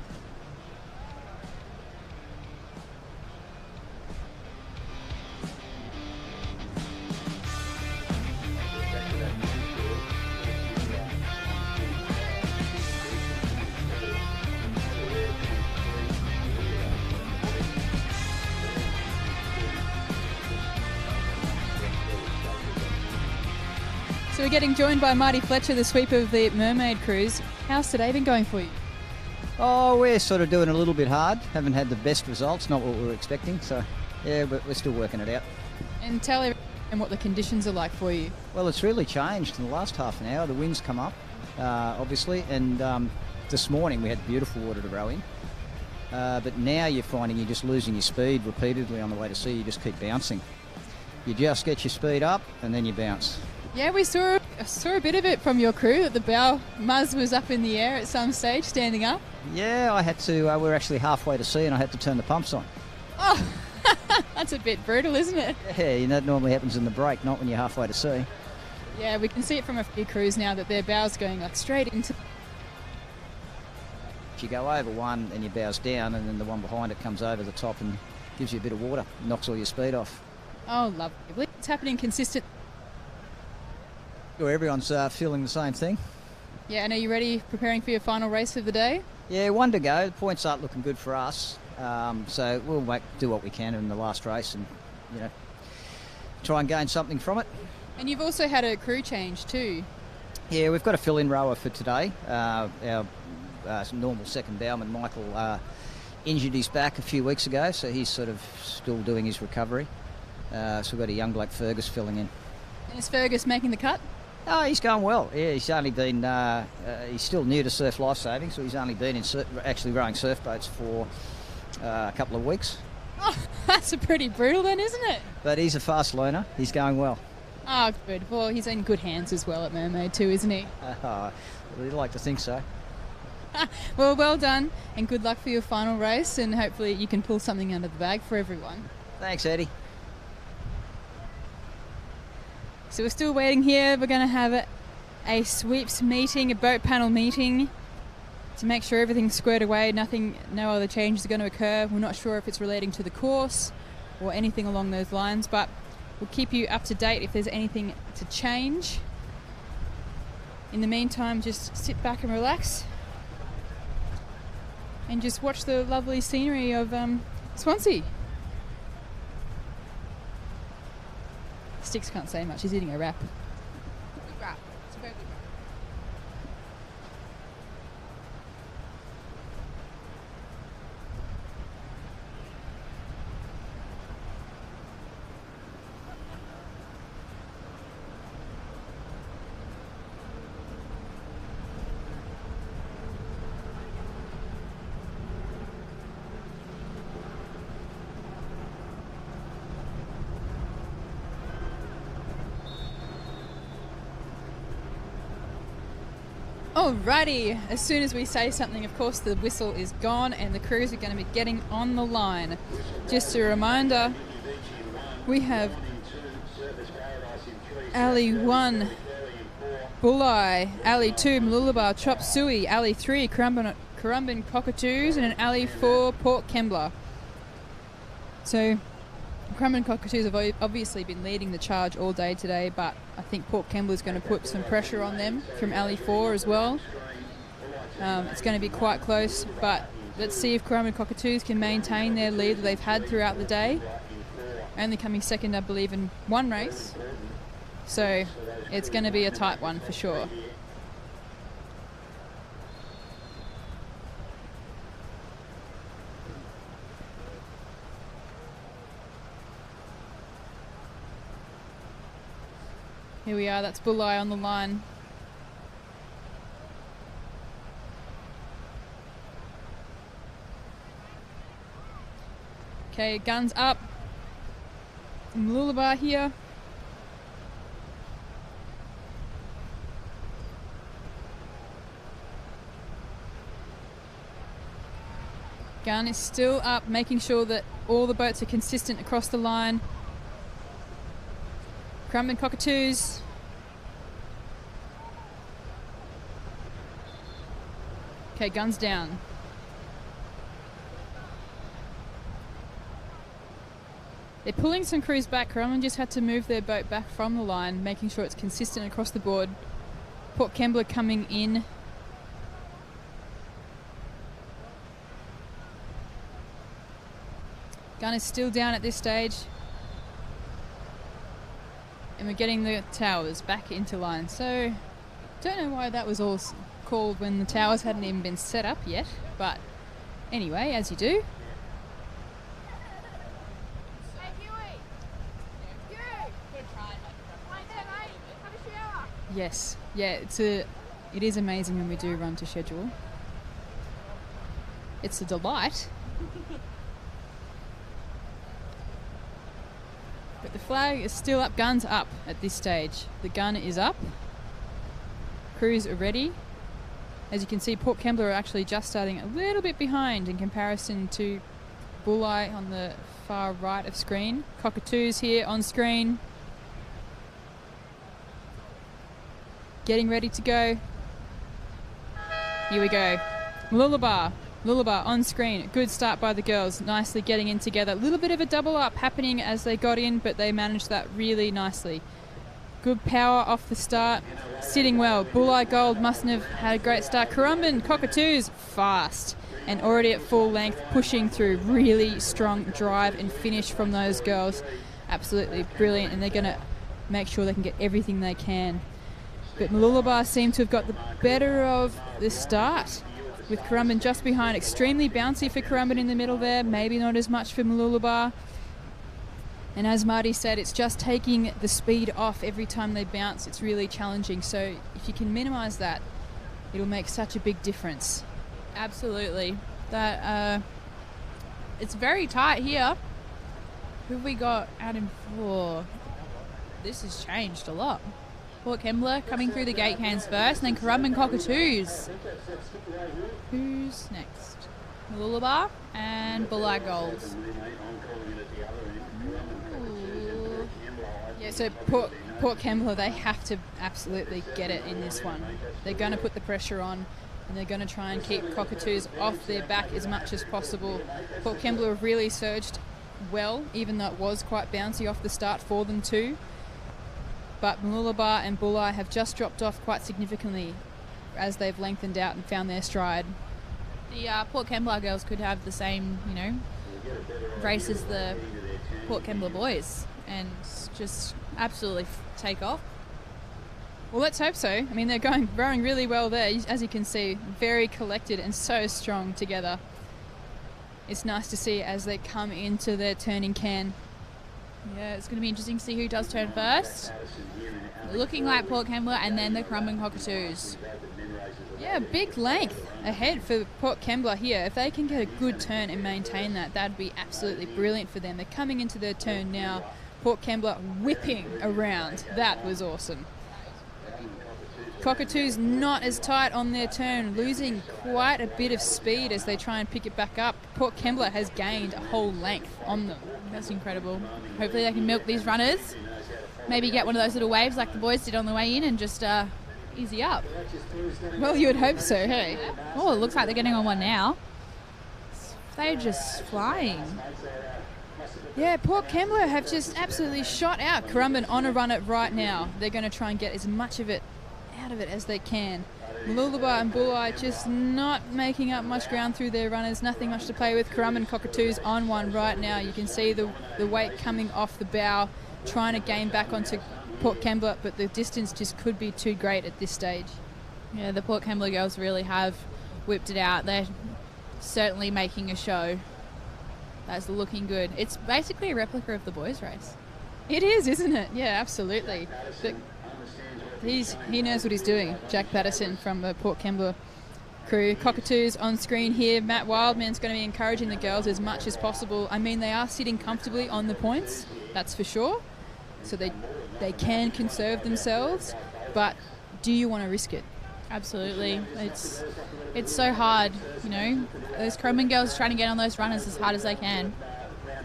we're getting joined by Marty Fletcher, the sweeper of the Mermaid Cruise. How's today been going for you? Oh, we're sort of doing a little bit hard. Haven't had the best results, not what we were expecting. So, yeah, but we're still working it out. And tell everyone what the conditions are like for you. Well, it's really changed in the last half an hour. The wind's come up, obviously, and this morning we had beautiful water to row in. But now you're finding you're just losing your speed repeatedly on the way to sea. You just keep bouncing. You just get your speed up and then you bounce. Yeah, we saw a bit of it from your crew, that the bow muzz was up in the air at some stage, standing up. Yeah, I had to, we were actually halfway to sea and I had to turn the pumps on. Oh, that's a bit brutal, isn't it? Yeah, that normally happens in the break, not when you're halfway to sea. Yeah, we can see it from a few crews now that their bow's going like straight into... You go over one and your bow's down, and then the one behind it comes over the top and gives you a bit of water, knocks all your speed off. Oh, lovely. It's happening consistent. Sure, everyone's feeling the same thing. Yeah, and are you ready, preparing for your final race of the day? Yeah, one to go. The points aren't looking good for us, so we'll do what we can in the last race and, try and gain something from it. And you've also had a crew change too. Yeah, we've got a fill-in rower for today. Our normal second bowman, Michael, injured his back a few weeks ago, so he's sort of still doing his recovery. So we've got a young bloke, Fergus, filling in. And is Fergus making the cut? Oh, he's going well. Yeah, he's only been, he's still new to surf lifesaving, so he's only been in actually rowing surf boats for a couple of weeks. Oh, that's a pretty brutal then, isn't it? But he's a fast learner. He's going well. Oh, good. Well, he's in good hands as well at Mermaid too, isn't he? We'd like to think so. Well done, and good luck for your final race, and hopefully you can pull something out of the bag for everyone. Thanks, Eddie. So we're still waiting here. We're going to have a sweeps meeting, a boat panel meeting, to make sure everything's squared away. No other changes are going to occur. We're not sure if it's relating to the course or anything along those lines, but we'll keep you up to date if there's anything to change. In the meantime, just sit back and relax and just watch the lovely scenery of Swansea. Sticks can't say much, he's eating a wrap. Good wrap. It's a very good wrap. Alrighty, as soon as we say something, of course, the whistle is gone and the crews are going to be getting on the line. Just a reminder, we have Alley 1, Bulleye, Alley 2, Mooloolaba, Chop Suey, Alley 3, Currumbin Cockatoos, and an Alley 4, Port Kembla. So, Currumbin Cockatoos have obviously been leading the charge all day today, but I think Port Kembla is going to put some pressure on them from Alley 4 as well. It's going to be quite close, but let's see if Currumbin Cockatoos can maintain their lead that they've had throughout the day. Only coming second, I believe, in one race. So it's going to be a tight one for sure. Here we are, that's Bulleye on the line. Okay, guns up. Mooloolaba here. Gun is still up, making sure that all the boats are consistent across the line. Currumbin Cockatoos. Okay, guns down. They're pulling some crews back. Currumbin just had to move their boat back from the line, making sure it's consistent across the board. Port Kembla coming in. Gun is still down at this stage. And we're getting the towers back into line. So, don't know why that was all called when the towers hadn't even been set up yet. But anyway, as you do. Yes, yeah, it is amazing when we do run to schedule. It's a delight. But the flag is still up, guns up at this stage. The gun is up. Crews are ready. As you can see, Port Kembla are actually just starting a little bit behind in comparison to Bulli on the far right of screen. Cockatoos here on screen. Getting ready to go. Here we go. Lullabar on screen. Good start by the girls. Nicely getting in together. A little bit of a double up happening as they got in, but they managed that really nicely. Good power off the start. Sitting well. Bulli Gold mustn't have had a great start. Currumbin Cockatoos fast and already at full length, pushing through. Really strong drive and finish from those girls. Absolutely brilliant, and they're going to make sure they can get everything they can. But Mooloolaba seem to have got the better of the start, with Currumbin just behind. Extremely bouncy for Currumbin in the middle there, maybe not as much for Mooloolaba. And as Marty said, it's just taking the speed off every time they bounce. It's really challenging. So if you can minimise that, it'll make such a big difference. Absolutely. That it's very tight here. Who have we got out in 4? This has changed a lot. Port Kembla coming through the gate cans first, and then Currumbin Cockatoos. Who's next? Mooloolaba and Bulli Gold. Yeah, so Port Kembla, they have to absolutely get it in this one. They're going to put the pressure on, and they're going to try and keep Cockatoos off their back as much as possible. Port Kembla have really surged well, even though it was quite bouncy off the start for them too. But Mooloolaba and Bulli have just dropped off quite significantly as they've lengthened out and found their stride. The Port Kembla girls could have the same, race as the Port Kembla boys and just absolutely take off. Well, let's hope so. I mean, they're rowing really well there. As you can see, very collected and so strong together. It's nice to see as they come into their turning can. Yeah, it's going to be interesting to see who does turn first. Looking like Port Kembla and then the Currumbin Cockatoos. Yeah, big length ahead for Port Kembla here. If they can get a good turn and maintain that, that'd be absolutely brilliant for them. They're coming into their turn now. Port Kembla whipping around. That was awesome. Cockatoos not as tight on their turn, losing quite a bit of speed as they try and pick it back up. Port Kembla has gained a whole length on them. That's incredible. Hopefully they can milk these runners. Maybe get one of those little waves like the boys did on the way in and just easy up. Well, you would hope so, hey? Oh, it looks like they're getting on one now. They're just flying. Yeah, Port Kembla have just absolutely shot out Currumbin on a run it right now. They're going to try and get as much of it out of it as they can. Mooloolaba and Bulli just not making up much ground through their runners. Nothing much to play with. Currumbin Cockatoos on one right now. You can see the weight coming off the bow, trying to gain back onto Port Kembla, but the distance just could be too great at this stage. Yeah, the Port Kembla girls really have whipped it out. They're certainly making a show. That's looking good. It's basically a replica of the boys' race. It is, isn't it? Yeah, absolutely. He knows what he's doing. Jack Patterson from the Port Kembla crew. Cockatoos on screen here. Matt Wildman's going to be encouraging the girls as much as possible. I mean, they are sitting comfortably on the points, that's for sure. So they can conserve themselves, but do you want to risk it? Absolutely. It's so hard, Those Currumbin girls trying to get on those runners as hard as they can.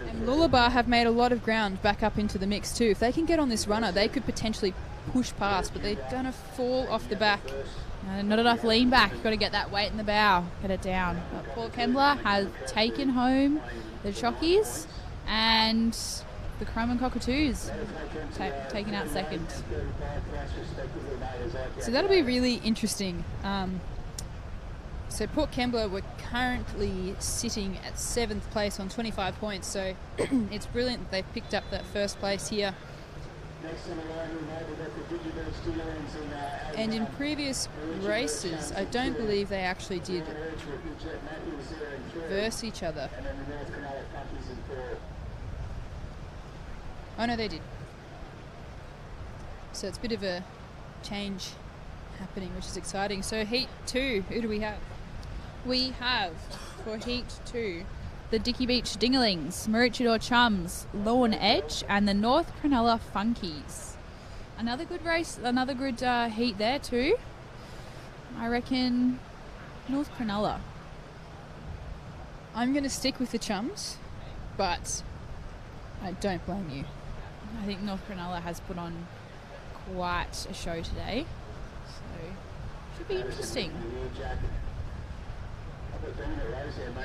And Mooloolaba have made a lot of ground back up into the mix too. If they can get on this runner, they could potentially push past, but they're going to fall off the back. Not enough lean back. You've got to get that weight in the bow. Get it down. But Port Kembla has taken home the chockies and the Currumbin Cockatoos taken out second. So that'll be really interesting. So Port Kembla were currently sitting at 7th place on 25 points, so it's brilliant that they've picked up that first place here. And in previous races, I don't believe they actually did verse each other. Oh no, they did. So it's a bit of a change happening, which is exciting. So Heat 2, who do we have? We have, for Heat 2, the Dicky Beach Dinglings, Maroochydore Chums, Lawn Edge, and the North Cronulla Funkies. Another good race, another good heat there too. I reckon North Cronulla. I'm going to stick with the Chums, but I don't blame you. I think North Cronulla has put on quite a show today, so should be interesting.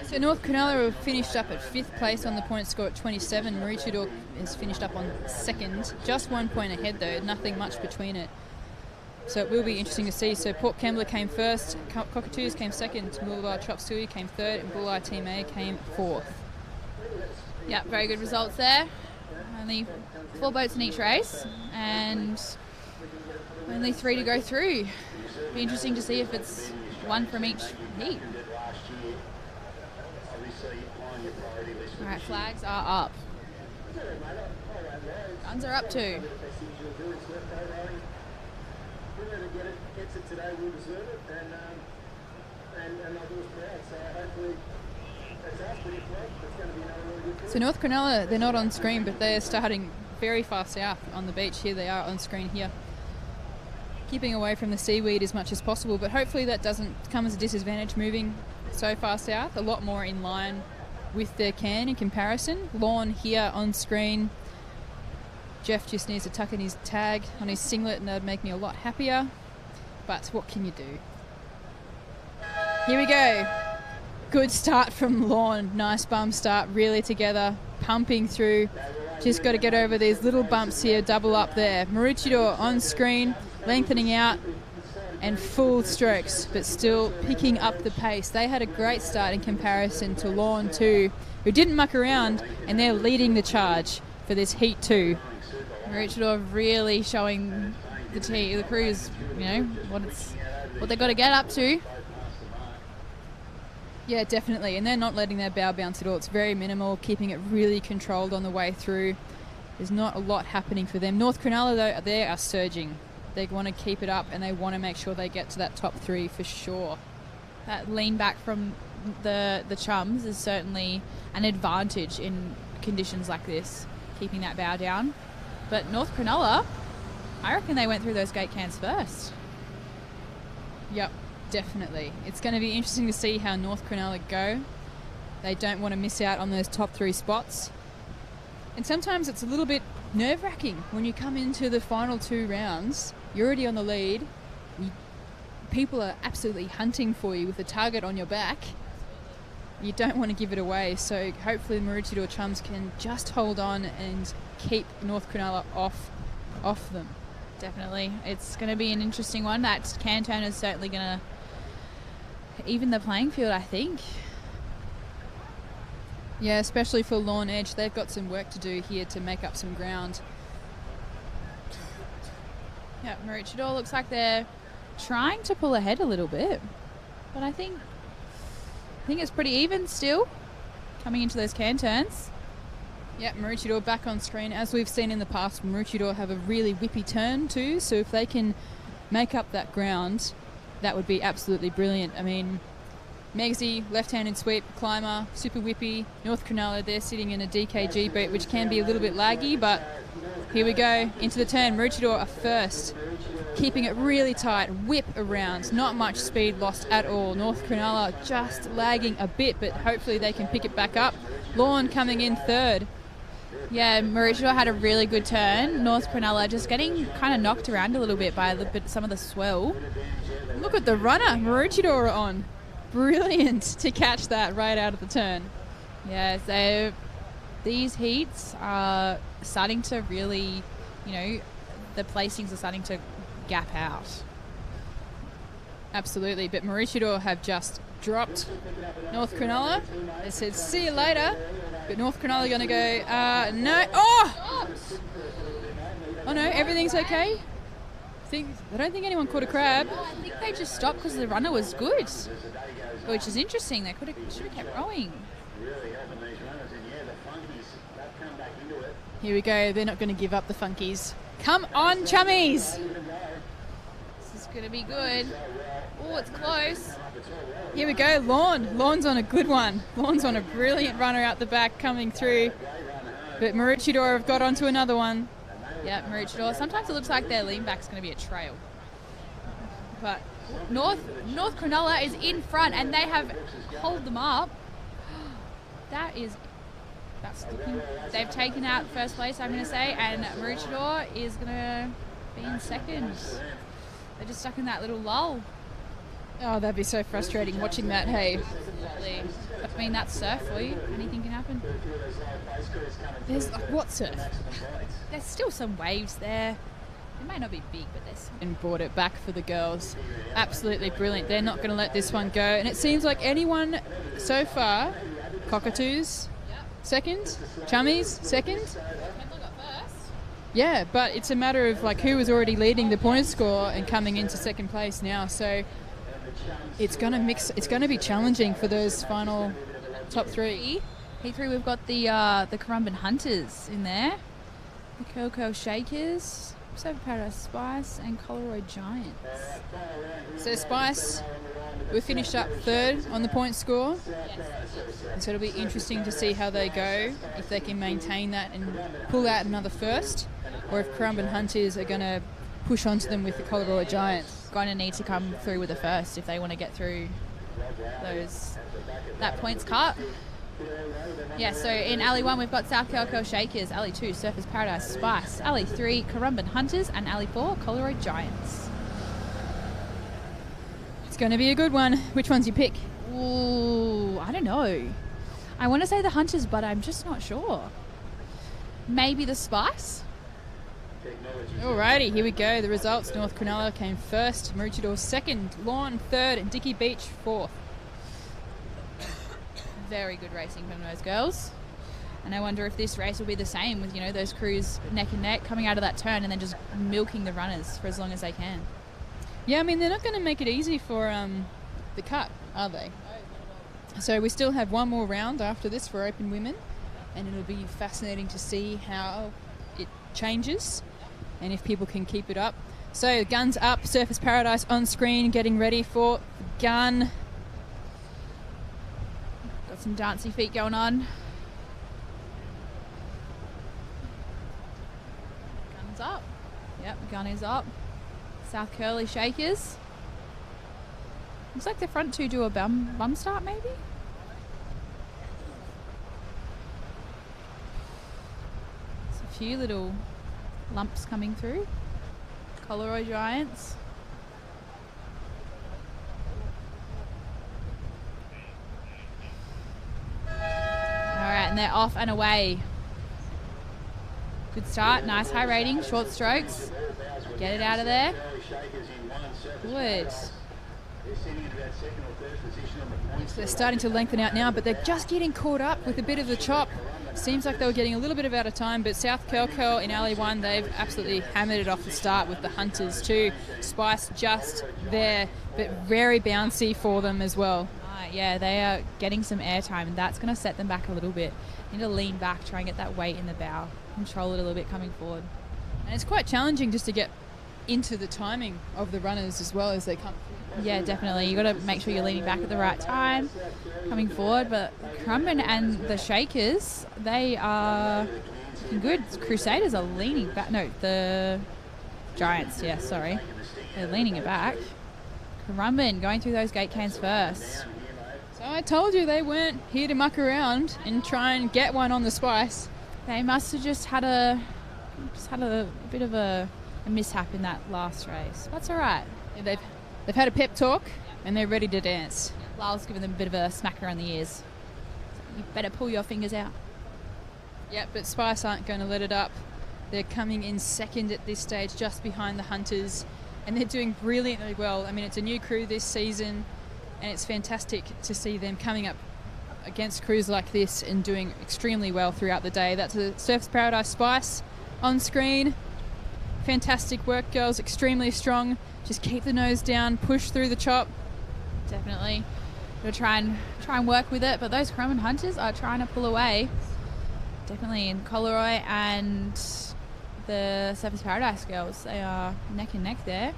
So North Cronulla have finished up at 5th place on the point score at 27. Maroochydore has finished up on 2nd. Just 1 point ahead though, nothing much between it. So it will be interesting to see. So Port Kembla came 1st, Cockatoos came 2nd, Mooloolaba Chop Suey came 3rd, and Bulli Team A came 4th. Yeah, very good results there. Only 4 boats in each race and only 3 to go through. Be interesting to see if it's one from each heat. Alright, flags are up. Guns are up too. So North Cronulla, they're not on screen, but they're starting very far south on the beach. Here they are on screen here. Keeping away from the seaweed as much as possible, but hopefully that doesn't come as a disadvantage moving so far south. A lot more in line with their can in comparison. Lawn here on screen. Jeff just needs to tuck in his tag on his singlet and that would make me a lot happier. But what can you do? Here we go. Good start from Lawn. Nice bum start, really together, pumping through. Just got to get over these little bumps here, double up there. Maroochydore on screen, lengthening out and full strokes, but still picking up the pace. They had a great start in comparison to Lawn 2, who didn't muck around, and they're leading the charge for this Heat 2. Maroochydore really showing the crews, you know, what they've got to get up to. Yeah, definitely, and they're not letting their bow bounce at all. It's very minimal, keeping it really controlled on the way through. There's not a lot happening for them. North Cronulla, though, they are surging. They want to keep it up and they want to make sure they get to that top 3 for sure. That lean back from the Chums is certainly an advantage in conditions like this, keeping that bow down. But North Cronulla, I reckon they went through those gate cans first. Yep, definitely. It's going to be interesting to see how North Cronulla go. They don't want to miss out on those top 3 spots. And sometimes it's a little bit nerve-wracking when you come into the final 2 rounds. You're already on the lead. People are absolutely hunting for you with a target on your back. You don't want to give it away, so hopefully the Maroochydore Chums can just hold on and keep North Cronulla off them. Definitely. It's going to be an interesting one. That can turn is certainly going to even the playing field, I think. Yeah, especially for Lawn Edge. They've got some work to do here to make up some ground. Yeah, Maroochydore looks like they're trying to pull ahead a little bit. But I think it's pretty even still coming into those can turns. Yeah, Maroochydore back on screen. As we've seen in the past, Maroochydore have a really whippy turn too, so if they can make up that ground, that would be absolutely brilliant. I mean, Megsy, left-handed sweep, climber, super whippy. North Cronulla, they're sitting in a DKG boot, which can be a little bit laggy, but here we go into the turn. Maroochydore are first, keeping it really tight, whip around, not much speed lost at all. North Cronulla just lagging a bit, but hopefully they can pick it back up. Lawn coming in third. Yeah, Maroochydore had a really good turn. North Cronulla just getting kind of knocked around a little bit by some of the swell. Look at the runner Maroochydore are on. Brilliant to catch that right out of the turn. Yeah, so these heats are starting to really, you know, the placings are starting to gap out. Absolutely, but Maroochydore have just dropped North Cronulla. They said, see you later. But North Cronulla are going to go, no. Oh! Oh no, everything's okay? I don't think anyone caught a crab. I think they just stopped because the runner was good, which is interesting. They should have kept rowing. Really helping these runners, and yeah, the Funkies, they've come back into it. Here we go. They're not going to give up, the Funkies. Come on, chummies! This is going to be good. Oh, it's close. Here we go, Lorne. Lorne's on a good one. Lorne's on a brilliant runner out the back coming through. But Maroochydore have got onto another one. Yeah, Maroochydore. Sometimes it looks like their lean back's going to be a trail. But North Cronulla is in front and they have held them up. That's looking. They've taken out first place, I'm going to say, and Maroochydore is going to be in second. They're just stuck in that little lull. Oh, that'd be so frustrating watching that, hey. Absolutely. I mean, that's surf for you. Anything can happen. There's what surf? There's still some waves there. It might not be big, but there's some. And brought it back for the girls. Absolutely brilliant. They're not going to let this one go. And it seems like anyone so far, Cockatoos, second, Chummies, second. Yeah, but it's a matter of like who was already leading the point score and coming into second place now. So it's going to be challenging for those final top three. P3, we've got the Currumbin Hunters in there, the Cocoa Shakers, Surfer Paradise Spice, and Coleroy Giants. So Spice, we finished up third on the point score. And so it'll be interesting to see how they go, if they can maintain that and pull out another first, or if Currumbin Hunters are going to push onto them with the Coleroy Giants. Going to need to come through with a first if they want to get through that points cut. Yeah, so in Alley 1 we've got South Cocoa Shakers, Alley 2 Surfers Paradise Spice, Alley 3 Currumbin Hunters, and Alley 4 Coleroy Giants. It's going to be a good one. Which ones you pick? Ooh, I don't know. I want to say the Hunters, but I'm just not sure. Maybe the Spice? Alrighty, here we go. The results: North Cronulla came first, Maroochydore second, Lorne third, and Dicky Beach fourth. Very good racing from those girls. And I wonder if this race will be the same with, those crews neck and neck coming out of that turn and then just milking the runners for as long as they can. Yeah, I mean, they're not going to make it easy for the cut, are they? So we still have one more round after this for open women, and it'll be fascinating to see how it changes and if people can keep it up. So guns up, Surfers Paradise on screen, getting ready for the gun. Got some dancey feet going on. Guns up. Yep, the gun is up. South Curly Shakers. Looks like the front two do a bum start maybe? There's a few little lumps coming through. Coleroy Giants. Alright, and they're off and away. Good start, nice high rating, short strokes. Get it out of there. Good. So they're starting to lengthen out now, but they're just getting caught up with a bit of the chop. Seems like they were getting a little bit of out of time, but South Curl in Alley 1, they've absolutely hammered it off the start with the Hunters too. Spice just there, but very bouncy for them as well. Yeah, they are getting some airtime, and that's going to set them back a little bit. Need to lean back, try and get that weight in the bow, control it a little bit coming forward. And it's quite challenging just to get into the timing of the runners as well as they come through. Yeah, definitely. You've got to make sure you're leaning back at the right time, coming forward. But Currumbin and the Shakers, they are looking good. Crusaders are leaning back. No, the Giants, yeah, sorry. They're leaning it back. Currumbin going through those gate cans first. So I told you they weren't here to muck around and try and get one on the Spice. They must have just had a bit of a mishap in that last race. That's all right. Yeah, they've had a pep talk and they're ready to dance. Lyle's giving them a bit of a smack around the ears. You better pull your fingers out. Yeah, but Spice aren't going to let it up. They're coming in second at this stage, just behind the Hunters, and they're doing brilliantly well. I mean, it's a new crew this season, and it's fantastic to see them coming up against crews like this and doing extremely well throughout the day. That's a Surfers Paradise Spice on screen. Fantastic work, girls. Extremely strong. Just keep the nose down. Push through the chop. Definitely. We'll try and work with it, but those Currumbin Hunters are trying to pull away. Definitely in Coleroy and the Surfers Paradise girls. They are neck and neck there.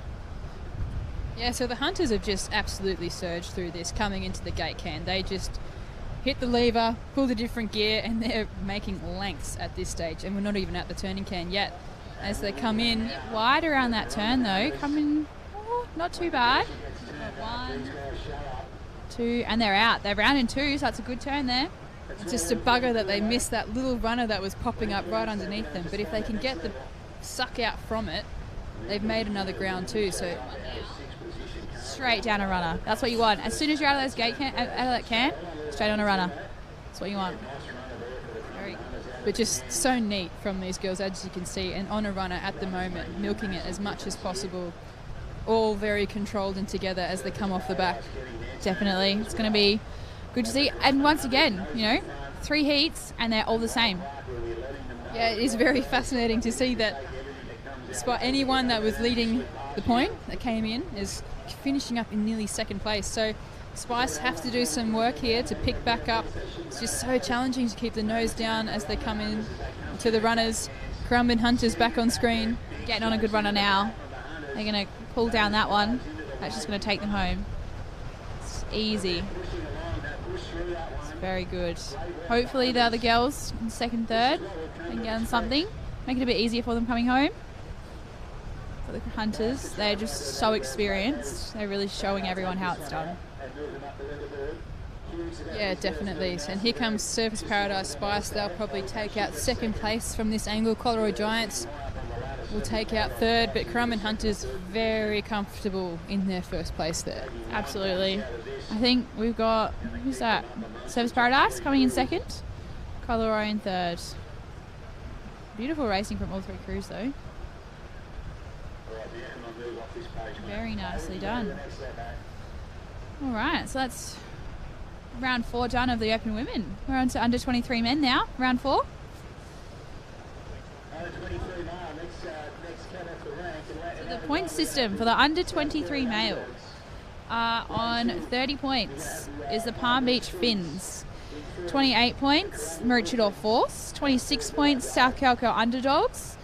Yeah, so the Hunters have just absolutely surged through this coming into the gate can. They just hit the lever, pull the different gear, and they're making lengths at this stage. And we're not even at the turning can yet. As they come in. Wide around that turn though. Coming, not too bad. 1, 2, and they're out. They're round in 2, so that's a good turn there. It's just a bugger that they missed that little runner that was popping up right underneath them. But if they can get the suck out from it, they've made another ground too. So straight down a runner. That's what you want. As soon as you're out of those out of that can, straight on a runner. That's what you want. But just so neat from these girls, as you can see, and on a runner at the moment, milking it as much as possible. All very controlled and together as they come off the back. Definitely. It's going to be good to see. And once again, 3 heats and they're all the same. Yeah, it is very fascinating to see that despite anyone that was leading the point that came in is finishing up in nearly second place. So Spice have to do some work here to pick back up. It's just so challenging to keep the nose down as they come in to the runners. Currumbin Hunters back on screen. Getting on a good runner now. They're going to pull down that one. That's just going to take them home. It's easy. It's very good. Hopefully the other girls in second, third can get on something. Make it a bit easier for them coming home. For the Hunters, they're just so experienced. They're really showing everyone how it's done. Yeah, definitely. And here comes Surfers Paradise Spice. They'll probably take out second place from this angle. Coleroy Giants will take out third, but Currumbin Hunters very comfortable in their first place there. Absolutely. I think we've got, who's that? Surfers Paradise coming in second. Coleroy in third. Beautiful racing from all 3 crews though. Very nicely done. All right, so that's round 4 done of the Open Women. We're on to under 23 men now, round 4. So the point system for the under 23 males on 30 points is the Palm Beach Finns. 28 points, Maroochydore Force. 26 points, South Kelko Underdogs.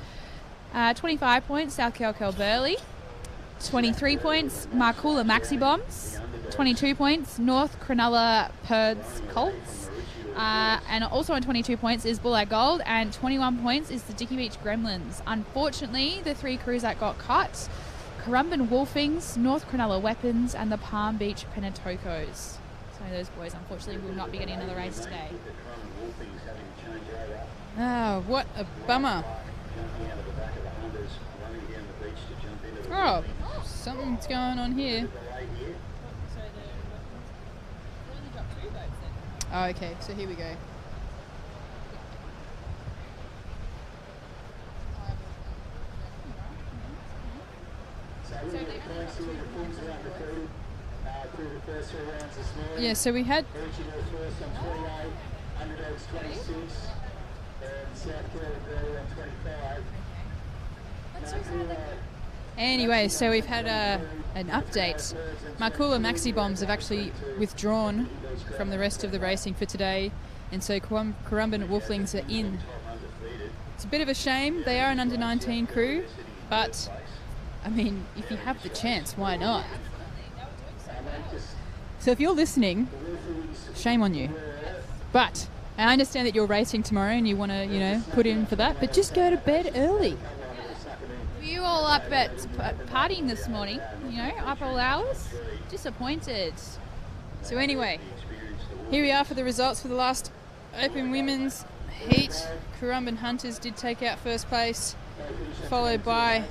25 points, South Kelko Burleigh. 23 points, Markula Maxi Bombs. 22 points, North Cronulla Perds Colts. And also on 22 points is Bulleye Gold, and 21 points is the Dicky Beach Gremlins. Unfortunately, the 3 crews that got cut, Currumbin Wolfings, North Cronulla Weapons, and the Palm Beach Penatokos. So those boys unfortunately will not be getting another race today. Oh, what a bummer. Oh, something's going on here. Oh, okay, so here we go. Yeah, so we had... Anyway, so we've had an update. Markula Maxi Bombs have actually withdrawn from the rest of the racing for today, and so Currumbin Wolflings are in. It's a bit of a shame. They are an under-19 crew, but, I mean, if you have the chance, why not? So if you're listening, shame on you. But I understand that you're racing tomorrow and you want to, put in for that, but just go to bed early. You all up at partying this morning, up all hours? Disappointed. So anyway, here we are for the results for the last Open Women's Heat. Currumbin Hunters did take out first place, followed by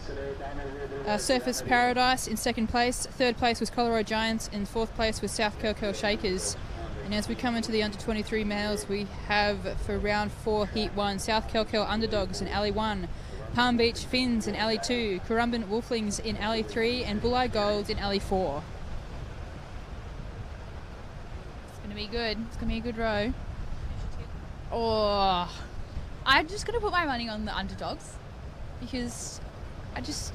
Surfers Paradise in second place. Third place was Coleroy Giants, and fourth place was South Kelko Shakers. And as we come into the under 23 males, we have for round 4 Heat 1 South Kelko Underdogs in Alley 1, Palm Beach Finns in Alley 2, Currumbin Wolflings in Alley 3, and Bulleye Gold in Alley 4. It's going to be good. It's going to be a good row. Oh, I'm just going to put my money on the underdogs because I just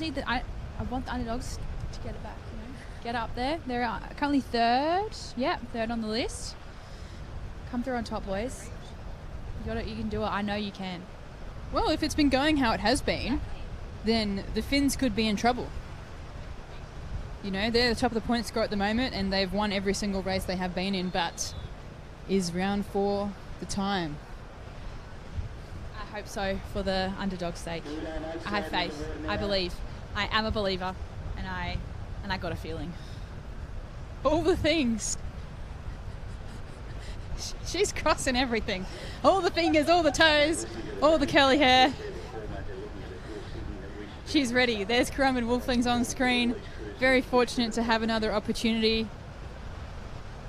need that. I want the underdogs to get it back. You know, get up there. They're currently third. Yeah, third on the list. Come through on top, boys. You got it. You can do it. I know you can. Well, if it's been going how it has been, then the Finns could be in trouble. You know, they're the top of the point score at the moment, and they've won every single race they have been in, but is round 4 the time? I hope so, for the underdog's sake. I have faith. I believe. I am a believer, and I got a feeling. All the things. She's crossing everything. All the fingers, all the toes, all the curly hair. She's ready. There's Currumbin Wolflings on screen. Very fortunate to have another opportunity.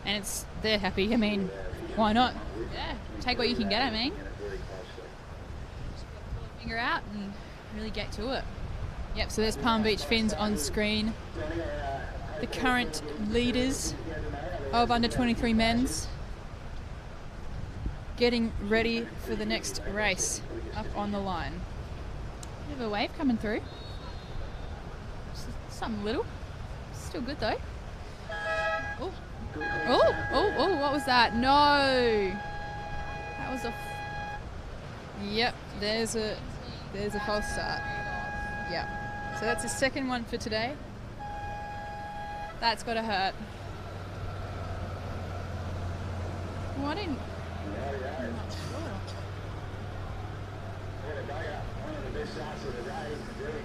And they're happy. I mean, why not? Yeah, take what you can get, I mean. Finger out and really get to it. Yep, so there's Palm Beach Finns on screen. The current leaders of under 23 men's getting ready for the next race up on the line. Bit of a wave coming through. Something little. Still good though. Oh, what was that? No. That was a... Yep, there's a false start. Yep. So that's the second one for today. That's got to hurt. Well, I didn't... I'm not sure.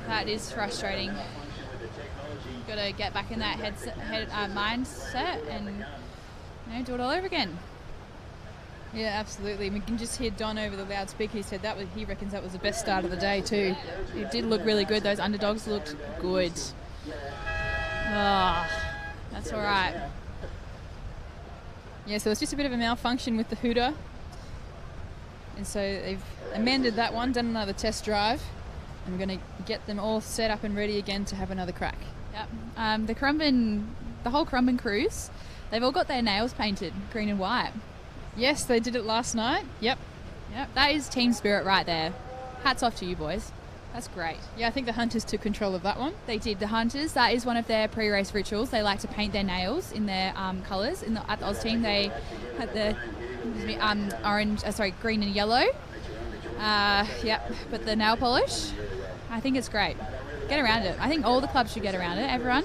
That is frustrating. Got to get back in that mindset and do it all over again. Yeah, absolutely. We can just hear Don over the loudspeaker. He said he reckons that was the best start of the day too. It did look really good. Those underdogs looked good. Oh, that's all right. Yeah, so it's just a bit of a malfunction with the hooter. And so they've amended that one, done another test drive, and we're going to get them all set up and ready again to have another crack. Yep. The whole Currumbin cruise, they've all got their nails painted green and white. Yes, they did it last night. Yep. That is team spirit right there. Hats off to you boys. That's great. Yeah, I think the Hunters took control of that one. They did. The Hunters, that is one of their pre-race rituals. They like to paint their nails in their colours. At the Oz team, they had the green and yellow. But the nail polish, I think it's great. Get around it. I think all the clubs should get around it. Everyone.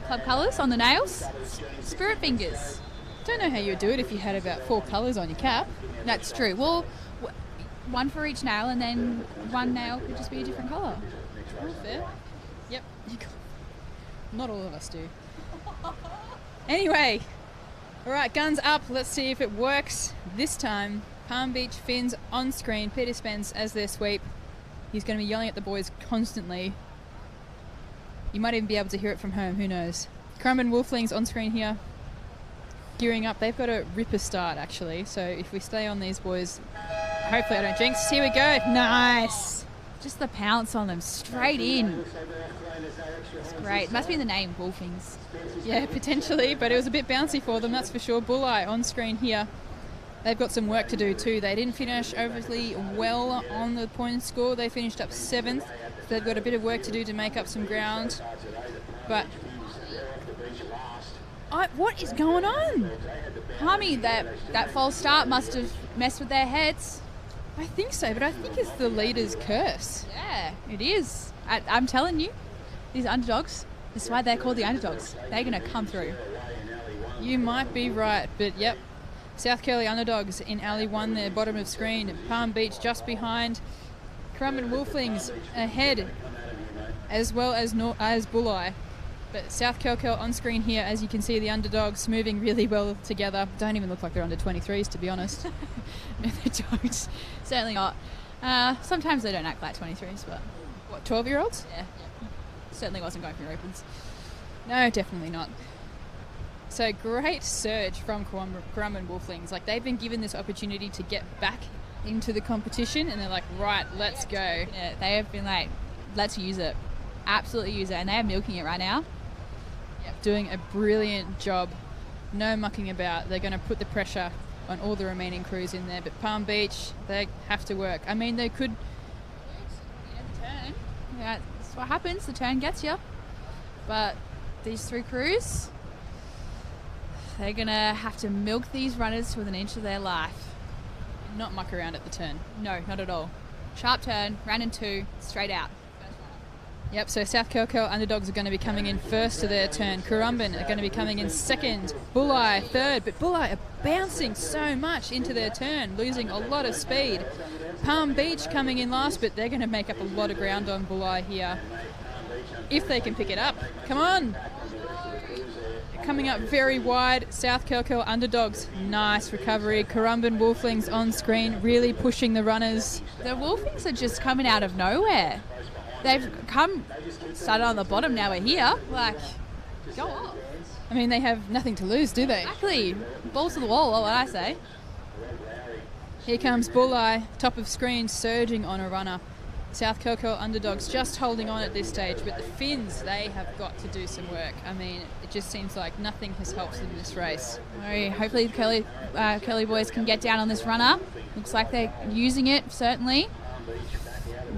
Club colours on the nails. Spirit fingers. Don't know how you would do it if you had about 4 colours on your cap. That's true. Well, one for each nail, and then one nail could just be a different colour. Oh, fair. Yep. Not all of us do. Anyway, all right, guns up. Let's see if it works this time. Palm Beach Finns on screen. Peter Spence as their sweep. He's going to be yelling at the boys constantly. You might even be able to hear it from home. Who knows? Currumbin Wolflings on screen here. Gearing up. They've got a ripper start, actually. So if we stay on these boys, hopefully I don't jinx. Here we go. Nice. Just the pounce on them. Straight in. It's great. Must be in the name, Wolfings. Yeah, potentially. But it was a bit bouncy for them, that's for sure. Bulleye on screen here. They've got some work to do too. They didn't finish overly well on the point score. They finished up 7th. So they've got a bit of work to do to make up some ground. But what is going on? Harmy, that false start must have messed with their heads. I think so, but I think it's the leader's curse. Yeah, it is. I'm telling you, these underdogs, that's why they're called the underdogs. They're going to come through. You might be right, but yep. South Curly Underdogs in Alley 1 there, bottom of screen. Palm Beach just behind. Currumbin Wolflings ahead, as well as Bulleye. But South Curl on screen here, as you can see, the underdogs moving really well together. Don't even look like they're under 23s, to be honest. No, they don't. Certainly not. Sometimes they don't act like 23s, but... What, 12-year-olds? Yeah. Certainly wasn't going for your opens. No, definitely not. So great surge from Currumbin Wolflings. Like, they've been given this opportunity to get back into the competition, and they're like, right, let's go. Yeah, they have been like, let's use it. Absolutely use it. And they are milking it right now. Yep. Doing a brilliant job. No mucking about. They're going to put the pressure on all the remaining crews in there. But Palm Beach, they have to work. I mean, they could... Yeah, that's what happens. The turn gets you. But these three crews, they're going to have to milk these runners to within an inch of their life. Not muck around at the turn. No, not at all. Sharp turn, ran in 2, straight out. Yep, so South Kelkel Underdogs are going to be coming in first to their turn. Currumbin are going to be coming in second. Bulli third, but Bulli are bouncing so much into their turn, losing a lot of speed. Palm Beach coming in last, but they're going to make up a lot of ground on Bulli here. If they can pick it up. Come on! Coming up very wide, South Kelkel Underdogs. Nice recovery. Currumbin Wolflings on screen, really pushing the runners. The Wolflings are just coming out of nowhere. They've started on the bottom, now we're here. Like, go off. I mean, they have nothing to lose, do they? Exactly. Balls to the wall, what I say. Here comes Bulli, top of screen, surging on a runner. South Kelkel Underdogs just holding on at this stage, but the Finns, they have got to do some work. I mean, it just seems like nothing has helped them in this race. Hopefully the Curly boys can get down on this runner. Looks like they're using it, certainly.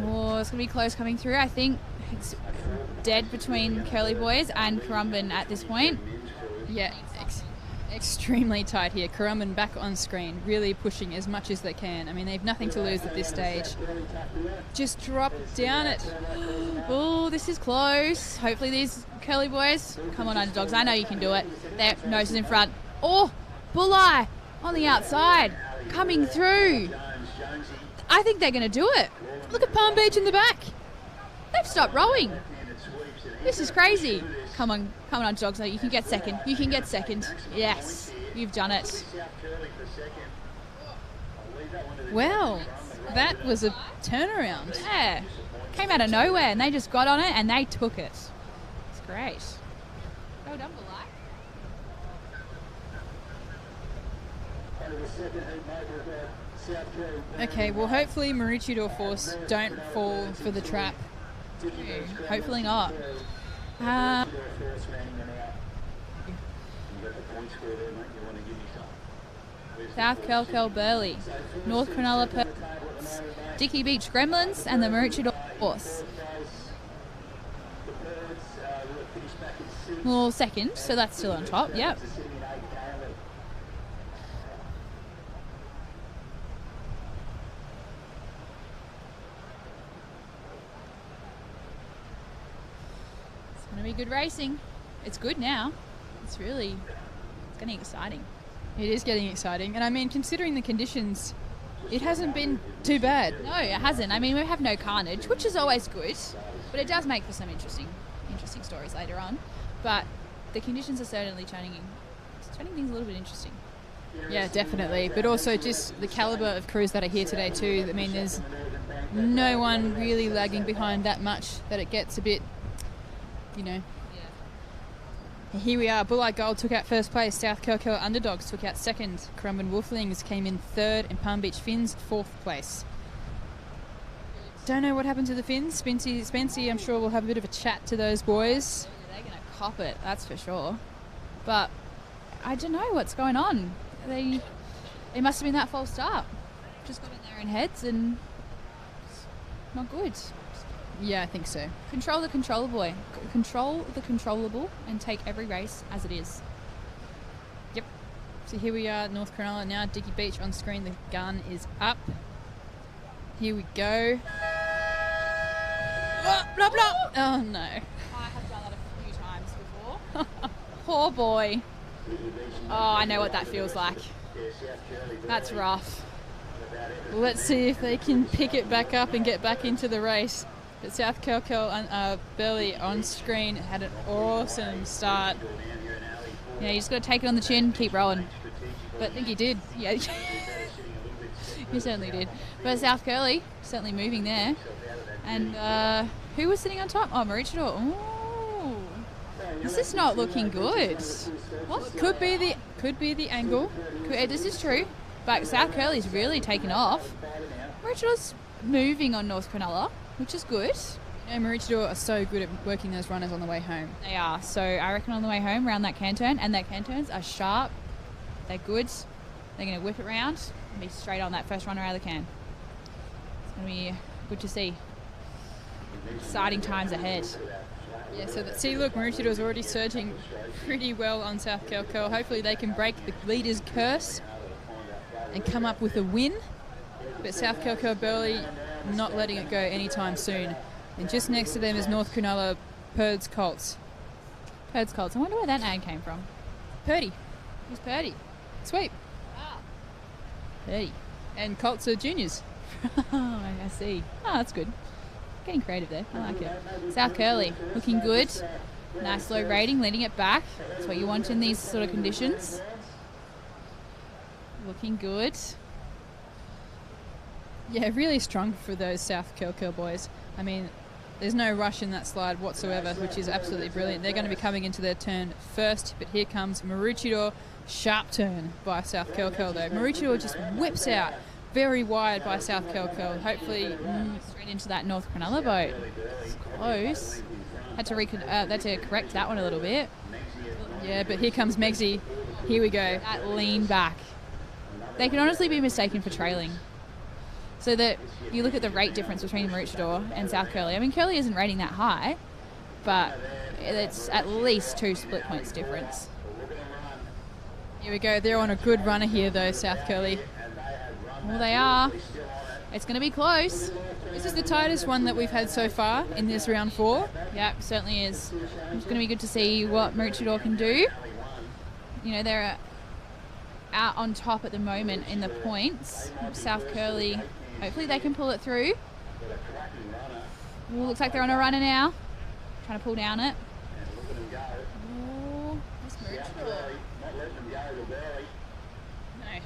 Oh, it's going to be close coming through. I think it's dead between Curly boys and Currumbin at this point. Yeah, extremely tight here. Currumbin back on screen, really pushing as much as they can. I mean, they've nothing to lose at this stage. Just drop down it. Oh, this is close. Hopefully these Curly boys, come on Underdogs, I know you can do it. Their noses in front. Oh, Bulli on the outside, coming through. I think they're going to do it. Look at Palm Beach in the back. They've stopped rowing. This is crazy. Come on, Underdogs. You can get second. You can get second. Yes, you've done it. Wow, that was a turnaround. Yeah, came out of nowhere and they just got on it and they took it. It's great. Well done, Bulli. Okay, well, hopefully Maroochydore Force don't fall for the trap. Hopefully not. South Kelkel Burleigh, North Cronulla Pearls, Dicky Beach Gremlins, and the Maroochydore Force. Well, second, so that's still on top. Yep. It's going to be good racing. It's good now. It's getting exciting. It is getting exciting. And I mean, considering the conditions, it hasn't been too bad. No, it hasn't. I mean, we have no carnage, which is always good, but it does make for some interesting stories later on. But the conditions are certainly turning things a little bit interesting. Yeah, definitely. But also just the calibre of crews that are here today too. I mean, there's no one really lagging behind that much that it gets a bit, you know. Yeah. Here we are. Bulli Gold took out first place. South Kelkel Underdogs took out second. Currumbin Wolflings came in third, and Palm Beach Finns fourth place. Don't know what happened to the Finns. Spency, I'm sure we'll have a bit of a chat to those boys. They're going to cop it, that's for sure. But I don't know what's going on. It must have been that false start. Just got in their own heads and it's not good. Yeah, I think so. Control the controllable, and take every race as it is. Yep. So here we are, North Cronulla now. Dicky Beach on screen. The gun is up. Here we go. Blah, blah. Oh no. I have done that a few times before. Poor boy. Oh, I know what that feels like. That's rough. Let's see if they can pick it back up and get back into the race. But South Kelkel Burleigh on screen had an awesome start. Yeah, you just got to take it on the chin, keep rowing. But I think he did. Yeah, you certainly did. But South Curly certainly moving there. And who was sitting on top? Oh, Maroochydore. Oh, this is not looking good. What? Could be the angle. This is true. But South Curly's really taken off. Maroochidore's moving on North Cronulla, which is good. You know, Maroochydore are so good at working those runners on the way home. They are. So I reckon on the way home, around that can turn, and their can turns are sharp. They're good. They're going to whip it round and be straight on that first runner out of the can. It's going to be good to see. exciting times ahead. Yeah, so see, look, Maroochydore is already surging pretty well on South Kelko. Hopefully they can break the leader's curse and come up with a win. But South Kelko Burley not letting it go anytime soon. And just next to them is North Cronulla Purds Colts. Purds Colts. I wonder where that name came from. Purdy. Who's Purdy? Sweep. Purdy. And Colts are juniors. I see. Oh, that's good. Getting creative there. I like it. South Curly looking good. Nice low rating, leading it back. That's what you want in these sort of conditions. Looking good. Yeah, really strong for those South Kelko boys. I mean, there's no rush in that slide whatsoever, which is absolutely brilliant. They're going to be coming into their turn first, but here comes Maroochydore. Sharp turn by South Kelko though. Maroochydore just whips out very wide by South Kelko. Hopefully straight into that North Cronulla boat. It's close. Had to correct that one a little bit. Yeah, but here comes Megsy. Here we go. That lean back. They can honestly be mistaken for trailing. So that you look at the rate difference between Maroochydore and South Curly. I mean, Curly isn't rating that high, but it's at least 2 split points difference. Here we go. They're on a good runner here though, South Curly. Well, they are. It's going to be close. This is the tightest one that we've had so far in this round 4. Yeah, certainly is. It's going to be good to see what Maroochydore can do. You know, they're out on top at the moment in the points. South Curly, hopefully they can pull it through. Ooh, looks like they're on a runner now. Trying to pull down it. Ooh, this Maroochydore.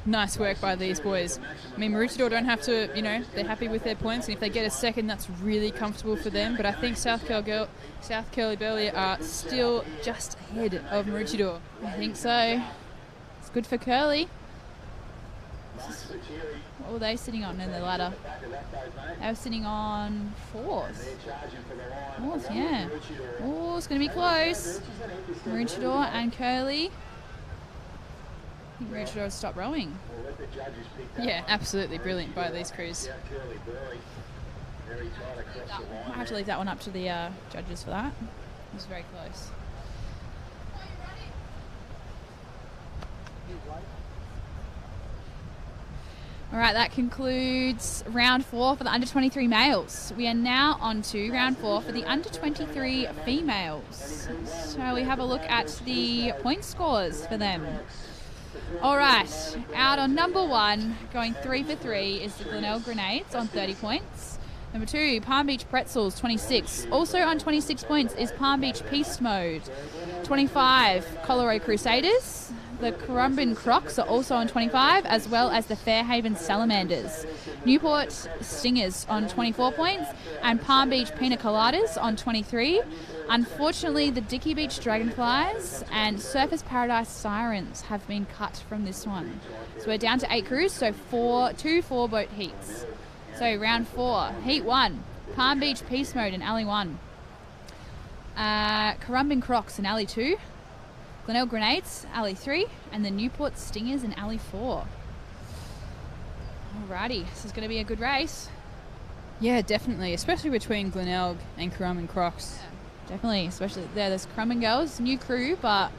Nice work by these boys. I mean, Maroochydore don't have to, you know, they're happy with their points, and if they get a second, that's really comfortable for them. But I think South Curly Burley are still just ahead of Maroochydore. I think so. It's good for Curly. What were they sitting on in the ladder? They were sitting on 4th. 4th, yeah. Oh, it's going to be close. Maroochydore and Curly. I think Maroochydore will stop rowing. Yeah, absolutely brilliant by these crews. I have to leave that one up to the judges for that. It was very close. All right, that concludes round 4 for the under-23 males. We are now on to round 4 for the under-23 females. So we have a look at the point scores for them. All right, out on number 1, going 3 for 3, is the Glenelg Grenades on 30 points. Number 2, Palm Beach Pretzels, 26. Also on 26 points is Palm Beach Peace Mode. 25, Colorado Crusaders. The Currumbin Crocs are also on 25, as well as the Fairhaven Salamanders. Newport Stingers on 24 points, and Palm Beach Pina Coladas on 23. Unfortunately, the Dickey Beach Dragonflies and Surfers Paradise Sirens have been cut from this one. So we're down to 8 crews, so 2 4-boat heats. So round 4, Heat 1, Palm Beach Peace Mode in Alley 1. Currumbin Crocs in Alley 2. Glenelg Grenades, Alley 3, and the Newport Stingers in Alley 4. Alrighty, this is going to be a good race. Yeah, definitely, especially between Glenelg and Currumbin Crocs. Yeah, definitely, especially there's Currumbin girls, new crew, but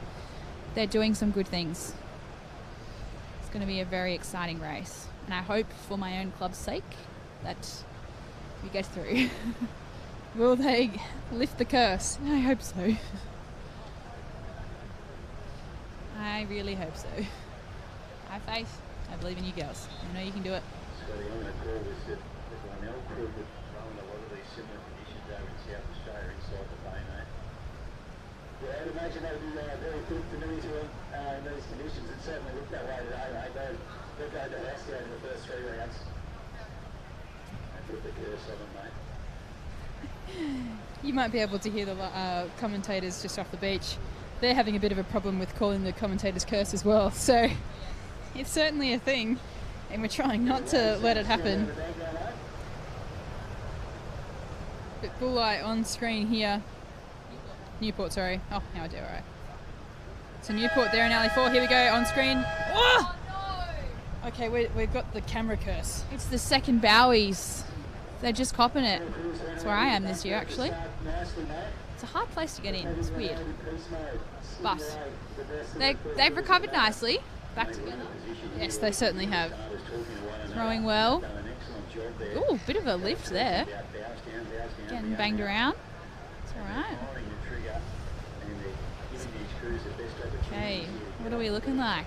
they're doing some good things. It's going to be a very exciting race, and I hope for my own club's sake that we get through. Will they lift the curse? I hope so. I really hope so. I have faith. I believe in you girls. I know you can do it. So the only call was that the Glenelg crew would run in a lot of these similar conditions over in South Australia inside the bay, mate. Yeah, I'd imagine they'd be very familiar to them in these conditions. It certainly looked that way today, mate. They'll go to house down in the first 3 rounds. And put the curse on them, mate. You might be able to hear the commentators just off the beach. They're having a bit of a problem with calling the commentator's curse as well. So it's certainly a thing, and we're trying not to let it happen. But Bulleye on screen here. Newport, sorry. Oh, now I do, all right. So Newport there in Alley 4. Here we go, on screen. Oh! Okay, we've got the camera curse. It's the second Bowies They're just copping it. That's where I am this year, actually. It's a hard place to get in. It's weird. But they've recovered nicely. Back together. Yes, they certainly have. Throwing well. Ooh, bit of a lift there. Getting banged around. It's all right. Okay, what are we looking like?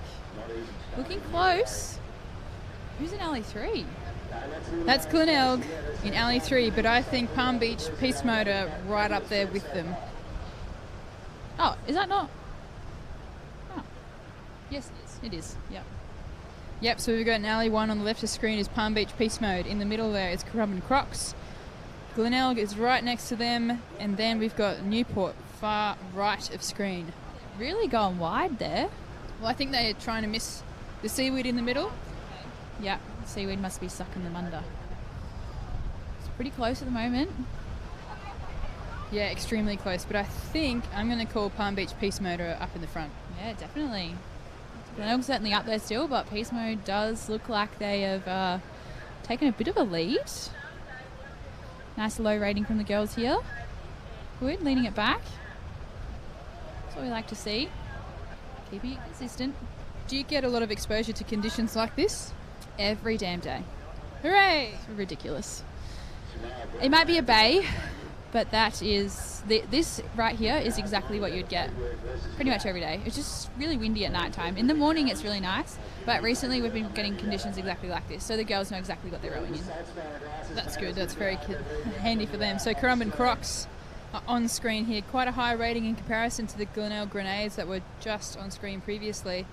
Looking close. Who's in alley 3? That's Glenelg in alley 3, but I think Palm Beach Peace Mode are right up there with them. Oh, is that not? Oh. Yes, it is. It is, yep. Yep, so we've got an alley 1 on the left of screen is Palm Beach Peace Mode. In the middle there is Currumbin Crocs. Glenelg is right next to them, and then we've got Newport far right of screen. Really going wide there. Well, I think they're trying to miss the seaweed in the middle. Yeah, seaweed must be sucking them under. It's pretty close at the moment. Yeah, extremely close, but I think I'm going to call Palm Beach Peace Mode up in the front. Yeah, definitely. Glenelg's certainly up there still, but Peace Mode does look like they have taken a bit of a lead. Nice low rating from the girls here. Good, leaning it back. That's what we like to see. Keeping it consistent. Do you get a lot of exposure to conditions like this? Every damn day. Hooray! It's ridiculous. It might be a bay, but that is this right here is exactly what you'd get pretty much every day. It's just really windy at night time. In the morning it's really nice, but recently we've been getting conditions exactly like this, so the girls know exactly what they're rowing in. That's good. That's very handy for them. So Currumbin Crocs are on screen here. Quite a high rating in comparison to the Glenelg Grenades that were just on screen previously.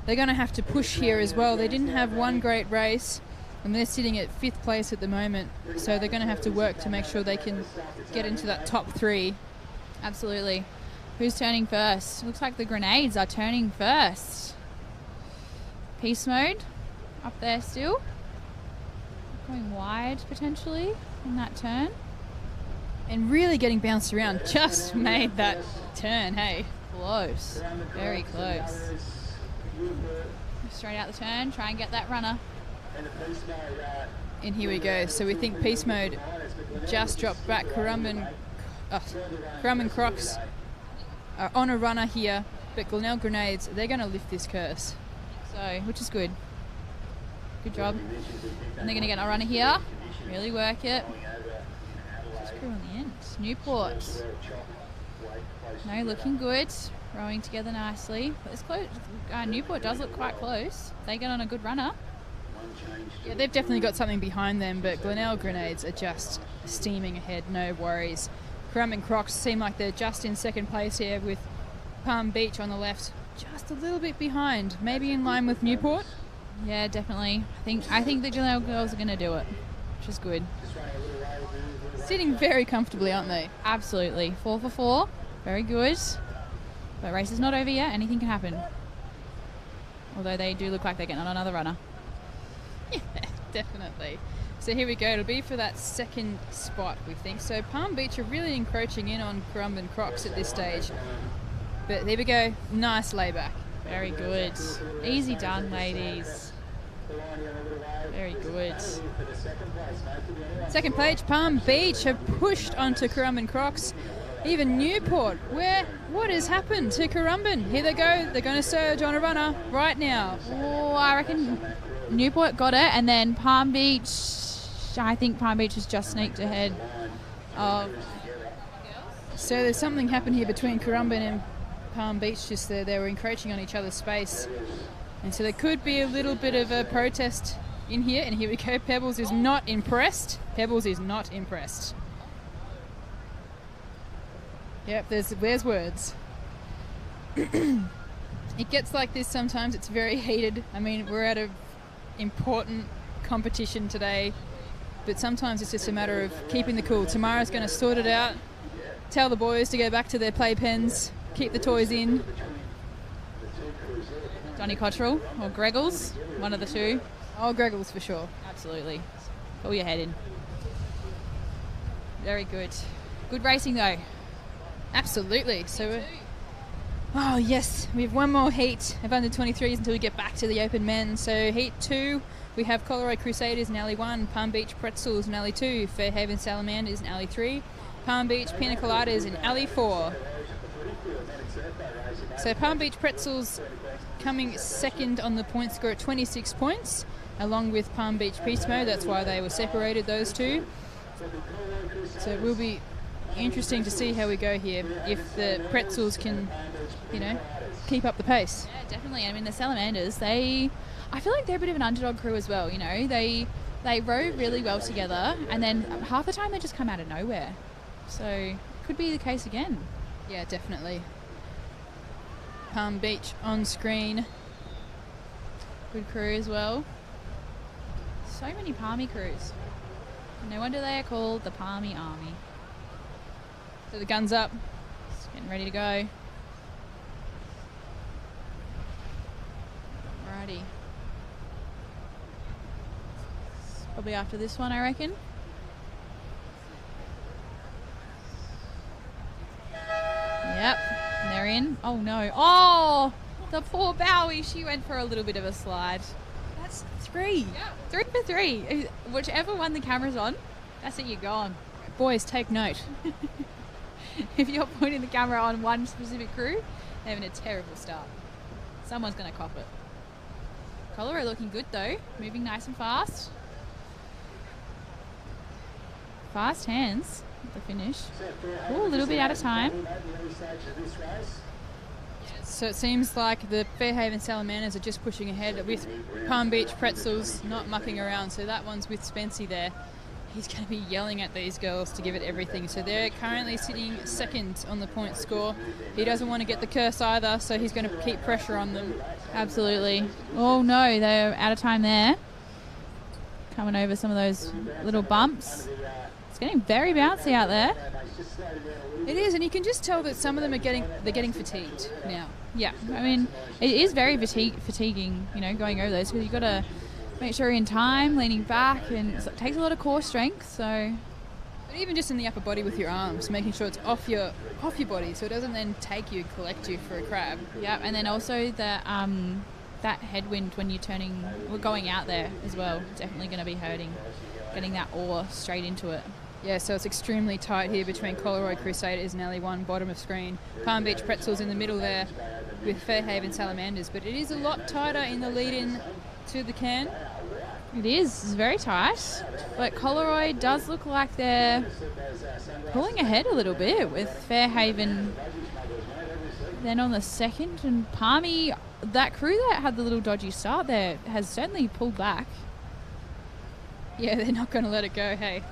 They're going to have to push here as well. They didn't have one great race, and they're sitting at 5th place at the moment, so they're going to have to work to make sure they can get into that top 3. Absolutely. Who's turning first? Looks like the Grenades are turning first. Peace Mode up there still. Going wide potentially in that turn. And really getting bounced around. Just made that turn, hey. Close. Very close. Straight out the turn, try and get that runner. And here we go. So we think Peace Mode just dropped back. Currumbin Crocs are on a runner here, but Glenelg Grenades, they're going to lift this curse. So, which is good. Good job. And they're going to get a runner here. Really work it. Screw on the end. Newport. No, looking good. Rowing together nicely. But it's close. Newport does look quite close. They get on a good runner. Yeah, they've definitely got something behind them, but Glenelg Grenades are just steaming ahead, no worries. Currumbin Crocs seem like they're just in 2nd place here with Palm Beach on the left, just a little bit behind, maybe in line with Newport. Yeah, definitely. I think the Glenelg girls are going to do it, which is good. Sitting very comfortably, aren't they? Absolutely. 4 for 4. Very good. But race is not over yet. Anything can happen. Although they do look like they're getting on another runner. Yeah, definitely. So here we go. It'll be for that 2nd spot, we think. So Palm Beach are really encroaching in on Currumbin Crocs at this stage. But there we go. Nice layback. Very good. Easy done, ladies. Very good. 2nd place, Palm Beach have pushed onto Currumbin Crocs. Even Newport, what has happened to Currumbin? Here they go. They're going to surge on a runner right now. Oh, I reckon Newport got it, and then Palm Beach, I think Palm Beach has just sneaked ahead. So there's something happened here between Currumbin and Palm Beach just there. They were encroaching on each other's space. And so there could be a little bit of a protest in here. And here we go. Pebbles is not impressed. Pebbles is not impressed. Yep, there's words. It gets like this sometimes. It's very heated. I mean, we're at an important competition today, but sometimes it's just a matter of keeping the cool. Tamara's going to sort it out, tell the boys to go back to their playpens, keep the toys in. Johnny Cottrell or Greggles, one of the two. Oh, Greggles for sure. Absolutely. Pull your head in. Very good. Good racing though. Absolutely. So Oh yes, we have one more heat of under 23s until we get back to the open men. So heat 2, we have Colorado Crusaders in alley 1, Palm Beach Pretzels in alley 2, Fairhaven Salamanders in alley 3, Palm Beach Pina Coladas in alley 4. So Palm Beach Pretzels coming second on the point score at 26 points, along with Palm Beach Pismo. That's why they were separated, those two. So it will be interesting to see how we go here, if the Pretzels can, keep up the pace. Yeah, definitely. I mean, the Salamanders, I feel like they're a bit of an underdog crew as well, They row really well together, and then half the time they just come out of nowhere. So could be the case again. Yeah, definitely. Palm Beach on screen. Good crew as well. So many Palmy crews. No wonder they are called the Palmy Army. So the gun's up. Just getting ready to go. Alrighty. Probably after this one, I reckon. Yep, and they're in. Oh no. Oh, the poor Bowie. She went for a little bit of a slide. That's 3. Yeah, 3 for 3. Whichever one the camera's on, that's it, you're gone. Boys, take note. If you're pointing the camera on one specific crew, they're having a terrible start. Someone's going to cop it. Colorado looking good though, moving nice and fast. Fast hands at the finish. Ooh, a little bit out of time. So it seems like the Fairhaven Salamanders are just pushing ahead with Palm Beach Pretzels not mucking around. So that one's with Spency there. He's going to be yelling at these girls to give it everything. So they're currently sitting second on the point score. He doesn't want to get the curse either, so he's going to keep pressure on them. Absolutely. Oh no, they're out of time there. Coming over some of those little bumps. It's getting very bouncy out there. It is, and you can just tell that some of them are getting fatigued now. Yeah, I mean, it is very fatiguing, going over those, because you've got to make sure you're in time, leaning back, and it takes a lot of core strength. So, but even just in the upper body with your arms, making sure it's off your body, so it doesn't then take you, collect you for a crab. Yeah, and then also that headwind when you're going out there as well, definitely going to be hurting, getting that oar straight into it. Yeah, so it's extremely tight here between Colorado Crusaders and alley 1, bottom of screen. Palm Beach Pretzels in the middle there with Fairhaven Salamanders, but it is a lot tighter in the lead-in to the can. It is. It's very tight. But Colorado does look like they're pulling ahead a little bit with Fairhaven then on the second. And Palmy, that crew that had the little dodgy start there, has certainly pulled back. Yeah, they're not going to let it go, hey.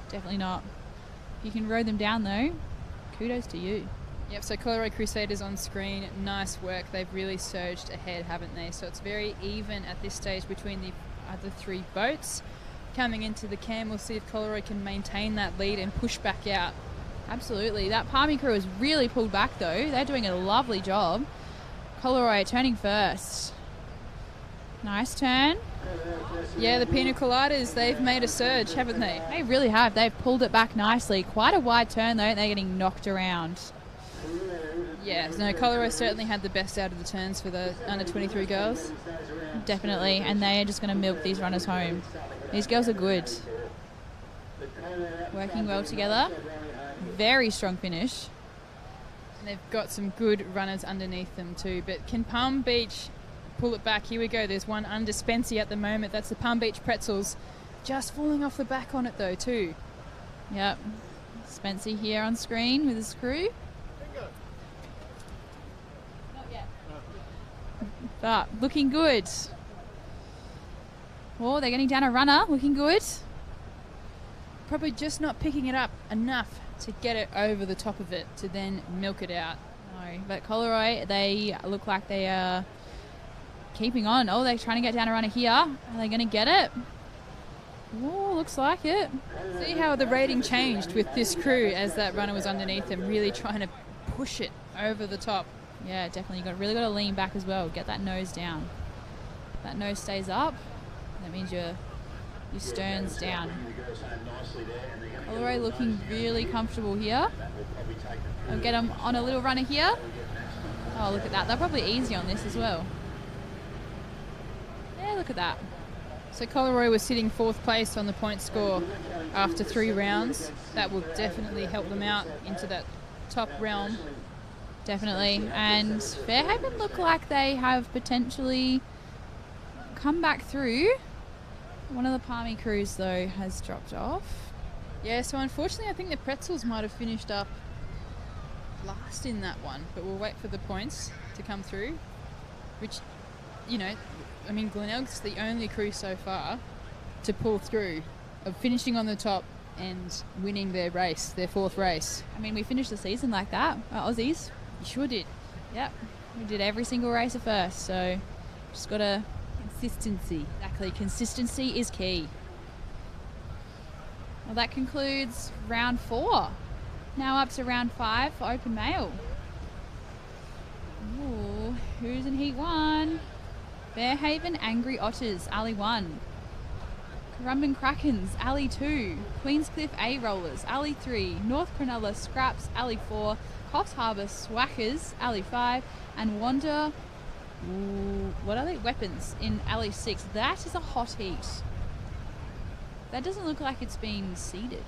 Definitely not. If you can row them down though, kudos to you. Yep, so Colorado Crusaders on screen, nice work. They've really surged ahead, haven't they? So it's very even at this stage between the other 3 boats. Coming into the can, we'll see if Colorado can maintain that lead and push back out. Absolutely. That Palmy crew has really pulled back though. They're doing a lovely job. Colorado turning first. Nice turn. Yeah, the Pina Coladas, they've made a surge, haven't they? They really have. They've pulled it back nicely. Quite a wide turn though. They're getting knocked around. Yeah, no, Colorado certainly had the best out of the turns for the under 23 girls. Definitely, and they are just going to milk these runners home. These girls are good. Working well together. Very strong finish. And they've got some good runners underneath them too. But can Palm Beach pull it back? Here we go. There's one under Spency at the moment. That's the Palm Beach Pretzels. Just falling off the back on it though too. Yep. Spency here on screen with his crew. But looking good. Oh, they're getting down a runner. Looking good. Probably just not picking it up enough to get it over the top of it to then milk it out. No, but Colorado, they look like they are keeping on. Oh, they're trying to get down a runner here. Are they going to get it? Oh, looks like it. See how the rating changed with this crew as that runner was underneath them, really trying to push it over the top. Yeah, definitely. You've really got to lean back as well. Get that nose down. If that nose stays up, that means your stern's down. Colorado looking really comfortable here. I'll get them on a little runner here. Oh, look at that. They're probably easy on this as well. Yeah, look at that. So Coleroy was sitting 4th place on the point score after 3 rounds. That will definitely help them out into that top realm. Definitely. And Fairhaven look like they have potentially come back through. One of the Palmy crews, though, has dropped off. Yeah, so unfortunately I think the Pretzels might have finished up last in that one, but we'll wait for the points to come through, which, you know, I mean, Glenelg's the only crew so far to pull through, of finishing on the top and winning their race, their 4th race. I mean, we finished the season like that, Aussies. You sure did. Yep, we did every single race at first, so just got to... Consistency. Exactly, consistency is key. Well, that concludes round 4. Now up to round 5 for open mail. Ooh, who's in heat 1? Fairhaven Angry Otters, Alley 1. Currumbin Krakens, Alley 2. Queenscliff A Rollers, Alley 3. North Cronulla Scraps, Alley 4. Coffs Harbour Swackers, Alley 5. And Wanda, what are they? Weapons in Alley 6. That is a hot heat. That doesn't look like it's been seeded.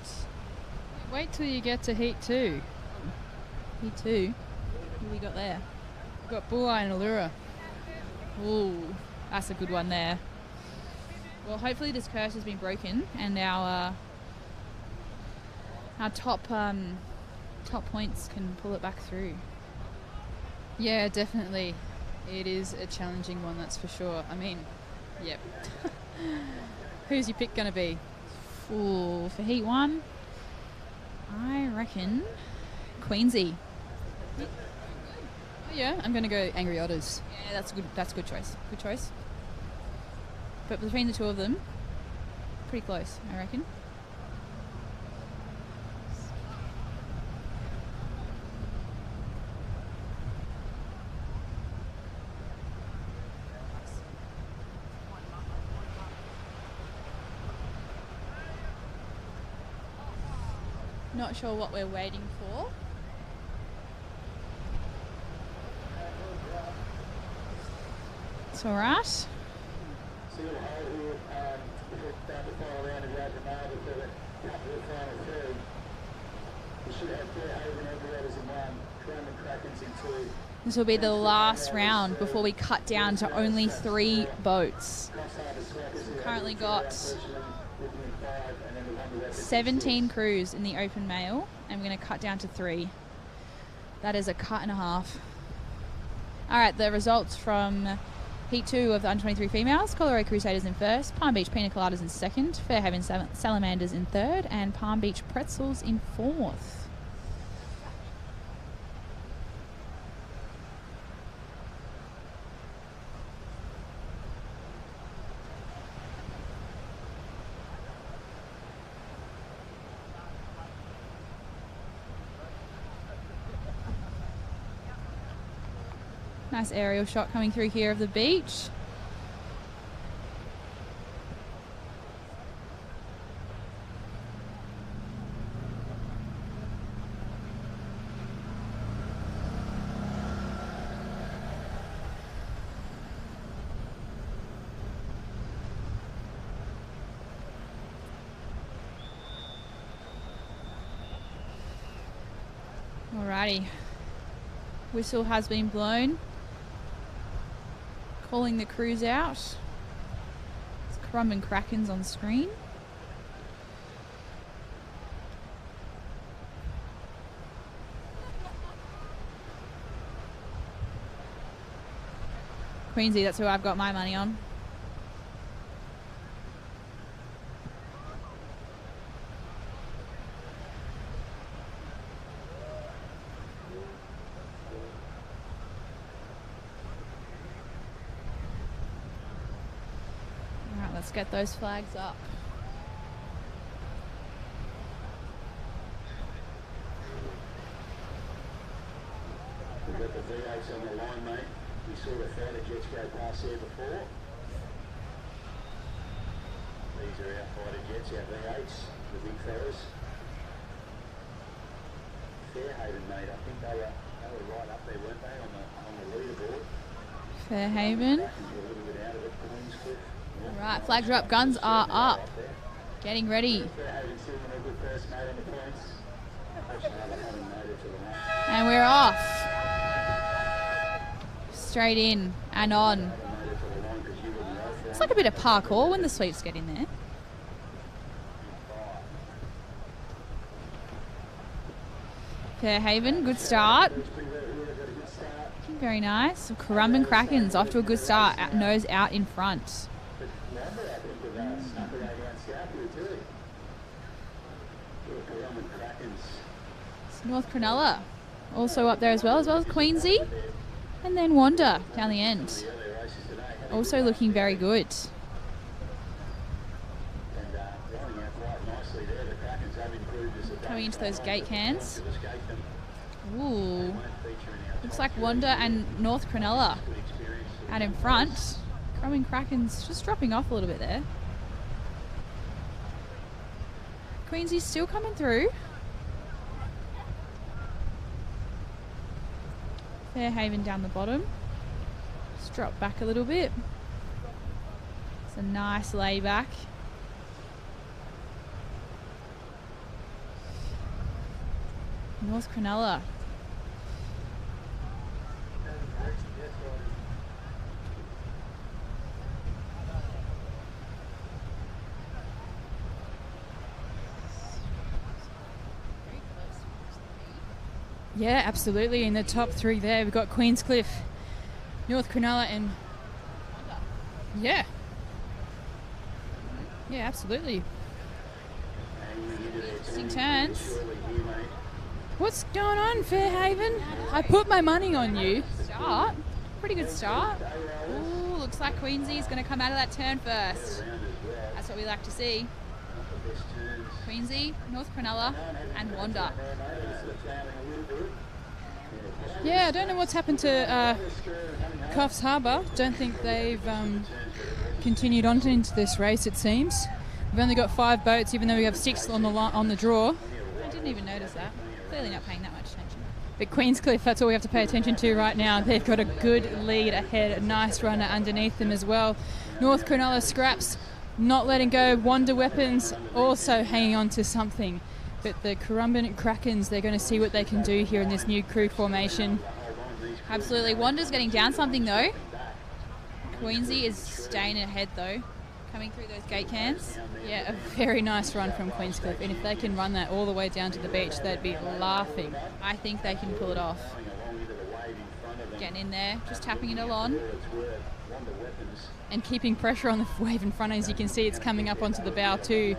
Wait till you get to heat 2. Heat 2. Who we got there? We've got Bulleye and Allura. Ooh, that's a good one there. Well, hopefully this curse has been broken and our top points can pull it back through. Yeah, definitely. It is a challenging one, that's for sure. I mean, yep. Who's your pick going to be? Ooh, for heat 1, I reckon Queensy. Oh, yeah, I'm going to go Angry Otters. Yeah, that's a good choice. Good choice. But between the two of them, pretty close, I reckon. Not sure what we're waiting for. It's all right. See what hole here, if it's down the final round of the open mail before the couple of final 3. We should have Fairhaven Angry Otters in 1, Currumbin Krakens in 2. This will be the last round before we cut down to only 3 boats. We've currently got 17 crews in the open mail, and we're going to cut down to 3. That is a cut and a half. All right, the results from Heat 2 of the under-23 females: Coleroy Crusaders in 1st, Palm Beach Pina Coladas in 2nd, Fairhaven Salamanders in 3rd, and Palm Beach Pretzels in 4th. Nice aerial shot coming through here of the beach. Alrighty. Whistle has been blown. Calling the crews out. It's Currumbin Krakens on screen. Queensy, that's who I've got my money on. Let's get those flags up. We've got the V8s on the line, mate. We saw the fighter jets go past there before. These are our fighter jets, our V8s, the big fellas. Fairhaven, mate, I think they were right up there, weren't they, on the Fairhaven. All right, flags are up, guns are up. Getting ready. And we're off. Straight in and on. It's like a bit of parkour when the sweeps get in there. Fairhaven, good start. Very nice. Currumbin Krakens off to a good start. Nose out in front. North Cronulla also up there as well as Queensy. And then Wanda down the end. Also looking very good. Coming into those gate cans. Ooh. Looks like Wanda and North Cronulla out in front. Currumbin Krakens just dropping off a little bit there. Queensy's still coming through. Fairhaven down the bottom. Just drop back a little bit. It's a nice layback. North Cronulla. Yeah, absolutely. In the top three there, we've got Queenscliff, North Cronulla, and yeah, absolutely. Interesting turns. What's going on, Fairhaven? I put my money on you. Start. Pretty good start. Ooh, looks like Queensy is going to come out of that turn first. That's what we like to see. Queensy, North Cronulla, and Wanda. Yeah, I don't know what's happened to Coffs Harbour. Don't think they've continued on into this race, it seems. We've only got 5 boats, even though we have 6 on the draw. I didn't even notice that. Clearly not paying that much attention. But Queenscliff, that's all we have to pay attention to right now. They've got a good lead ahead, a nice runner underneath them as well. North Cronulla Scraps not letting go. Wonder Weapons also hanging on to something. But the Currumbin Krakens, they're going to see what they can do here in this new crew formation. Absolutely. Wanda's getting down something though. Queensy is staying ahead though. Coming through those gate cans. Yeah, a very nice run from Queenscliff. And if they can run that all the way down to the beach, they'd be laughing. I think they can pull it off. Getting in there, just tapping it along. And keeping pressure on the wave in front. As you can see, it's coming up onto the bow too.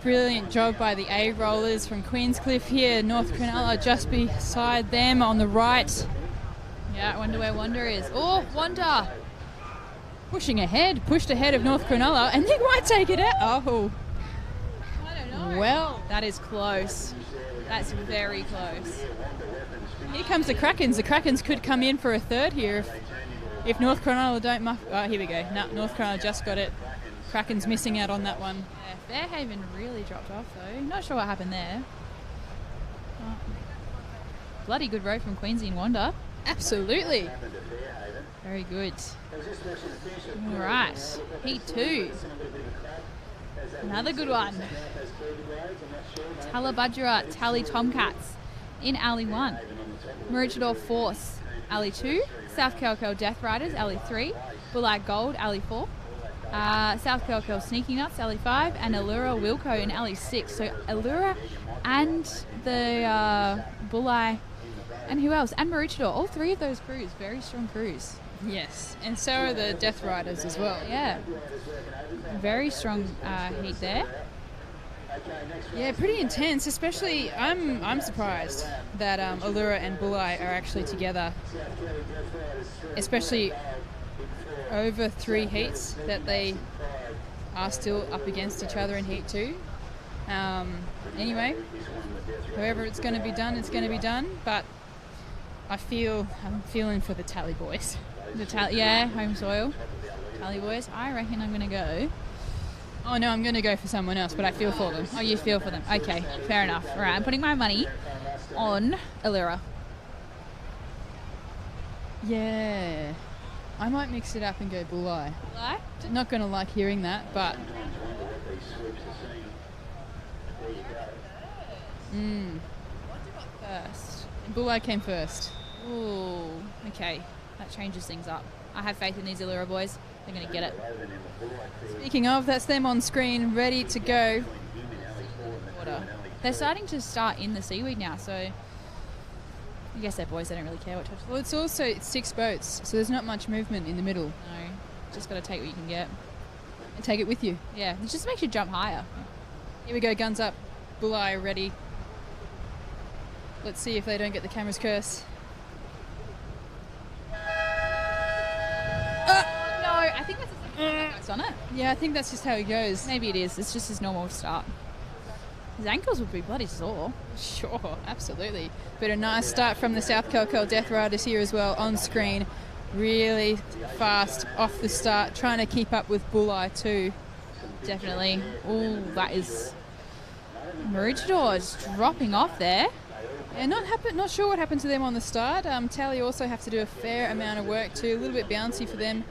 Brilliant job by the A-rollers from Queenscliff here. North Cronulla just beside them on the right. Yeah, I wonder where Wanda is. Oh, Wanda! Pushed ahead of North Cronulla, and they might take it out. Oh. I don't know. Well, that is close. That's very close. Here comes the Krakens. The Krakens could come in for a third here if North Cronulla don't muff. Oh, here we go. No, North Cronulla just got it. Krakens missing out on that one. Yeah, Fairhaven really dropped off though. Not sure what happened there. Oh. Bloody good row from Queensy and Wanda. Absolutely. Very good. All right, Heat 2. Another good one. Talabudgera Tally Tomcats in Alley 1. Maroochydore Force, Alley 2. South Kelko Death Riders, Alley 3. Bulleye Gold, Alley 4. South Kelko Sneaky Nuts, Alley 5. And Allura Wilco in Alley 6. So Allura and the Bulleye and who else? And Maroochydore. All 3 of those crews, very strong crews. Yes, and so are the Death Riders as well. Yeah, very strong heat there. Yeah, pretty intense. Especially, I'm surprised that Allura and Bulleye are actually together. Especially over 3 heats that they are still up against each other in Heat 2. Anyway, however it's going to be done, it's going to be done. But I'm feeling for the Tally boys. Yeah, home soil. Tally boys. I reckon I'm going to go. Oh no, I'm going to go for someone else, but I feel for them. Oh, you feel for them. Okay, fair enough. All right, I'm putting my money on Allura. Yeah. I might mix it up and go Bulli. Bulli? Not going to like hearing that, but... First. Bulli came first. Ooh, okay. That changes things up. I have faith in these Allura boys. They're going to get it. Speaking of, that's them on screen, ready to go. Water. They're starting to start in the seaweed now, so I guess they're boys. They don't really care what touch. Well, it's also 6 boats, so there's not much movement in the middle. No, just got to take what you can get. And take it with you. Yeah, it just makes you jump higher. Here we go, guns up. Bulli ready. Let's see if they don't get the camera's curse. No, I think that's on it. Yeah, I think that's just how it goes. Maybe it is. It's just his normal start. His ankles would be bloody sore. Sure, absolutely. But a nice start from the South Kelkel Death Riders here as well, on screen. Really fast off the start, trying to keep up with Bulli too. Definitely. Ooh, that is... Maroochydore is dropping off there. Yeah, not sure what happened to them on the start. Tally also have to do a fair amount of work too, a little bit bouncy for them.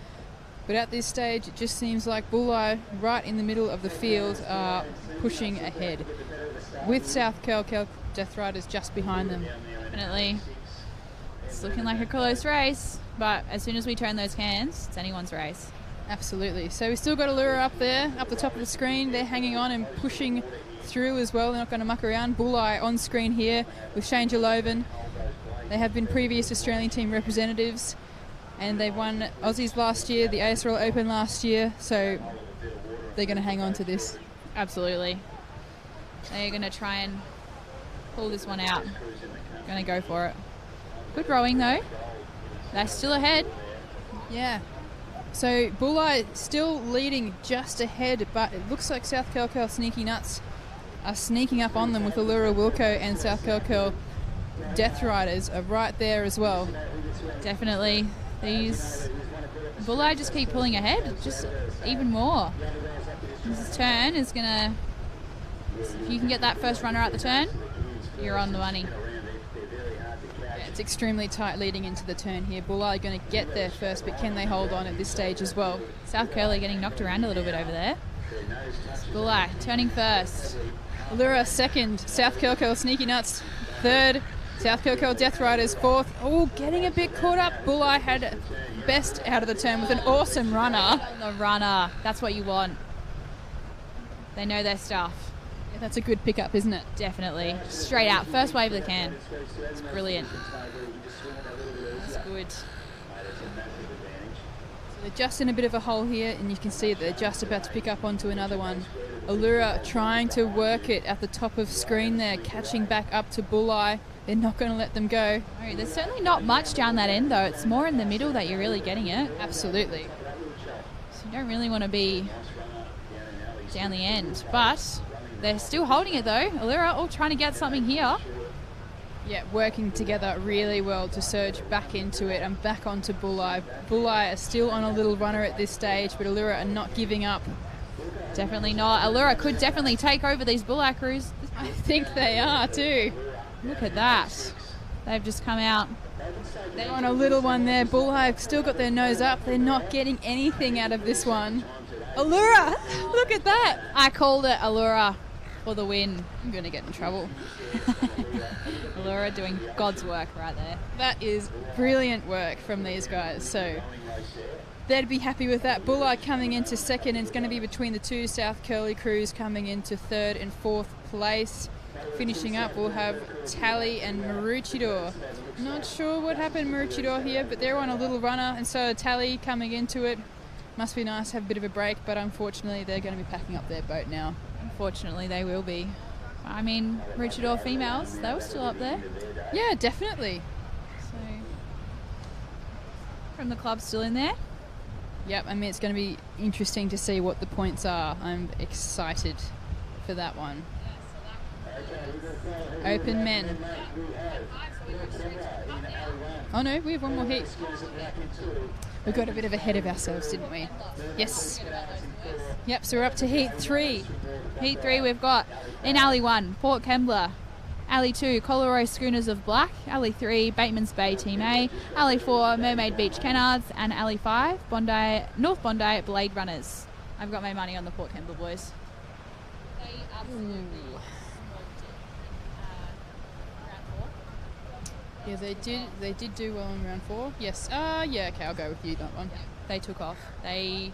But at this stage, it just seems like Bulli, right in the middle of the field, are pushing ahead, with South Kelkel Death Riders just behind them. Definitely. It's looking like a close race, but as soon as we turn those cans, it's anyone's race. Absolutely. So we still got Allura up there, up the top of the screen. They're hanging on and pushing through as well. They're not going to muck around. Bulli on screen here with Shane Jalovan. They have been previous Australian team representatives, and they've won Aussies last year, the ASRL Open last year, so they're going to hang on to this. Absolutely. They're going to try and pull this one out. Going to go for it. Good rowing though. They're still ahead. Yeah. So Bulli still leading just ahead, but it looks like South Kelkel Sneaky Nuts are sneaking up on them with Allura Wilco, and South Kelkel Death Riders are right there as well. Definitely. These Bulli just keep pulling ahead, just even more. This turn is going to... If you can get that first runner at the turn, you're on the money. It's extremely tight leading into the turn here. Bulli are going to get there first, but can they hold on at this stage as well? South Curly getting knocked around a little bit over there. Bulli turning first. Allura second. South Kelkel Sneaky Nuts third. South Kelkel Death Riders fourth. Oh, getting a bit caught up. Bulli had best out of the turn with an awesome runner. The runner. That's what you want. They know their stuff. Yeah, that's a good pickup, isn't it? Definitely. Straight out. First wave of the can. It's brilliant. That's good. So they're just in a bit of a hole here, and you can see that they're just about to pick up onto another one. Allura trying to work it at the top of screen there, catching back up to Bulli. They're not going to let them go. No, there's certainly not much down that end, though. It's more in the middle that you're really getting it. Absolutely. So you don't really want to be down the end, but they're still holding it, though. Allura all trying to get something here. Yeah, working together really well to surge back into it and back onto Bulli. Bulli are still on a little runner at this stage, but Allura are not giving up. Definitely not. Allura could definitely take over these Bulli crews. I think they are too. Look at that. They've just come out. They're on a little one there. Bulli have still got their nose up. They're not getting anything out of this one. Allura! Look at that! I called it. Allura for the win. I'm going to get in trouble. Allura doing God's work right there. That is brilliant work from these guys. So they'd be happy with that. Bulli coming into second, and it's going to be between the two South Curly crews coming into third and fourth place. Finishing up, we'll have Tally and Maroochydore. Not sure what happened Maroochydore here, but they're on a little runner, and so Tally coming into it. Must be nice to have a bit of a break, but unfortunately they're going to be packing up their boat now. Unfortunately they will be. I mean, Maroochydore females, they were still up there. Yeah, definitely. So, from the club still in there. Yep, I mean, it's going to be interesting to see what the points are. I'm excited for that one. Open men. Oh no, we have one more heat. We got a bit of ahead of ourselves, didn't we? Yes. Yep, so we're up to heat 3. Heat 3 we've got in Alley 1, Port Kembla. Alley 2, Coleroy Schooners of Black. Alley 3, Bateman's Bay Team A. Alley 4, Mermaid Beach Kennards. And Alley 5, North Bondi Blade Runners. I've got my money on the Port Kembla boys. They absolutely smoked it in round 4. Yeah, they did do well in round 4. Yes. Yeah, okay, I'll go with you, that one. They took off. They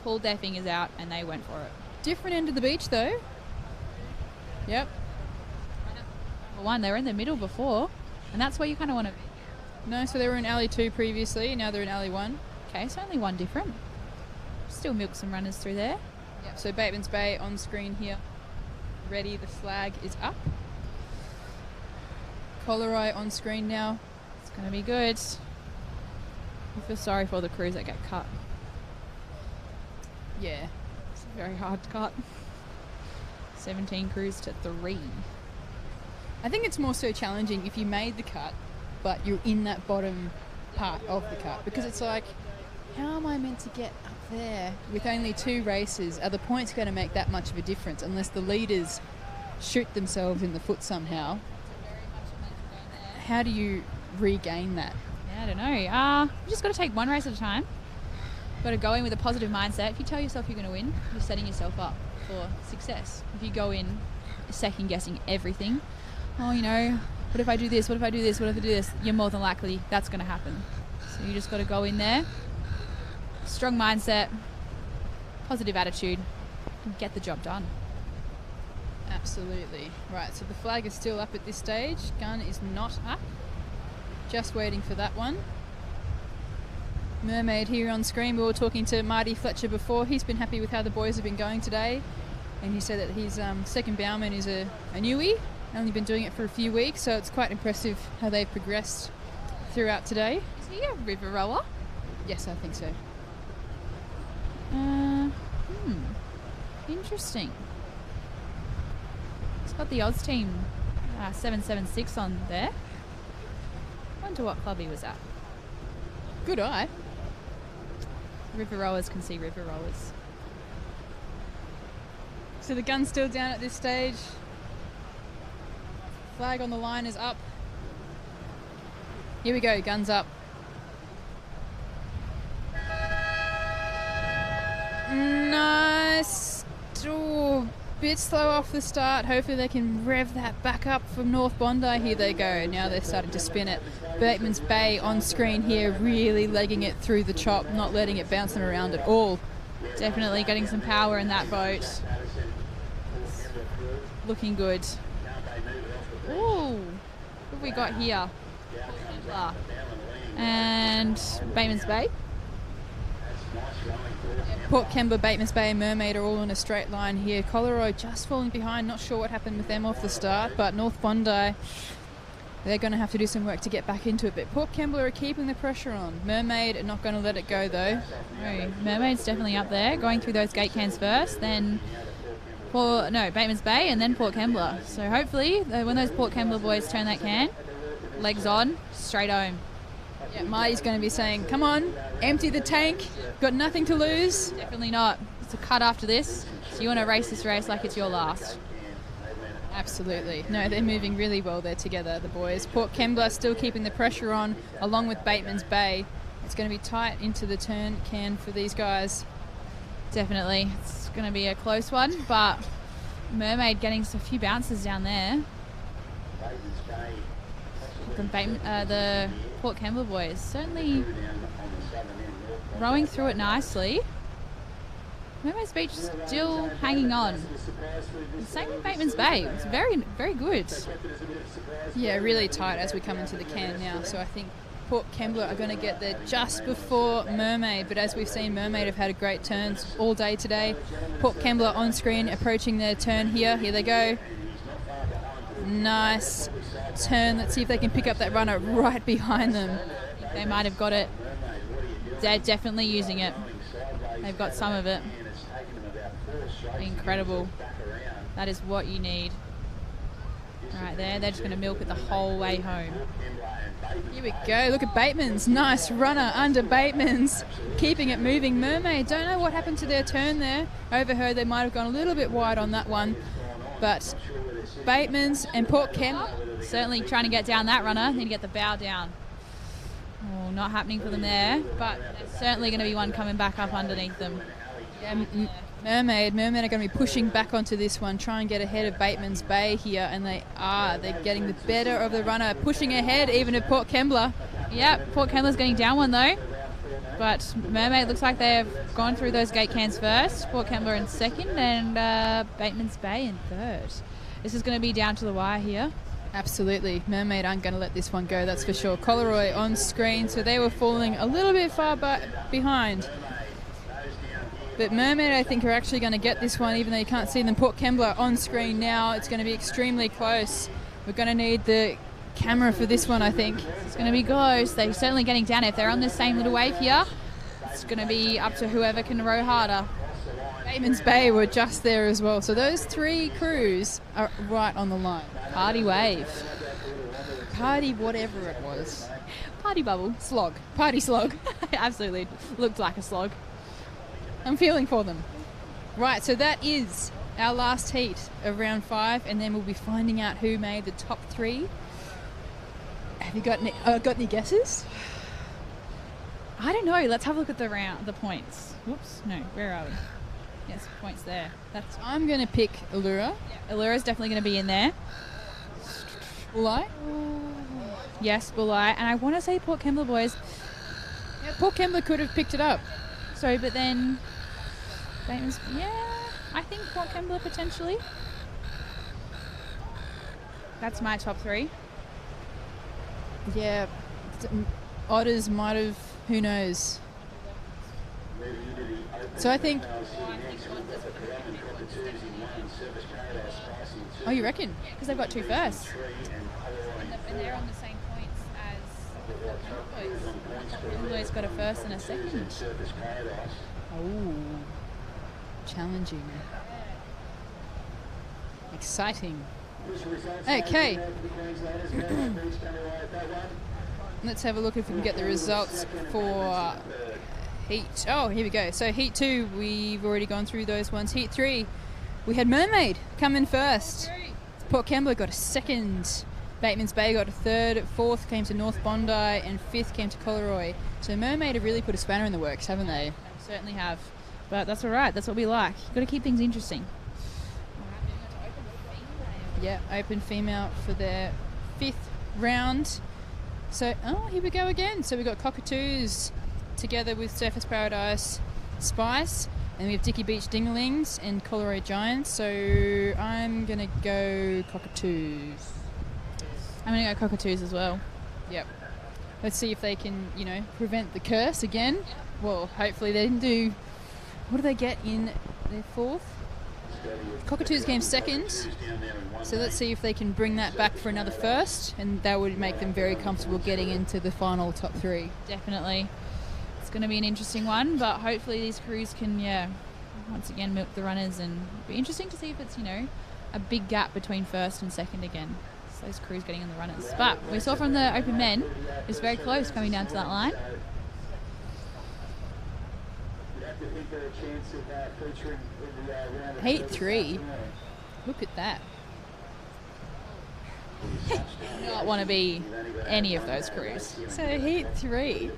pulled their fingers out and they went for it. Different end of the beach, though. Yep. For one, they were in the middle before, and that's where you kind of want to be. No, so they were in Alley 2 previously, now they're in Alley 1. Okay, so only one different. Still milk some runners through there. Yep. So Bateman's Bay on screen here. Ready, the flag is up. Coleroy on screen now. It's going to be good. I feel sorry for the crews that get cut. Yeah. It's a very hard cut. 17 crews to 3. I think it's more so challenging if you made the cut, but you're in that bottom part of the cut, because it's like, how am I meant to get up there with only 2 races? Are the points going to make that much of a difference unless the leaders shoot themselves in the foot somehow? How do you regain that? Yeah, I don't know. You just got to take one race at a time. Got to go in with a positive mindset. If you tell yourself you're going to win, you're setting yourself up for success. If you go in second guessing everything, oh, you know, what if I do this? What if I do this? What if I do this? You're more than likely that's going to happen. So you just got to go in there, strong mindset, positive attitude, and get the job done. Absolutely. Right, so the flag is still up at this stage. Gun is not up. Just waiting for that one. Mermaid here on screen. We were talking to Marty Fletcher before. He's been happy with how the boys have been going today. And he said that his second bowman is a newie. Only been doing it for a few weeks, so it's quite impressive how they've progressed throughout today. Is he a river rower? Yes, I think so. Interesting. It's got the Oz team 776 on there. Wonder what club he was at. Good eye. River rowers can see river rowers. So the gun's still down at this stage. Flag on the line is up. Here we go, guns up. Nice. Ooh, bit slow off the start. Hopefully they can rev that back up from North Bondi. Here they go. Now they're starting to spin it. Bateman's Bay on screen here, really legging it through the chop, not letting it bounce them around at all. Definitely getting some power in that boat. Looking good. Ooh, what have we got here? And Bateman's Bay. Port Kembla, Bateman's Bay and Mermaid are all in a straight line here. Coleroy just falling behind. Not sure what happened with them off the start, but North Bondi, they're going to have to do some work to get back into it. But Port Kembla are keeping the pressure on. Mermaid are not going to let it go, though. No, Mermaid's definitely up there, going through those gate cans first, then Bateman's Bay and then Port Kembla. So hopefully, when those Port Kembla boys turn that can, legs on, straight home. Yeah, Marty's going to be saying, come on, empty the tank, got nothing to lose. Definitely not. It's a cut after this, so you want to race this race like it's your last. Absolutely. No, they're moving really well there together, the boys. Port Kembla still keeping the pressure on, along with Bateman's Bay. It's going to be tight into the turn can for these guys. Definitely. It's going to be a close one, but Mermaid getting a few bounces down there. The Port Kembla boys certainly rowing through it nicely. Mermaid's Beach still hanging on. Same with Bateman's Bay. It's very, very good. Yeah, really tight as we come into the can now. So I think Port Kembla are going to get there just before Mermaid. But as we've seen, Mermaid have had great turns all day today. Port Kembla on screen approaching their turn here. Here they go. Nice turn. Let's see if they can pick up that runner right behind them. They might have got it. They're definitely using it. They've got some of it. Incredible. That is what you need. Right there, they're just going to milk it the whole way home. Here we go. Look at Bateman's. Nice runner under Bateman's. Keeping it moving. Mermaid, don't know what happened to their turn there. Overheard they might have gone a little bit wide on that one. But Bateman's and Port Kembla certainly trying to get down that runner. Need to get the bow down. Oh, not happening for them there, but there's certainly going to be one coming back up underneath them. Yeah, Mermaid are going to be pushing back onto this one, try and get ahead of Bateman's Bay here, and they are. They're getting the better of the runner, pushing ahead even at Port Kembla. Yep, Port Kembla's getting down one though, but Mermaid looks like they've gone through those gate cans first. Port Kembla in second, and Bateman's Bay in third. This is going to be down to the wire here. Absolutely. Mermaid aren't going to let this one go, that's for sure. Coleroy on screen, so they were falling a little bit far behind. But Mermaid, I think, are actually going to get this one, even though you can't see them. Port Kembla on screen now. It's going to be extremely close. We're going to need the camera for this one, I think. It's going to be close. They're certainly getting down. If they're on the same little wave here, it's going to be up to whoever can row harder. Bateman's Bay were just there as well. So those three crews are right on the line. Party wave. Party whatever it was. Party bubble. Slog. Party slog. Absolutely. Looked like a slog. I'm feeling for them. Right, so that is our last heat of round 5, and then we'll be finding out who made the top 3. Have you got any guesses? I don't know. Let's have a look at the points. Whoops. No, where are we? Yes, points there. I'm going to pick Allura. Yeah, Allura's definitely going to be in there. Bulli? Yes, Bulli. And I want to say Port Kembla boys. Yeah, Port Kembla could have picked it up. Sorry, but then Bateman's, I think Port Kembla potentially. That's my top 3. Yeah, Otters might have, who knows. So I think... Oh, you reckon? Because they've got 2 firsts. And they're on the same points as the Kembla boys. Kembla's got a first and a second. Oh, challenging. Exciting. Okay. Let's have a look if we can get the results for Heat. Oh, here we go. So Heat 2, we've already gone through those ones. Heat 3, we had Mermaid come in first. Port Kembla got a second. Bateman's Bay got a third. 4th came to North Bondi, and 5th came to Coleroy. So Mermaid have really put a spanner in the works, haven't they? They certainly have. But that's all right. That's what we like. You've got to keep things interesting. Yeah, open female for their 5th round. So, here we go again. So we've got Cockatoos together with Surfers Paradise Spice, and we have Dicky Beach Dinglings and Coleroy Giants. So I'm going to go Cockatoos. I'm going to go Cockatoos as well. Yep. Let's see if they can, prevent the curse again. Well, hopefully they didn't do... What do they get in their 4th? Cockatoos came 2nd. So let's see if they can bring that back for another 1st, and that would make them very comfortable getting into the final top 3. Definitely. It's going to be an interesting one, but hopefully these crews can, once again milk the runners, and it'll be interesting to see if it's, a big gap between 1st and 2nd again. So those crews getting in the runners. But we saw from the open men, it's very close coming down to that line. Heat 3. Look at that. Not want to be any of those crews. So Heat 3,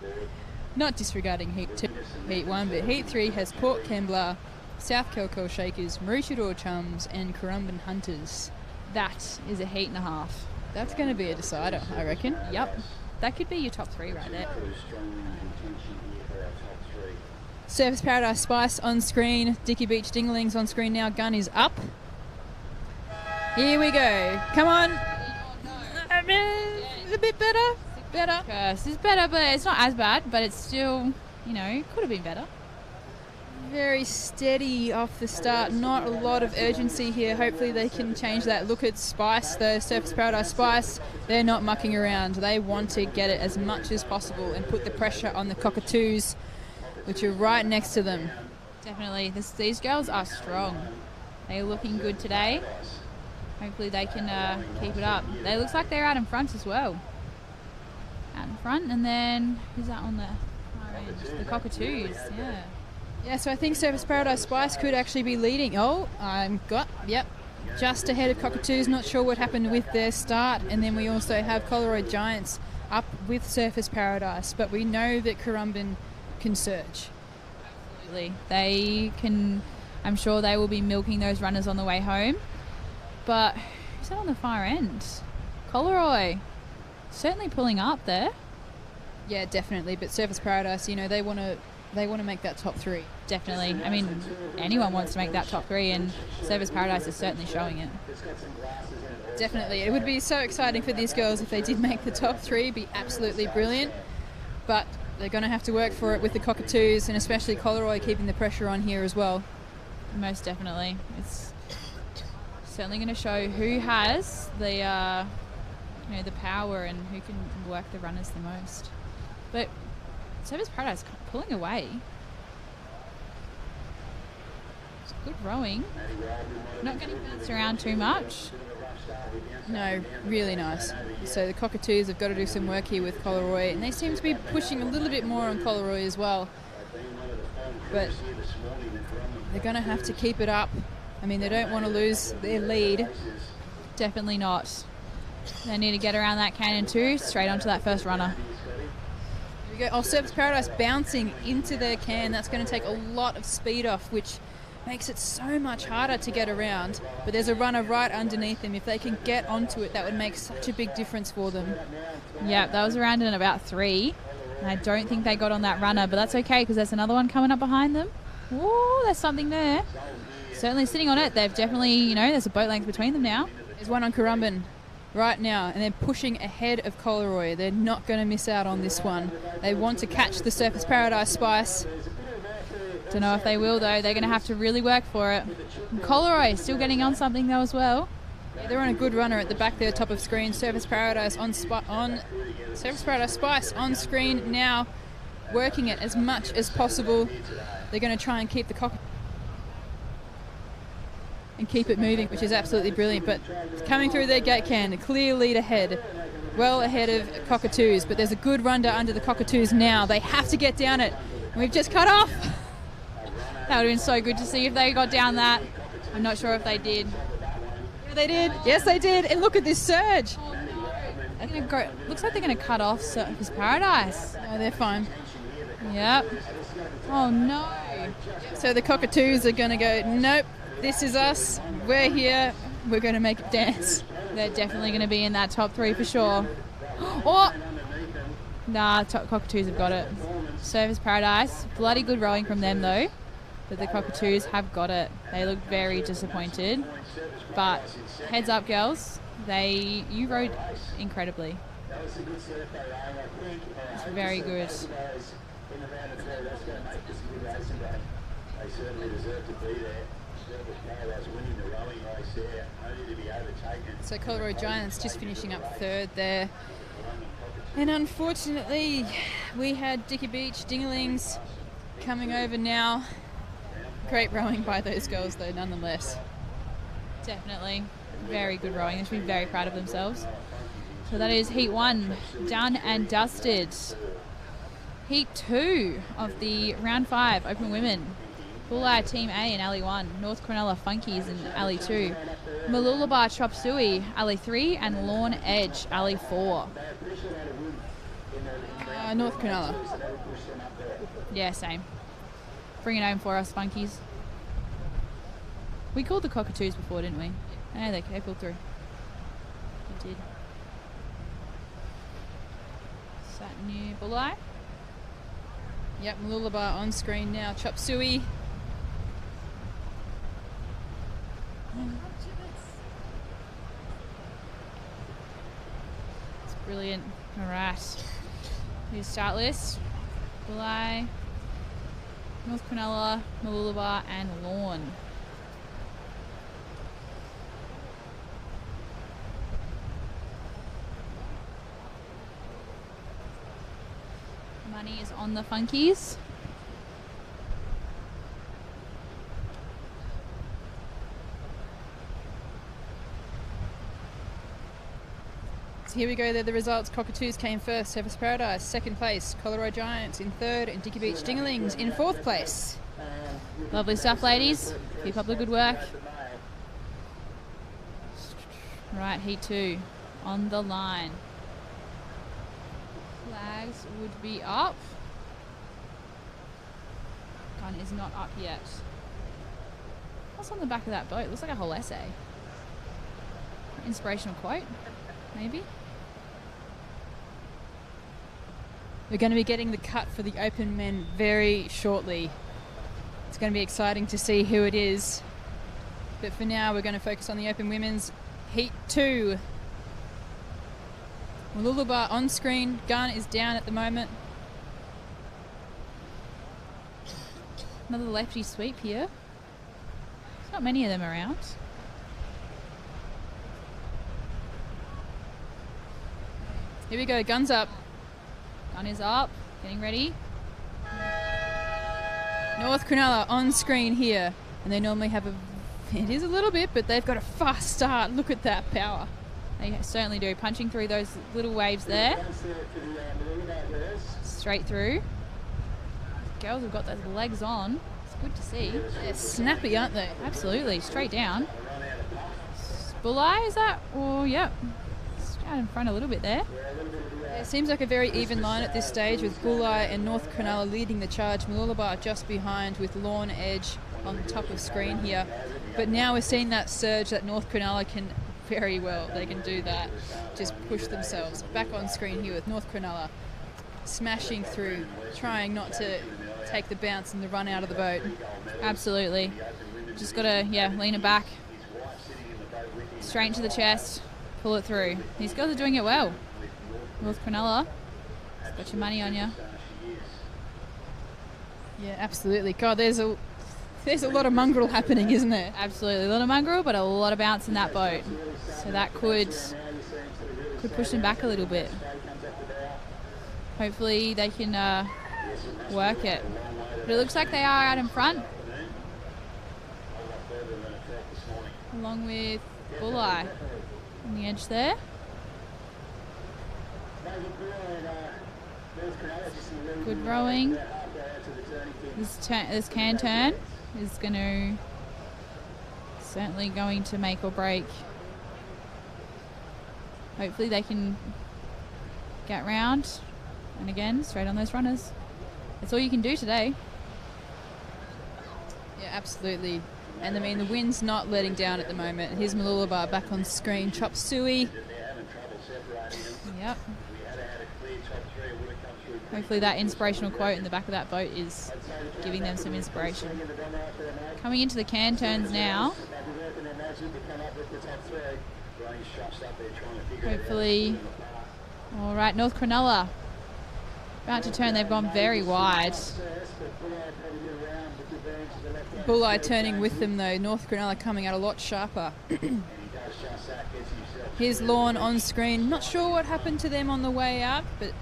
not disregarding Heat 2, Heat 1, but Heat 3 has Port Kembla, South Kelco Shakers, Maroochydore Chums, and Currumbin Hunters. That is a heat and a half. That's going to be a decider, I reckon. Yep. That could be your top 3 right there. Surfers Paradise Spice on screen. Dicky Beach Dinglings on screen now. Gun is up. Here we go. Come on. A bit better. Better. Curse is better, but it's not as bad, but it's still, could have been better. Very steady off the start. Not a lot of urgency here. Hopefully they can change that. Look at Spice, the Surfers Paradise Spice. They're not mucking around. They want to get it as much as possible and put the pressure on the Cockatoos, which are right next to them. Definitely. These girls are strong. They're looking good today. Hopefully they can keep it up. They looks like they're out in front as well. Out in front, and then who's that on the far end? The Cockatoos, yeah. Yeah, so I think Surfers Paradise Spice could actually be leading. Oh, yep. just ahead of Cockatoos. Not sure what happened with their start. And then we also have Collaroy Giants up with Surfers Paradise. But we know that Currumbin can surge. Absolutely. They can, I'm sure they will be milking those runners on the way home. But who's that on the far end? Collaroy. Certainly pulling up there. Yeah, definitely. But Surfers Paradise, you know, they want to make that top 3. Definitely. I mean, anyone wants to make that top 3, and Surfers Paradise is certainly showing it. Definitely. It would be so exciting for these girls if they did make the top 3. Be absolutely brilliant. But they're going to have to work for it with the Cockatoos, and especially Collaroy keeping the pressure on here as well. Most definitely. It's certainly going to show who has the the power and who can work the runners the most. But Surfers Paradise pulling away. It's good rowing. Not getting bounced around too much. No, really nice. So the Cockatoos have got to do some work here with Collaroy, and they seem to be pushing a little bit more on Collaroy as well. But they're going to have to keep it up. I mean, they don't want to lose their lead. Definitely not. They need to get around that cannon too, straight onto that first runner. Here we go. Oh, Surfers Paradise bouncing into their can. That's going to take a lot of speed off, which makes it so much harder to get around. But there's a runner right underneath them. If they can get onto it, that would make such a big difference for them. Yeah, that was around in about 3. And I don't think they got on that runner, but that's okay because there's another one coming up behind them. Ooh, there's something there. Certainly sitting on it. They've definitely, there's a boat length between them now. There's one on Currumbin right now, and they're pushing ahead of Collaroy. They're not going to miss out on this one. They want to catch the Surfers Paradise Spice. Don't know if they will, though. They're going to have to really work for it. And Collaroy still getting on something, though, as well. Yeah, they're on a good runner at the back there, top of screen. Surfers Paradise Surfers Paradise Spice on screen now, working it as much as possible. They're going to try and keep the and keep it moving, which is absolutely brilliant. But coming through their gate can, a clear lead ahead, well ahead of Cockatoos. But there's a good runner under the Cockatoos now. They have to get down it. We've just cut off. That would have been so good to see if they got down that. I'm not sure if they did. Yeah, they did. Yes, they did. And look at this surge. Looks like they're going to cut off Surfers Paradise. No, they're fine. Yep. Oh, no. So the Cockatoos are going to go, nope, this is us. We're here. We're going to make it dance. They're definitely going to be in that top 3 for sure. Oh! Nah, Cockatoos have got it. Surfers Paradise. Bloody good rowing from them, though. But the Cockatoos have got it. They look very disappointed. But heads up, girls. You rowed incredibly. It's very good. They certainly deserve to be there. Surfers Paradise winning the rowing race there, only to be overtaken. So Collaroy Giants just finishing up 3rd there. And unfortunately, we had Dicky Beach Dinglings coming over now. Great rowing by those girls, though, nonetheless. Definitely. Very good rowing. They should be very proud of themselves. So that is Heat 1 done and dusted. Heat 2 of the Round 5 Open Women. Bulleye Team A in Alley 1, North Cronulla Funkies in Alley 2, Mooloolaba Chop Suey Alley 3, and Lawn Edge Alley 4. North Cronulla. Yeah, same. Bring it home for us, Funkies. We called the Cockatoos before, didn't we? No, they pulled through. They did. Sat near Bulleye. Yep, Mooloolaba on screen now. Chop Suey. It's brilliant. All right. Here's start list. Bulleye, North Cronulla, Mooloolaba, and Lawn. Money is on the Funkies. So here we go, they're the results. Cockatoos came first, Surfers Paradise second place, Collaroy Giants in third, and Dicky Beach Dinglings in fourth place. Lovely stuff, ladies. Keep up the good work. Right, heat 2 on the line. Flags would be up. Gun is not up yet. What's on the back of that boat? It looks like a whole essay. Inspirational quote, maybe? We're going to be getting the cut for the open men very shortly. It's going to be exciting to see who it is. But for now, we're going to focus on the open women's heat 2. Mooloolaba on screen. Gun is down at the moment. Another lefty sweep here. There's not many of them around. Here we go, guns up. Gun is up, getting ready. North Cronulla on screen here. And they normally have it is a little bit, but they've got a fast start. Look at that power. They certainly do. Punching through those little waves there. Straight through. Girls have got those legs on. It's good to see. They're snappy, aren't they? Absolutely. Straight down. Bulleye, is that? Oh, yep. It's out in front a little bit there. Yeah, it seems like a very even line at this stage with Bulleye and North Cronulla leading the charge. Mooloolaba just behind with Lawn Edge on the top of screen here. But now we're seeing that surge that North Cronulla can very well. They can do that. Just push themselves. Back on screen here with North Cronulla smashing through, trying not to take the bounce and the run out of the boat. Absolutely. Just got to, lean it back. Straight into the chest. Pull it through. These girls are doing it well. North Cronulla, got your money on you. Yeah, absolutely. God, there's a lot of mongrel happening, isn't there? Absolutely. A lot of mongrel, but a lot of bounce in that boat. So that could push them back a little bit. Hopefully they can work it. But it looks like they are out in front. Along with Bulleye on the edge there. Good rowing. This can turn is certainly going to make or break. Hopefully they can get round. And again, straight on those runners. That's all you can do today. Yeah, absolutely. And I mean, the wind's not letting down at the moment. Here's Mooloolaba back on screen. Chop Suey. Yep. Hopefully that inspirational quote in the back of that boat is giving them some inspiration. Coming into the can turns now. Hopefully. All right, North Cronulla about to turn. They've gone very wide. Bulleye turning with them though. North Cronulla coming out a lot sharper. Here's Lawn on screen. Not sure what happened to them on the way out, but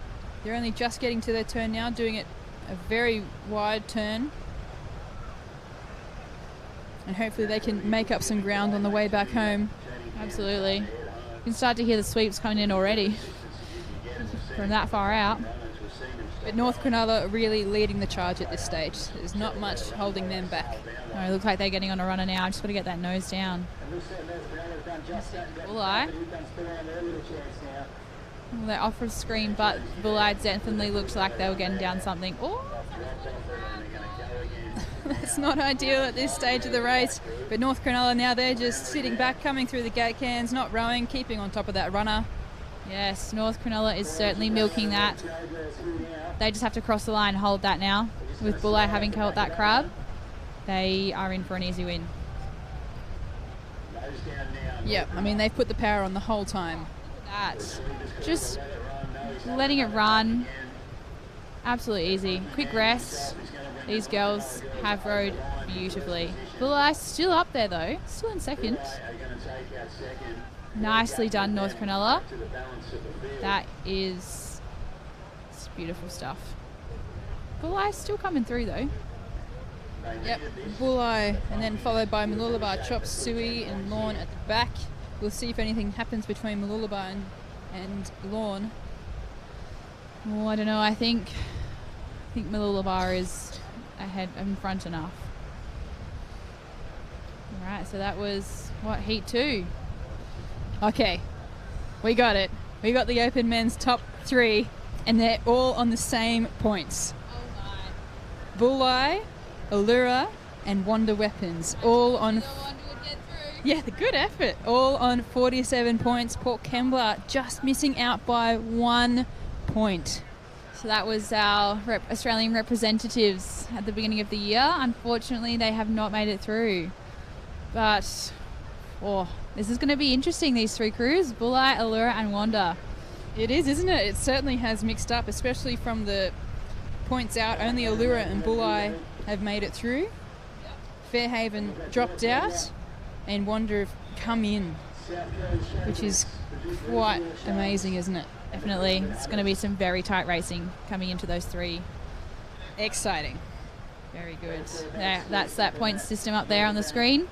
they're only just getting to their turn now, doing it a very wide turn. And hopefully they can make up some ground on the way back home. Absolutely. You can start to hear the sweeps coming in already from that far out. But North Cronulla really leading the charge at this stage. There's not much holding them back. No, it looks like they're getting on a runner now. Just got to get that nose down. Bulleye. Well, they're off of screen, but Bulleye definitely looked like they were getting down something. Oh, that's not ideal at this stage of the race. But North Cronulla now, they're just sitting back, coming through the gate cans, not rowing, keeping on top of that runner. Yes, North Cronulla is certainly milking that. They just have to cross the line and hold that now. With Bulleye having caught that crab, they are in for an easy win. Yeah, I mean, they've put the power on the whole time. Just letting it run. Absolutely easy. Quick rest. These girls have rowed beautifully. Bulleye still up there though. Still in second. Nicely done, North Cronulla. That is beautiful stuff. Bulleye still coming through though. Yep, Bulleye, and then followed by Mooloolaba, Chop Suey and Lawn at the back. We'll see if anything happens between Mooloolaba and Lawn. Oh, I don't know. I think Mooloolaba is ahead in front enough. All right, so that was heat 2. Okay, we got it. We got the Open men's top 3, and they're all on the same points. Bulli, Allura, and Wonder Weapons, all on... Yeah, the good effort. All on 47 points. Port Kembla just missing out by 1 point. So that was our Australian representatives at the beginning of the year. Unfortunately, they have not made it through. But, this is going to be interesting, these 3 crews, Bulli, Allura and Wanda. It is, isn't it? It certainly has mixed up, especially from the points out. Only Allura and Bulli have made it through. Fairhaven dropped out, and Wanda have come in, which is quite amazing, isn't it? Definitely. It's going to be some very tight racing coming into those 3. Exciting. Very good. That's that point system up there on the screen.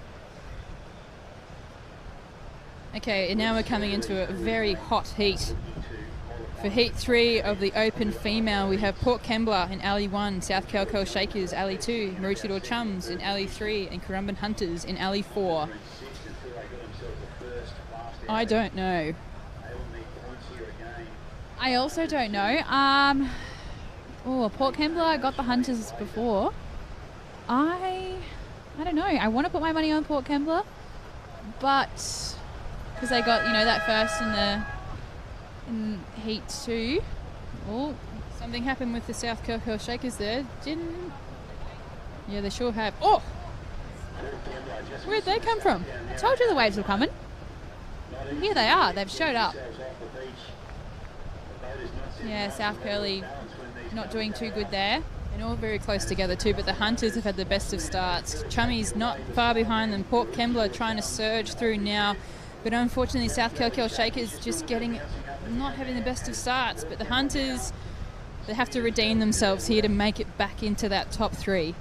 Okay, and now we're coming into a very hot heat. For Heat 3 of the Open Female, we have Port Kembla in Alley 1, South Kelko Shakers Alley 2, Maroochydore Chums in Alley 3, and Currumbin Hunters in Alley 4. I don't know. I also don't know. Port Kembla got the Hunters before. I don't know. I want to put my money on Port Kembla, but because they got that first in Heat 2. Oh, something happened with the South Kelko Shakers there. Yeah, they sure have. Oh, where'd they come from? I told you the waves were coming. Here they are. They've showed up. Yeah, South Curly not doing too good there. And all very close together too, but the Hunters have had the best of starts. Chummies not far behind them. Port Kembla trying to surge through now, but unfortunately South Kelko Shakers just not having the best of starts. But the Hunters, they have to redeem themselves here to make it back into that top 3.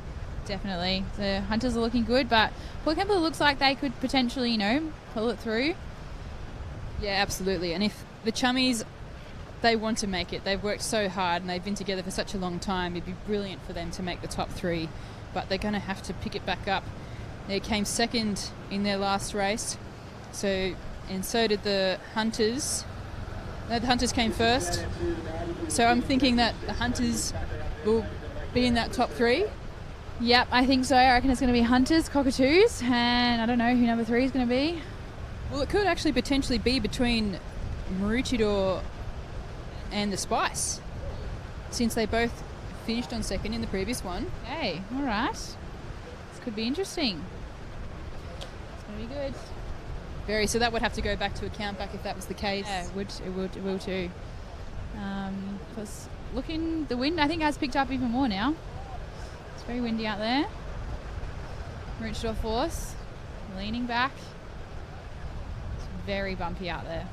Definitely. The Hunters are looking good, but Port Kembla looks like they could potentially, pull it through. Yeah, absolutely. And if the Chummies, they want to make it. They've worked so hard and they've been together for such a long time. It'd be brilliant for them to make the top 3, but they're going to have to pick it back up. They came second in their last race, so did the Hunters. No, the Hunters came first, so I'm thinking that the Hunters will be in that top 3. Yep, I think so. I reckon it's going to be Hunters, Cockatoos, and I don't know who number 3 is going to be. Well, it could actually potentially be between Maroochydore and the Spice, since they both finished on second in the previous one. Okay, all right. This could be interesting. It's going to be good. Very. So that would have to go back to a countback if that was the case. Yeah, it will too. Because the wind I think has picked up even more now. It's very windy out there. Maroochydore Force leaning back. It's very bumpy out there.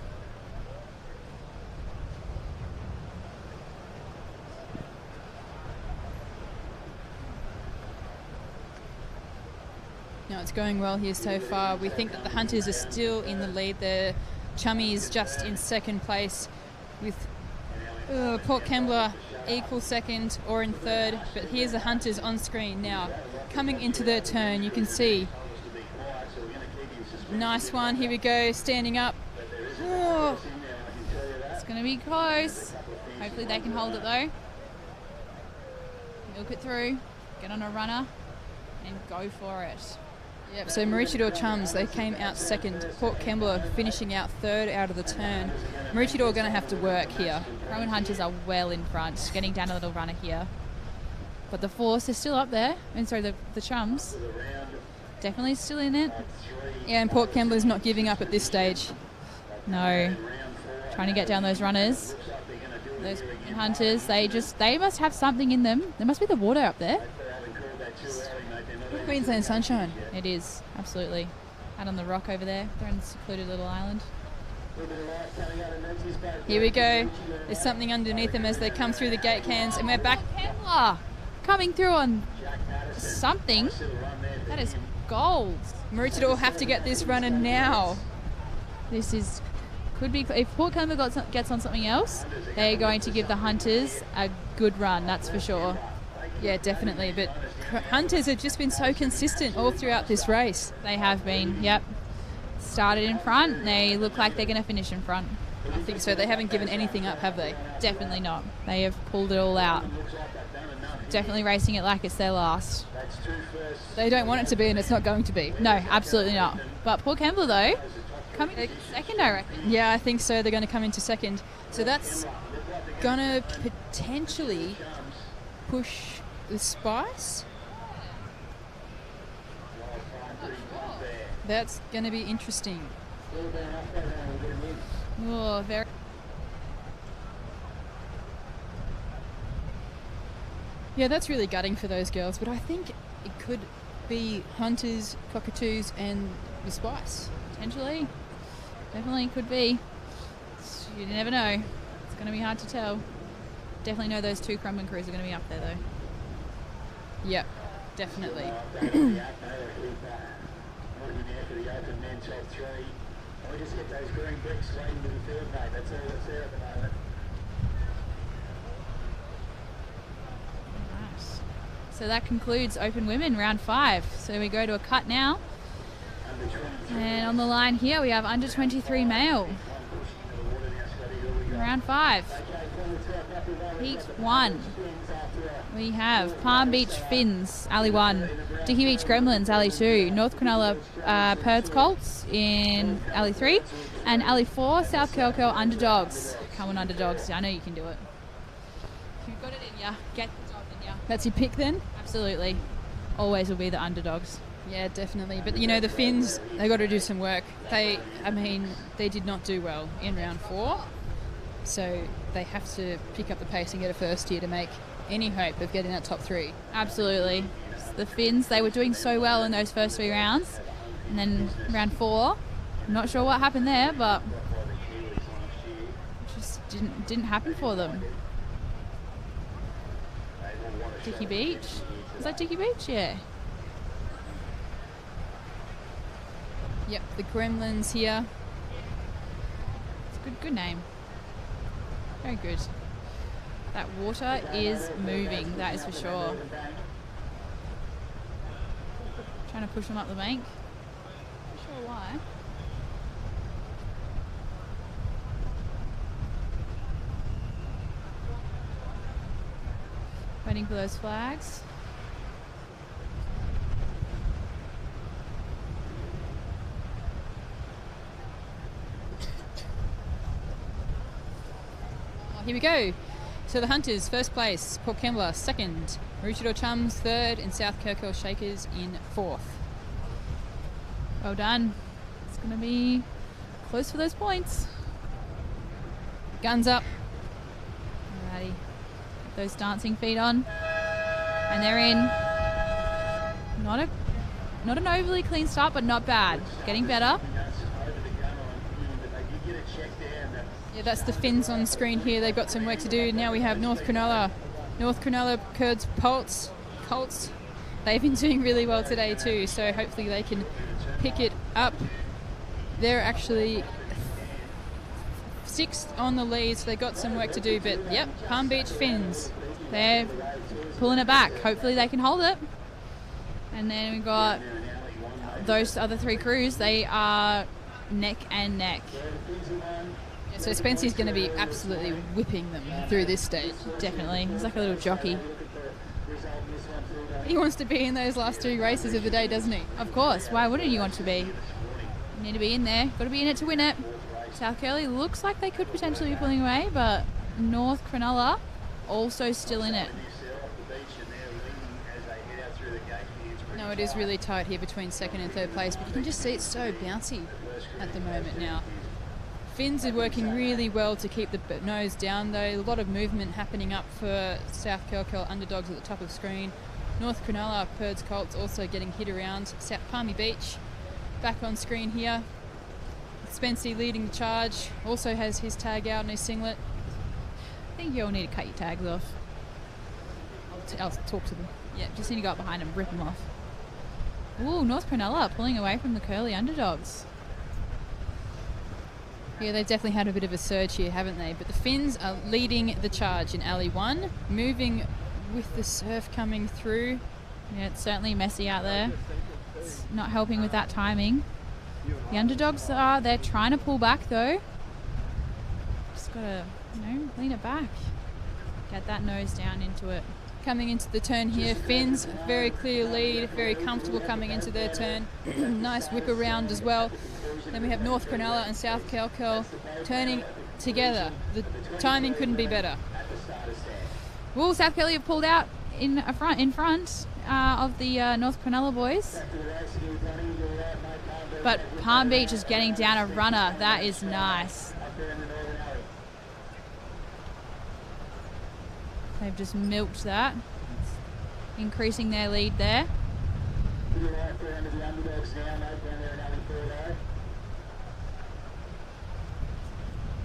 No, it's going well here so far. We think that the Hunters are still in the lead. The Chummies just in second place with Port Kembla equal second or in third. But here's the Hunters on screen now. Coming into their turn, you can see. Nice one. Here we go. Standing up. Oh. It's going to be close. Hopefully they can hold it though. Milk it through. Get on a runner and go for it. Yep, so Maroochydore Chums, they came out second. Port Kembla finishing out third out of the turn. Maroochydore going to have to work here. Rowan Hunters are well in front, getting down a little runner here. But the Force is still up there. The Chums. Definitely still in it. Yeah, and Port Kembla's not giving up at this stage. No. Trying to get down those runners. Those Hunters, they must have something in them. There must be the water up there. Queensland sunshine. It is, absolutely. Out on the rock over there. They're in a secluded little island. Here we go. There's something underneath them as they come through the gate cans, and we're back. Kembla coming through on something. That is gold. Maroochydore have to get this runner now. Could be, if Port Kembla gets on something else, they're going to give the Hunters a good run, that's for sure. Yeah, definitely. But Hunters have just been so consistent all throughout this race. They have been, yep. started in front. They look like they're going to finish in front. I think so. They haven't given anything up, have they? Definitely not. They have pulled it all out. Definitely racing it like it's their last. They don't want it to be, and it's not going to be. No, absolutely not. But Port Kembla, though, coming second, I reckon. Yeah, I think so. They're going to come into second. So that's going to potentially push the Spice. That's going to be interesting. Oh, very. Yeah, that's really gutting for those girls, but I think it could be Hunters, Cockatoos and the Spice. Potentially. Definitely could be. You never know. It's going to be hard to tell. Definitely know those two Crumlin crews are going to be up there, though. Yep, definitely. We just get those green bricks waiting to the field, mate. That's all that's there at the moment. Nice. So that concludes Open Women round 5. So we go to a cut now. And on the line here we have under 23 male. Round 5. Heat 1. We have Palm Beach Finns, alley 1. Dicky Beach Gremlins, alley 2. North Cronulla Perds Colts in alley 3. And alley 4, South Curl Underdogs. Come on, Underdogs. I know you can do it. If you've got it in ya, get the job in ya. That's your pick then? Absolutely. Always will be the Underdogs. Yeah, definitely. But, you know, the Finns, they got to do some work. They did not do well in round 4. So they have to pick up the pace and get a first here to make any hope of getting that top 3. Absolutely. The Finns, they were doing so well in those first 3 rounds. And then round 4, I'm not sure what happened there, but it just didn't happen for them. Dicky Beach? Is that Dicky Beach? Yeah. Yep, the Gremlins here. It's a good name. Very good. That water is moving, that is for sure. Trying to push them up the bank. Not sure why. Waiting for those flags. Here we go. So the Hunters, first place. Port Kembla, second. Maroochydore Chums, third. And South Kirkhill Shakers in fourth. Well done. It's going to be close for those points. Guns up. Alrighty. Get those dancing feet on. And they're in. Not an overly clean start, but not bad. Getting better. Yeah, that's the Finns on screen here. They've got some work to do. Now we have North Cronulla Kurds Colts. They've been doing really well today too, so hopefully they can pick it up. They're actually 6th on the lead, so they've got some work to do. But yep, Palm Beach Finns. They're pulling it back. Hopefully they can hold it. And then we've got those other 3 crews. They are neck and neck. So Spency's going to be absolutely whipping them through this stage. Definitely. He's like a little jockey. He wants to be in those last 3 races of the day, doesn't he? Of course. Why wouldn't you want to be? You need to be in there. Got to be in it to win it. South Curly looks like they could potentially be pulling away, but North Cronulla also still in it. No, it is really tight here between 2nd and 3rd place, but you can just see it's so bouncy at the moment now. Finns are working really well to keep the nose down though. A lot of movement happening up for South Kirkhill Underdogs at the top of the screen. North Cronulla Perds Colts also getting hit around. South Palmy Beach back on screen here. Spency leading the charge. Also has his tag out and his singlet. I think you all need to cut your tags off. I'll talk to them. Yeah, just need to go up behind them, rip them off. Ooh, North Cronulla pulling away from the Curly Underdogs. Yeah, they've definitely had a bit of a surge here, haven't they? But the Finns are leading the charge in alley 1, moving with the surf coming through. Yeah, it's certainly messy out there. It's not helping with that timing. The underdogs they're trying to pull back though. Just gotta, lean it back. Get that nose down into it. Coming into the turn here, Finns, very clear lead, very comfortable coming into their turn. Nice whip around as well. Then we have North Cronulla and South Kalkal turning together. The timing couldn't be better. Well, South Kelly have pulled out in front of the North Cronulla boys. But Palm Beach is getting down a runner. That is nice. They've just milked that, increasing their lead there.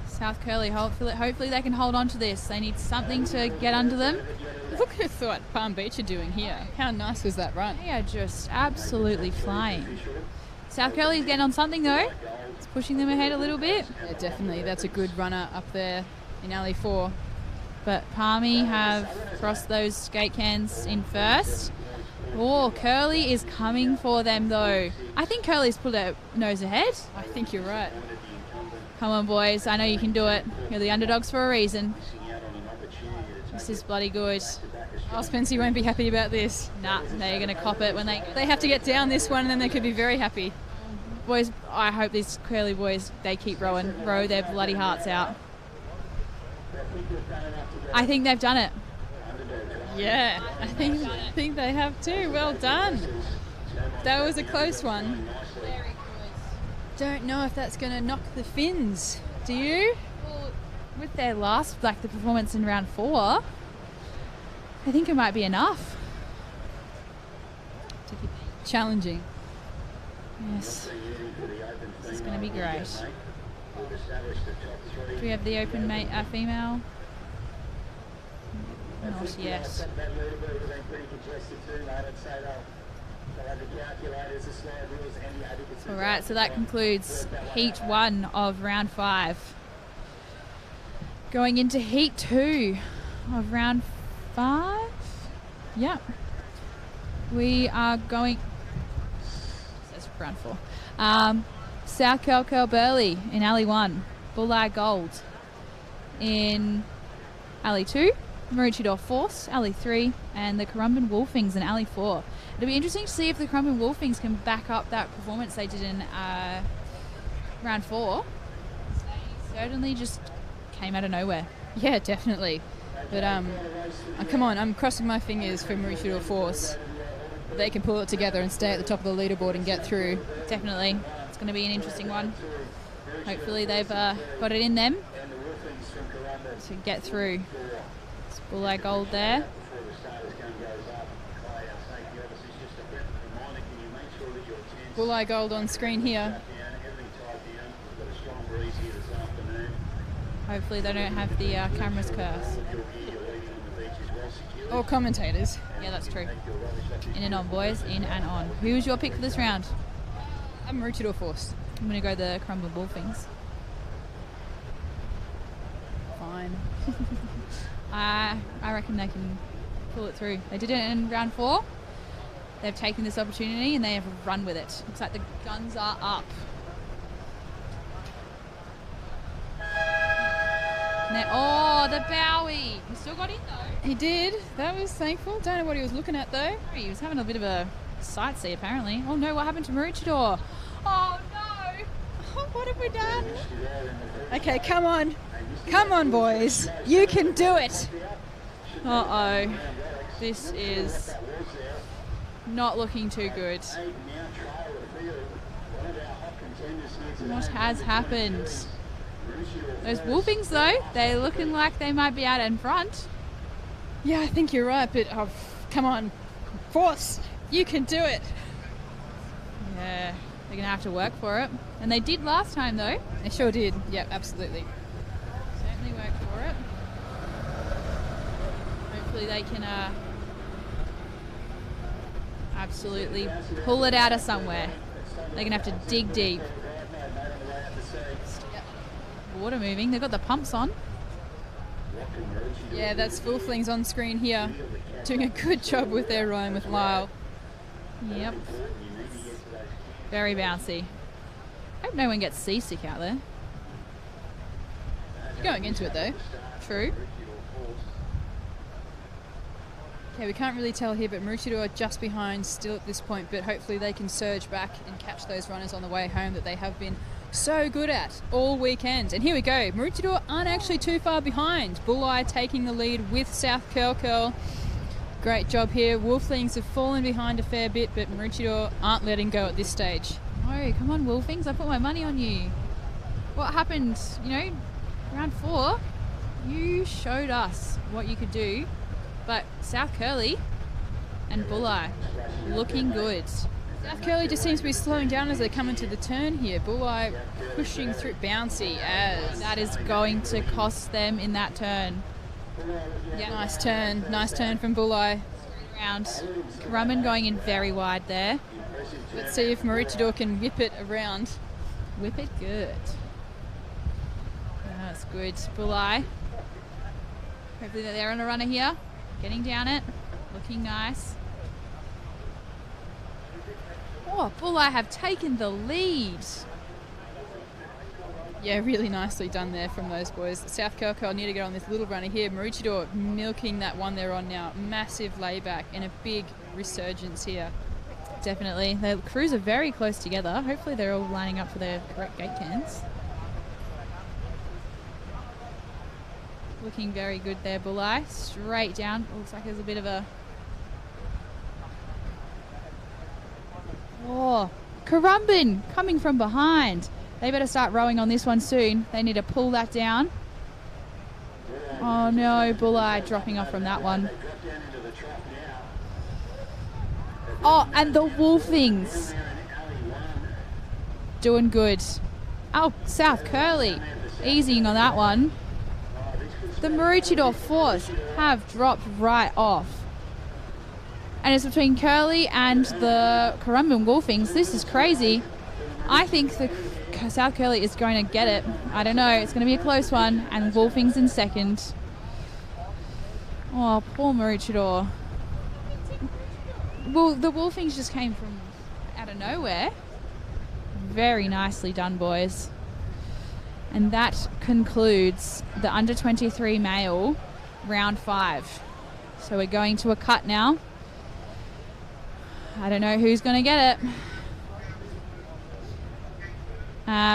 South Curly, hopefully they can hold on to this. They need something to get under them. Look who thought Palm Beach are doing here. How nice was that run? They are just absolutely flying. South Curly is getting on something though. It's pushing them ahead a little bit. Yeah, definitely. That's a good runner up there in Alley 4. But Palmy have crossed those skate cans in first. Oh, Curly is coming for them though. I think Curly's pulled her nose ahead. I think you're right. Come on, boys. I know you can do it. You're the underdogs for a reason. This is bloody good. Oh, Spencer won't be happy about this. Nah, they're going to cop it when they have to get down this one and then they could be very happy. Boys, I hope these Curly boys, they keep rowing. Row their bloody hearts out. I think they've done it. Yeah, I think they have too. Well done. That was a close one. Don't know if that's going to knock the Finns. Do you? Well, with their last, the performance in round 4, I think it might be enough. To keep challenging. Yes. This is going to be great. Do we have the open female? Not yet. Alright, so that concludes Heat 1 of round 5. Going into Heat 2 of round 5. Yep. We are going... That's round 4. South Kalkal Burleigh in Alley 1. Bulleye Gold in Alley 2. Maroochydore Force, Alley 3, and the Currumbin Wolfings in Alley 4. It'll be interesting to see if the Currumbin Wolfings can back up that performance they did in round 4. They certainly just came out of nowhere. Yeah, definitely. But come on, I'm crossing my fingers for Maroochydore Force. They can pull it together and stay at the top of the leaderboard and get through. Definitely. It's going to be an interesting one. Hopefully they've got it in them to get through. Bulleye Gold there. Bulleye Gold on screen here. Hopefully they don't have the camera's curse. Or commentators. Yeah, that's true. In and on, boys. In and on. Who was your pick for this round? I'm Maroochydore Force. I'm going to go the Currumbin Wolfings. Fine. I reckon they can pull it through. They did it in round 4. They've taken this opportunity and they have run with it. Looks like the guns are up. The Bowie. He still got in though. He did. That was thankful. Don't know what he was looking at though. He was having a bit of a sightsee apparently. Oh no, what happened to Maroochydore? Oh no. What have we done? Okay, come on. Come on, boys. You can do it. Uh-oh. This is not looking too good. What has happened? Those Wolfings, though, they're looking like they might be out in front. Yeah, I think you're right, but come on. Force, you can do it. Yeah, they're going to have to work for it. And they did last time, though. They sure did. Yep, absolutely. Certainly work for it. Hopefully they can absolutely pull it out of somewhere. They're going to have to dig deep. Water moving. They've got the pumps on. Yeah, that's Wolflings on screen here. Doing a good job with their rowing with Lyle. Yep. Very bouncy. Hope no one gets seasick out there. Going into it though. True. Okay, we can't really tell here, but Maroochydore are just behind still at this point, but hopefully they can surge back and catch those runners on the way home that they have been so good at all weekend. And here we go. Maroochydore aren't actually too far behind. Bulleye taking the lead with South Curl. Great job here. Wolflings have fallen behind a fair bit, but Maroochydore aren't letting go at this stage. Oh, come on, Wolfings. I put my money on you. What happened? You know, round 4, you showed us what you could do. But South Curly and Bulleye looking good. South Curly just seems to be slowing down as they come into the turn here. Bulleye pushing through bouncy as that is going to cost them in that turn. Yeah, nice turn from Bulleye. Round. Currumbin going in very wide there. Let's see if Maroochydore can whip it around. Whip it good. That's good. Bulleye. Hopefully they're on a runner here. Getting down it. Looking nice. Oh, Bulleye have taken the lead. Yeah, really nicely done there from those boys. South Curl need to get on this little runner here. Maroochydore milking that one they're on now. Massive layback and a big resurgence here. Definitely. The crews are very close together. Hopefully they're all lining up for their correct gate cans. Looking very good there, Bulleye. Straight down. Looks like there's a bit of a... Oh, Currumbin coming from behind. They better start rowing on this one soon. They need to pull that down. Oh no, Bulleye dropping off from that one. Oh, and the Wolfings doing good. Oh, South Curly easing on that one. The Maroochydore Force have dropped right off. And it's between Curly and the Currumbin Wolfings. This is crazy. I think the South Curly is going to get it. I don't know. It's going to be a close one. And Wolfings in second. Oh, poor Maroochydore. Well, the Wolfings just came from out of nowhere. Very nicely done, boys. And that concludes the under-23 male round 5. So we're going to a cut now. I don't know who's going to get it.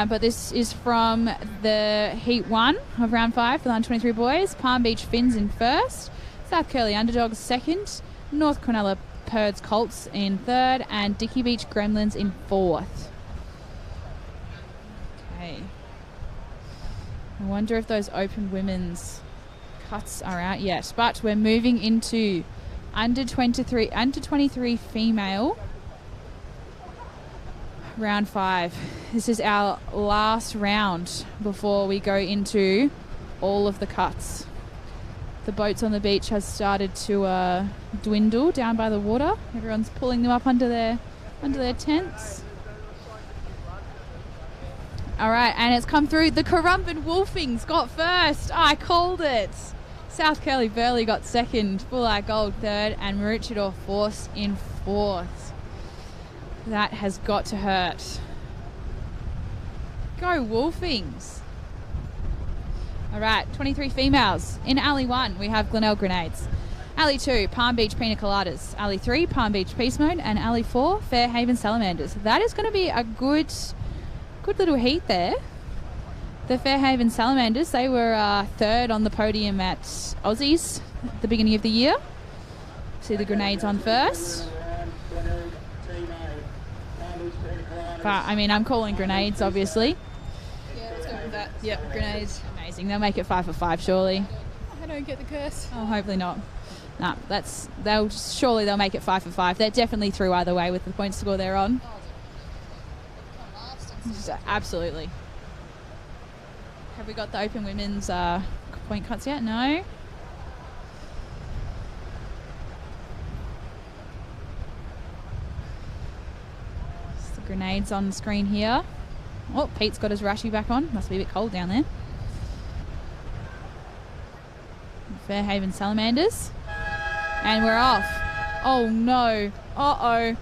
But this is from the Heat 1 of round 5 for the under-23 boys. Palm Beach Finns in first. South Curly Underdogs second. North Cronulla Purds Colts in third. And Dickey Beach Gremlins in fourth. Okay. I wonder if those open women's cuts are out yet. But we're moving into under 23 female round 5. This is our last round before we go into all of the cuts. The boats on the beach has started to dwindle down by the water. Everyone's pulling them up under their tents. All right, and it's come through. The Currumbin Wolfings got first. Oh, I called it. South Curly Burley got second. Bulleye Gold third, and Maroochydore Force in fourth. That has got to hurt. Go Wolfings. All right, 23 females. In Alley 1, we have Glenelg Grenades. Alley 2, Palm Beach Pina Coladas. Alley 3, Palm Beach Peace Mode. And Alley 4, Fairhaven Salamanders. That is going to be a good little heat there. The Fairhaven Salamanders, they were third on the podium at Aussies at the beginning of the year. See the Grenades on first. But, I mean, I'm calling Grenades, obviously. Yeah, let's go with that. Yep, Grenades. Amazing. They'll make it 5 for 5, surely. I don't get the curse. Oh, hopefully not. No, surely they'll make it 5 for 5. They're definitely through either way with the point score they're on. Absolutely. Have we got the open women's point cuts yet? No. It's the Grenades on the screen here. Oh, Pete's got his rashy back on. Must be a bit cold down there. Fairhaven Salamanders. And we're off. Oh no. Uh-oh.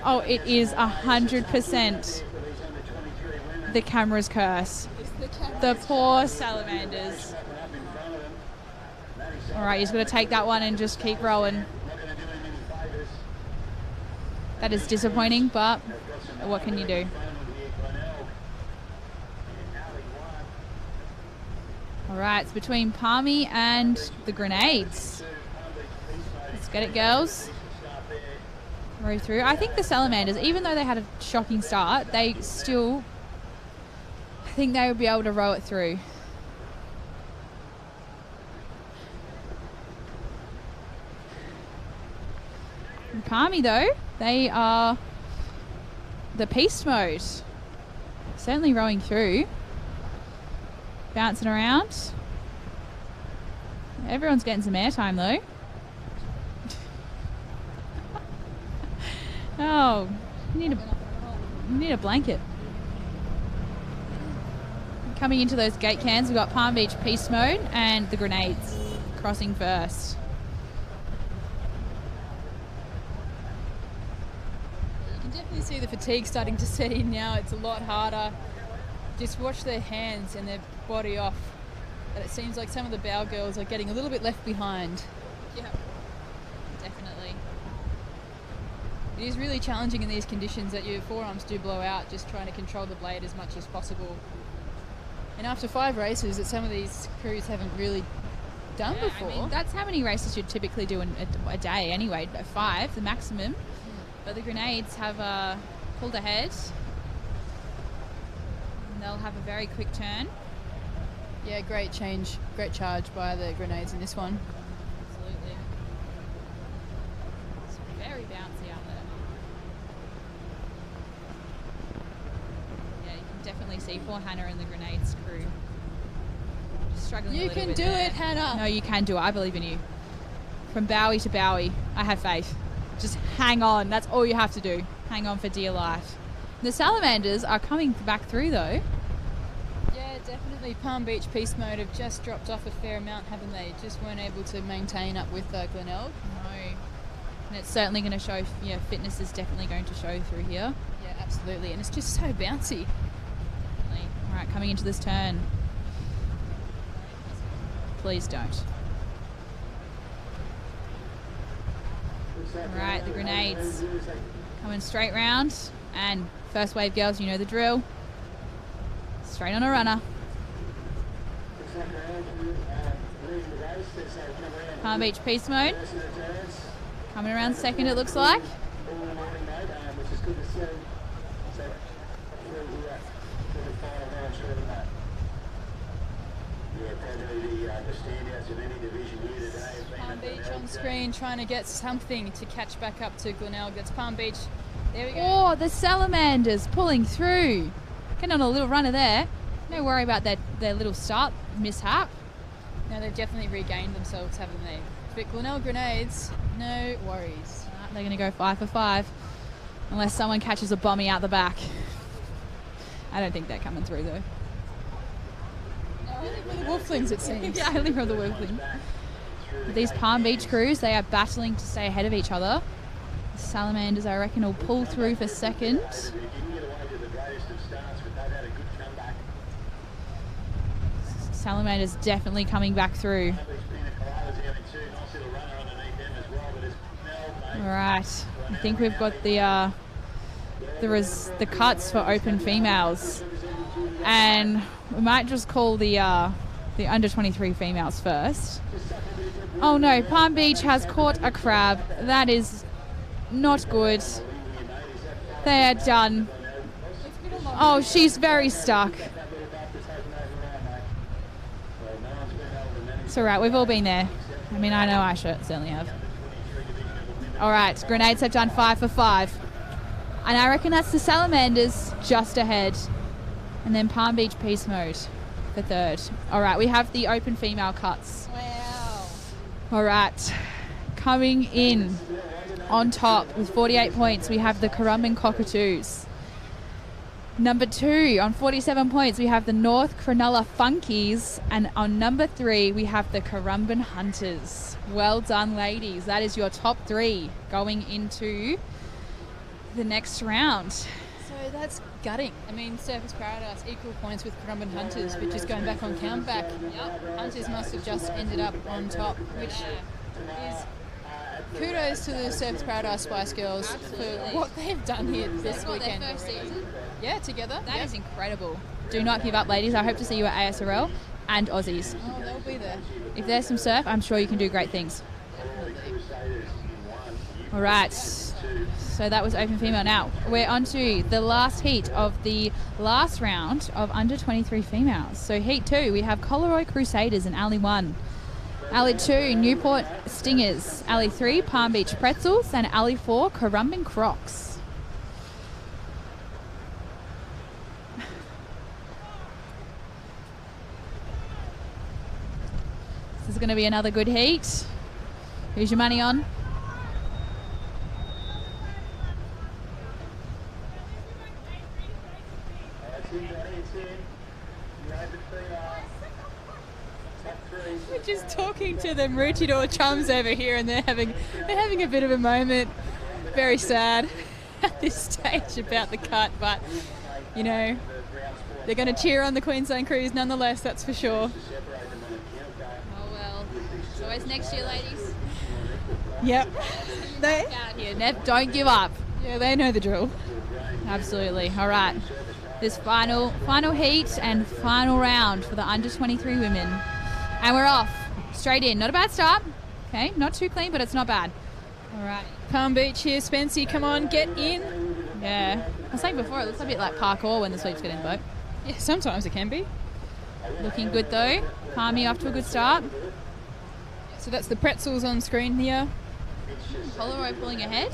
Oh, it is 100%. the camera's curse. The poor salamanders. All right, he's got to take that one and just keep rowing. That is disappointing, but what can you do? All right, it's between Palmy and the Grenades. Let's get it, girls. Row through. I think the salamanders, even though they had a shocking start, they still, I think they would be able to row it through. And Palmy, though, they are the beast mode. Certainly rowing through. Bouncing around. Everyone's getting some airtime, though. Oh, you need a blanket. Coming into those gate cans, we've got Palm Beach Peace Mode and the Grenades crossing first. You can definitely see the fatigue starting to set in now. It's a lot harder. Just watch their hands and their body off. But it seems like some of the bow girls are getting a little bit left behind. Yeah, definitely. It is really challenging in these conditions that your forearms do blow out, just trying to control the blade as much as possible. And after 5 races that some of these crews haven't really done before. I mean, that's how many races you'd typically do in a day anyway, 5, the maximum. But the Grenades have pulled ahead. And they'll have a very quick turn. Yeah, great charge by the Grenades in this one. Absolutely. It's very bouncy out there. Yeah, you can definitely see poor Hannah and the Grenades crew just struggling a You little can bit do there. it, Hannah. No, you can do it. I believe in you. From bowie to bowie, I have faith. Just hang on. That's all you have to do. Hang on for dear life. The salamanders are coming back through, though. Yeah, definitely. Palm Beach Peace Mode have just dropped off a fair amount, haven't they? Just weren't able to maintain up with Glenelg. No. And it's certainly going to show, fitness is definitely going to show through here. Yeah, absolutely. And it's just so bouncy. Definitely. All right, coming into this turn. Please don't. All right, the Grenades coming straight round. And first wave girls, you know the drill. Straight on a runner. Palm Beach Peace Mode. Coming around second, it looks like. Palm Beach on screen trying to get something to catch back up to Glenelg. That's Palm Beach. There we go. Oh, the salamanders pulling through. Getting on a little runner there. No worry about their little start mishap. No, they've definitely regained themselves, haven't they? But Glenelg Grenades, no worries. They're going to go 5 for 5. Unless someone catches a bombie out the back. I don't think they're coming through, though. No, only for the Wolflings, it seems. Yeah, only for the Wolflings. But these Palm Beach crews, they are battling to stay ahead of each other. The salamanders, I reckon, will pull through for second. Salamanders definitely coming back through. All right, I think we've got the cuts for open females, and we might just call the under 23 females first. Oh no, Palm Beach has caught a crab. That is not good. They are done. Oh, she's very stuck. It's all right, we've all been there. I mean, I know I certainly have. All right, Grenades have done 5 for 5. And I reckon that's the salamanders just ahead. And then Palm Beach Peace Mode for third. All right, we have the open female cuts. Wow. All right, coming in on top with 48 points, we have the Currumbin Cockatoos. Number 2, on 47 points, we have the North Cronulla Funkies. And on number 3, we have the Currumbin Hunters. Well done, ladies. That is your top 3 going into the next round. So that's gutting. I mean, Surfers Paradise equal points with Currumbin Hunters, but just going back on countback, Hunters must have just ended up on top, which is kudos to the Surfers Paradise Spice Girls for what they've done here this weekend. Their first season. Yeah, together. That is incredible. Do not give up, ladies. I hope to see you at ASRL and Aussies. Oh, they'll be there. If there's some surf, I'm sure you can do great things. All right. So that was open female. Now we're on to the last heat of the last round of under 23 females. So heat 2, we have Coleroy Crusaders in Alley 1. Alley 2, Newport Stingers. Alley 3, Palm Beach Pretzels. And Alley 4, Currumbin Crocs. This is going to be another good heat. Who's your money on? We're just talking to the Maroochydore chums over here, and they're having a bit of a moment. Very sad at this stage about the cut, but you know they're going to cheer on the Queensland Cruise nonetheless. That's for sure. Oh well, it's always next year, ladies. Yep. They Out here, Nev, don't give up. yeah, they know the drill. Absolutely. All right. This final heat and final round for the under 23 women. And we're off. Straight in. Not a bad start. Okay, not too clean, but it's not bad. All right. Palm Beach here, Spency. Come on, get in. Yeah. I was saying before, it looks a bit like parkour when the sweeps get in the boat. Yeah, sometimes it can be. Looking good though. Palmy off to a good start. So that's the pretzels on screen here. Coleroy pulling ahead.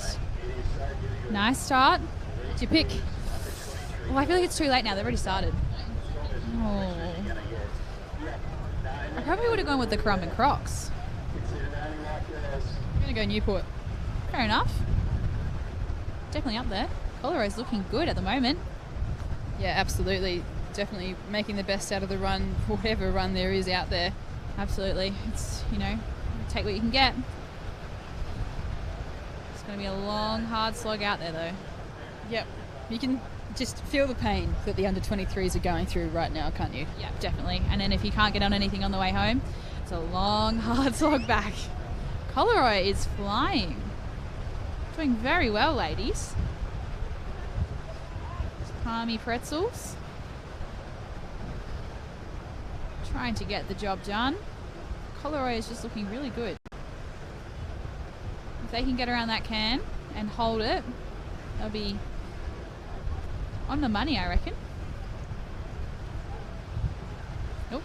Nice start. What's your pick? Oh, I feel like it's too late now. They've already started. Oh. I probably would have gone with the Currumbin Crocs. I'm going to go Newport. Fair enough. Definitely up there. Coleroy's looking good at the moment. Yeah, absolutely. Definitely making the best out of the run, whatever run there is out there. Absolutely. It's, you know, take what you can get. It's going to be a long, hard slog out there, though. Yep. You can just feel the pain that the under 23s are going through right now, can't you? Yeah, definitely. And then if you can't get on anything on the way home, it's a long, hard slog back. Coleroy is flying. Doing very well, ladies. Palmy Pretzels. Trying to get the job done. Coleroy is just looking really good. If they can get around that can and hold it, they'll be on the money, I reckon. Nope.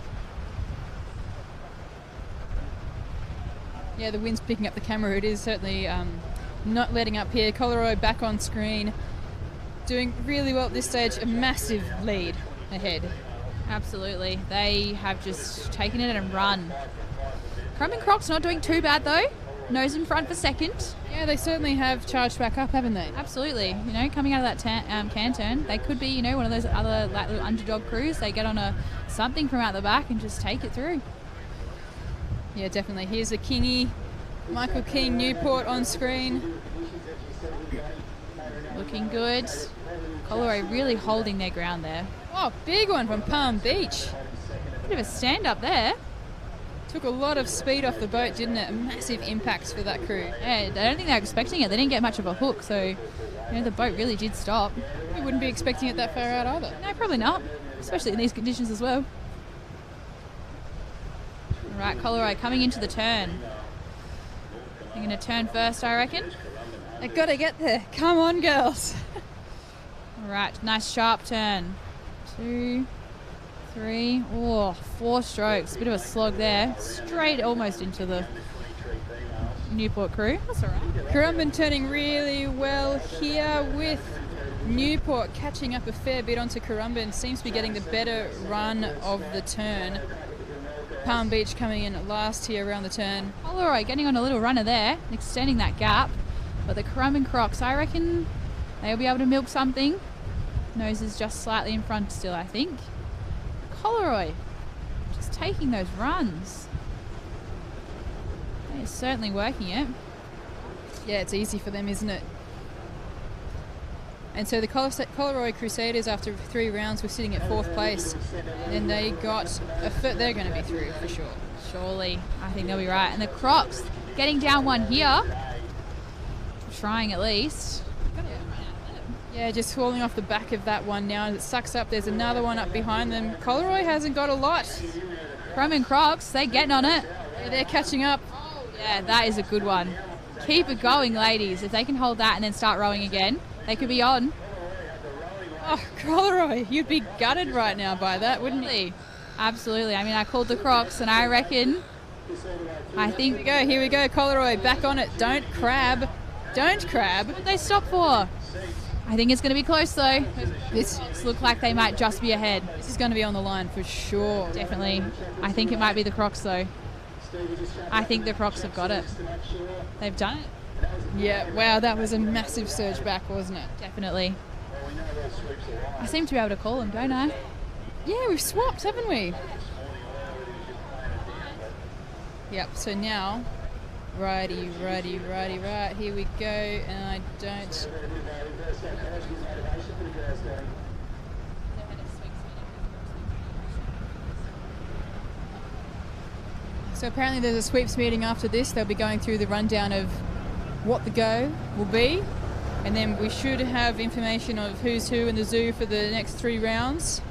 Yeah, the wind's picking up the camera. It is certainly not letting up here. Coleroy back on screen. Doing really well at this stage. A massive lead ahead. Absolutely. They have just taken it and run. Currumbin Crocs not doing too bad though. Nose in front for second. Yeah, they certainly have charged back up, haven't they? Absolutely. You know, coming out of that can turn, they could be, you know, one of those other like, little underdog crews. They get on something from out the back and just take it through. Yeah, definitely. Here's a Kingy. Michael King, Newport on screen. Looking good. Coleroy really holding their ground there. Oh, big one from Palm Beach. Bit of a stand up there. Took a lot of speed off the boat, didn't it? A massive impact for that crew. Yeah, I don't think they were expecting it. They didn't get much of a hook, so you know the boat really did stop. You wouldn't be expecting it that far out either. No, probably not, especially in these conditions as well. All right, Coleroy coming into the turn. They're going to turn first, I reckon. They've got to get there. Come on, girls. All right, nice sharp turn. 2, 3, 4 strokes. Bit of a slog there. Straight almost into the Newport crew. That's all right. Currumbin turning really well here with Newport catching up a fair bit onto Currumbin. Seems to be getting the better run of the turn. Palm Beach coming in last here around the turn. Coleroy getting on a little runner there, extending that gap. But the Currumbin Crocs, I reckon they'll be able to milk something. Nose is just slightly in front still, I think. Coleroy just taking those runs. They're certainly working it. Yeah, it's easy for them, isn't it? And so the Coleroy Crusaders, after 3 rounds, were sitting at 4th place. And they got they're going to be through for sure. Surely, I think they'll be right. And the Crocs getting down one here. Trying at least. Yeah, just falling off the back of that one now. As it sucks up, there's another one up behind them. Coleroy hasn't got a lot. Roman Crocs, they getting on it. Yeah, they're catching up. Yeah, that is a good one. Keep it going, ladies. If they can hold that and then start rowing again, they could be on. Oh, Coleroy, you'd be gutted right now by that, wouldn't you? Absolutely. I mean, I called the Crocs, and I reckon, I think... Here we go, Coleroy, back on it. Don't crab. Don't crab. What did they stop for? I think it's going to be close, though. This look like they might just be ahead. This is going to be on the line for sure. Definitely. I think it might be the Crocs, though. I think the Crocs have got it. They've done it. Yeah, wow, that was a massive surge back, wasn't it? Definitely. I seem to be able to call them, don't I? Yeah, we've swapped, haven't we? Yep, so now, righty, right, here we go, and I don't... So apparently there's a sweeps meeting after this. They'll be going through the rundown of what the go will be, and then we should have information of who's who in the zoo for the next 3 rounds.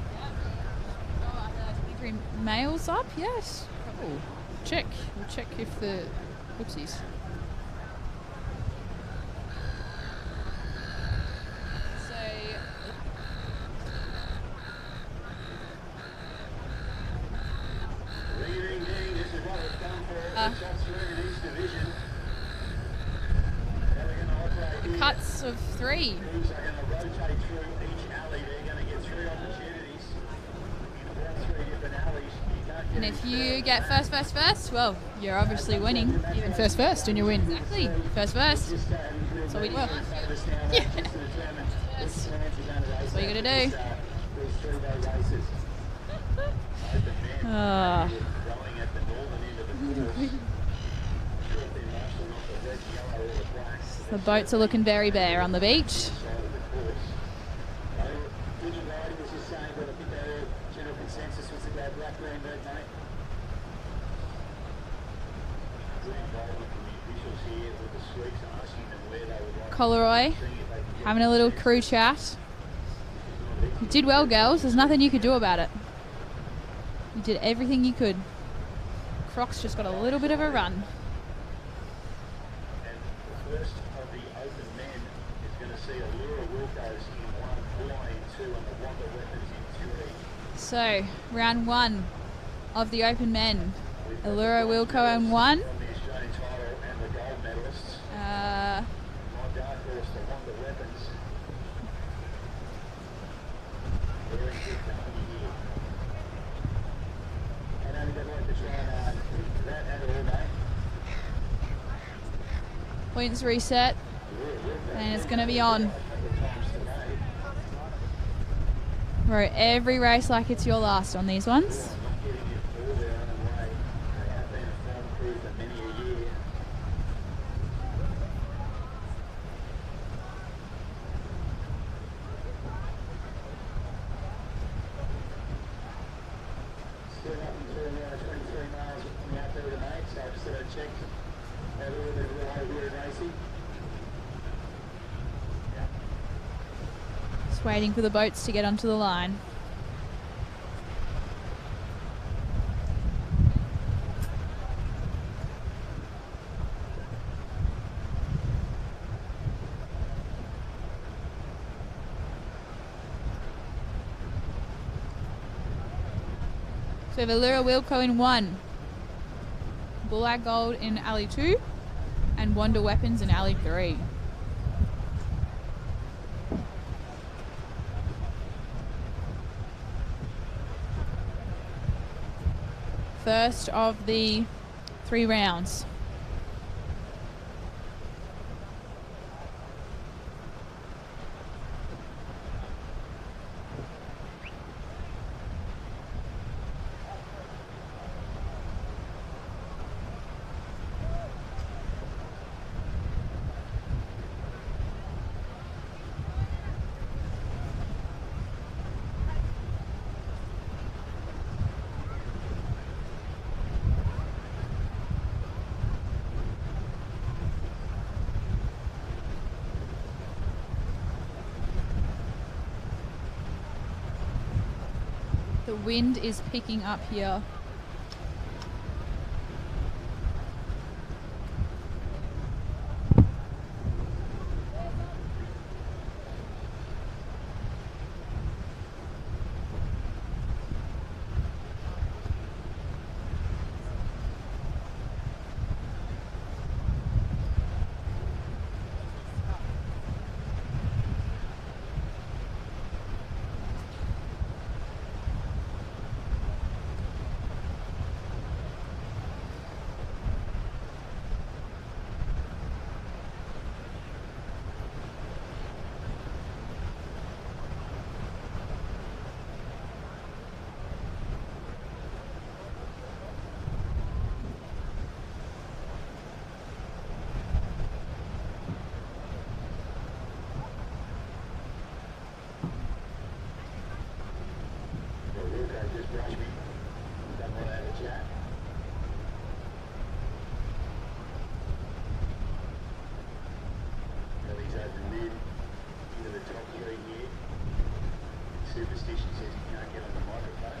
Are the 23 males up? Yes. Oh, check. We'll check if the... Oopsies. Cuts of 3. And if you get first, well, you're obviously winning. Even first, and you win. Exactly. First. That's what we do. Yeah. That's what you got to do. The boats are looking very bare on the beach. Coleroy having a little crew chat. You did well, girls. There's nothing you could do about it. You did everything you could. Crocs just got a little bit of a run. So, round 1 of the open men. Allura Wilco in 1. Points reset, and it's going to be on. Row every race like it's your last on these ones. Just waiting for the boats to get onto the line. So we have Allura Wilco in 1, Bullag Gold in alley 2, and Wonder Weapons in alley 3. First of the 3 rounds. The wind is picking up here. Superstition says you can't get on the microphone.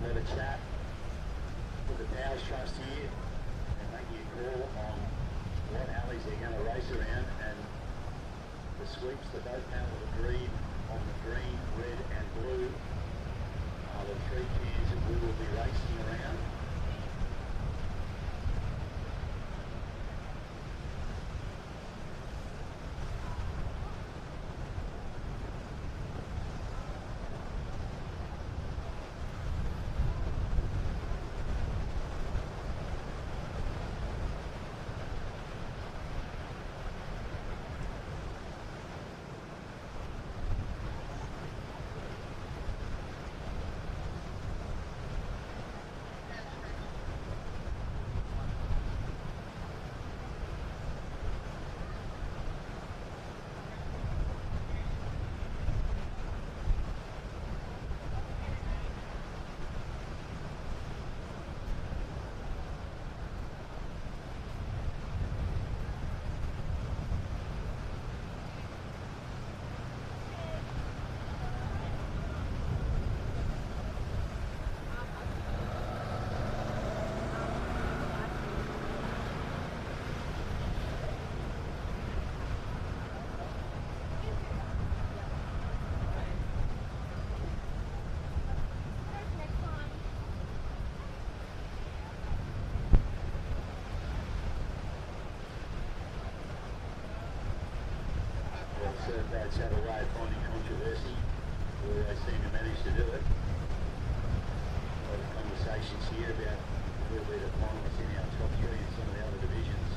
Have a chat with the Powers Trust here and make a call on what alleys they're going to race around, and the sweeps, the boat panel agreed on the green, red and blue are the three cans that we will be racing around. That's had a way of finding controversy. We always seem to manage to do it. A lot of conversations here about who will be the finalists in our top three in some of the other divisions.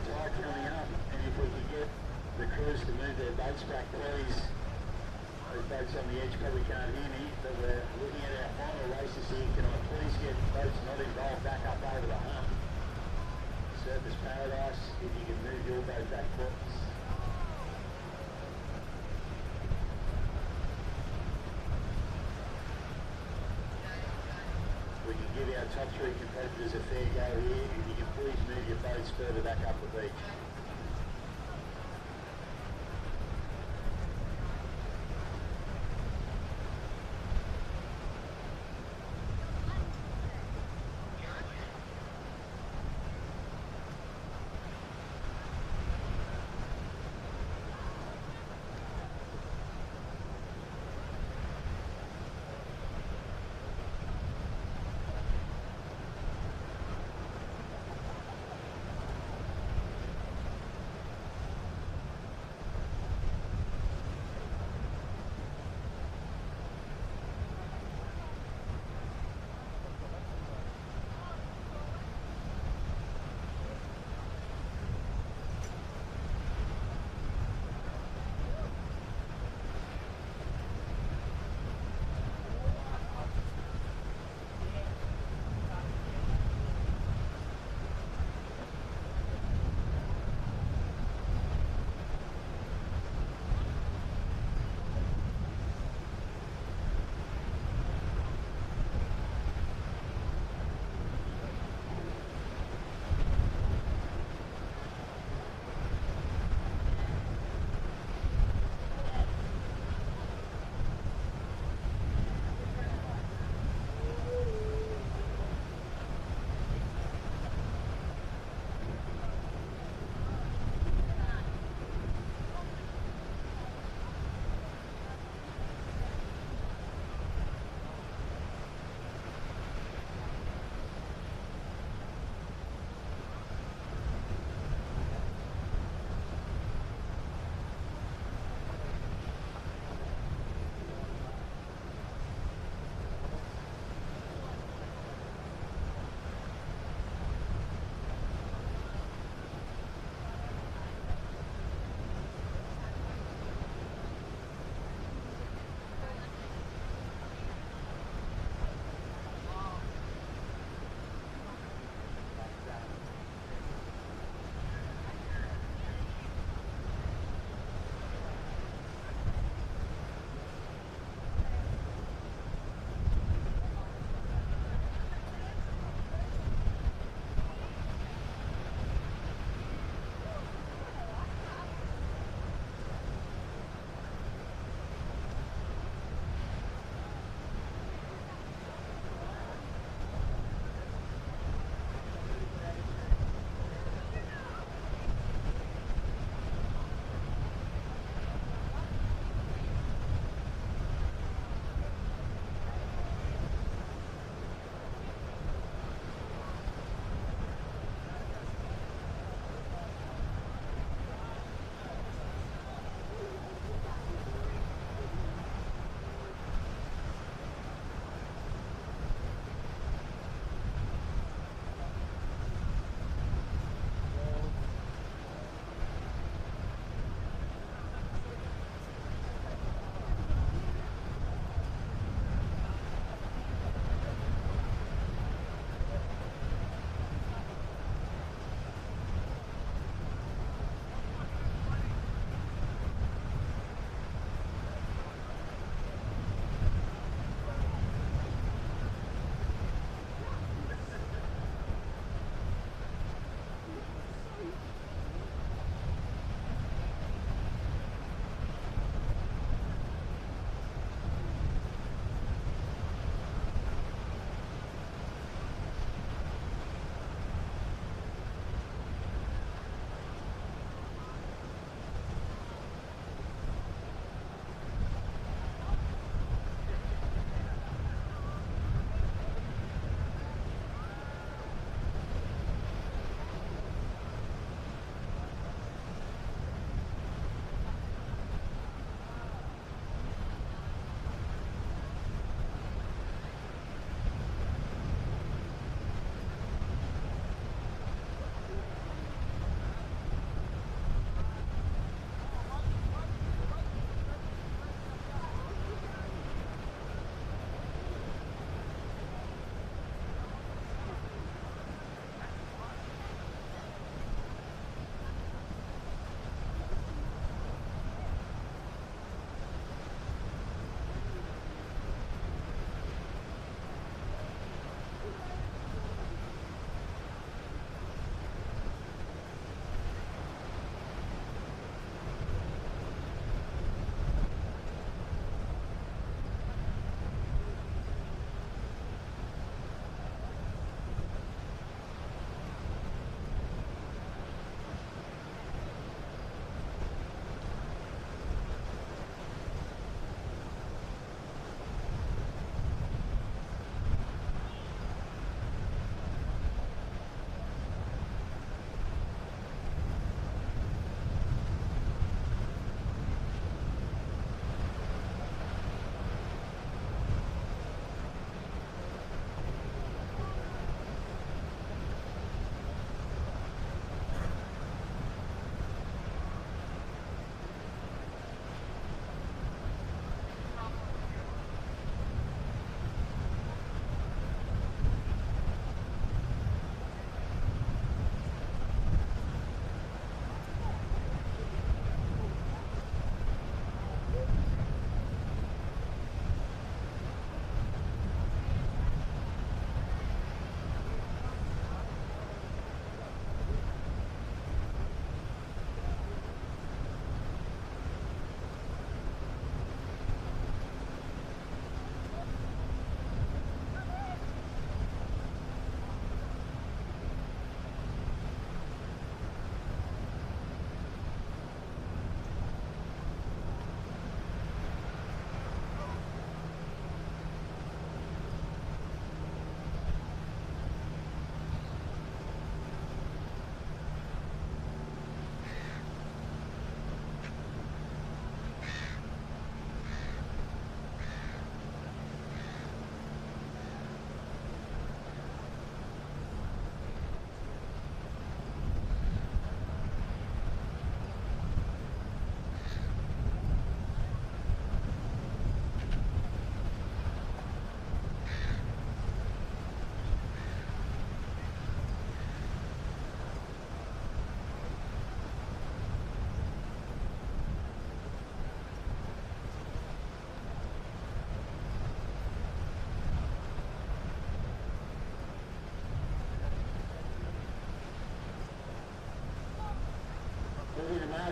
tide coming up, and if we could get the crews to move their boats back, please. Those boats on the edge probably can't hear me, but we're looking at our final races here. Can I please get boats not involved back up over the hump? Surface Paradise, if you can move your boat back, please. We can give our top three competitors a fair go here. If you can please move your boats further back up the beach.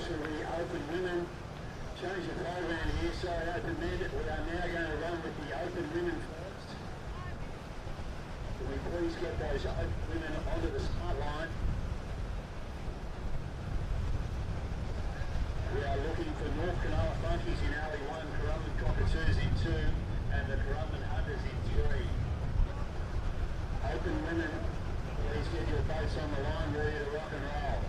for the open women. Change the program here, so open men. We are now going to run with the open women first. Can we please get those open women onto the start line? We are looking for North Cronulla Funkies in alley 1, Currumbin Cockatoos in 2, and the Currumbin Hunters in 3. Open women, please get your boats on the line, ready to rock and roll.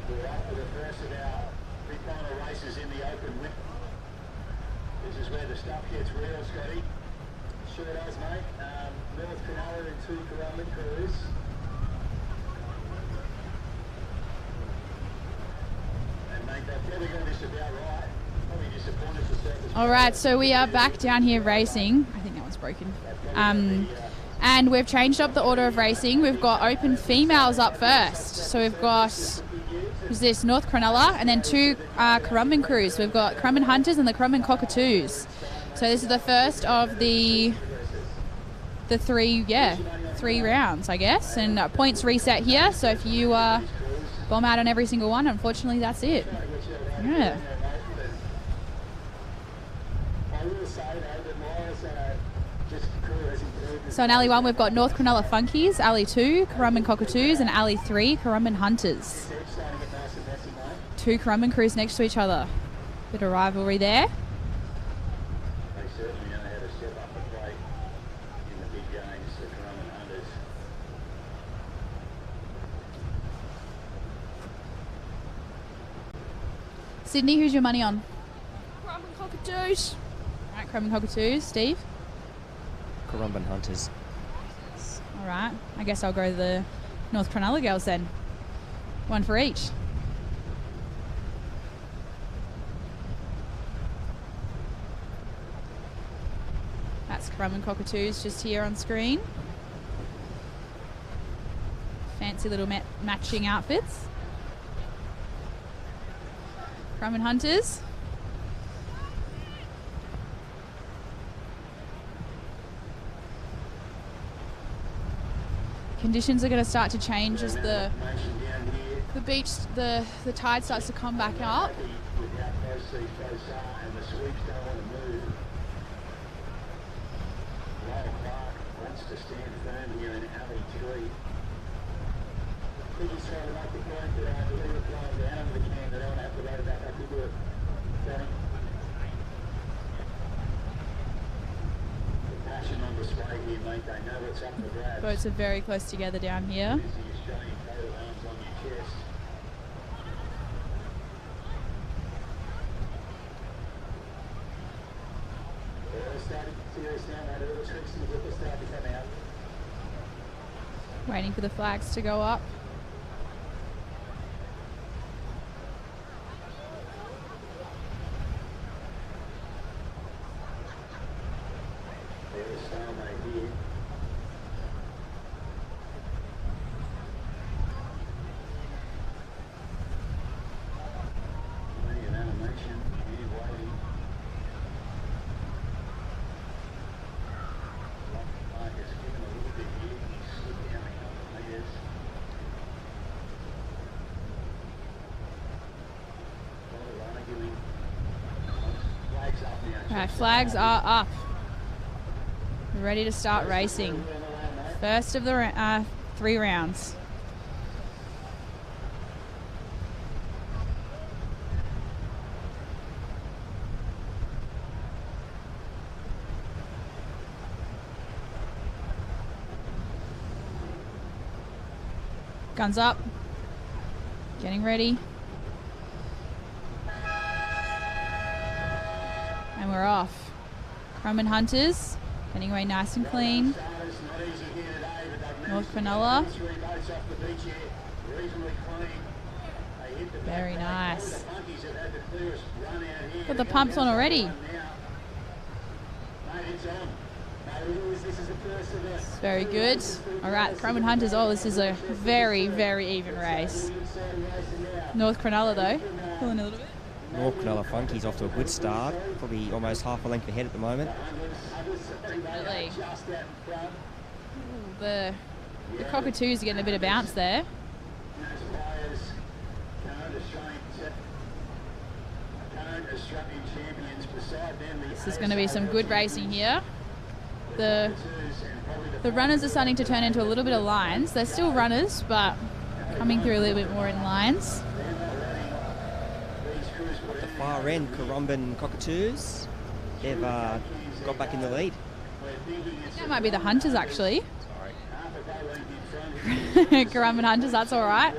We're up for the first of our pre-final races in the open whip. This is where the stuff gets real, Scotty. Sure does, mate. North Cronulla and 2 Currumbin crews. And mate, they've probably got this about right. Probably disappointed for surface. All right, so we are back down here racing. I think that one's broken. And we've changed up the order of racing. We've got open females up first. So we've got, who's this, North Cronulla, and then 2 Currumbin crews. We've got Currumbin Hunters and the Currumbin Cockatoos. So this is the first of the 3 rounds, I guess. And points reset here. So if you bomb out on every single one, unfortunately, that's it. Yeah. So in Alley 1 we've got North Cronulla Funkies, Alley 2 Currumbin Cockatoos, and Alley 3 Currumbin Hunters. 2 Currumbin crews next to each other. Bit of rivalry there. They certainly know how to step up the plate in the big games, the Currumbin Hunters. Sydney, who's your money on? Currumbin Cockatoos. All right, Currumbin Cockatoos. Steve? Currumbin Hunters. All right. I guess I'll go the North Cronulla girls then. 1 for each. That's Currumbin Cockatoos just here on screen. Fancy little matching outfits. Currumbin Hunters. Conditions are going to start to change as the beach, the tide starts to come back up. Wants to stand firm here in Alley 3. I think he's trying to make the point that I believe we're flying down under the can. They don't have to load back up into it. The passion on display here, mate. They know what's up for grabs. Boats are very close together down here. There's the Australian coat of arms on your chest. Waiting for the flags to go up. Right, flags are up. We're ready to start racing. First of the 3 rounds. Guns up. Getting ready. And we're off. Crumman Hunters getting away nice and clean. North Cronulla. Very nice. Got the pumps on already. It's very good. All right, Crumman Hunters. Oh, this is a very, very even race. North Cronulla, though, pulling a little bit. North Cronulla Funky's off to a good start. Probably almost half a length ahead at the moment. Absolutely. The Cockatoos are getting a bit of bounce there. This is going to be some good racing here. The runners are starting to turn into a little bit of lines. They're still runners, but coming through a little bit more in lines. At the far end, Currumbin Cockatoos, they've got back in the lead. That might be the Hunters, actually. Currumbin Hunters, that's all right.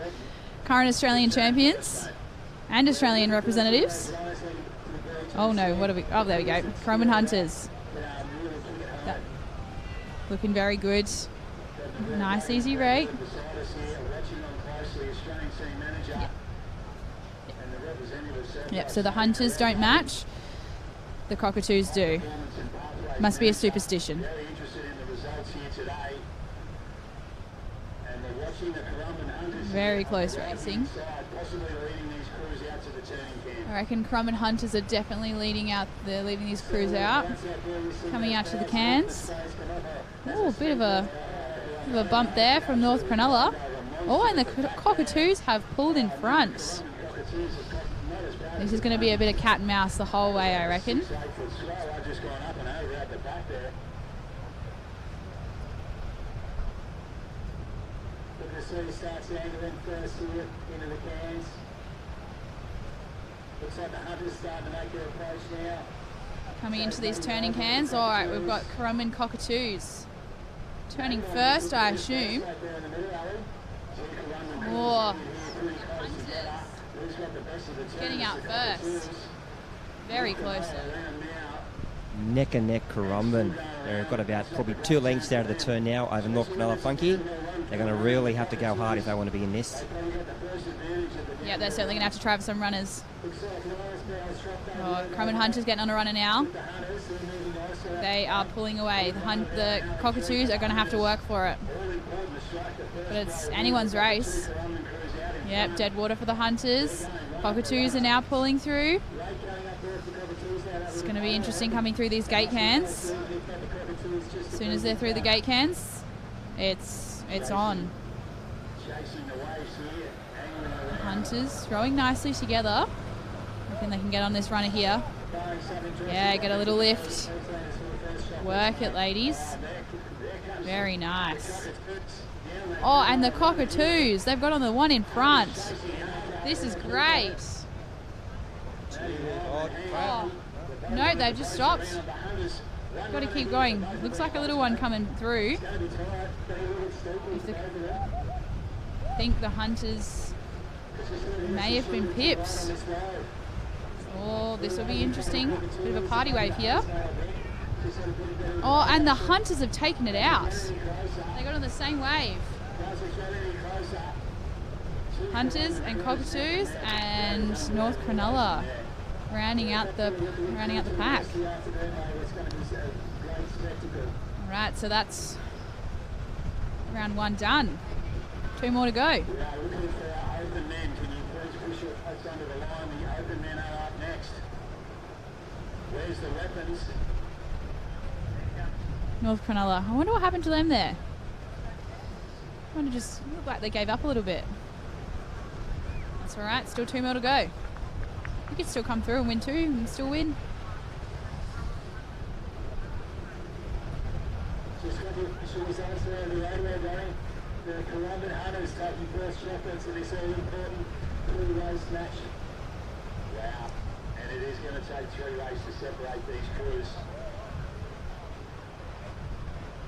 Current Australian champions and Australian representatives. Oh no, what have we? Oh, there we go. Currumbin Hunters. Looking very good. Nice, easy rate. Yep, so the Hunters don't match. The Cockatoos do. Must be a superstition. Very close racing. I reckon Crumman Hunters are definitely leading these crews out. Coming out to the cans. Oh, a bit of a bump there from North Cronulla. Oh, and the Cockatoos have pulled in front. This is going to be a bit of cat and mouse the whole way, I reckon. Coming into these turning cans. All right, we've got Currumbin Cockatoos turning first, I assume. Oh, getting out first. Very close. Neck and neck Currumbin. They've got about probably 2 lengths out of the turn now over North Cronulla Funky. They're going to really have to go hard if they want to be in this. Yeah, they're certainly going to have to try for some runners. Oh, Crumman Hunters getting on a runner now. They are pulling away. The Cockatoos are going to have to work for it. But it's anyone's race. Yep, dead water for the Hunters. Cockatoos are now pulling through. It's going to be interesting coming through these gate cans. As soon as they're through the gate cans, it's on. Hunters rowing nicely together. I think they can get on this runner here. Yeah, get a little lift. Work it, ladies. Very nice. Oh, and the Cockatoos, they've got on the one in front. This is great. Oh, no, they've just stopped. Got to keep going. Looks like a little one coming through. I think the Hunters may have been pipped. Oh, this will be interesting. Bit of a party wave here. Oh, and the Hunters have taken it out. They got on the same wave. Hunters and Cockatoos and North Cronulla rounding out the pack. All right, so that's round 1 done. 2 more to go. We are looking for our open men. Can you please push your post under the line? The open men are up next. Where's the weapons? North Cronulla. I wonder what happened to them there. I wonder, just looked like they gave up a little bit. That's all right. Still 2 more to go. You could still come through and win 2 and still win. Just got the official results there. The Adelaide running. The Currumbin Hunters taking first shot to this all-important 3-race match. Wow. And it is going to take 3 races to separate these crews.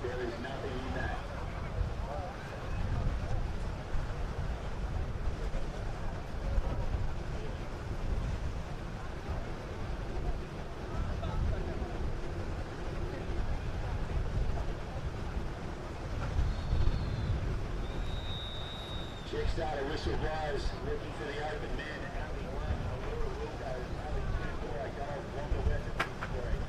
There is nothing in that. Check starter whistle blows, looking for the open men. Only one, Allura will go. Only 2 for a goal. Wonder weapon for it.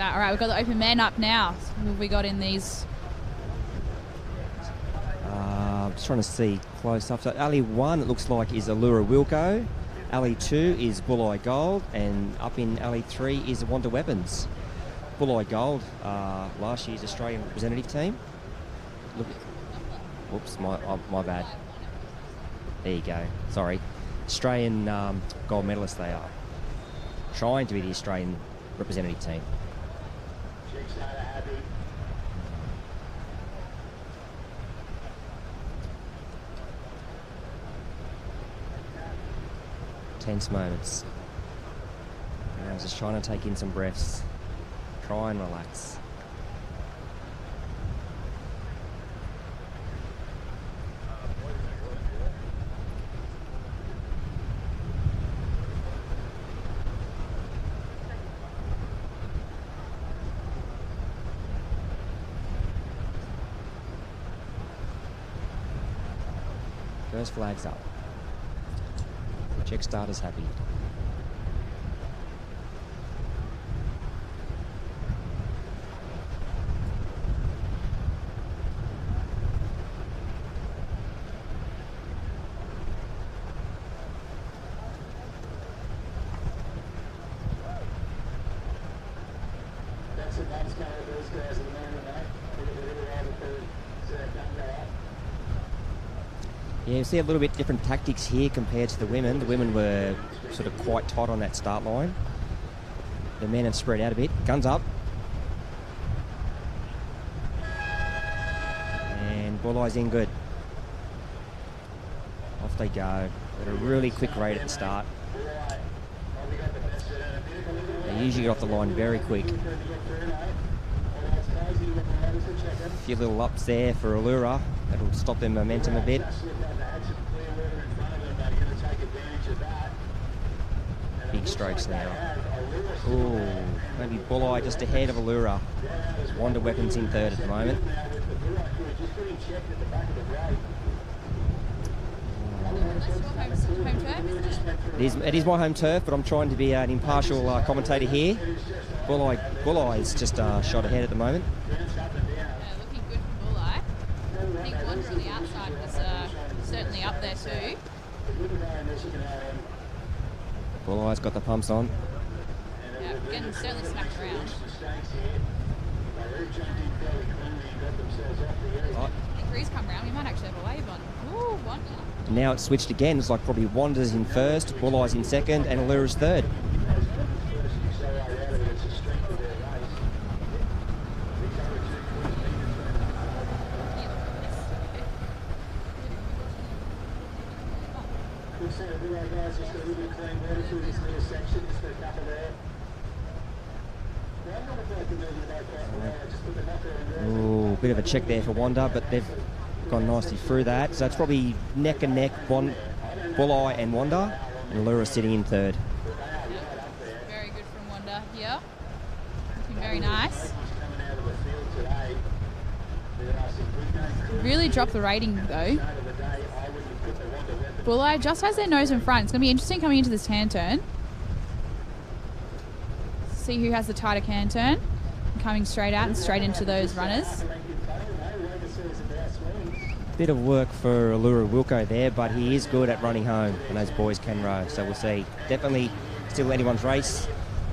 All right, we've got the open men up now. What have we got in these? Just trying to see close up. So alley 1, it looks like, is Allura Wilco. Alley 2 is Bulleye Gold, and up in alley 3 is Wonder Weapons. Bulleye Gold, last year's Australian representative team. Look, whoops, my bad. There you go. Sorry, Australian gold medalists they are. Trying to be the Australian representative team. Check starter happy. Tense moments. And I was just trying to take in some breaths. Try and relax. First flag's up. Check starter's happy. That's a nice kind of those guys at the moment, mate. They're really rather good. So they don't go out. Yeah, you see a little bit different tactics here compared to the women. The women were sort of quite tight on that start line. The men have spread out a bit. Guns up. And Bulleye's in good. Off they go. At a really quick rate at the start. They usually get off the line very quick. A few little ups there for Allura. That'll stop their momentum a bit. Big strokes now. Ooh, maybe Bulleye just ahead of Allura. Wonder Weapons in third at the moment. It is my home turf, but I'm trying to be an impartial commentator here. Bulleye's just shot ahead at the moment. Looking good for Bulleye. I think Wonder on the outside was certainly up there too. Bulleye's got the pumps on. Yeah, getting certainly smacked around. Oh. I think Breeze come round, we might actually have a wave on. Ooh, Wonder. Now it's switched again. It's like probably Wander's in first, Bulleye's in second, and Allura's third. Ooh, bit of a check there for Wander, but they've gone nicely through that. So it's probably neck and neck, Bulleye and Wanda, and Allura sitting in third. Very good from Wanda here. Looking very nice. Really dropped the rating though. Bulleye just has their nose in front. It's going to be interesting coming into this hand turn. See who has the tighter can turn. Coming straight out and straight into those runners. Bit of work for Allura Wilco there, but he is good at running home, and those boys can row. So we'll see. Definitely still anyone's race.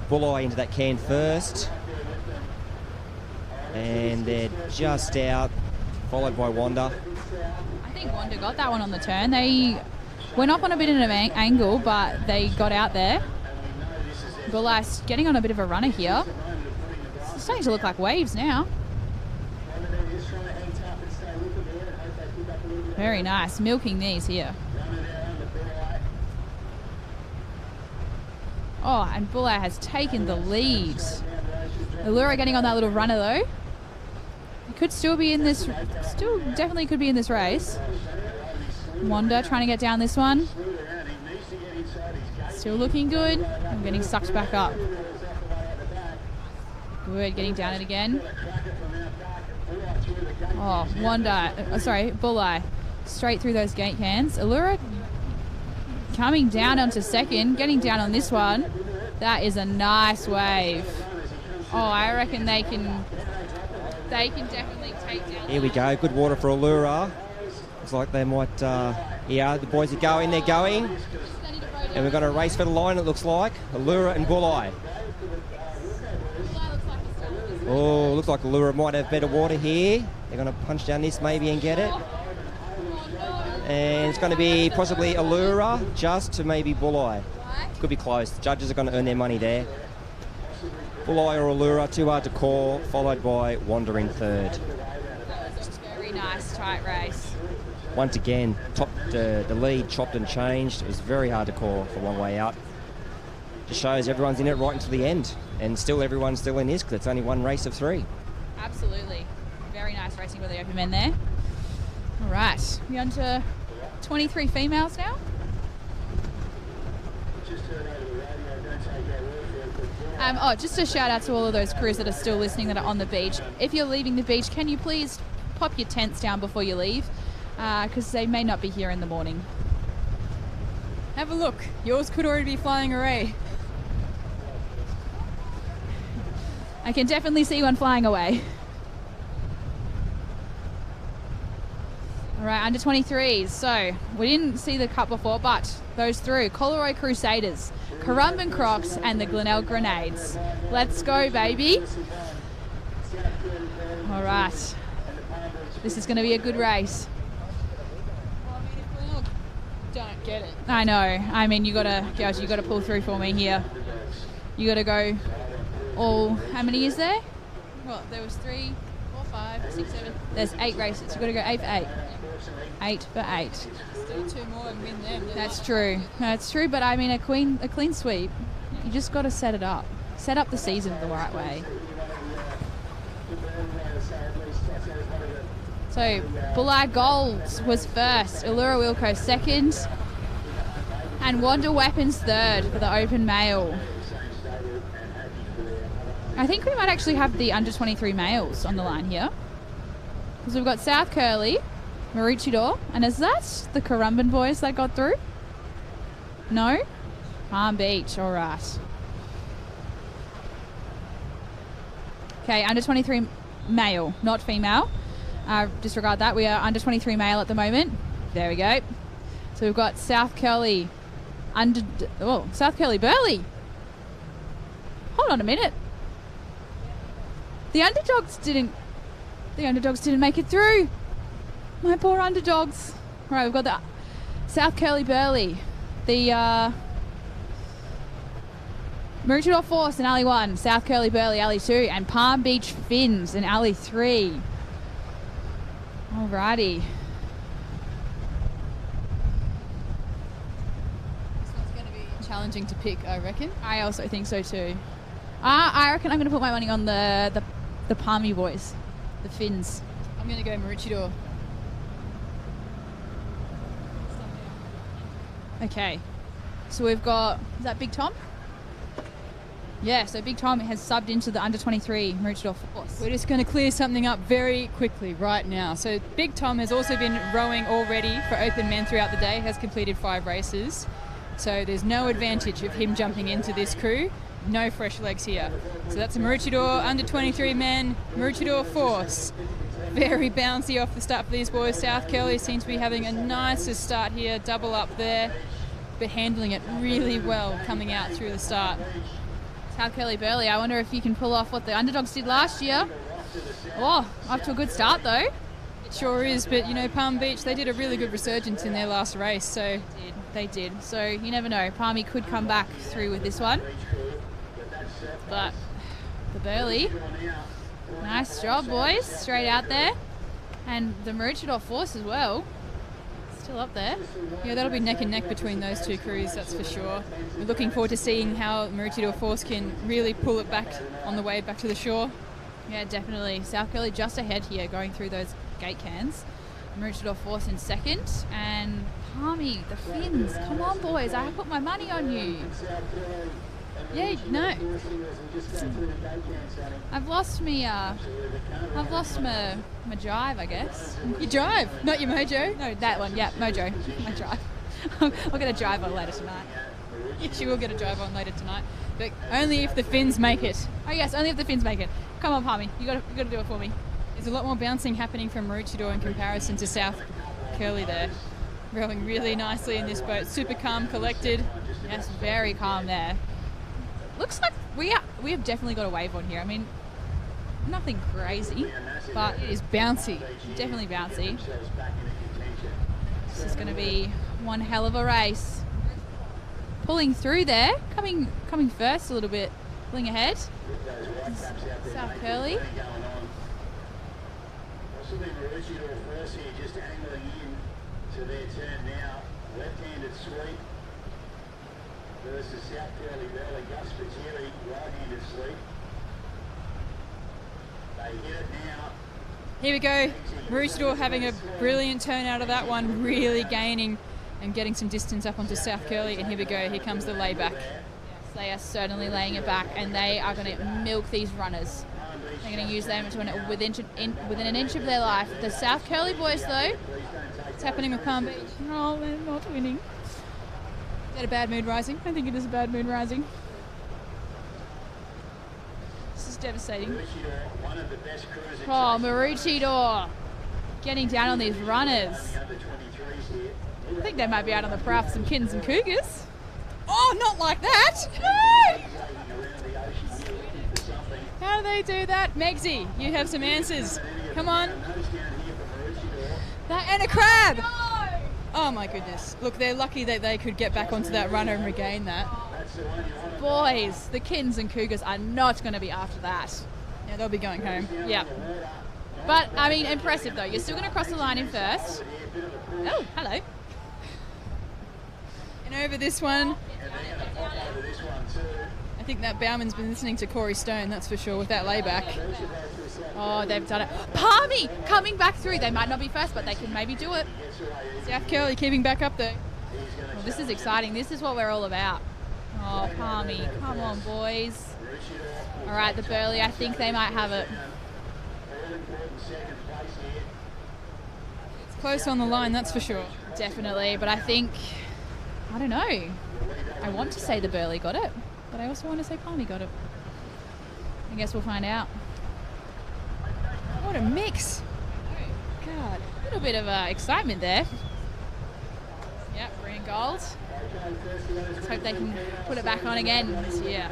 Bulleye into that can first. And they're just out, followed by Wanda. I think Wanda got that one on the turn. They went up on a bit of an angle, but they got out there. Bulleye's getting on a bit of a runner here. It's starting to look like waves now. Very nice, milking these here. Oh, and Bulleye has taken the lead. Allura getting on that little runner though. He could still be in this, definitely could be in this race. Wanda trying to get down this one. Still looking good. I'm getting sucked back up. Good, getting down it again. Oh, Wanda, sorry, Bulleye. Straight through those gate cans. Allura coming down onto second, getting down on this one. That is a nice wave. Oh, I reckon they can definitely take down. Here we go, good water for Allura. Looks like they might, yeah, the boys are going, they're going. And we're going to race for the line, it looks like. Allura and Bulleye. Oh, looks like Allura might have better water here. They're going to punch down this maybe and get it. And it's going to be possibly Allura just to maybe Bulleye. Could be close. The judges are going to earn their money there. Bulleye or Allura, too hard to call, followed by Wanda in third. Very nice, tight race. Once again, the lead chopped and changed. It was very hard to call for one way out. Just shows everyone's in it right until the end. And still everyone's still in this because it's only one race of three. Absolutely. Very nice racing with the open men there. All right, we're on to 23 females now. Just a shout out to all of those crews that are still listening that are on the beach. If you're leaving the beach, can you please pop your tents down before you leave? Because they may not be here in the morning. Have a look. Yours could already be flying away. I can definitely see one flying away. All right, under 23s. So we didn't see the cut before, but those through. Collaroy Crusaders, Currumbin Crocs, and the Glenelg Grenades. Let's go, baby. All right. This is going to be a good race. Don't get it. I know. I mean, you gotta pull through for me here. You gotta go all. How many is there? Well, there was 3, 4, 5, 6, 7. There's 8 races. You gotta go 8 for 8. 8 for 8. Still 2 more and win them. That's true. That's true. But I mean, a clean sweep. You just gotta set it up. Set up the season the right way. So, Bulleye Gold was first, Allura Wilco second, and Wanda Weapons third for the open male. I think we might actually have the under 23 males on the line here. Because we've got South Curly, Maroochydore, and is that the Currumbin boys that got through? No? Palm Beach, all right. Okay, under 23 male, not female. Disregard that. We are under 23 male at the moment. There we go. So we've got South Curly South Curly Burley. Hold on a minute. The underdogs didn't make it through. My poor underdogs. All right, we've got the South Curly Burley, the Maroochydore Force in Alley 1, South Curly Burley Alley 2, and Palm Beach Finns in Alley 3. Alrighty. This one's going to be challenging to pick, I reckon. I also think so too. I reckon I'm going to put my money on the Palmy boys, the Finns. I'm going to go Maroochydore. Okay. So we've got, is that Big Tom? Yeah, so Big Tom has subbed into the under-23 Maroochydore Force. We're just going to clear something up very quickly right now. So Big Tom has also been rowing already for open men throughout the day, has completed 5 races. So there's no advantage of him jumping into this crew. No fresh legs here. So that's a Maroochydore under-23 men, Maroochydore Force. Very bouncy off the start for these boys. South Curly seems to be having a nicer start here, double up there, but handling it really well coming out through the start. South Curly Burley, I wonder if you can pull off what the underdogs did last year. Oh, off to a good start though. It sure is, but you know, Palm Beach, they did a really good resurgence in their last race, so They did. So you never know. Palmy could come back through with this one. But the Burley, nice job, boys. Straight out there. And the Maroochydore Force as well. Still up there. Yeah, that'll be neck and neck between those two crews, that's for sure. We're looking forward to seeing how Maroochydore Force can really pull it back on the way back to the shore. Yeah, definitely. South Curly just ahead here, going through those gate cans. Maroochydore Force in second. And Palmy, the Finns. Come on, boys. I put my money on you. Yeah, no. I've lost my drive, I guess. Your drive, not your mojo. No, that one. Yeah, mojo. My drive. I'll get a drive on later tonight. Yes, you will get a drive on later tonight, but only if the Finns make it. Oh yes, only if the Finns make it. Come on, Palmy. You got to do it for me. There's a lot more bouncing happening from Maroochydore in comparison to South Curly there. Rowing really nicely in this boat. Super calm, collected. Yes, very calm there. Looks like we have definitely got a wave on here. I mean, nothing crazy, but it is bouncy. Definitely bouncy. This is going to be one hell of a race. Pulling through there, coming first a little bit, pulling ahead. South Curly. Possibly Maroochydore Force here, just angling in to their turn now. Left-handed sweep versus South Curly Burley. Gus Pateri, right-handed sweep. They hit it now. Here we go. Maroochydore having a brilliant turn out of that one, really gaining and getting some distance up onto South Curly. And here we go. Here comes the layback. Yes, they are certainly laying it back, and they are going to milk these runners. They're going to use them to within an inch of their life. The South Curly boys, though, what's happening with Palm Beach? oh, they're not winning. Is that a bad mood rising? I think it is a bad mood rising. This is devastating. Oh, Maroochydore getting down on these runners. I think they might be out on the prowl for some kittens and cougars. Oh, not like that! No! How do they do that? Megsy, you have some answers. Come on. That and a crab! Oh my goodness. Look, they're lucky that they could get back onto that runner and regain that. Boys, the kittens and cougars are not going to be after that. Yeah, they'll be going home. Yeah. But, I mean, impressive though. You're still going to cross the line in first. Oh, hello. And over this one, I think that Bowman's been listening to Corey Stone, that's for sure, with that layback. Oh, they've done it. Palmy coming back through. They might not be first, but they can maybe do it. South Curly keeping back up there. Well, this is exciting. This is what we're all about. Oh, Palmy. Come on, boys. All right, the Burley, I think they might have it. It's close on the line, that's for sure. Definitely, but I think, I don't know. I want to say the Burley got it, but I also want to say Palmy got it. I guess we'll find out. What a mix. God. A little bit of excitement there. Yep, green and gold. Let's hope they can put it back on again this year.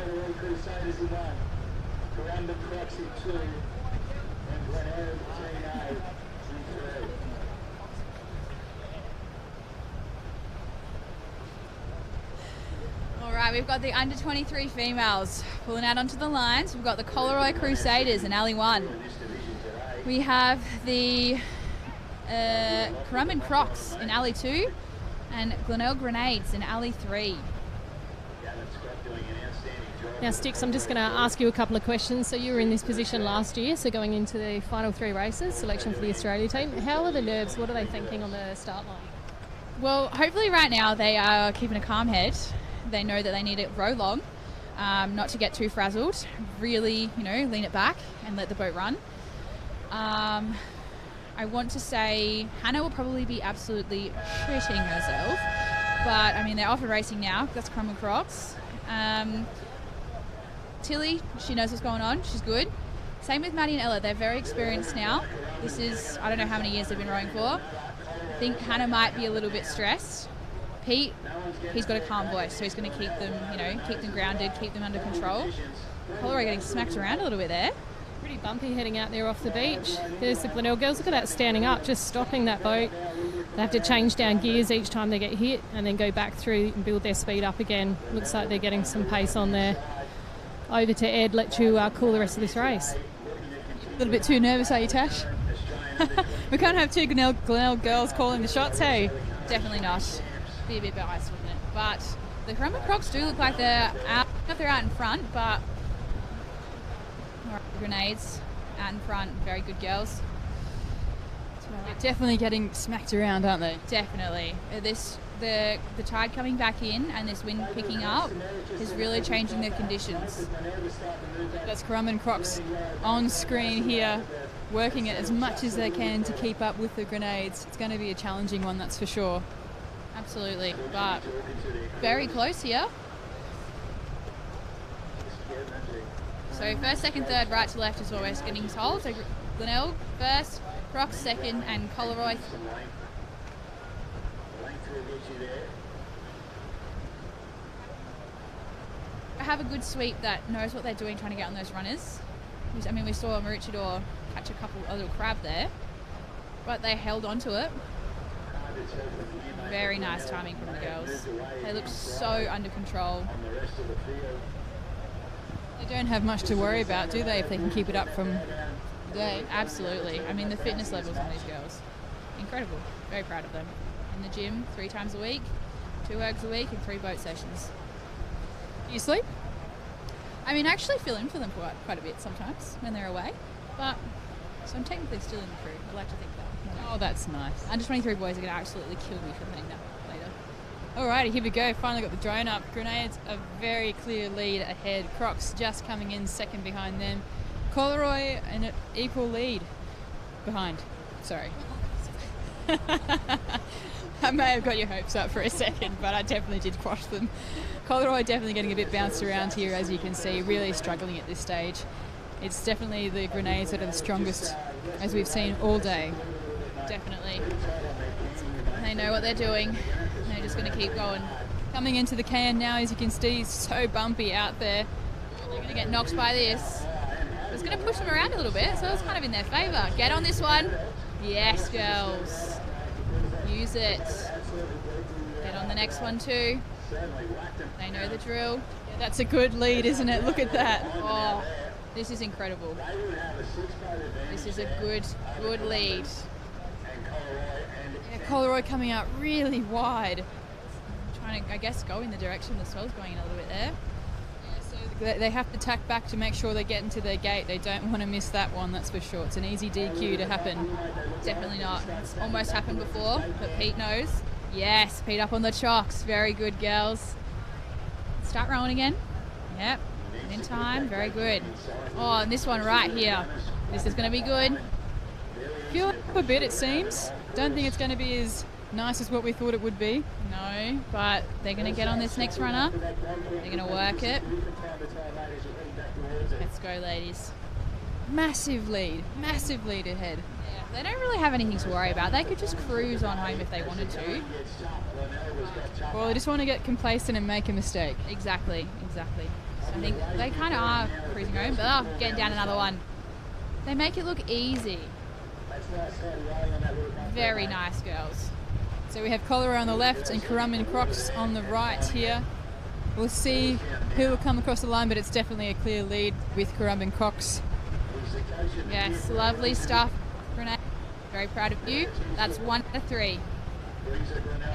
All right, we've got the under-23 females pulling out onto the lines. We've got the Collaroy Crusaders in Alley 1. We have the Currumbin Crocs in Alley 2 and Glenelg Grenades in Alley 3. Now, Stix, I'm just going to ask you a couple of questions. So you were in this position last year, so going into the final 3 races, selection for the Australia team. How are the nerves? What are they thinking on the start line? Well, hopefully right now they are keeping a calm head. They know that they need to row long, not to get too frazzled. Really, lean it back and let the boat run. I want to say Hannah will probably be absolutely shitting herself. But, I mean, they're off and racing now. That's Crumb and Crocs. Tilly, she knows what's going on. She's good. Same with Maddie and Ella. They're very experienced now. This is, I don't know how many years they've been rowing for. I think Hannah might be a little bit stressed. Pete, he's got a calm voice, so he's going to keep them, keep them grounded, keep them under control. Coleroy getting smacked around a little bit there. Pretty bumpy heading out there off the beach. There's the Glenelg girls. Look at that standing up, just stopping that boat. They have to change down gears each time they get hit and then go back through and build their speed up again. Looks like they're getting some pace on there. Over to Ed, let you cool the rest of this race. A little bit too nervous, are you, Tash? We can't have two Glenelg girls calling the shots, hey? Definitely not. Be a bit biased, wouldn't it? But the Crumb and Crocs do look like they're out. Not they're out in front, but Grenades out in front. Very good girls. They're definitely getting smacked around, aren't they? Definitely. The tide coming back in and this wind picking up is really changing the conditions. That's Crumb and Crocs on screen here, working it as much as they can to keep up with the Grenades. It's going to be a challenging one, that's for sure. Absolutely, but very close here. So first, second, third, right to left is what we're getting told. So Glenelg first, Crocs second, and Coleroy. Have a good sweep that knows what they're doing, trying to get on those runners. I mean, we saw Maroochydore catch a little crab there, but they held on to it. Very nice timing from the girls. They look so under control. They don't have much to worry about, do they, if they can keep it up from the day? Absolutely. I mean, the fitness levels on these girls, incredible. Very proud of them. In the gym 3 times a week, 2 ergs a week, and 3 boat sessions. Do you sleep? I mean, I actually fill in for them quite a bit sometimes when they're away, but so I'm technically still in the crew. I like to think that. Oh, that's nice. Under 23 boys are going to absolutely kill me for saying that later. Alrighty, here we go. Finally got the drone up. Grenades a very clear lead ahead. Crocs just coming in second behind them. Coleroy an equal lead behind. Sorry. I may have got your hopes up for a second, but I definitely did quash them. Coleroy definitely getting a bit bounced around here, as you can see, really struggling at this stage. It's definitely the Grenades that are the strongest, as we've seen all day. Definitely. They know what they're doing. They're just going to keep going. Coming into the can now, as you can see, it's so bumpy out there. They're going to get knocked by this. It's going to push them around a little bit, so it's kind of in their favour. Get on this one. Yes, girls. Use it. Get on the next one too. They know the drill. Yeah, that's a good lead, isn't it? Look at that. Oh, this is incredible. This is a good lead. Yeah, Coleroy coming out really wide. Trying to, I guess, go in the direction the swell's going in a little bit there. Yeah, so they have to tack back to make sure they get into their gate. They don't want to miss that one, that's for sure. It's an easy DQ to happen. Definitely not. It's almost happened before, but Pete knows. Yes, Pete up on the chocks. Very good, girls. Start rowing again. Yep. In time. Very good. Oh, and this one right here. This is going to be good. Feel up a bit, it seems. Don't think it's going to be as nice as what we thought it would be. No, but they're going to get on this next runner. They're going to work it. Let's go, ladies. Massive lead ahead. They don't really have anything to worry about. They could just cruise on home if they wanted to. Well, they just want to get complacent and make a mistake. Exactly. So I think they kind of are cruising home, but getting down another one. They make it look easy. Very nice, girls. So we have Coleroy on the left and Crumb and Crocs on the right here. We'll see who will come across the line, but it's definitely a clear lead with Crumb and Crocs. Yes, lovely stuff. Renee, very proud of you. That's 1 out of 3.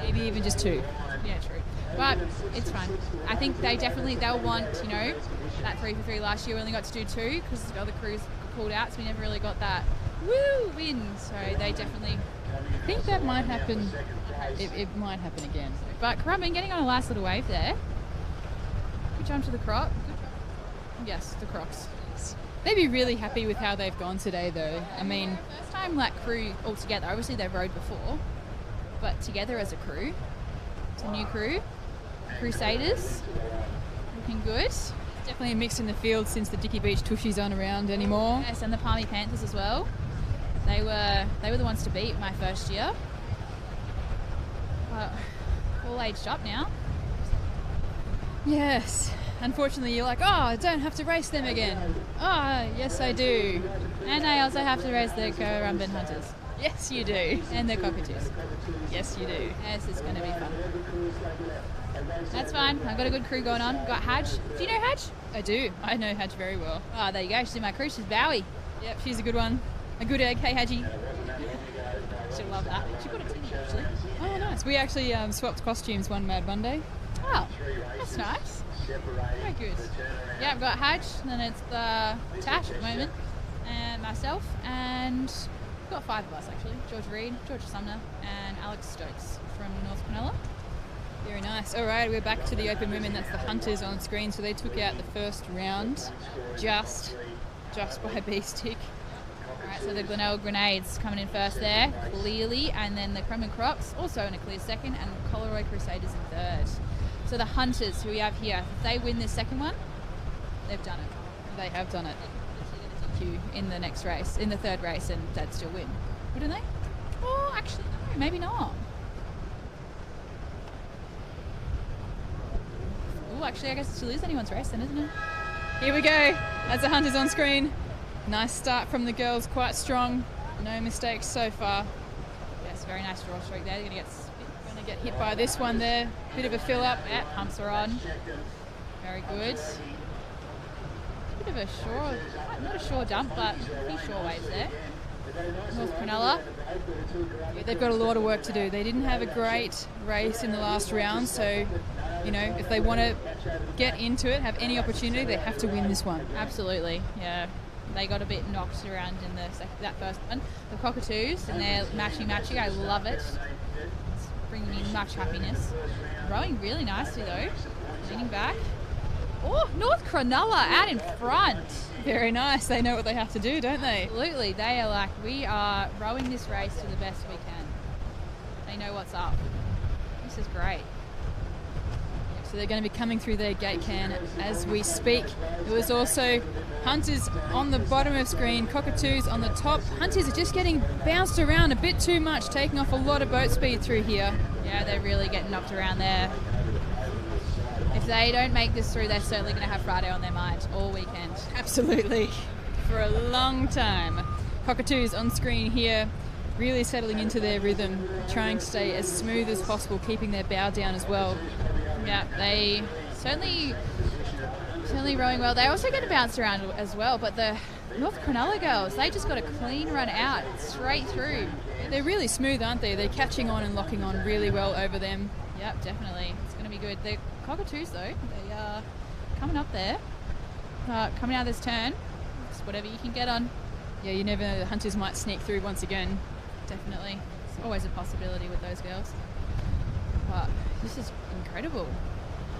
Maybe even just 2. Yeah, true. But it's fine. I think they'll want, that 3 for 3 last year. We only got to do 2 because the other crews pulled out, so we never really got that win. So they definitely... I think that might happen It might happen again. But Currumbin getting on a nice little wave there. Good jump to the croc. Yes, the crocs. They'd be really happy with how they've gone today, though. I mean, First time like crew all together. Obviously they've rode before, but together as a crew. It's a new crew. Crusaders. Looking good. definitely a mix in the field since the Dicky Beach Tushies aren't around anymore. Yes, and the Palmy Panthers as well. They were the ones to beat my first year. All aged up now. Yes. Unfortunately, you're like, oh, I don't have to race them again. Oh, yes, I do. And I also have to race the Currumbin Hunters. Yes, you do. And the Cockatoos. Yes, you do. Yes, it's going to be fun. That's fine. I've got a good crew going on. Got Hadge. Do you know Hadge? I do. I know Hadge very well. Oh, there you go. She's in my crew. She's Bowie. Yep, she's a good one. A good egg. Hey, Hadgie. She'll love that. She got a tinny, actually. Oh, nice. We actually swapped costumes one Mad Monday. Oh, that's nice. Very good. Yeah, I've got Hadge, and then it's the Tash at the moment, and myself, and we've got 5 of us actually. George Reed, George Sumner, and Alex Stokes from North Cronulla. Very nice. All right, we're back to the open women. That's the Hunters on screen. So they took out the first round just by a B-stick. All right, so the Glenelg Grenades coming in first there, clearly, and then the Crumman Crocs also in a clear second, and Collaroy Crusaders in third. So the Hunters, who we have here, if they win this second one, they've done it. They have done it. In the next race, in the third race, and they'd still win, wouldn't they? Oh, actually, no, maybe not. Oh, actually, I guess it still is anyone's race then, isn't it? Here we go. That's the Hunters on screen. Nice start from the girls, quite strong. No mistakes so far. Yes, very nice draw streak there. They're going to get hit by this one there. Bit of a fill up. Yeah, pumps are on. Very good. Bit of a shore, not a shore jump, but pretty shore waves there. North Cronulla. Yeah, they've got a lot of work to do. They didn't have a great race in the last round, so you know, if they want to get into it, have any opportunity, they have to win this one. Absolutely, yeah. They got a bit knocked around in that first one. The Cockatoos and their matching. I love it. It's bringing me much happiness. Rowing really nicely though. Leaning back. Oh, North Cronulla out in front. Very nice. They know what they have to do, don't they? Absolutely. They are like, we are rowing this race to the best we can. They know what's up. This is great. So they're going to be coming through their gate can as we speak. There was also Hunters on the bottom of screen, Cockatoos on the top. Hunters are just getting bounced around a bit too much, taking off a lot of boat speed through here. Yeah, they're really getting knocked around there. If they don't make this through, they're certainly going to have Friday on their mind all weekend. Absolutely. For a long time. Cockatoos on screen here, really settling into their rhythm, trying to stay as smooth as possible, keeping their bow down as well. Yeah, they certainly rowing well. They also get bounced around as well, but the North Cronulla girls, they just got a clean run out, straight through. They're really smooth, aren't they? They're catching on and locking on really well over them. Yep, definitely. It's going to be good. The Cockatoos, though, they are coming up there. Coming out of this turn, it's whatever you can get on. Yeah, you never know. The Hunters might sneak through once again. Definitely. It's always a possibility with those girls. But this is incredible.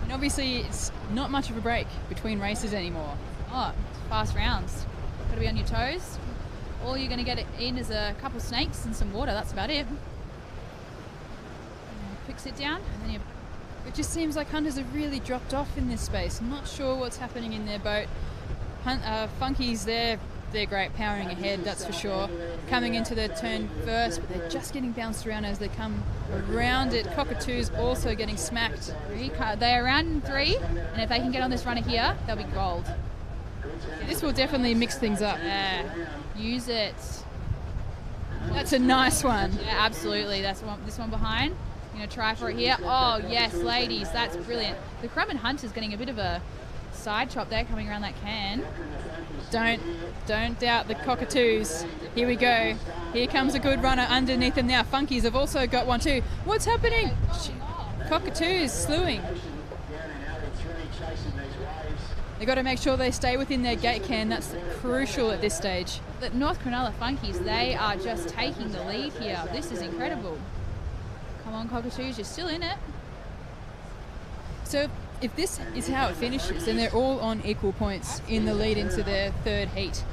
And obviously, it's not much of a break between races anymore. Oh, it's fast rounds. Got to be on your toes. All you're going to get in is a couple snakes and some water. That's about it. Quick sit down, and then you. It just seems like Hunters have really dropped off in this space. I'm not sure what's happening in their boat. Funkies, they're great, powering ahead, that's for sure. Coming into their turn first, but they're just getting bounced around as they come around it. Cockatoos also getting smacked. They're around in 3, and if they can get on this runner here, they'll be gold. This will definitely mix things up. Use it. That's a nice one. Yeah, absolutely. That's this one behind. Going to try for it here. Oh, yes, ladies. That's brilliant. The Crumman Hunter's getting a bit of a side chop there coming around that can. Don't doubt the Cockatoos. Here we go. Here comes a good runner underneath them now. Funkies have also got one too. What's happening? Cockatoos slewing. They've got to make sure they stay within their gate can. That's crucial at this stage. The North Cronulla Funkies, they are just taking the lead here. This is incredible. Come on, Cockatoos, you're still in it. So if this is how it finishes, then they're all on equal points in the lead into their third heat,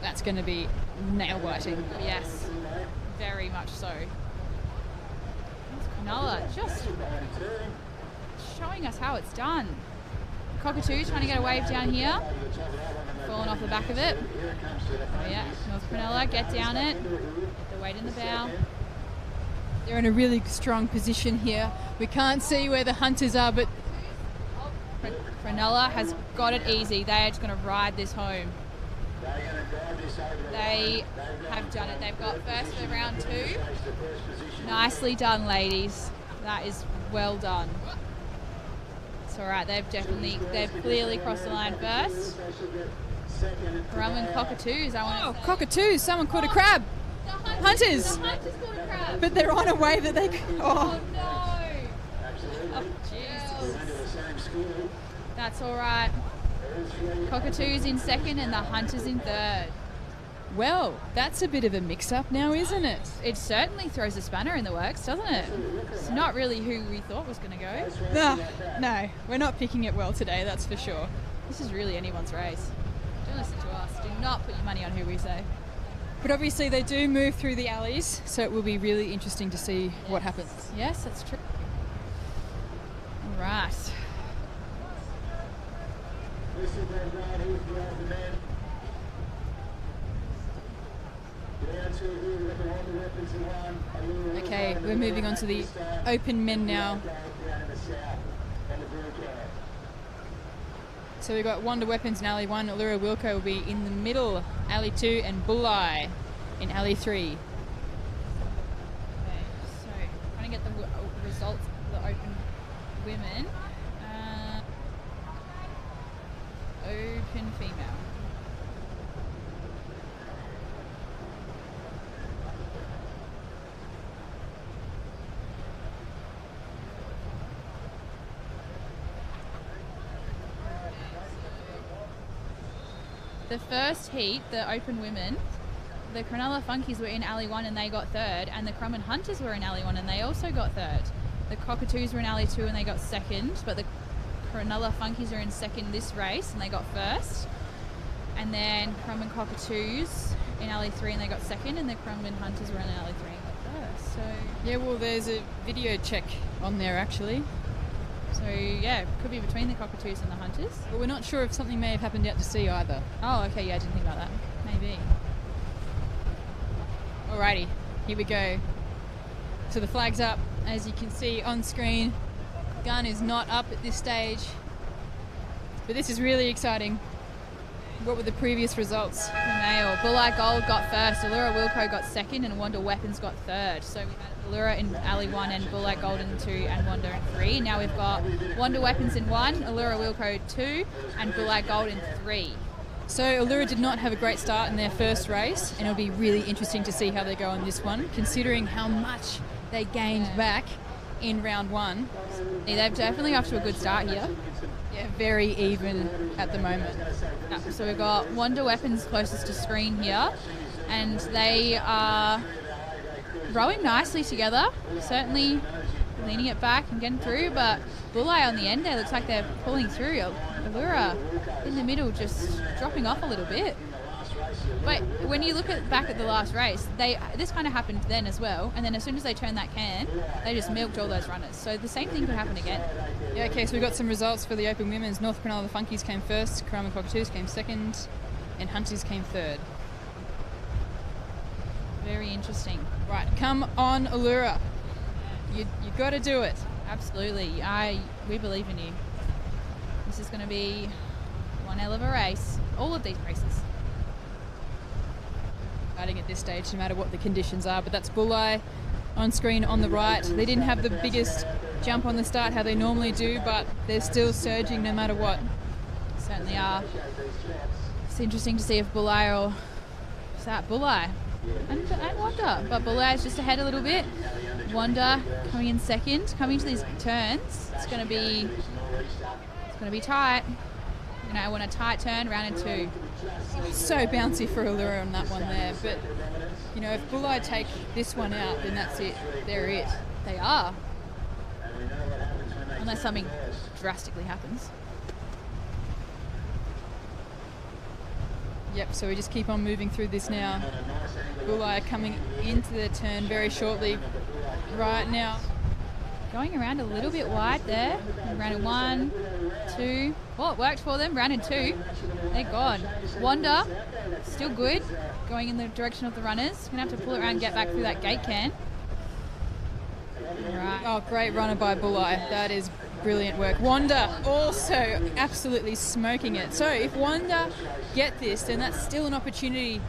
that's going to be nail-biting. Yes, very much so. Cronulla just showing us how it's done. Cockatoo trying to get a wave down here. Falling off the back of it. Oh yeah, North Cronulla, get down it. Get the weight in the bow. They're in a really strong position here. We can't see where the Hunters are, but Cronulla has got it easy. They are just going to ride this home. They have done it. They've got first for round 2. Nicely done, ladies. That is well done. It's all right. They've clearly crossed the line first. Currumbin Cockatoos. Cockatoos! Someone caught a crab. Hunters! The Hunters caught a crab. But they're on a wave that they. Oh no! Oh jeez. That's all right. Cockatoos in second and the Hunters in third. Well, that's a bit of a mix-up now, isn't it? It certainly throws a spanner in the works, doesn't it? It's not really who we thought was going to go. No, we're not picking it well today, that's for sure. This is really anyone's race. Don't listen to us. Do not put your money on who we say. But obviously they do move through the alleys, so it will be really interesting to see what happens. Yes, that's true. All right. Okay, we're moving on to the open men now. So we've got Wonder Weapons in alley 1, Allura Wilco will be in the middle, alley 2, and Bulleye in alley 3. Okay, so trying to get the results of the open women. Open female. The first heat, the open women, the Cronulla Funkies were in alley 1 and they got third, and the Currumbin Hunters were in alley 1 and they also got third. The Cockatoos were in alley 2 and they got second, but the Cronulla Funkies are in second this race and they got first. And then Currumbin Cockatoos in alley 3 and they got second, and the Currumbin Hunters were in alley 3 and got first. So yeah, well, there's a video check on there actually. So yeah, it could be between the Cockatoos and the Hunters. But we're not sure if something may have happened out to sea either. Oh, okay, yeah, I didn't think about that. Maybe. Alrighty, here we go. So the flag's up, as you can see on screen. Gun is not up at this stage. But this is really exciting. What were the previous results? The male. Bulleye Gold got first, Allura Wilco got second, and Wonder Weapons got third. So we had Allura in alley 1 and Bulleye Gold in 2 and Wonder in 3. Now we've got Wonder Weapons in 1, Allura Wilco 2, and Bulleye Gold in 3. So Allura did not have a great start in their first race, and it'll be really interesting to see how they go on this one, considering how much they gained back in round 1. Yeah, they're definitely off to a good start here. Yeah, very even at the moment. So we've got Wonder Weapons closest to screen here, and they are rowing nicely together, certainly leaning it back and getting through, but Bulleye on the end there looks like they're pulling through. Allura in the middle just dropping off a little bit. But when you look back at the last race, this kind of happened then as well, and then as soon as they turned that can, they just milked all those runners. So the same thing could happen again. Yeah, okay, so we've got some results for the Open Women's. North Cronulla Funkies came first, Currumbin Cockatoos came second, and Hunters came third. Very interesting. Right, come on, Allura. You got to do it. Absolutely. We believe in you. This is going to be one hell of a race. All of these races. Starting at this stage, no matter what the conditions are, but that's Bulleye on screen on the right. They didn't have the biggest jump on the start how they normally do, but they're still surging no matter what. Certainly are. It's interesting to see if Bulleye or is that Bulleye and Wonder, but Bulleye is just ahead a little bit. Wonder coming in second, coming to these turns. It's going to be tight. You know, I want a tight turn, round in 2. So bouncy for Allura on that one there. But, you know, if Bulli take this one out, then that's it. They're it. They are. Unless something drastically happens. Yep, so we just keep on moving through this now. Bulli are coming into their turn very shortly right now. Going around a little bit wide there. Round in 1, 2. Oh, it worked for them. Round in 2. They're gone. Wanda, still good. Going in the direction of the runners. Going to have to pull it around and get back through that gate can. Right. Oh, great runner by Bulli. That is brilliant work. Wanda also absolutely smoking it. So if Wanda get this, then that's still an opportunity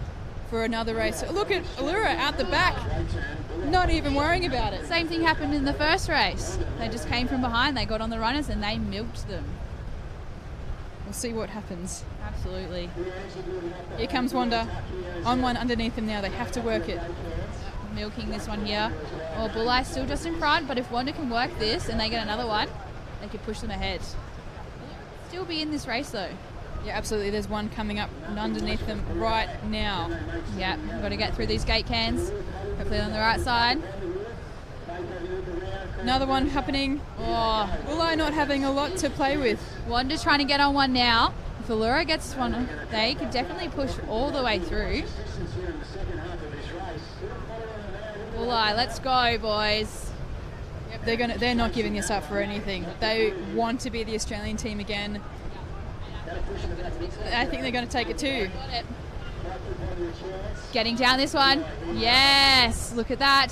for another race. Look at Allura out the back, not even worrying about it. Same thing happened in the first race. They just came from behind, they got on the runners and they milked them. We'll see what happens. Absolutely. Here comes Wanda. On one underneath them now. They have to work it. Milking this one here. Oh, Bulli's still just in front, but if Wanda can work this and they get another one, they could push them ahead. Still be in this race though. Yeah, absolutely. There's one coming up underneath them right now. Yeah, we've got to get through these gate cans. Hopefully on the right side. Another one happening. Oh, Bulli not having a lot to play with. Wanda's trying to get on one now. If Allura gets one, they could definitely push all the way through. Bulli, let's go, boys. Yep, they're not giving this up for anything. They want to be the Australian team again. I think they're going to take it too. Getting down this one. Yes, look at that.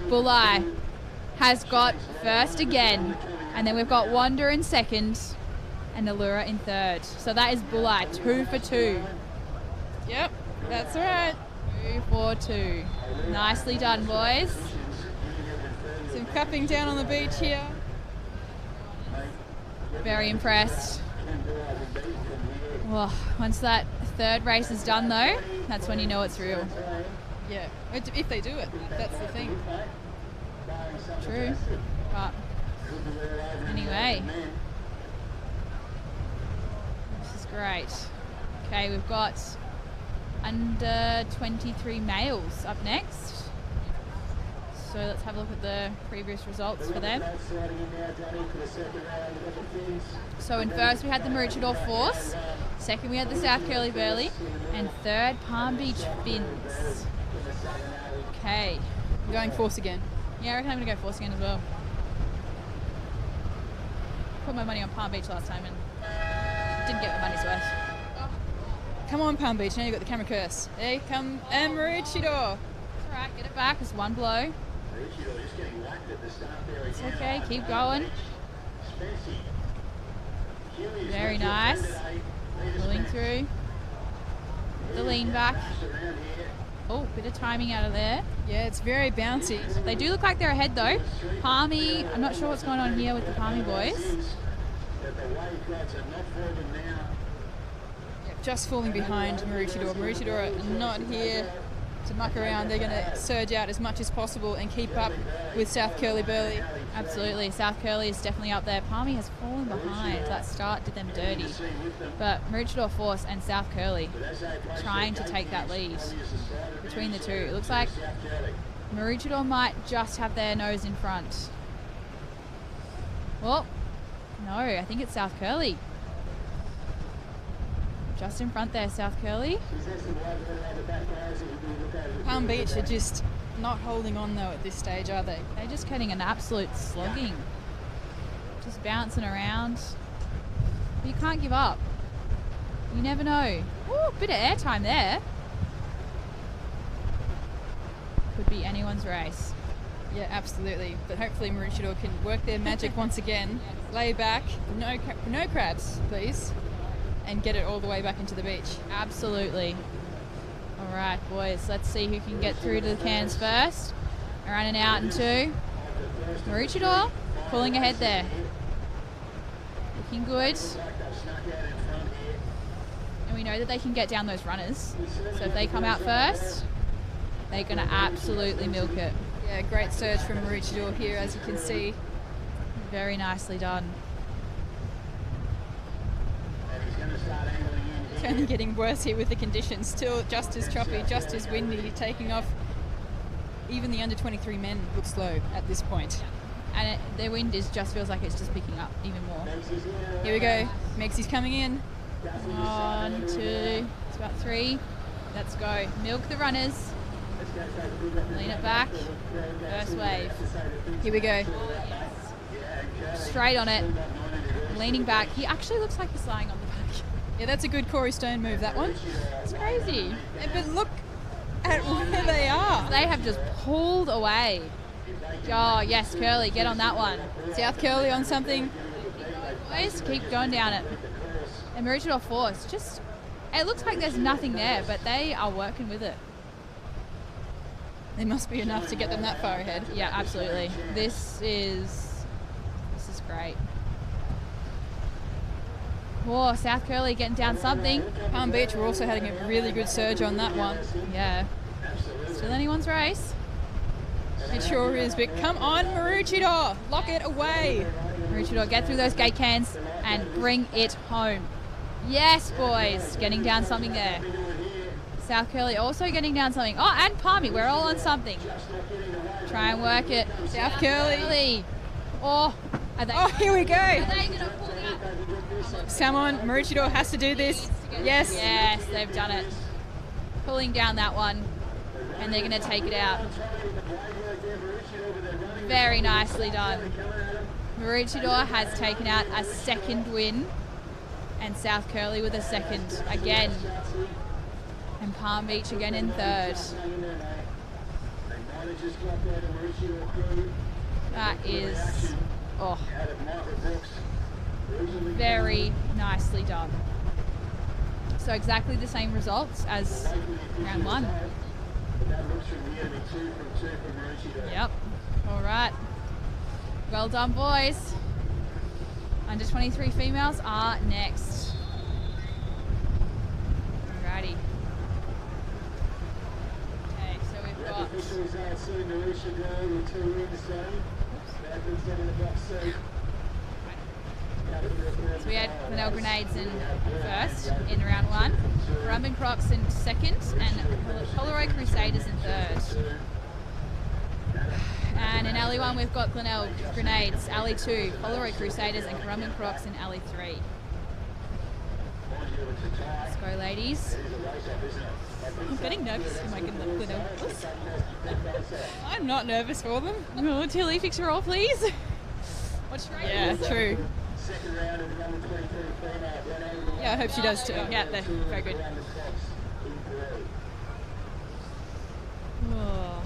Bulli has got first again. And then we've got Wanda in second and Allura in third. So that is Bulli, 2 for 2. Yep, that's right. 2 for 2. Nicely done, boys. Some clapping down on the beach here. Very impressed. Well, once that third race is done though, that's when you know it's real. Yeah, if they do it, that's the thing. True. But anyway, this is great. Okay, we've got under 23 males up next. So let's have a look at the previous results for them. So in first we had the Maroochydore Force, second we had the South Curly Burley, and third Palm Beach Fins. Okay. I'm going Force again. Yeah, I reckon I'm going to go Force again as well. Put my money on Palm Beach last time and didn't get my money's worth. Come on, Palm Beach, now you've got the camera curse. There you come, and Maroochydore. It's alright, get it back, it's one blow. It's okay, keep going. Very nice. Pulling through. The lean back. Oh, bit of timing out of there. Yeah, it's very bouncy. They do look like they're ahead though. Palmy, I'm not sure what's going on here with the Palmy boys. Yep, just falling behind Maroochydore. Maroochydore are not here to muck around. They're going to surge out as much as possible and keep up with South Curly Burley. Absolutely, South Curly is definitely up there. Palmy has fallen behind. That start did them dirty. But Maroochydore Force and South Curly trying to take that lead between the two. It looks like Maroochydore might just have their nose in front. Well, no, I think it's South Curly. Just in front there, South Curly. Palm Beach are just not holding on though at this stage, are they? They're just getting an absolute slogging. Just bouncing around. But you can't give up. You never know. Ooh, bit of airtime there. Could be anyone's race. Yeah, absolutely. But hopefully Maroochydore can work their magic once again. Lay back, no crabs, please. And get it all the way back into the beach. Absolutely. All right, boys, let's see who can get through to the cans first. Running out in 2. Maroochydore pulling ahead there. Looking good. And we know that they can get down those runners. So if they come out first, they're going to absolutely milk it. Yeah, great surge from Maroochydore here, as you can see. Very nicely done. only getting worse here with the conditions. Still just as choppy, just as windy, taking off. Even the under 23 men look slow at this point. And the wind just feels like it's just picking up even more. Here we go. Mexie's coming in. 1, 2, it's about 3. Let's go. Milk the runners. Lean it back. First wave. Here we go. Straight on it. Leaning back. He actually looks like he's lying on the back. Yeah, that's a good Corey Stone move, that one. It's crazy. But look at where they are. They have just pulled away. Oh, yes, Curly, get on that one. South Curly on something. Boys, keep going down it. And Maroochydore Force, just, it looks like there's nothing there, but they are working with it. There must be enough to get them that far ahead. Yeah, absolutely. This is great. Whoa, South Curly getting down something. Palm Beach were also having a really good surge on that one. Yeah. Still anyone's race. It sure is, but come on, Maroochydore, lock it away. Maroochydore, get through those gate cans and bring it home. Yes, boys, getting down something there. South Curly also getting down something. Oh, and Palmy, we're all on something. Try and work it. South Curly. Oh, here we go. Are they going to pull that? Come on, Maroochydore has to do this. Yes. Yes, they've done it. Pulling down that one, and they're going to take it out. Very nicely done. Maroochydore has taken out a second win, and South Curly with a second again. And Palm Beach again in third. That is, very nicely done. So exactly the same results as round 1. Yep. All right. Well done, boys. Under 23 females are next. Alrighty. Okay, so we've got... So we had Glenelg Grenades in first in round 1, Currumbin Crocs in second, and Coleroy Crusaders in third. And in Alley 1 we've got Glenelg Grenades, Alley 2, Coleroy Crusaders, and Currumbin Crocs in Alley 3. Let's go, ladies. I'm getting nervous for my Glenelg girls. I'm not nervous for them. Oh, Tilly, fix your roll, please. What's your Yeah, true. Yeah, I hope she does too. Yeah, they're very good. Oh.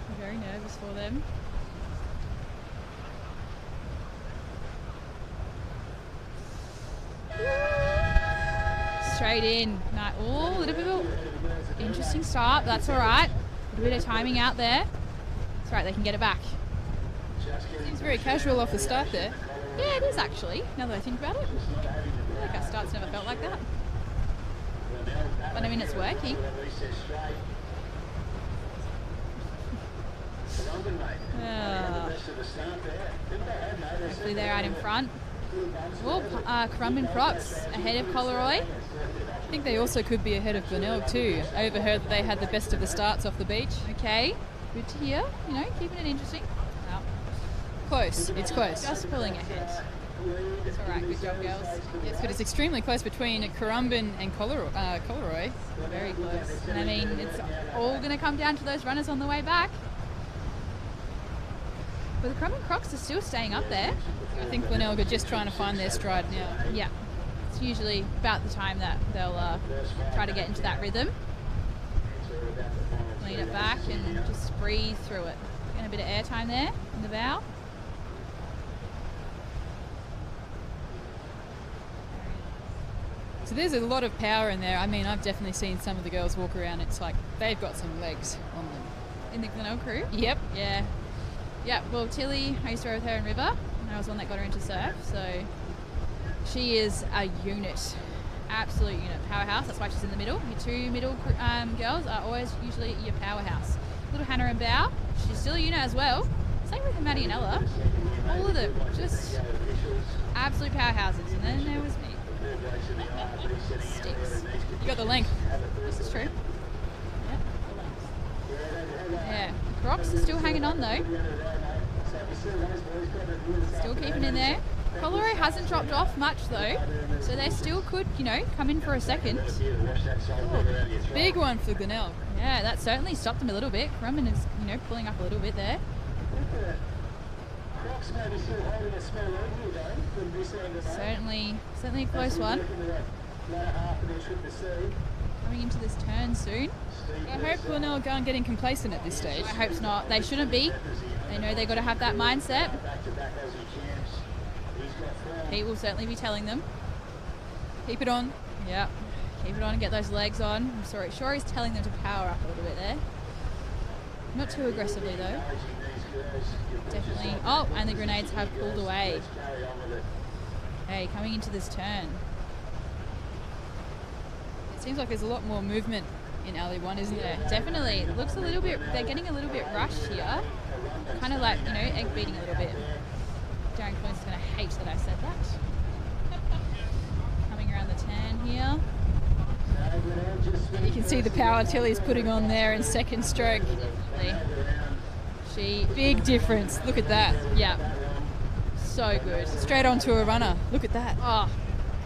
I'm very nervous for them. Straight in. Oh, a little bit of an interesting start. That's all right. A bit of timing out there. That's right, they can get it back. Seems very casual off the start there. Yeah, it is actually, now that I think about it. I feel like our starts never felt like that. But I mean, it's working. Hopefully they're out in front. Oh, Currumbin Crocs ahead of Coleroy. I think they also could be ahead of Glenelg too. I overheard that they had the best of the starts off the beach. Okay, good to hear. You know, keeping it interesting. Oh. Close, it's close. Just pulling ahead. It's all right, good job, girls. Yes, but it's extremely close between Currumbin and Coleroy. Very close. And I mean, it's all going to come down to those runners on the way back. But the Currumbin Crocs are still staying up there. I think Glenelg are just trying to find their stride now. Yeah, it's usually about the time that they'll try to get into that rhythm. Lean it back and just breathe through it. Getting a bit of air time there in the bow. So there's a lot of power in there. I mean, I've definitely seen some of the girls walk around. It's like they've got some legs on them. In the Glenelg crew? Yep. Yeah. Yeah, well, Tilly, I used to row with her in River, and I was the one that got her into surf, so she is a unit. Absolute unit. Powerhouse, that's why she's in the middle. Your two middle girls are always usually your powerhouse. Little Hannah and Bow, she's still a unit as well. Same with Maddie and Ella. All of them, just absolute powerhouses. And then there was me. Sticks. You got the length. This is true. Yep. Yeah. Crocs are still hanging on though. Still keeping in there. Colorado hasn't dropped off much though, so they still could, come in for a second. Big one for Glenelg. Yeah, that certainly stopped them a little bit. Grumman is, pulling up a little bit there. Certainly a close one. Coming into this turn soon. I hope Glenelg aren't getting complacent at this stage. I hope not. They shouldn't be. They know they've got to have that mindset. Pete will certainly be telling them. Keep it on. Yeah. Keep it on and get those legs on. I'm sure he's telling them to power up a little bit there. Not too aggressively though. Definitely. Oh, and the grenades have pulled away. Hey, coming into this turn. It seems like there's a lot more movement in Alley 1, isn't there? Definitely. It looks a little bit, they're getting a little bit rushed here. Kind of like, egg beating a little bit. Darren Coyne's going to hate that I said that. Coming around the turn here. You can see the power Tilly's putting on there in second stroke. Big difference. Look at that. Yeah. So good. Straight onto a runner. Look at that. Oh,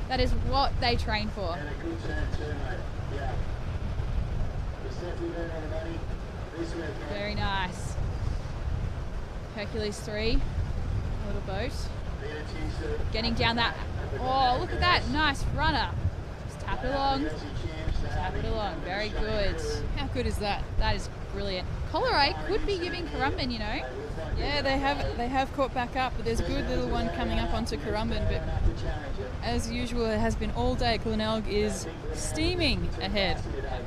that is what they train for. Very nice. Hercules 3. Little boat. Getting down that. Oh, look at that. Nice runner. Just tap it along. Tap it along. Very good. How good is that? That is brilliant. Colorado could be giving Currumbin, Yeah, they have caught back up, but there's a good little one coming up onto Currumbin. But as usual, it has been all day. Glenelg is steaming ahead.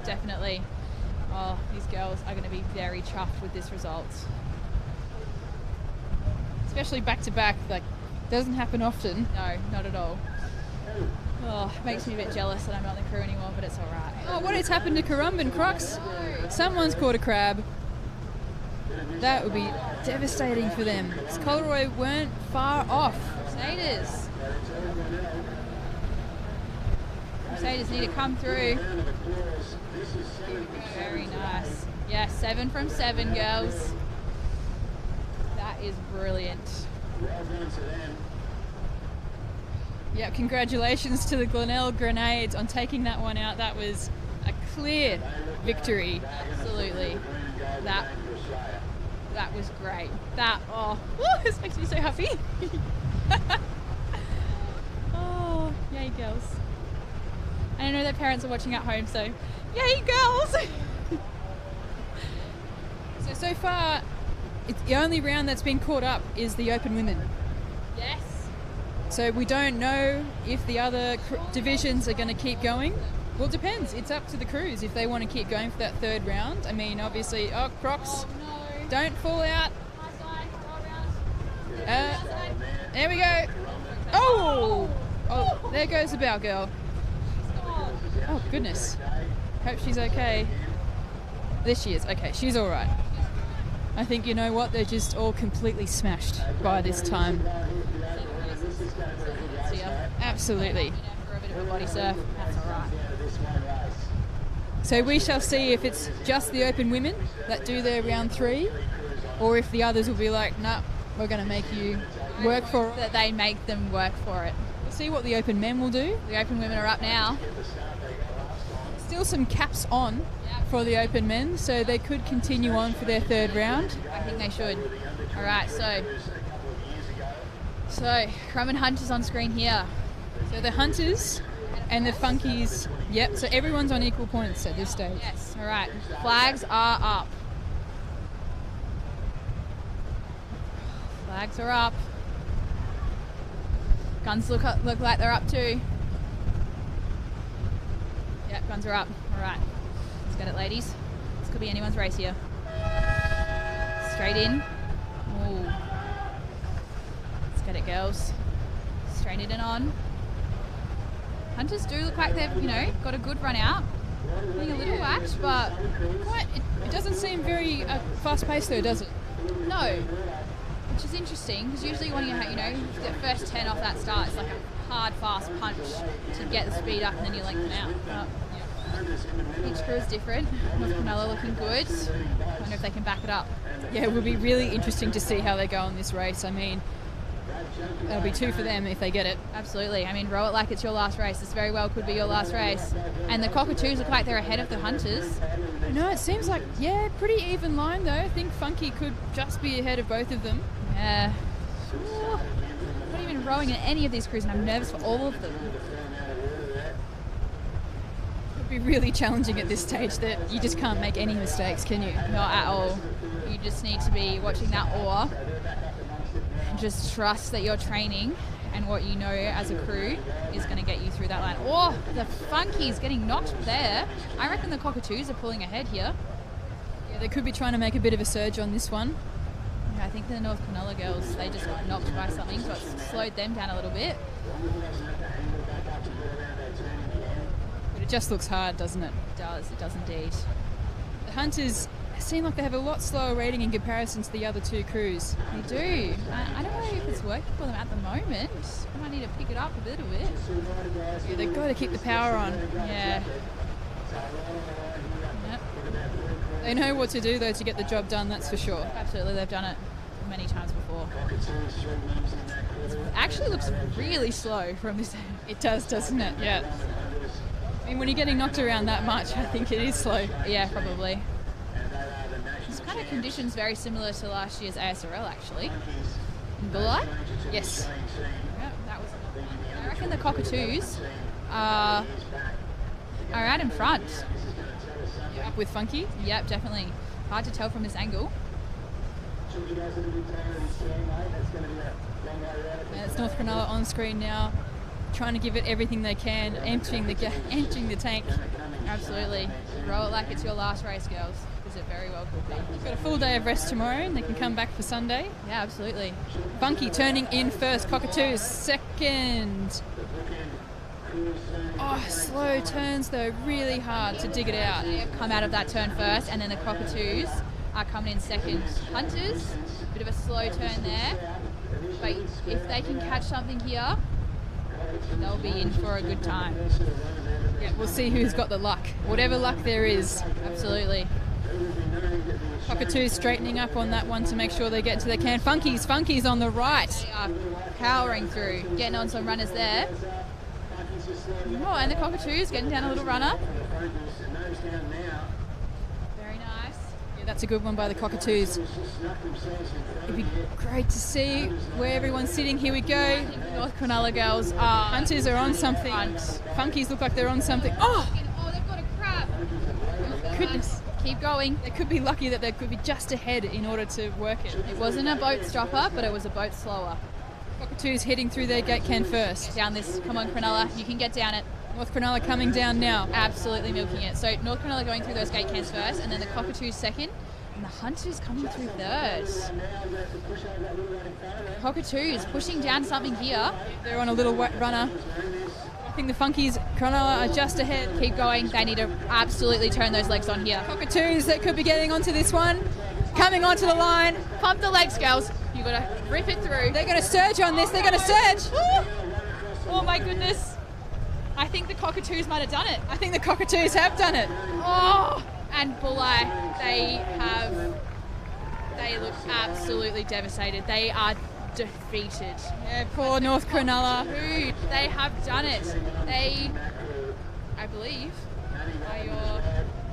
Definitely. Oh, these girls are going to be very chuffed with this result. Especially back to back, doesn't happen often. No, not at all. Oh, it makes me a bit jealous that I'm not on the crew anymore, but it's all right. Oh, what has happened to Currumbin, Crocs? Someone's caught a crab. That would be devastating for them. Because Colorado weren't far off. Crusaders. Crusaders need to come through. Very nice. Yeah, 7 from 7, girls. That is brilliant. Yeah, congratulations to the Glenelg Grenades on taking that one out. That was a clear victory. Absolutely. That was great. This makes me so happy. Oh, yay, girls. And I know their parents are watching at home, so yay, girls. So far, the only round that's been caught up is the open women. Yes. So we don't know if the other divisions are going to keep going. Well, it depends. It's up to the crews if they want to keep going for that third round. I mean, obviously, Crocs, don't fall out. There we go. Oh, there goes the bow girl. Oh, goodness. Hope she's okay. There she is. Okay, she's all right. I think, you know what, they're just all completely smashed by this time. Absolutely. For a bit of a body surf, that's all right. So we shall see if it's just the open women that do their round 3, or if the others will be like, nah, we're going to make you work for it. That they make them work for it. We'll see what the open men will do. The open women are up now. Still some caps on for the open men, so they could continue on for their third round. I think they should. All right, so Crumb and Hunt is on screen here. So the Hunters and the Funkies, yep, so everyone's on equal points at this stage. Yes, all right. Flags are up. Flags are up. Guns look like they're up too. Yep, guns are up. All right. Let's get it, ladies. This could be anyone's race here. Straight in. Ooh. Let's get it, girls. Straight in and on. Hunters do look like they've, got a good run out. Being a little whacked, but it doesn't seem very fast-paced though, does it? No. Which is interesting, because usually when you the first 10 off that start, it's like a hard, fast punch to get the speed up and then you lengthen out. But each crew is different. North Cronulla looking good. I wonder if they can back it up. Yeah, it will be really interesting to see how they go on this race. I mean, that'll be 2 for them if they get it. Absolutely. I mean, row it like it's your last race. This very well could be your last race. And the Cockatoos look like they're ahead of the Hunters. No, it seems like, yeah, pretty even line though. I think Funky could just be ahead of both of them. Yeah. Ooh. Not even rowing in any of these crews, and I'm nervous for all of them. It'd be really challenging at this stage that you just can't make any mistakes, can you? Not at all. You just need to be watching that oar and just trust that your training and what you know as a crew is going to get you through that line. Oh, the Funky's getting knocked there. I reckon the Cockatoos are pulling ahead here. Yeah, they could be trying to make a bit of a surge on this one. Yeah, I think the North Cronulla girls, they just got knocked by something, so it's slowed them down a little bit. But it just looks hard, doesn't it? It does indeed. The Hunters seem like they have a lot slower rating in comparison to the other 2 crews. They do. I don't know if it's working for them at the moment. I might need to pick it up a little bit. Yeah, they've got to keep the power on. Yeah. Yep. They know what to do though to get the job done, that's for sure. Absolutely, they've done it many times before. It actually looks really slow from this. It does, doesn't it? Yeah. I mean, when you're getting knocked around that much, I think it is slow. Yeah, probably. It's kind of conditions very similar to last year's ASRL, actually. In Bulli? Yes. Yeah, that was. I reckon the Cockatoos are out in front. Yeah, up with Funky? Yep, definitely. Hard to tell from this angle. And it's North Cronulla on screen now, trying to give it everything they can, emptying the tank. Absolutely. Roll it like it's your last race, girls, because it very well could be. They've got a full day of rest tomorrow and they can come back for Sunday. Yeah, absolutely. Funky turning in first, Cockatoos second. Oh, slow turns though, really hard to dig it out. They have come out of that turn first, and then the Cockatoos are coming in second. Hunters, bit of a slow turn there, but if they can catch something here, they'll be in for a good time. Yeah, we'll see who's got the luck, whatever luck there is. Absolutely. Cockatoos straightening up on that one to make sure they get to their can. Funky's on the right. They are powering through, getting on some runners there. Oh, and the Cockatoos getting down a little runner. Very nice. Yeah, that's a good one by the Cockatoos. It'd be great to see where everyone's sitting. Here we go. North Cronulla girls are... Hunters are on something. Funkies look like they're on something. Oh! Oh, they've got a crab. Goodness. Keep going. They could be lucky that they could be just ahead in order to work it. It wasn't a boat stopper, but it was a boat slower. Cockatoos heading through their gate can first. Down this. Come on, Cronulla. You can get down it. North Cronulla coming down now. Absolutely milking it. So North Cronulla going through those gate cans first, and then the Cockatoos second, and the Hunters coming through third. Cockatoos pushing down something here. They're on a little wet runner. I think the Funkies, Cronulla are just ahead. Keep going. They need to absolutely turn those legs on here. Cockatoos that could be getting onto this one. Coming onto the line. Pump the legs, girls. You got to rip it through. They're going to surge on this. They're going to surge. Oh my goodness. I think the Cockatoos might have done it. I think the Cockatoos have done it. Oh, and Bulli, they look absolutely devastated. They are defeated. Yeah, poor North Cronulla. They have done it. They, I believe, are your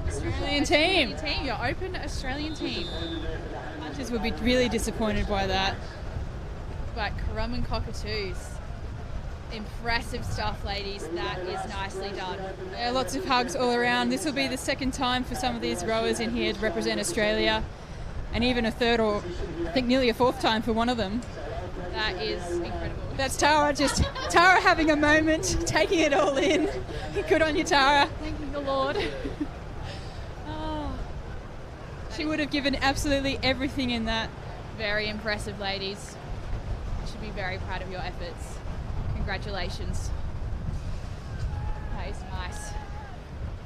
Australian team. Your open Australian team. Hunters would be really disappointed by that. But Currumbin Cockatoos, impressive stuff, ladies. That is nicely done. Yeah, lots of hugs all around. This will be the second time for some of these rowers in here to represent Australia, and even a third, or I think nearly a fourth time for one of them. That is incredible. That's Tara having a moment, taking it all in. Good on you, Tara. Thanking the Lord. She would have given absolutely everything in that. Very impressive, ladies. You should be very proud of your efforts. Congratulations. That is nice.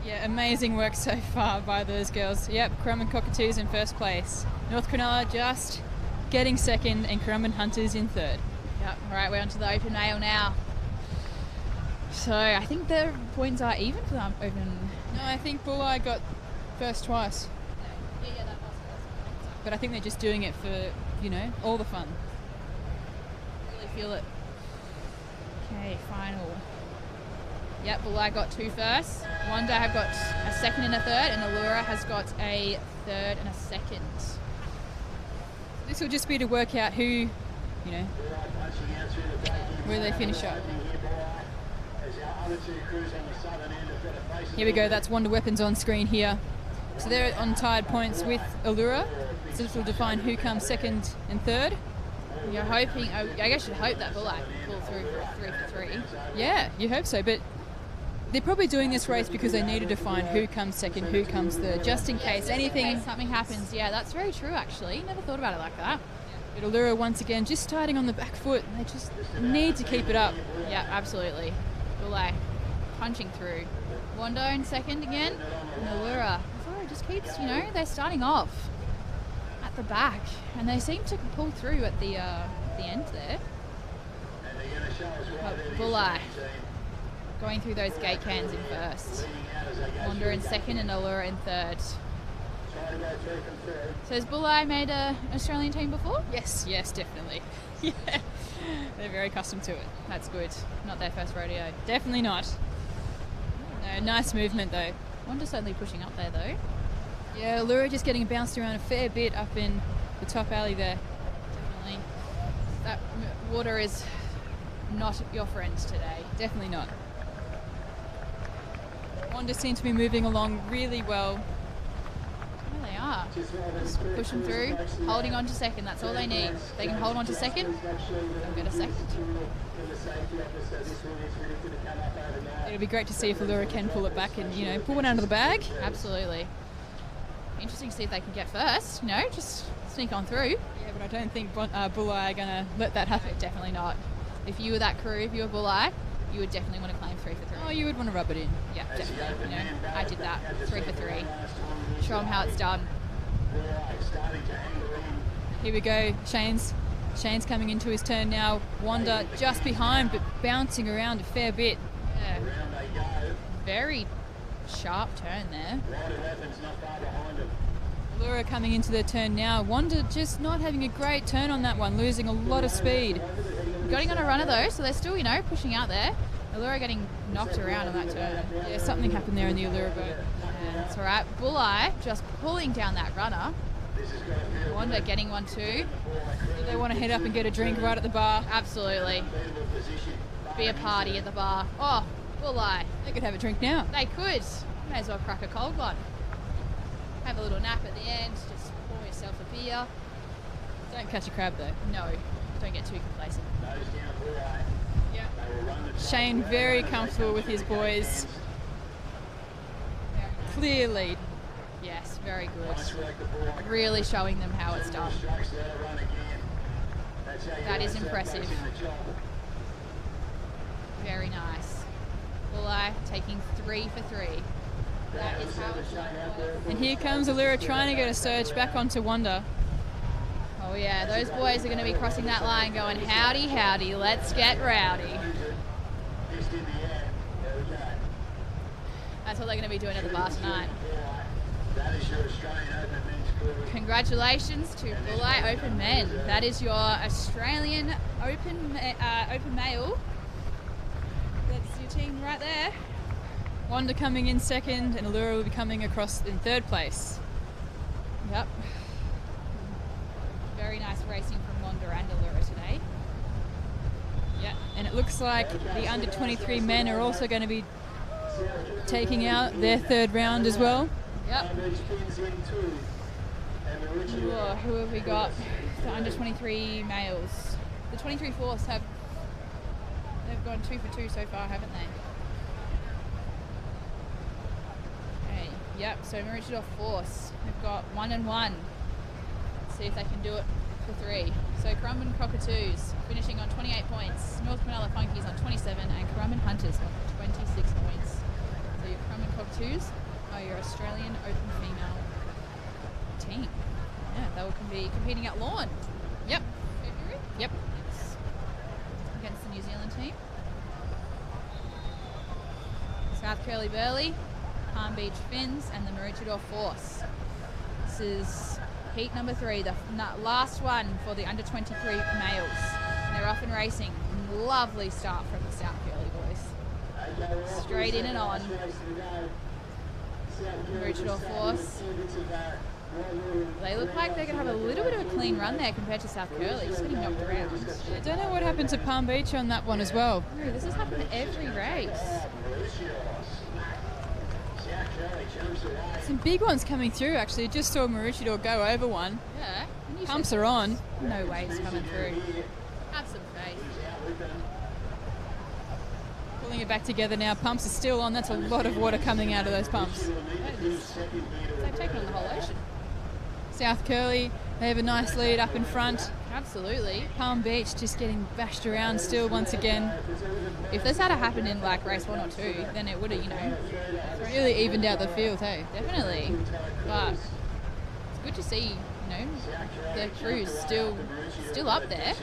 Yeah, amazing work so far by those girls. Yep, Currumbin Cockatoos in first place. North Cronulla just getting second, and Currumbin Hunters in third. Yep, all right, we're on to the open mail now. So I think the points are even for the open. No, I think Bulli got first twice. Yeah, that was first. But I think they're just doing it for, all the fun. Really feel it. Okay, final. Yep, Bulli got 2 firsts. Wanda have got a second and a third, and Allura has got a third and a second. This will just be to work out who, where they finish up. Here we go, that's Wonder Weapons on screen here. So they're on tied points with Allura. So this will define who comes second and third. You're hoping, I guess you'd hope that Bulli can pull through for a 3 for 3. Yeah, you hope so, but they're probably doing this race because they need to define who comes second, who comes third, just in case something happens. Yeah, that's very true actually. Never thought about it like that. But Allura once again just starting on the back foot. They just need to keep it up. Yeah, absolutely. Bulli punching through. Wando in second again. And Allura just keeps, they're starting off at the back, and they seem to pull through at the end there. But Bulli going through those gate cans in first. Wanda in second and Allura in third. So has Bulli made an Australian team before? Yes, definitely. Yeah, they're very accustomed to it. That's good. Not their first rodeo. Definitely not. No, nice movement though. Wanda's certainly pushing up there though. Yeah, Allura just getting bounced around a fair bit up in the top alley there. Definitely. That water is not your friend today. Definitely not. Wanda seems to be moving along really well. There they are. Just pushing through, holding on to second. That's all they need. If they can hold on to second, they'll get a second. It'll be great to see if Allura can pull it back and, pull one out of the bag. Absolutely. Interesting to see if they can get first, just sneak on through. Yeah, but I don't think Bulli are going to let that happen. Definitely not. If you were that crew, if you were Bulli, you would definitely want to claim 3 for 3. Oh, you would want to rub it in. Yeah, definitely. I did that. 3 for 3. Show them how it's done. Here we go. Shane's coming into his turn now. Wanda just behind, but bouncing around a fair bit. Yeah. Very sharp turn there. Allura coming into their turn now. Wanda just not having a great turn on that one, losing a lot of speed. Getting on a runner though, so they're still, pushing out there. Allura getting knocked around on that turn. Yeah, something happened there in the Allura boat. Yeah, that's all right. Bulli just pulling down that runner. Wanda getting one too. Do they want to head up and get a drink right at the bar? Absolutely. Be a party at the bar. Oh, Bulli. They could have a drink now. They could. May as well crack a cold one. Have a little nap at the end. Just pour yourself a beer. Don't catch a crab though. No. Don't get too complacent. Yeah. Shane very comfortable with his boys. Clear lead. Yes, very good. Really showing them how it's done. That is impressive. Very nice. Bulli taking 3 for 3. That is how it's done. And here comes Allura trying to get a surge back onto Wanda. Oh yeah, those boys are going to be crossing that line going, howdy, howdy, let's get rowdy. That's what they're going to be doing at the bar tonight. Congratulations to Bulli Open Men. That is your Australian Open Male. That's your team right there. Wanda coming in second, and Allura will be coming across in third place. Yep. Very nice racing from Wanda and Allura today. Yeah, and it looks like the under 23 men are also going to be taking out their third round as well. Yep. Whoa, who have we got? The under 23 males. The 23 force they've gone 2 for 2 so far, haven't they? Okay, yep, so Maroochydore Force have got 1 and 1. See if they can do it for 3. So Currumbin Cockatoos finishing on 28 points, North Cronulla Funkies on 27, and Currumbin Hunters on 26 points. So your Currumbin Cockatoos are your Australian Open female team. Yeah, they will be competing at Lawn. Yep. February? Yep. Yes. Against the New Zealand team. South Curly Burley, Palm Beach Finns, and the Maroochydore Force. This is heat number 3, the last one for the under 23 males. They're off and racing. Lovely start from the South Curly boys. Straight in and on. Maroochydore Force. They look like they're going to have a little bit of a clean run there compared to South Curly, just getting knocked around. I don't know what happened to Palm Beach on that one as well. No, this has happened every race. Some big ones coming through, actually. Just saw Maroochydore go over one. Yeah. Pumps are on. No waves coming through. Have some faith. Pulling it back together now. Pumps are still on. That's a lot of water coming out of those pumps. They've taken on the whole ocean. South Curly, they have a nice lead up in front. Absolutely. Palm Beach just getting bashed around still once again. If this had happened in like race 1 or 2, then it would have, really evened out the field, hey? Definitely. But it's good to see, the crew's still up there.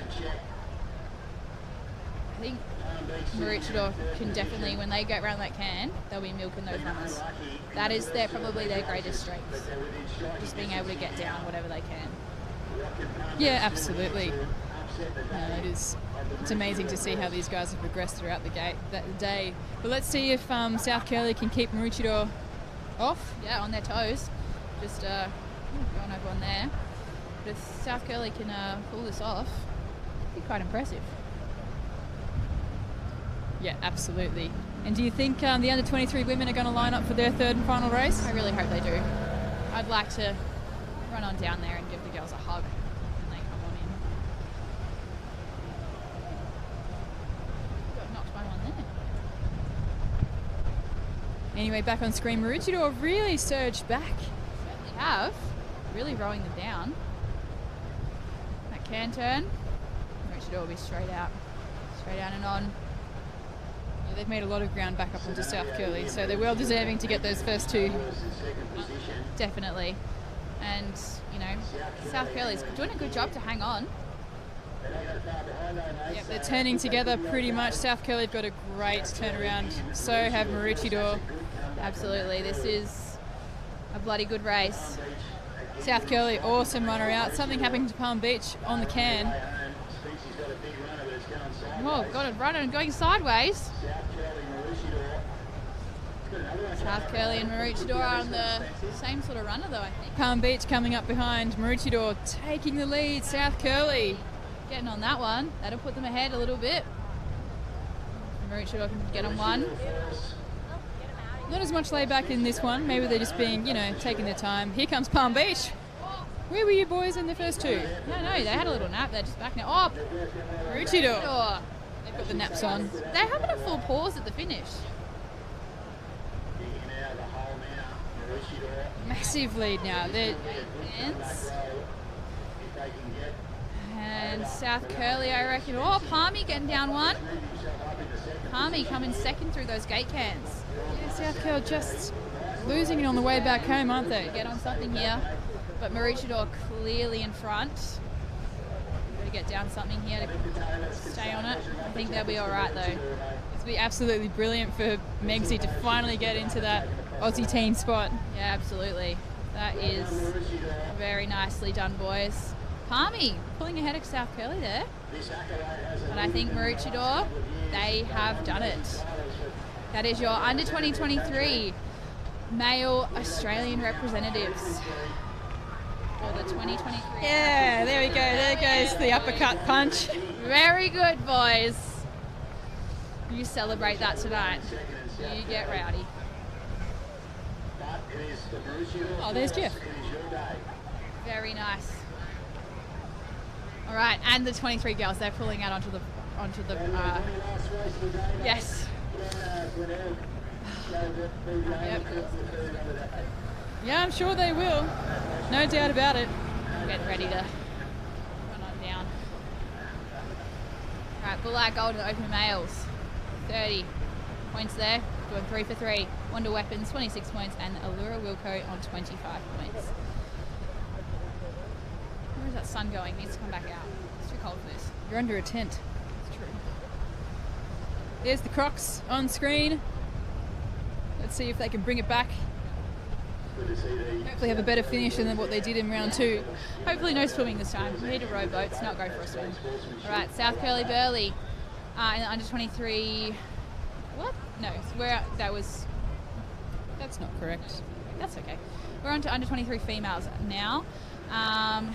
I think Maroochydore can definitely, when they get around that can, they'll be milking those runners. That is probably their greatest strength, just being able to get down whatever they can. Yeah, absolutely. It's amazing to see how these guys have progressed throughout the day. But let's see if South Curly can keep Maroochydore off. Yeah, on their toes. Just going over on there. But if South Curly can pull this off, it'd be quite impressive. Yeah, absolutely. And do you think the under-23 women are going to line up for their 3rd and final race? I really hope they do. I'd like to run on down there and give the girls a hug when they come on in. Got knocked by one there. Anyway, back on screen, Maroochydore really surged back. Certainly have. Really rowing them down. That can turn. Maroochydore will be straight out. Straight out and on. They've made a lot of ground back up onto South Curly, so they're well deserving to get those first 2. Definitely. And, South Curly's doing a good job to hang on. Yep, they're turning together pretty much. South Curly have got a great turnaround. So have Maroochydore. Absolutely. This is a bloody good race. South Curly, awesome runner out. Something happened to Palm Beach on the can. Oh, got it running and going sideways. South Curly and Maroochydore are on the same sort of runner though, I think. Palm Beach coming up behind. Maroochydore taking the lead. South Curly getting on that one. That'll put them ahead a little bit. Maroochydore can get on one. Not as much layback in this one. Maybe they're just being, taking their time. Here comes Palm Beach. Where were you boys in the first 2? No, they had a little nap. They're just back now. Oh, Maroochydore. They've got the naps on. They're having a full pause at the finish. Massive lead now. And South Curly, I reckon. Oh, Palmy getting down one. Palmy coming second through those gate cans. Yeah, South Curly just losing it on the way back home, aren't they? Get on something here. But Maroochydore clearly in front. Got to get down something here to stay on it. I think they'll be all right though. It's be absolutely brilliant for Megsy to finally get into that Aussie team spot. Yeah, absolutely. That is very nicely done, boys. Palmy pulling ahead of South Curly there. But I think Maroochydore, they have done it. That is your under 2023 male Australian representatives for the 2023. Yeah, there we go. There goes the uppercut punch. Very good, boys. You celebrate that tonight. You get rowdy. Oh, there's Jeff. Very nice. All right, and the 23 girls, they're pulling out onto the yes. Yep. Yeah, I'm sure they will. No doubt about it. Getting ready to run on down. All right, Bullard Gold and Open Males. 30 points there. Doing 3 for 3. Wonder Weapons, 26 points. And Allura Wilco on 25 points. Where is that sun going? Needs to come back out. It's too cold for this. You're under a tent. It's true. There's the Crocs on screen. Let's see if they can bring it back. Hopefully have a better finish than what they did in round 2. Hopefully no swimming this time. We need to row boats, not go for a swim. All right, South Curly Burley in the under 23. What? No, that's not correct. That's okay. We're on to under 23 females now. And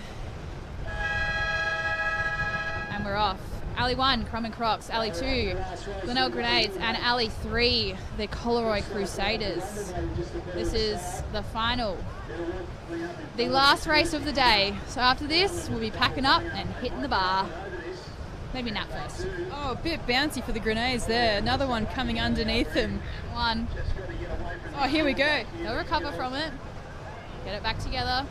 we're off. Alley 1, Crumman Crocs. Alley 2, Glenelg Grenades. And Alley 3, the Coleroy Crusaders. This is the final. The last race of the day. So after this, we'll be packing up and hitting the bar. Maybe nap first. Oh, a bit bouncy for the Grenades there. Another one coming underneath them. One. Oh, here we go. They'll recover from it. Get it back together.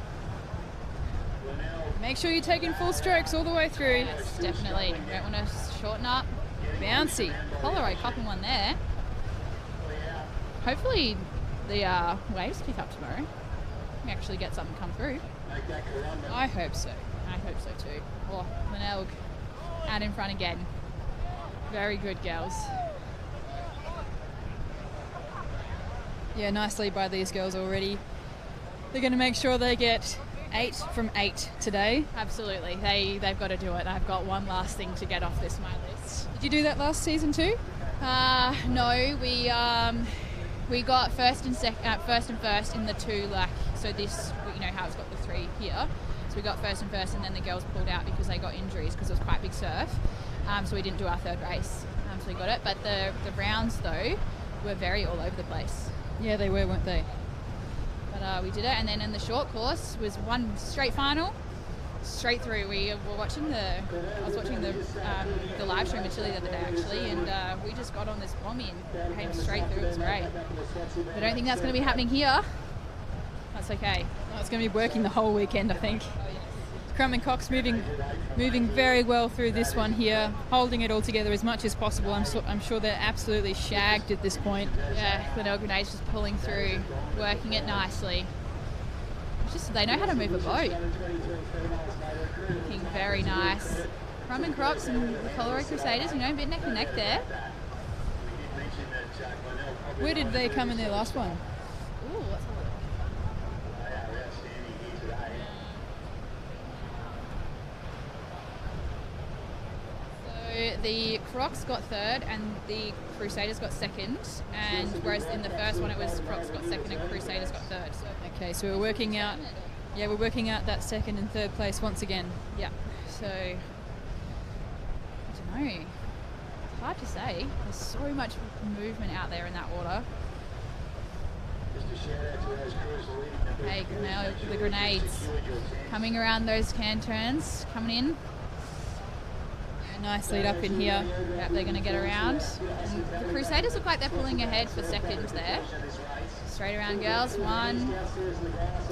Make sure you're taking full strokes all the way through. Yes, definitely. You don't want to shorten up. Bouncy. Coleroy popping one there. Hopefully the waves pick up tomorrow. We actually get something come through. I hope so. I hope so too. Oh, Glenelg out in front again. Very good, girls. Yeah, nice lead by these girls already. They're going to make sure they get 8 from 8 today. Absolutely. They've got to do it. I've got one last thing to get off this my list. Did you do that last season too? No, we got first and first in the 2, like, so this, you know how it's got the 3 here. So we got first and then the girls pulled out because they got injuries because it was quite big surf. So we didn't do our 3rd race. So we got it. But the rounds though were very all over the place. Yeah, they were, weren't they? But we did it, and then in the short course was one straight final, straight through. We were watching I was watching the live stream in Chile the other day actually, and we just got on this bombie and came straight through. It was great. I don't think that's going to be happening here. That's okay. No, it's going to be working the whole weekend, I think. Crumman Cox moving very well through this one here, holding it all together as much as possible. I'm sure they're absolutely shagged at this point. Yeah, Glenelg Grenades just pulling through, working it nicely. It's just they know how to move a boat. Looking very nice. Crumman Crocs and the Coleroy Crusaders, you know, a bit neck and neck there. Where did they come in their last one? Ooh, let's have a look. So the Crocs got 3rd and the Crusaders got 2nd, and whereas in the first one it was Crocs got 2nd and Crusaders got 3rd. So okay, so we're working out that 2nd and 3rd place once again. Yeah. So I don't know. It's hard to say. There's so much movement out there in that water. Hey, now the Grenades coming around those can turns, coming in. Nice lead up in here. Yep, they're going to get around. And the Crusaders look like they're pulling ahead for 2nd there. Straight around, girls. 1,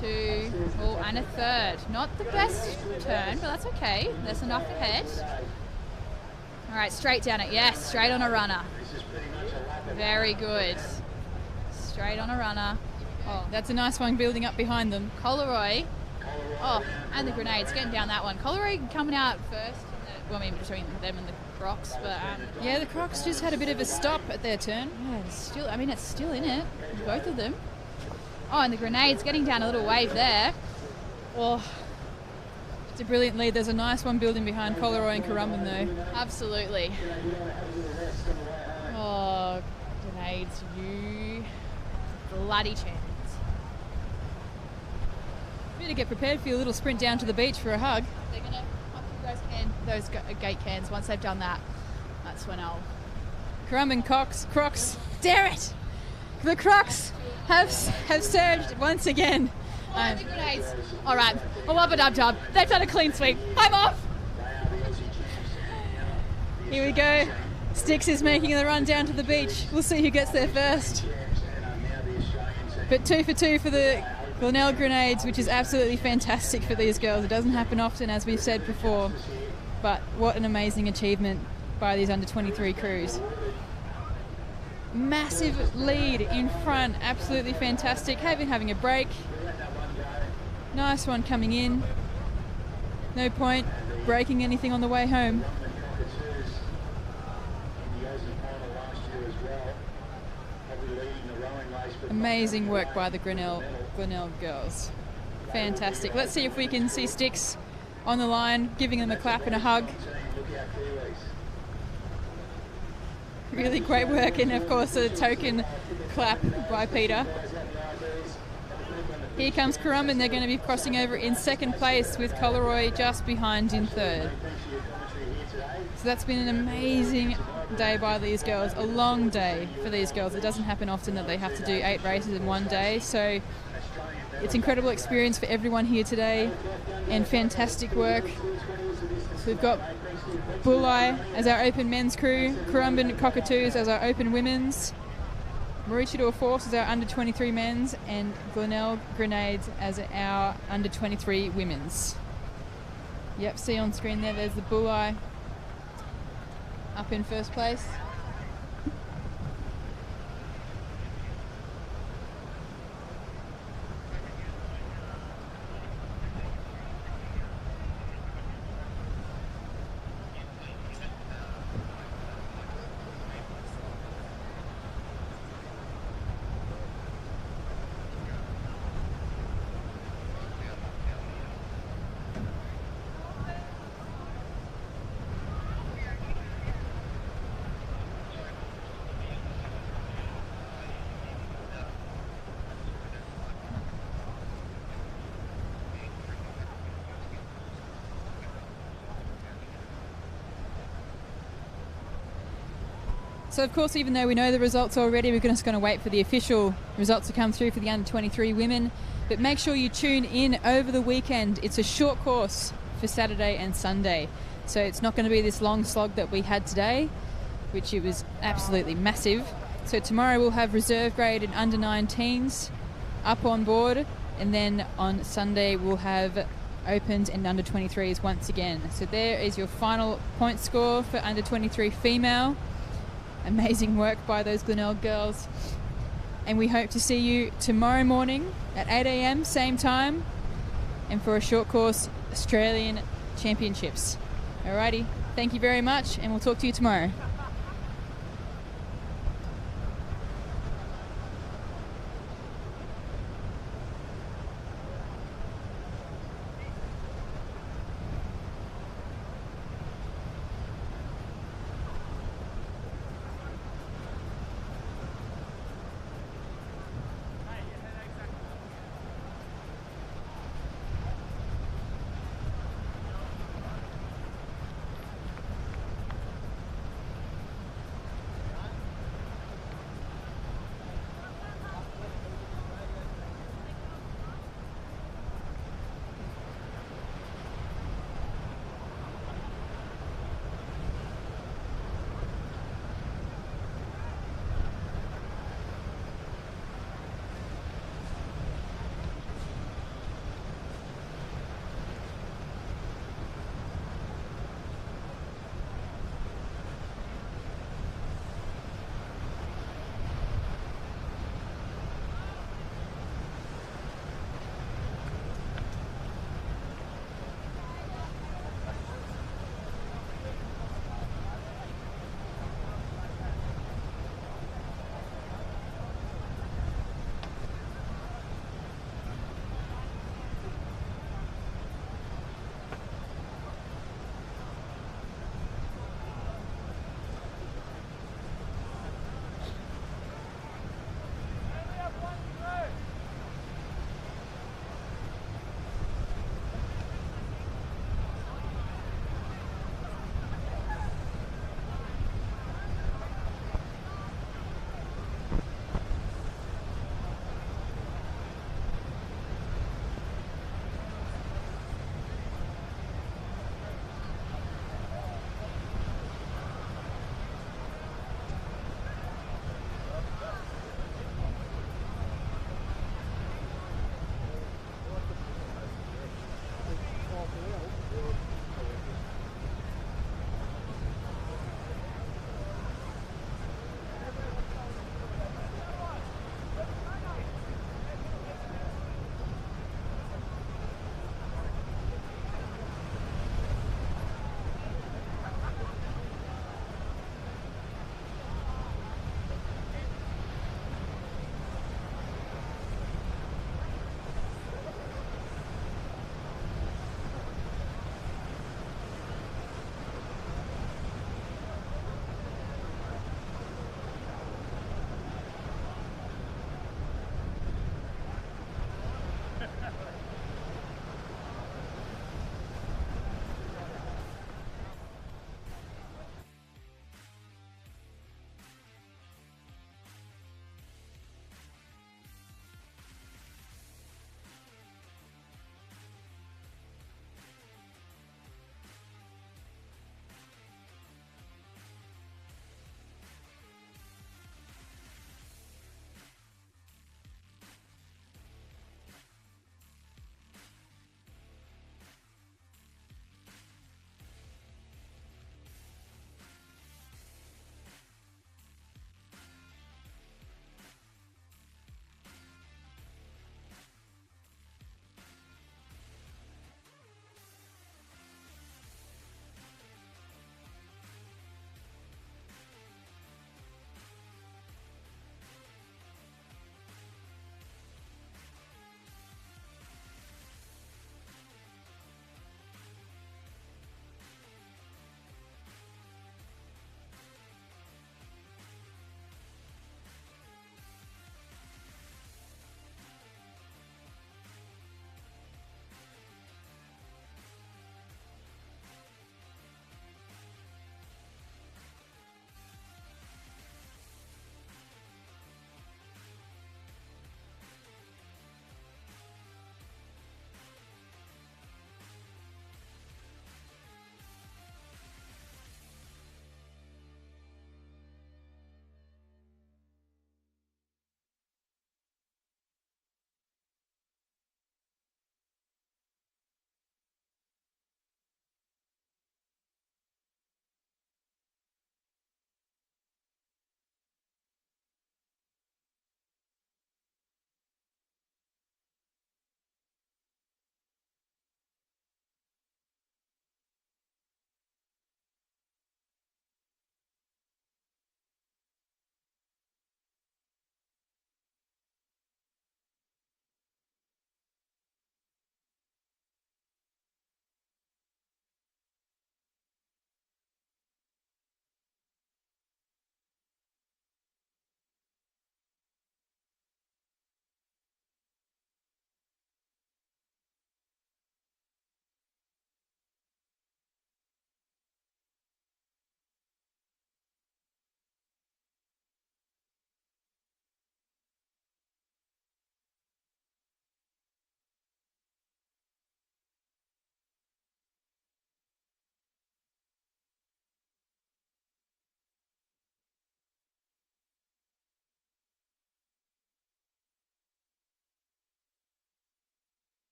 2, oh, and a 3rd. Not the best turn, but that's okay. There's enough ahead. All right, straight down it. Yes, straight on a runner. Very good. Straight on a runner. Oh, that's a nice one building up behind them. Coleroy. Oh, and the Grenades getting down that one. Coleroy coming out first. Well, I mean, between them and the Crocs, but yeah, the Crocs just had a bit of a stop at their turn. Yeah, it's still in it, both of them. Oh, and the Grenades getting down a little wave there. Oh, it's a brilliant lead. There's a nice one building behind Coleroy and Currumbin though. Absolutely. Oh, Grenades, you bloody chance. Better get prepared for your little sprint down to the beach for a hug. They're gonna those gate cans. Once they've done that, that's when I'll. Crumman Crocs, dare it! The Crocs have surged once again. The Grenades. All right, well, wubba dub dub. They've done a clean sweep. I'm off. Here we go. Styx is making the run down to the beach. We'll see who gets there first. But 2 for 2 for the Glenelg Grenades, which is absolutely fantastic for these girls. It doesn't happen often, as we've said before, but what an amazing achievement by these under-23 crews. Massive lead in front, absolutely fantastic. Having a break. Nice one coming in. No point breaking anything on the way home. Amazing work by the Glenelg girls. Fantastic. Let's see if we can see Sticks on the line, giving them a clap and a hug. Really great work, and of course a token clap by Peter. Here comes Currumbin. They're going to be crossing over in second place with Coleroy just behind in third. So that's been an amazing day by these girls, a long day for these girls. It doesn't happen often that they have to do 8 races in one day, so it's incredible experience for everyone here today and fantastic work. So we've got Bulli as our open men's crew, Currumbin Cockatoos as our open women's, Maroochydore Force as our under 23 men's, and Glenelg Grenades as our under 23 women's. Yep, see on screen there's the Bulli up in first place. So of course, even though we know the results already, we're just going to wait for the official results to come through for the under 23 women. But make sure you tune in over the weekend. It's a short course for Saturday and Sunday. So it's not going to be this long slog that we had today, which it was absolutely massive. So tomorrow we'll have reserve grade and under 19s up on board. And then on Sunday we'll have opens and under 23s once again. So there is your final point score for under 23 female. Amazing work by those Glenelg girls. And we hope to see you tomorrow morning at 8 a.m, same time, and for a short course Australian Championships. Alrighty, thank you very much, and we'll talk to you tomorrow.